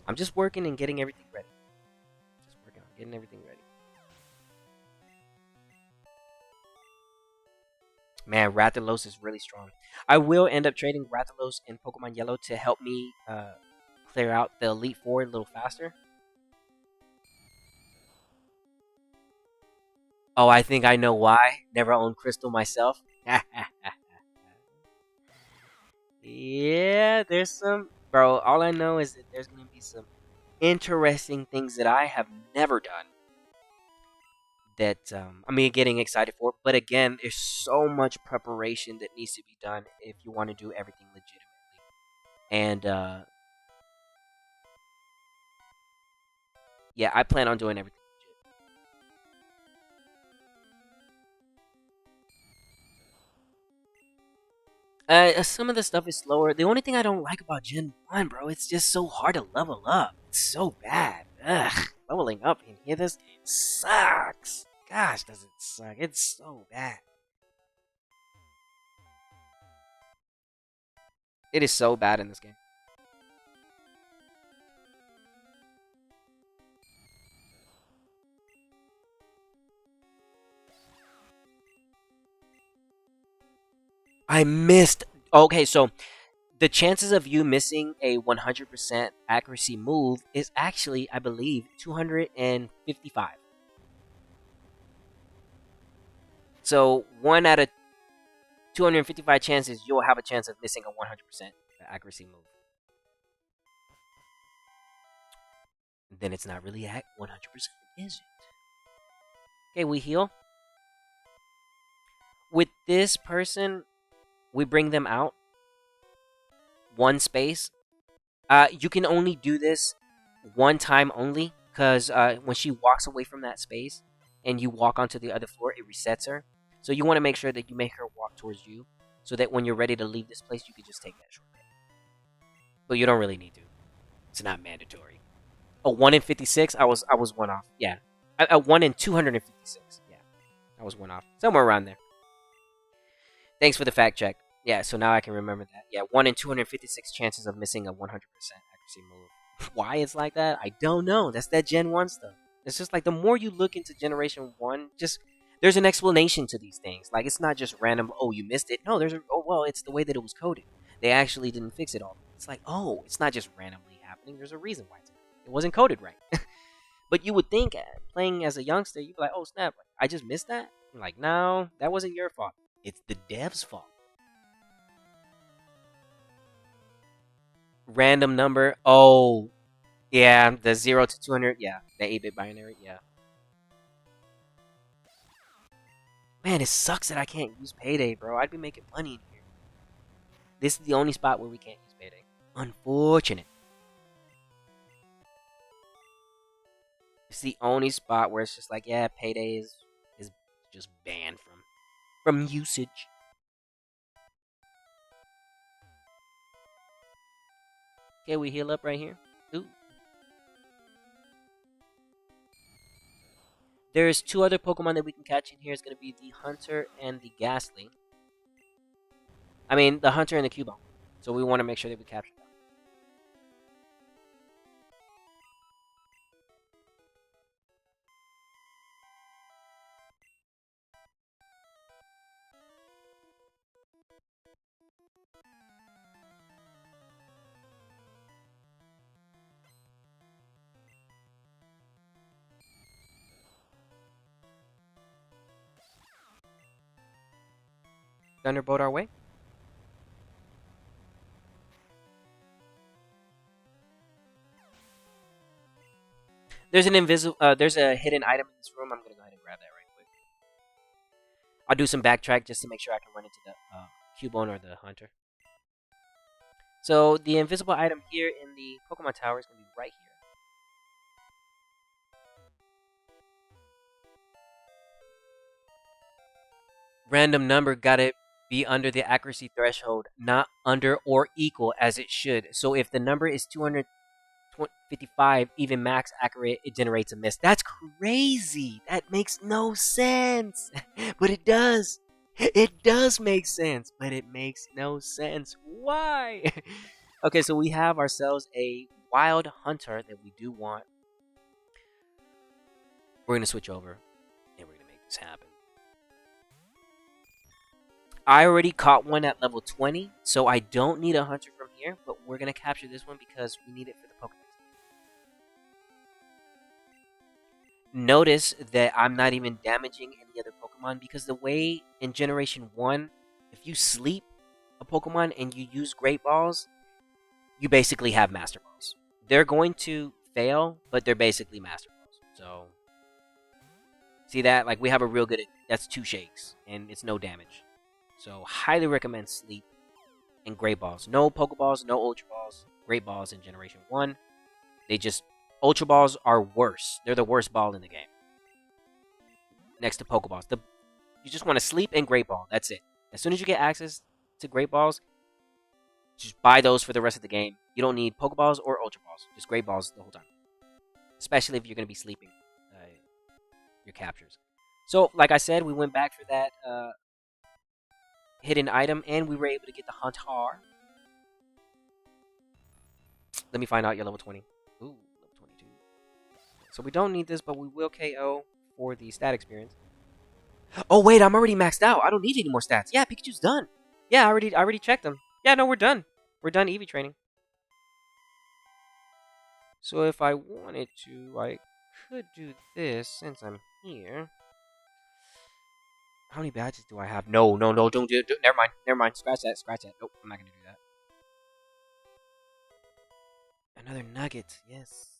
I'm just working and getting everything ready. Just working on getting everything ready. Man, Rathalos is really strong. I will end up trading Rathalos in Pokemon Yellow to help me clear out the Elite Four a little faster. Oh, I think I know why. Never owned Crystal myself. Yeah, there's some... Bro, all I know is that there's going to be some interesting things that I have never done that getting excited for. But again, there's so much preparation that needs to be done if you want to do everything legitimately. And yeah, I plan on doing everything legit. Some of the stuff is slower. The only thing I don't like about Gen 1, bro, it's just so hard to level up. It's so bad. Ugh, leveling up in here, this game sucks. Gosh, does it suck? It's so bad. It is so bad in this game. I missed. Okay, so the chances of you missing a 100% accuracy move is actually, I believe, 255. So 1 out of 255 chances, you'll have a chance of missing a 100% accuracy move. Then it's not really at 100%, is it? Okay, we heal. With this person, we bring them out. One space. You can only do this one time only, because when she walks away from that space and you walk onto the other floor, it resets her. So you want to make sure that you make her walk towards you, so that when you're ready to leave this place, you can just take that shortcut. But you don't really need to. It's not mandatory. A 1 in 56, I was 1 off. Yeah, a 1 in 256. Yeah, I was 1 off, somewhere around there. Thanks for the fact check. Yeah, so now I can remember that. Yeah, 1 in 256 chances of missing a 100% accuracy move. Why it's like that, I don't know. That's that Gen 1 stuff. It's just like the more you look into Generation 1, just there's an explanation to these things. Like, it's not just random, oh, you missed it. No, well, it's the way that it was coded. They actually didn't fix it all. It's like, oh, it's not just randomly happening. There's a reason why it wasn't coded right. But you would think, playing as a youngster, you'd be like, oh, snap, I just missed that? I'm like, no, that wasn't your fault. It's the dev's fault. Random number. Oh, yeah, the 0 to 200. Yeah, the 8-bit binary. Yeah. Man, it sucks that I can't use Payday, bro. I'd be making money in here. This is the only spot where we can't use Payday. Unfortunate. It's the only spot where it's just like, yeah, Payday is just banned from usage. Okay, we heal up right here. Ooh. There's 2 other Pokemon that we can catch in here. It's going to be the Hunter and the Ghastly. I mean, the Hunter and the Cubone. So we want to make sure that we capture them. Thunderbolt our way. There's an there's a hidden item in this room. I'm gonna go ahead and grab that right quick. I'll do some backtrack just to make sure I can run into the Cubone or the Hunter. So the invisible item here in the Pokemon Tower is gonna be right here. Random number gotta be under the accuracy threshold, not under or equal as it should. So if the number is 255, even max accurate, it generates a miss. That's crazy. That makes no sense. But it does. It does make sense, but it makes no sense. Why? Okay, so we have ourselves a wild hunter that we do want. We're going to switch over, and we're going to make this happen. I already caught one at level 20, so I don't need a hunter from here, but we're going to capture this one because we need it for the Pokedex. Notice that I'm not even damaging any other Pokemon because the way in Generation 1, if you sleep a Pokemon and you use Great Balls, you basically have Master Balls. They're going to fail, but they're basically Master Balls. So, see that? Like, we have a real good... That's 2 shakes, and it's no damage. So, highly recommend Sleep and Great Balls. No Pokeballs, no Ultra Balls. Great Balls in Generation 1. They just... Ultra Balls are worse. They're the worst ball in the game. Next to Pokeballs. You just want to Sleep and Great Ball. That's it. As soon as you get access to Great Balls, just buy those for the rest of the game. You don't need Pokeballs or Ultra Balls. Just Great Balls the whole time. Especially if you're going to be sleeping your captures. So, like I said, we went back for that hidden item, and we were able to get the Hunter. Let me find out you're level 20. Ooh, level 22. So we don't need this, but we will KO for the stat experience. Oh, wait, I'm already maxed out. I don't need any more stats. Yeah, Pikachu's done. Yeah, I already checked them. Yeah, no, we're done. We're done Eevee training. So if I wanted to, I could do this since I'm here. How many badges do I have? No, don't do it. Never mind. Scratch that. Nope, I'm not gonna do that. Another nugget, yes.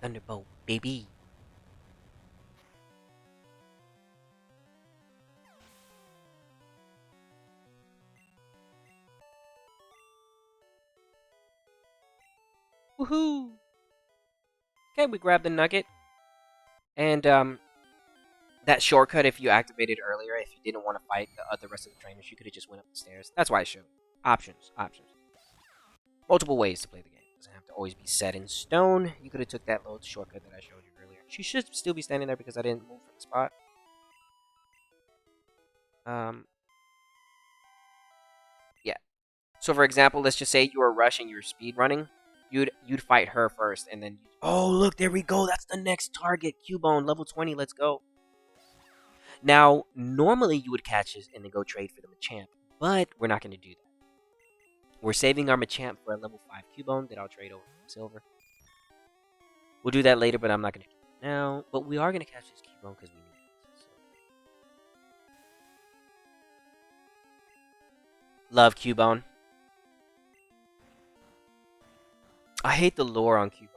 Thunderbolt, baby. Woohoo! Okay, we grabbed the nugget. And, that shortcut, if you activated earlier, if you didn't want to fight the rest of the trainers, you could have just went up the stairs. That's why I showed. Options. Multiple ways to play the game. It doesn't have to always be set in stone. You could have took that little shortcut that I showed you earlier. She should still be standing there because I didn't move from the spot. Yeah. So for example, let's just say you were rushing, you were speed running. You'd fight her first, and then oh look, there we go. That's the next target, Cubone, level 20. Let's go. Now, normally you would catch this and then go trade for the Machamp, but we're not going to do that. We're saving our Machamp for a level 5 Cubone that I'll trade over for silver. We'll do that later, but I'm not going to do it now. But we are going to catch this Cubone because we need it. So. Love Cubone. I hate the lore on Cubone.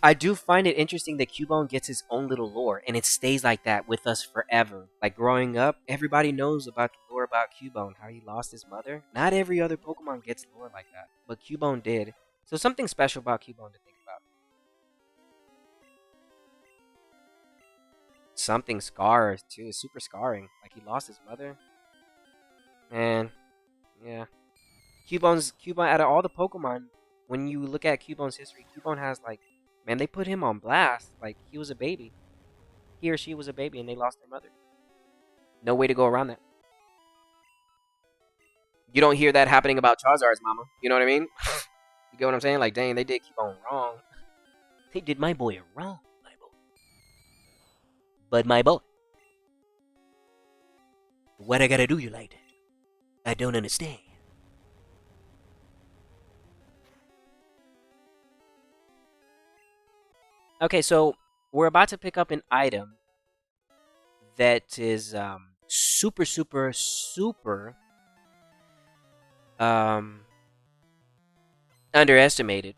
I do find it interesting that Cubone gets his own little lore, and it stays like that with us forever. Like, growing up, everybody knows about the lore about Cubone, how he lost his mother. Not every other Pokemon gets lore like that, but Cubone did. So something special about Cubone to think about. Something scars, too. Super scarring. Like, he lost his mother. Man, yeah. Cubone, out of all the Pokemon, when you look at Cubone's history, Cubone has, like, man, they put him on blast. Like, he was a baby. He or she was a baby and they lost their mother. No way to go around that. You don't hear that happening about Charizard's mama. You know what I mean? You get what I'm saying? Like, dang, they did Cubone wrong. They did my boy wrong, my boy. But my boy. What I gotta do you like that? I don't understand. Okay, so we're about to pick up an item that is super, super, super um, underestimated,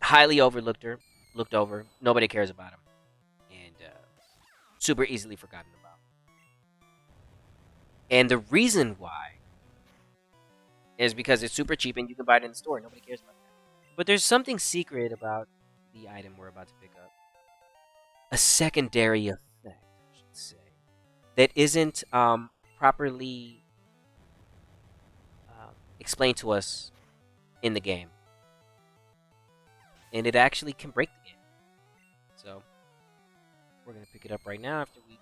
highly looked over. Nobody cares about him, and super easily forgotten about. And the reason why is because it's super cheap and you can buy it in the store. Nobody cares about that. But there's something secret about the item we're about to pick up. A secondary effect, I should say, that isn't properly explained to us in the game. And it actually can break the game. So, we're going to pick it up right now after we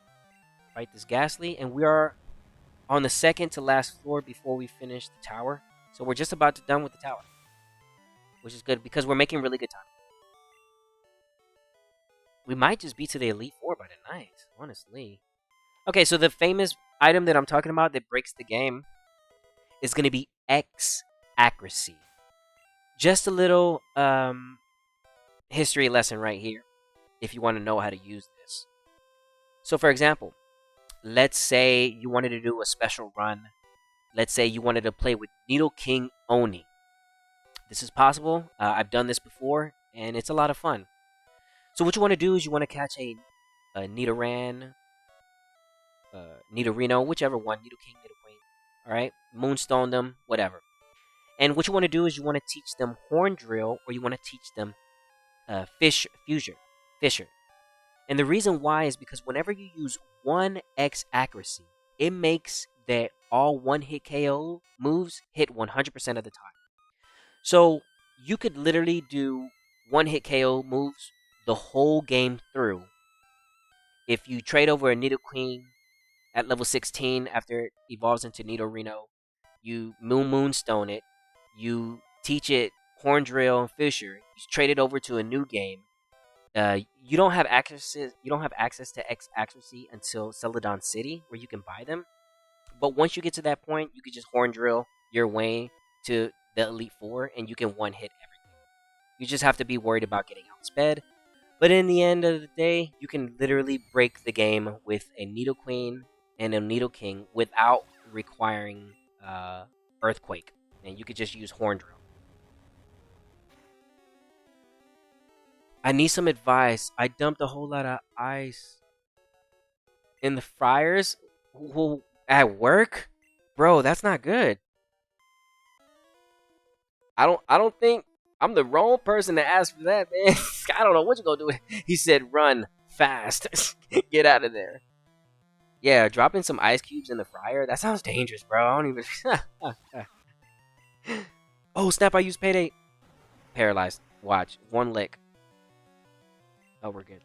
fight this Ghastly. And we are on the second to last floor before we finish the tower. So we're just about to done with the tower. Which is good because we're making really good time. We might just be to the Elite Four by the night, honestly. Okay, so the famous item that I'm talking about that breaks the game is going to be X accuracy. Just a little history lesson right here if you want to know how to use this. So for example, let's say you wanted to do a special run. Let's say you wanted to play with Needle King Oni. This is possible. I've done this before, and it's a lot of fun. So what you want to do is you want to catch a Nidoran, Nidorino, whichever one, Needle King, Needle Queen. Alright? Moonstone them, whatever. And what you want to do is you want to teach them Horn Drill, or you want to teach them Fisher. And the reason why is because whenever you use 1x accuracy, it makes that all one-hit KO moves hit 100% of the time. So you could literally do one-hit KO moves the whole game through. If you trade over a Nidoqueen at level 16 after it evolves into Nidorino, you Moonstone it, you teach it Horn Drill and Fisher, you trade it over to a new game. You don't have access to X accuracy until Celadon City, where you can buy them. But once you get to that point, you can just Horn Drill your way to the Elite Four, and you can one-hit everything. You just have to be worried about getting outsped. But in the end of the day, you can literally break the game with a Nidoqueen and a Nidoking without requiring Earthquake. And you could just use Horn Drill. I need some advice. I dumped a whole lot of ice in the fryers. Well, at work? Bro, that's not good. I don't think I'm the wrong person to ask for that, man. I don't know what you gonna do. He said run fast. Get out of there. Yeah, dropping some ice cubes in the fryer. That sounds dangerous, bro. I don't even Oh snap, I used Payday. Paralyzed. Watch. One lick. Oh, we're good.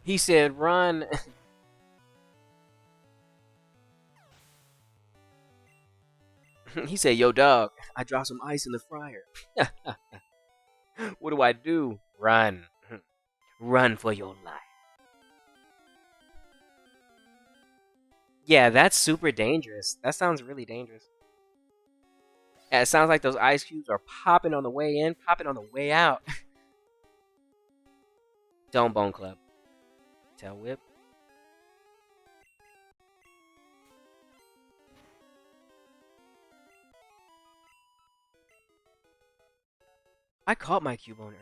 He said run. He said, yo, dog, I dropped some ice in the fryer. What do I do? Run. Run for your life. Yeah, that's super dangerous. That sounds really dangerous. Yeah, it sounds like those ice cubes are popping on the way in, popping on the way out. Don't Bone Club. Tail Whip. I caught my Cubone earlier.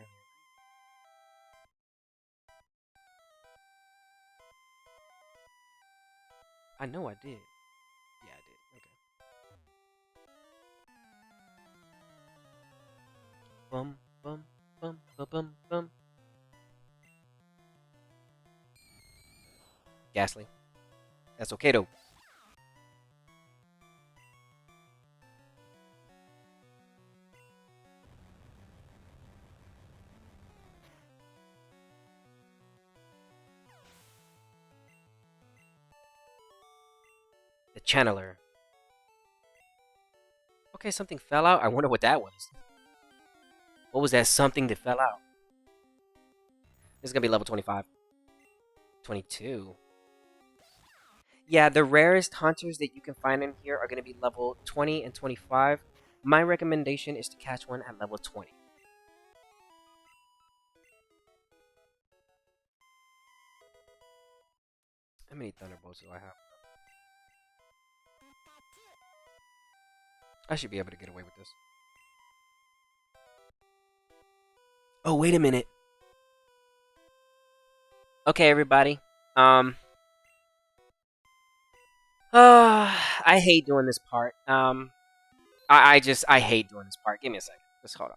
I know I did. Yeah, I did. Okay. Bum, bum, bum, bum, bum, bum. Ghastly. That's okay, though. The Channeler. Okay, something fell out. I wonder what that was. What was that something that fell out? This is gonna be level 25. 22. Yeah, the rarest hunters that you can find in here are going to be level 20 and 25. My recommendation is to catch one at level 20. How many thunderbolts do I have? I should be able to get away with this. Oh, wait a minute. Okay, everybody. I hate doing this part. I hate doing this part. Give me a second. Just hold on.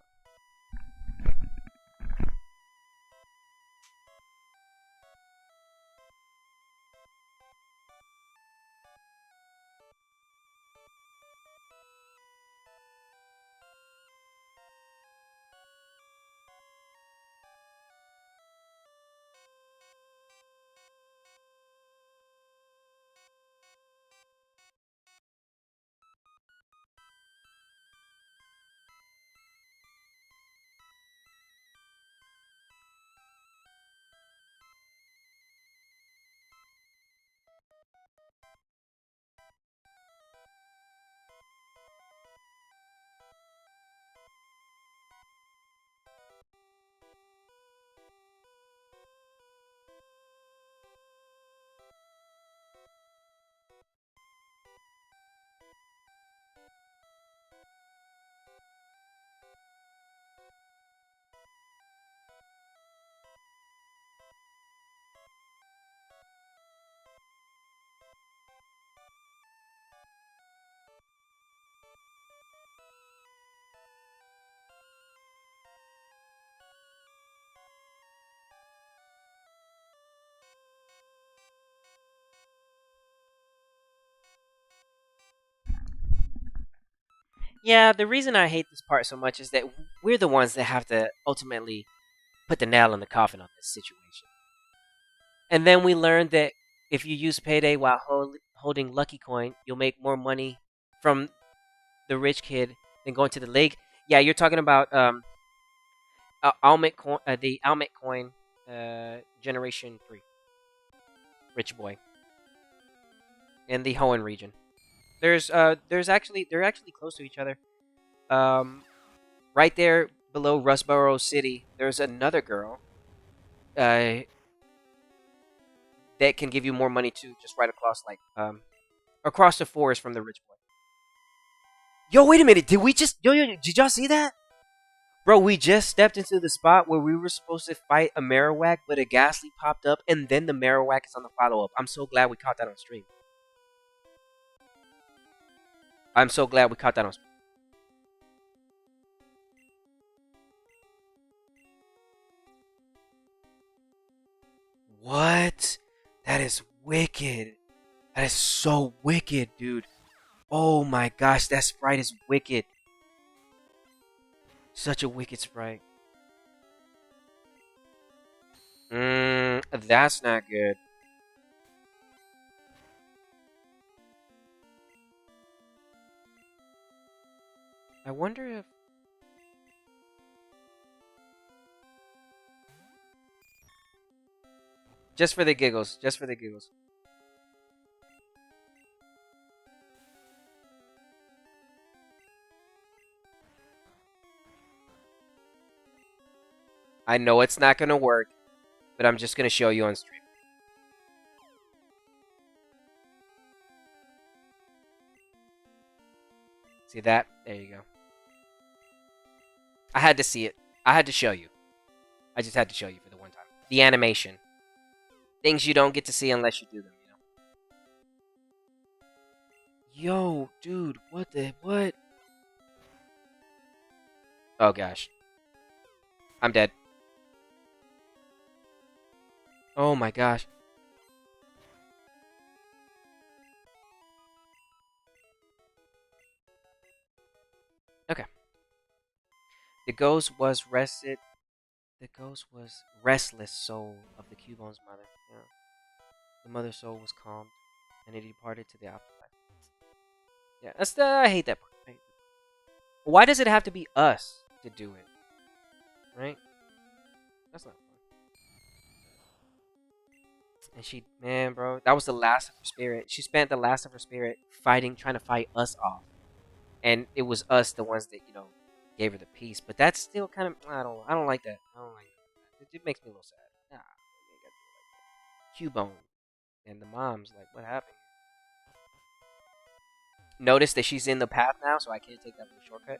Yeah, the reason I hate this part so much is that we're the ones that have to ultimately put the nail in the coffin on this situation. And then we learned that if you use payday while holding lucky coin, you'll make more money from the rich kid than going to the lake. Yeah, you're talking about Almec coin, the Almec coin, generation 3, rich boy, in the Hoenn region. There's actually they're actually close to each other. Um, right there below Rustboro City, there's another girl, uh, that can give you more money too, just right across across the forest from the rich boy. Yo, wait a minute, did we just did y'all see that? Bro, we just stepped into the spot where we were supposed to fight a Marowak, but a Ghastly popped up, and then the Marowak is on the follow up. I'm so glad we caught that on stream. I'm so glad we caught that on stream. What? That is wicked. That is so wicked, dude. Oh my gosh, that sprite is wicked. Such a wicked sprite. That's not good. I wonder if... Just for the giggles. Just for the giggles. I know it's not going to work, but I'm just going to show you on stream. See that? There you go. I had to see it. I had to show you. I just had to show you for the one time. The animation. Things you don't get to see unless you do them, you know? Yo, dude, what? Oh gosh. I'm dead. Oh my gosh. Okay. The ghost was rested. The ghost was restless soul of the Cubone's mother. Yeah. The mother's soul was calmed, and it departed to the afterlife. Yeah, I hate that part. Why does it have to be us to do it? Right? That's not fun. And she, man, bro, that was the last of her spirit. She spent the last of her spirit fighting, trying to fight us off. And it was us, the ones that, gave her the peace. But that's still kind of, I don't like that. I don't like that. It makes me a little sad. Nah, you gotta do it like that. Cubone. And the mom's like, what happened? Notice that she's in the path now, so I can't take that little shortcut.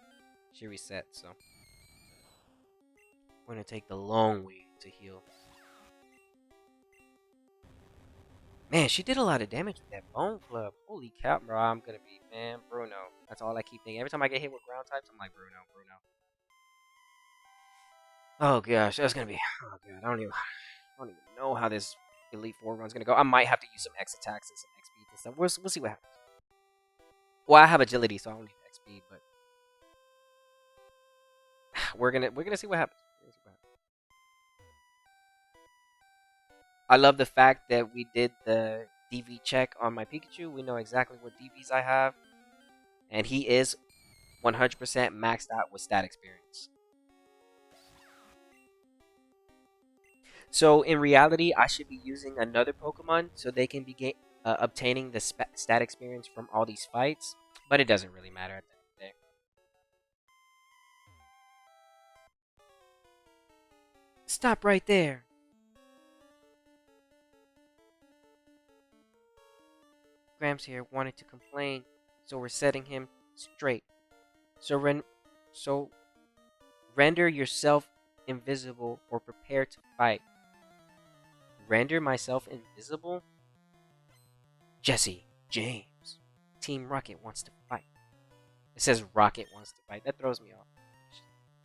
She reset, so we're gonna take the long way to heal. Man, she did a lot of damage with that bone club. Holy cow, bro! I'm gonna be, man, Bruno. That's all I keep thinking. Every time I get hit with ground types, I'm like, Bruno, Bruno. Oh gosh, that's gonna be. Oh god, I don't even know how this Elite Four run's gonna go. I might have to use some X attacks and some X speed and stuff. We'll see what happens. Well, I have agility, so I don't need X speed, but we're gonna see what happens. I love the fact that we did the DV check on my Pikachu. We know exactly what DVs I have, and he is 100% maxed out with stat experience. So in reality, I should be using another Pokemon so they can be obtaining the stat experience from all these fights, but it doesn't really matter at the end of the day. Stop right there. Gramps here wanted to complain, so we're setting him straight. So render yourself invisible or prepare to fight. Render myself invisible? Jesse, James, Team Rocket wants to fight. It says Rocket wants to fight. That throws me off.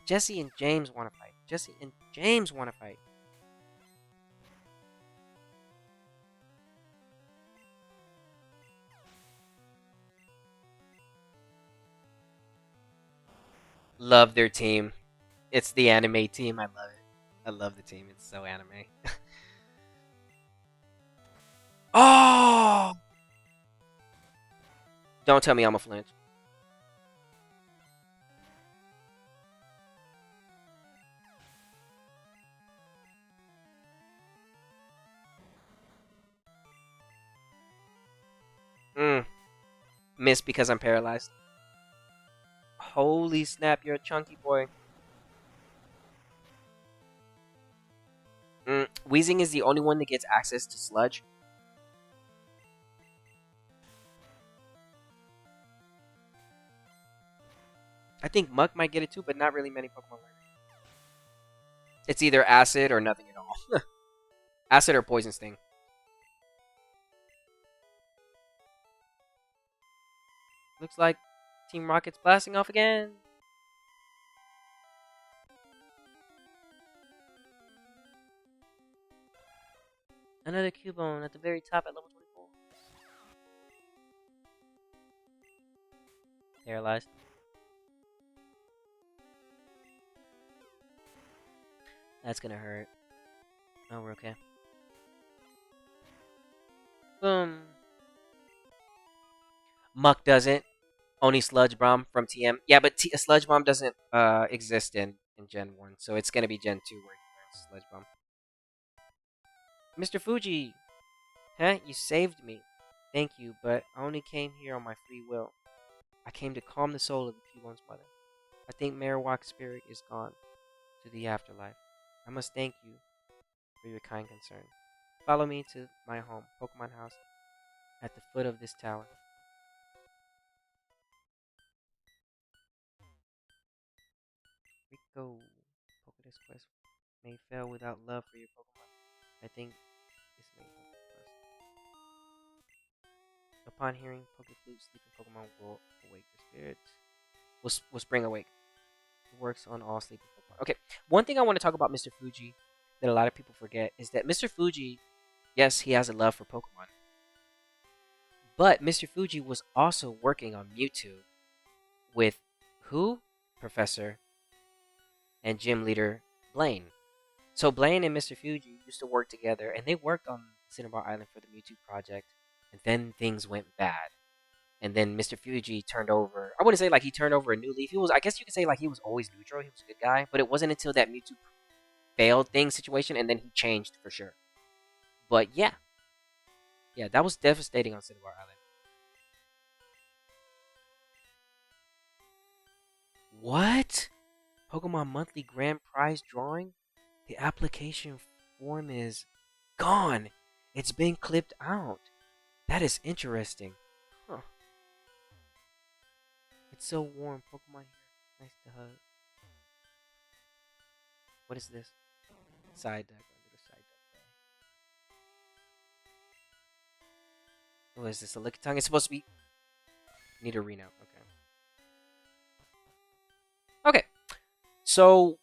Jesse and James want to fight. Jesse and James want to fight. Love their team. It's the anime team. I love it. I love the team. It's so anime. Oh! Don't tell me I'm a flinch. Miss because I'm paralyzed. Holy snap, you're a chunky boy. Weezing is the only one that gets access to Sludge. I think Muck might get it too, but not really many Pokemon learn it. It's either Acid or nothing at all. Acid or Poison Sting. Looks like Team Rocket's blasting off again. Another Cubone at the very top at level 24. Paralyzed. That's gonna hurt. Oh, we're okay. Boom. Muck doesn't. Only Sludge Bomb from TM. Yeah, but Sludge Bomb doesn't exist in Gen 1, so it's gonna be Gen 2 where he learns Sludge Bomb. Mr. Fuji! Huh? You saved me. Thank you, but I only came here on my free will. I came to calm the soul of the Cubone's mother. I think Marowak's spirit is gone to the afterlife. I must thank you for your kind concern. Follow me to my home, Pokemon House, at the foot of this tower. Rico, Pokedex quest may fail without love for your Pokemon. I think this may help you first. Upon hearing Pokeflute, sleeping Pokemon will awake their spirits. Will spring awake. It works on all sleeping Pokemon. Okay, one thing I want to talk about Mr. Fuji that a lot of people forget is that Mr. Fuji, yes, he has a love for Pokemon. But Mr. Fuji was also working on Mewtwo with who? Professor and gym leader Blaine. So Blaine and Mr. Fuji used to work together, and they worked on Cinnabar Island for the Mewtwo project, and then things went bad. And then Mr. Fuji turned over. I wouldn't say like he turned over a new leaf. He was, I guess you could say like he was always neutral. He was a good guy, but it wasn't until that Mewtwo failed thing situation, and then he changed for sure. But yeah, Yeah, that was devastating on Cinnabar Island. What? Pokemon Monthly Grand Prize drawing? The application form is gone. It's been clipped out. That is interesting. Huh. It's so warm. Pokemon here. Nice to hug. What is this? Side deck. Under the side deck. What is this? A Lickitung? It's supposed to be. Need a reno. Okay. Okay. So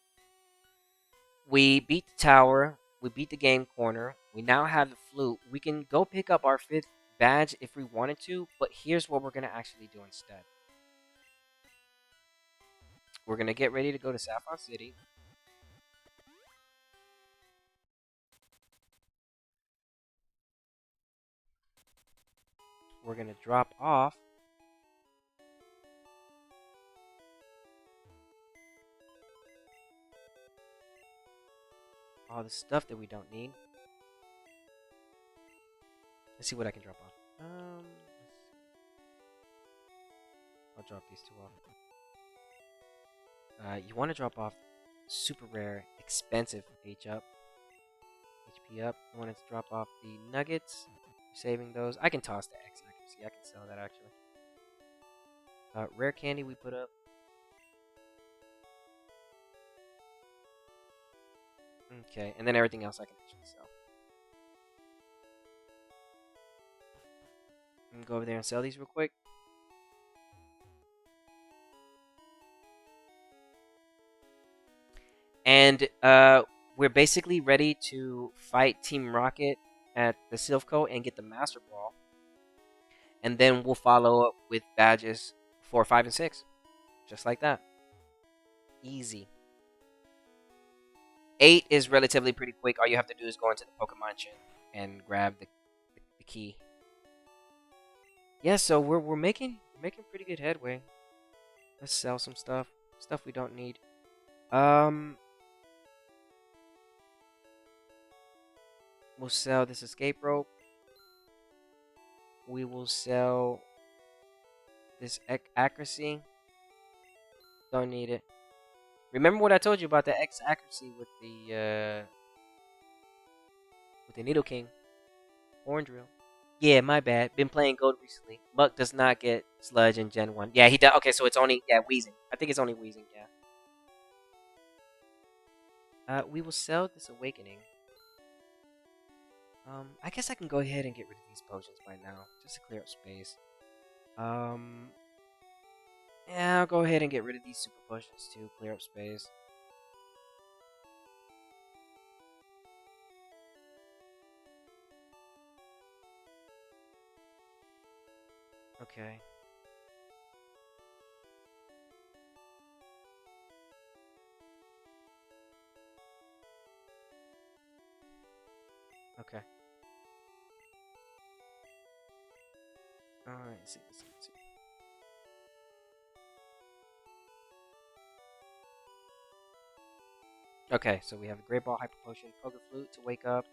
we beat the tower. We beat the game corner. We now have the flute. We can go pick up our 5th badge if we wanted to, but here's what we're going to actually do instead. We're going to get ready to go to Saffron City. We're going to drop off all the stuff that we don't need. Let's see what I can drop off. I'll drop these 2 off. You want to drop off super rare, expensive HP up. You want to drop off the nuggets. Saving those. I can toss the X accuracy. I can sell that actually. Rare candy we put up. Okay, and then everything else I can actually sell. I'm gonna go over there and sell these real quick. And we're basically ready to fight Team Rocket at the Silphco and get the Master Ball. And then we'll follow up with badges 4, 5, and 6. Just like that. Easy. 8 is relatively pretty quick. All you have to do is go into the Pokemon Chin and grab the key. Yeah, so we're making pretty good headway. Let's sell some stuff. Stuff we don't need. We'll sell this escape rope. We will sell this accuracy. Don't need it. Remember what I told you about the X accuracy with the Needle King. Horn Drill. Yeah, my bad. Been playing Gold recently. Muck does not get Sludge in Gen 1. Yeah, he does. Okay, so it's only, yeah, Weezing. I think it's only Weezing, yeah. We will sell this Awakening. I guess I can go ahead and get rid of these potions by now, just to clear up space. Yeah, I'll go ahead and get rid of these super potions too, clear up space. Okay. Okay. Alright, let's see. Okay, so we have the Great Ball, Hyper Potion, Poke Flute to wake up,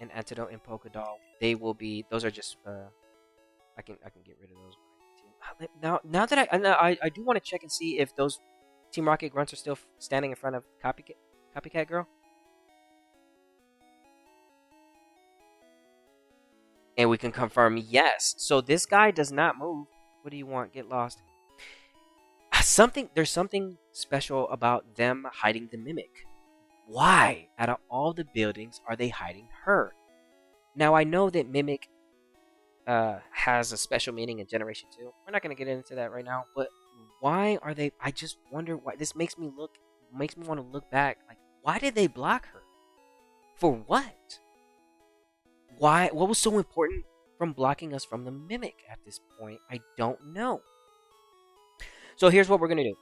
and Antidote and Poke Doll. They will be, those are just, I can get rid of those. Now that I do want to check and see if those Team Rocket grunts are still standing in front of Copycat Girl. And we can confirm yes. So this guy does not move. What do you want? Get lost. There's something special about them hiding the Mimic. Why, out of all the buildings, are they hiding her? Now I know that Mimic has a special meaning in Generation 2. We're not gonna get into that right now, but why are they? I just wonder why. This makes me want to look back. Like, why did they block her? For what? Why? What was so important from blocking us from the Mimic at this point? I don't know. So here's what we're gonna do.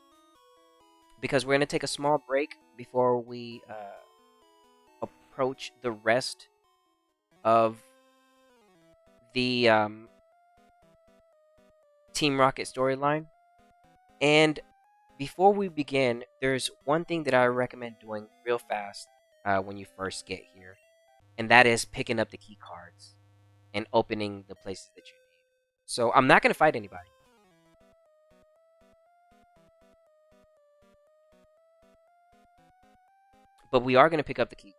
Because we're gonna take a small break before we approach the rest of the Team Rocket storyline. And before we begin, there's one thing that I recommend doing real fast when you first get here. And that is picking up the key cards and opening the places that you need. So I'm not going to fight anybody. But we are going to pick up the key.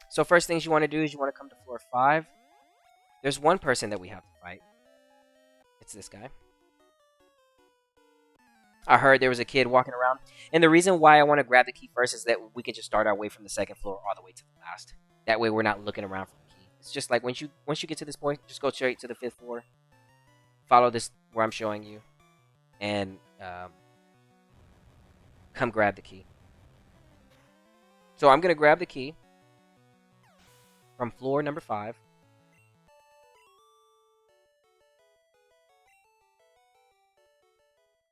So first things you want to do is you want to come to floor 5. There's one person that we have to fight. It's this guy. I heard there was a kid walking around. And the reason why I want to grab the key first is that we can just start our way from the 2nd floor all the way to the last. That way we're not looking around for the key. It's just like once you get to this point, just go straight to the 5th floor. Follow this where I'm showing you. And come grab the key. So I'm going to grab the key from floor number 5.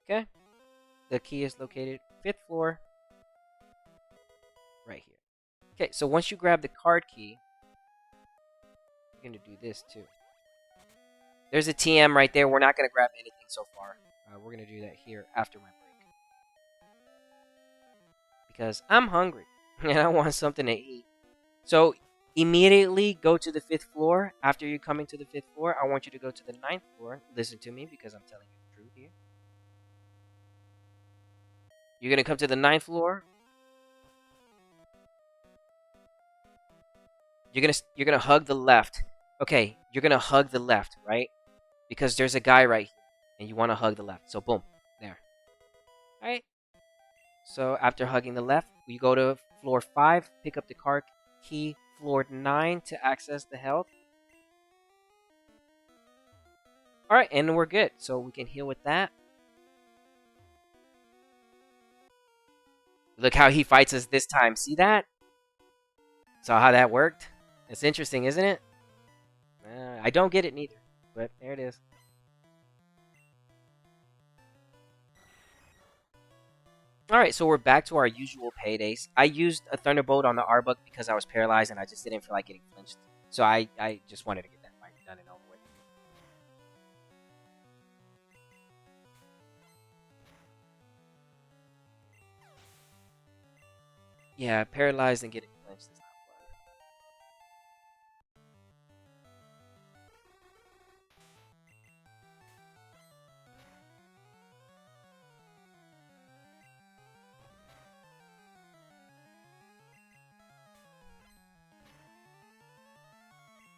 Okay. The key is located 5th floor. Right here. Okay, so once you grab the card key, you're going to do this too. There's a TM right there. We're not going to grab anything so far. We're going to do that here after my break. Because I'm hungry and I want something to eat. So immediately go to the 5th floor. After you're coming to the 5th floor, I want you to go to the 9th floor. Listen to me because I'm telling you the truth here. You're going to come to the 9th floor. You're gonna hug the left. Okay, you're gonna hug the left, right? Because there's a guy right here, and you want to hug the left. So boom, there. All right. So after hugging the left, you go to floor 5, pick up the card key. Floor 9 to access the health. All right, and we're good. So we can heal with that. Look how he fights us this time. See that? Saw how that worked? It's interesting, isn't it? I don't get it neither, but there it is. Alright, so we're back to our usual paydays. I used a Thunderbolt on the Arbok because I was paralyzed and I just didn't feel like getting flinched. So I just wanted to get that fight done and over with. Yeah, paralyzed and getting flinched is not fun.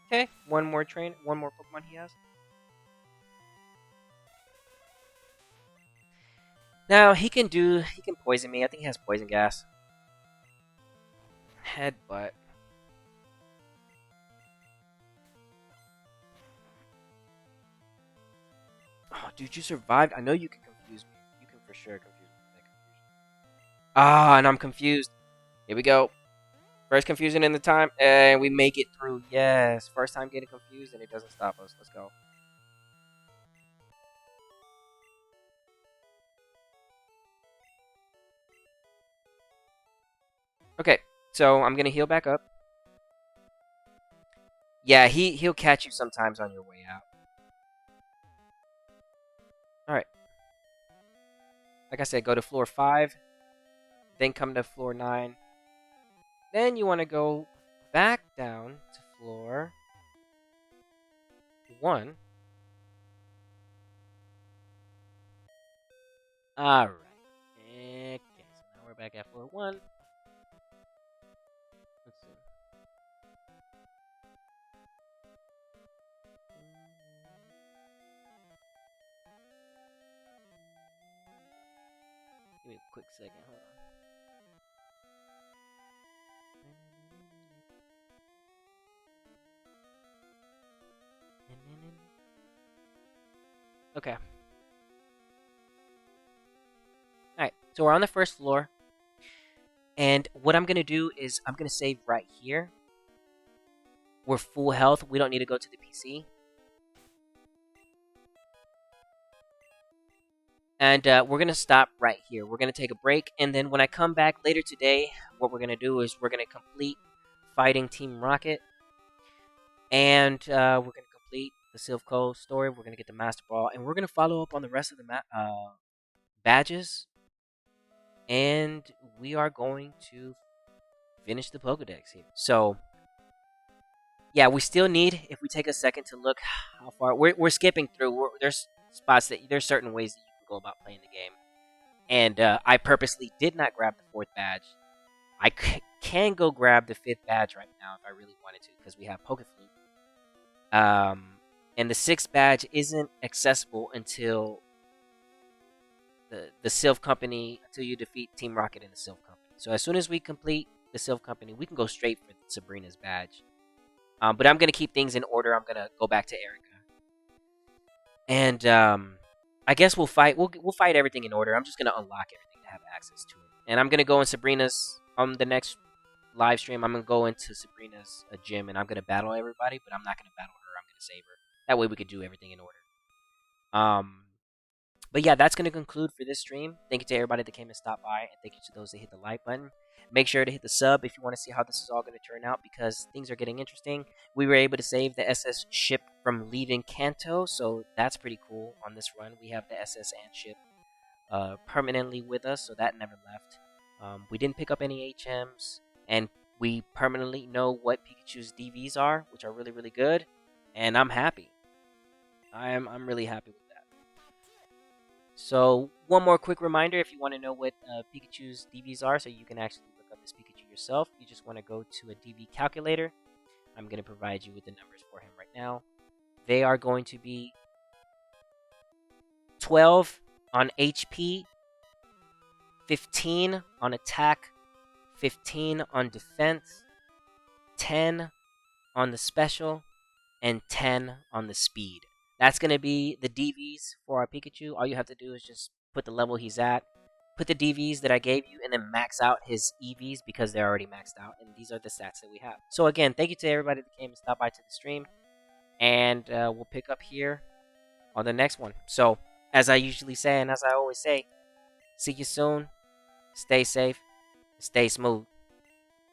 Okay, one more Pokemon he has. Now he can poison me. I think he has poison gas. Headbutt. Oh, dude, you survived. I know you can confuse me. You can for sure confuse me with that confusion. Ah, and I'm confused. Here we go. First confusion in the time, and we make it through. Yes, first time getting confused, and it doesn't stop us. Let's go. Okay, so I'm gonna heal back up. Yeah, he'll catch you sometimes on your way out. All right. Like I said, go to floor 5, then come to floor 9. Then you want to go back down to floor 1. Alright. Okay, so now we're back at floor 1. Let's see. Give me a quick second, hold on. Okay. Alright, so we're on the first floor. And what I'm going to do is I'm going to save right here. We're full health. We don't need to go to the PC. And we're going to stop right here. We're going to take a break. And then when I come back later today, what we're going to do is we're going to complete fighting Team Rocket. And we're going to complete the Silph story. We're going to get the Master Ball. And we're going to follow up on the rest of the badges. And we are going to finish the Pokedex here. So yeah, we still need, if we take a second to look how far we're skipping through. There's spots that there's certain ways that you can go about playing the game, and I purposely did not grab the fourth badge. I can go grab the fifth badge right now if I really wanted to, because we have Pokeflute. And the sixth badge isn't accessible until the Sylph Company, until you defeat Team Rocket and the Sylph Company. So as soon as we complete the Sylph Company, we can go straight for Sabrina's badge. But I'm gonna keep things in order. I'm gonna go back to Erica, and I guess we'll fight. We'll fight everything in order. I'm just gonna unlock everything to have access to it, and I'm gonna go in Sabrina's on the next live stream. I'm gonna go into Sabrina's gym, and I'm gonna battle everybody, but I'm not gonna battle her. I'm gonna save her. That way we could do everything in order. But yeah, that's going to conclude for this stream. Thank you to everybody that came and stopped by, and thank you to those that hit the like button. Make sure to hit the sub if you want to see how this is all going to turn out, because things are getting interesting. We were able to save the SS ship from leaving Kanto, so that's pretty cool on this run. We have the SS and ship permanently with us, so that never left. We didn't pick up any HMs, and we permanently know what Pikachu's DVs are, which are really, really good, and I'm happy. I'm really happy with that. So one more quick reminder, if you want to know what Pikachu's DVs are, so you can actually look up this Pikachu yourself, you just want to go to a DV calculator. I'm going to provide you with the numbers for him right now. They are going to be 12 on HP, 15 on attack, 15 on defense, 10 on the special, and 10 on the speed. That's going to be the DVs for our Pikachu. All you have to do is just put the level he's at, put the DVs that I gave you, and then max out his EVs because they're already maxed out. And these are the stats that we have. So again, thank you to everybody that came and stopped by to the stream. And we'll pick up here on the next one. So as I usually say, and as I always say, see you soon. Stay safe. Stay smooth.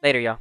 Later, y'all.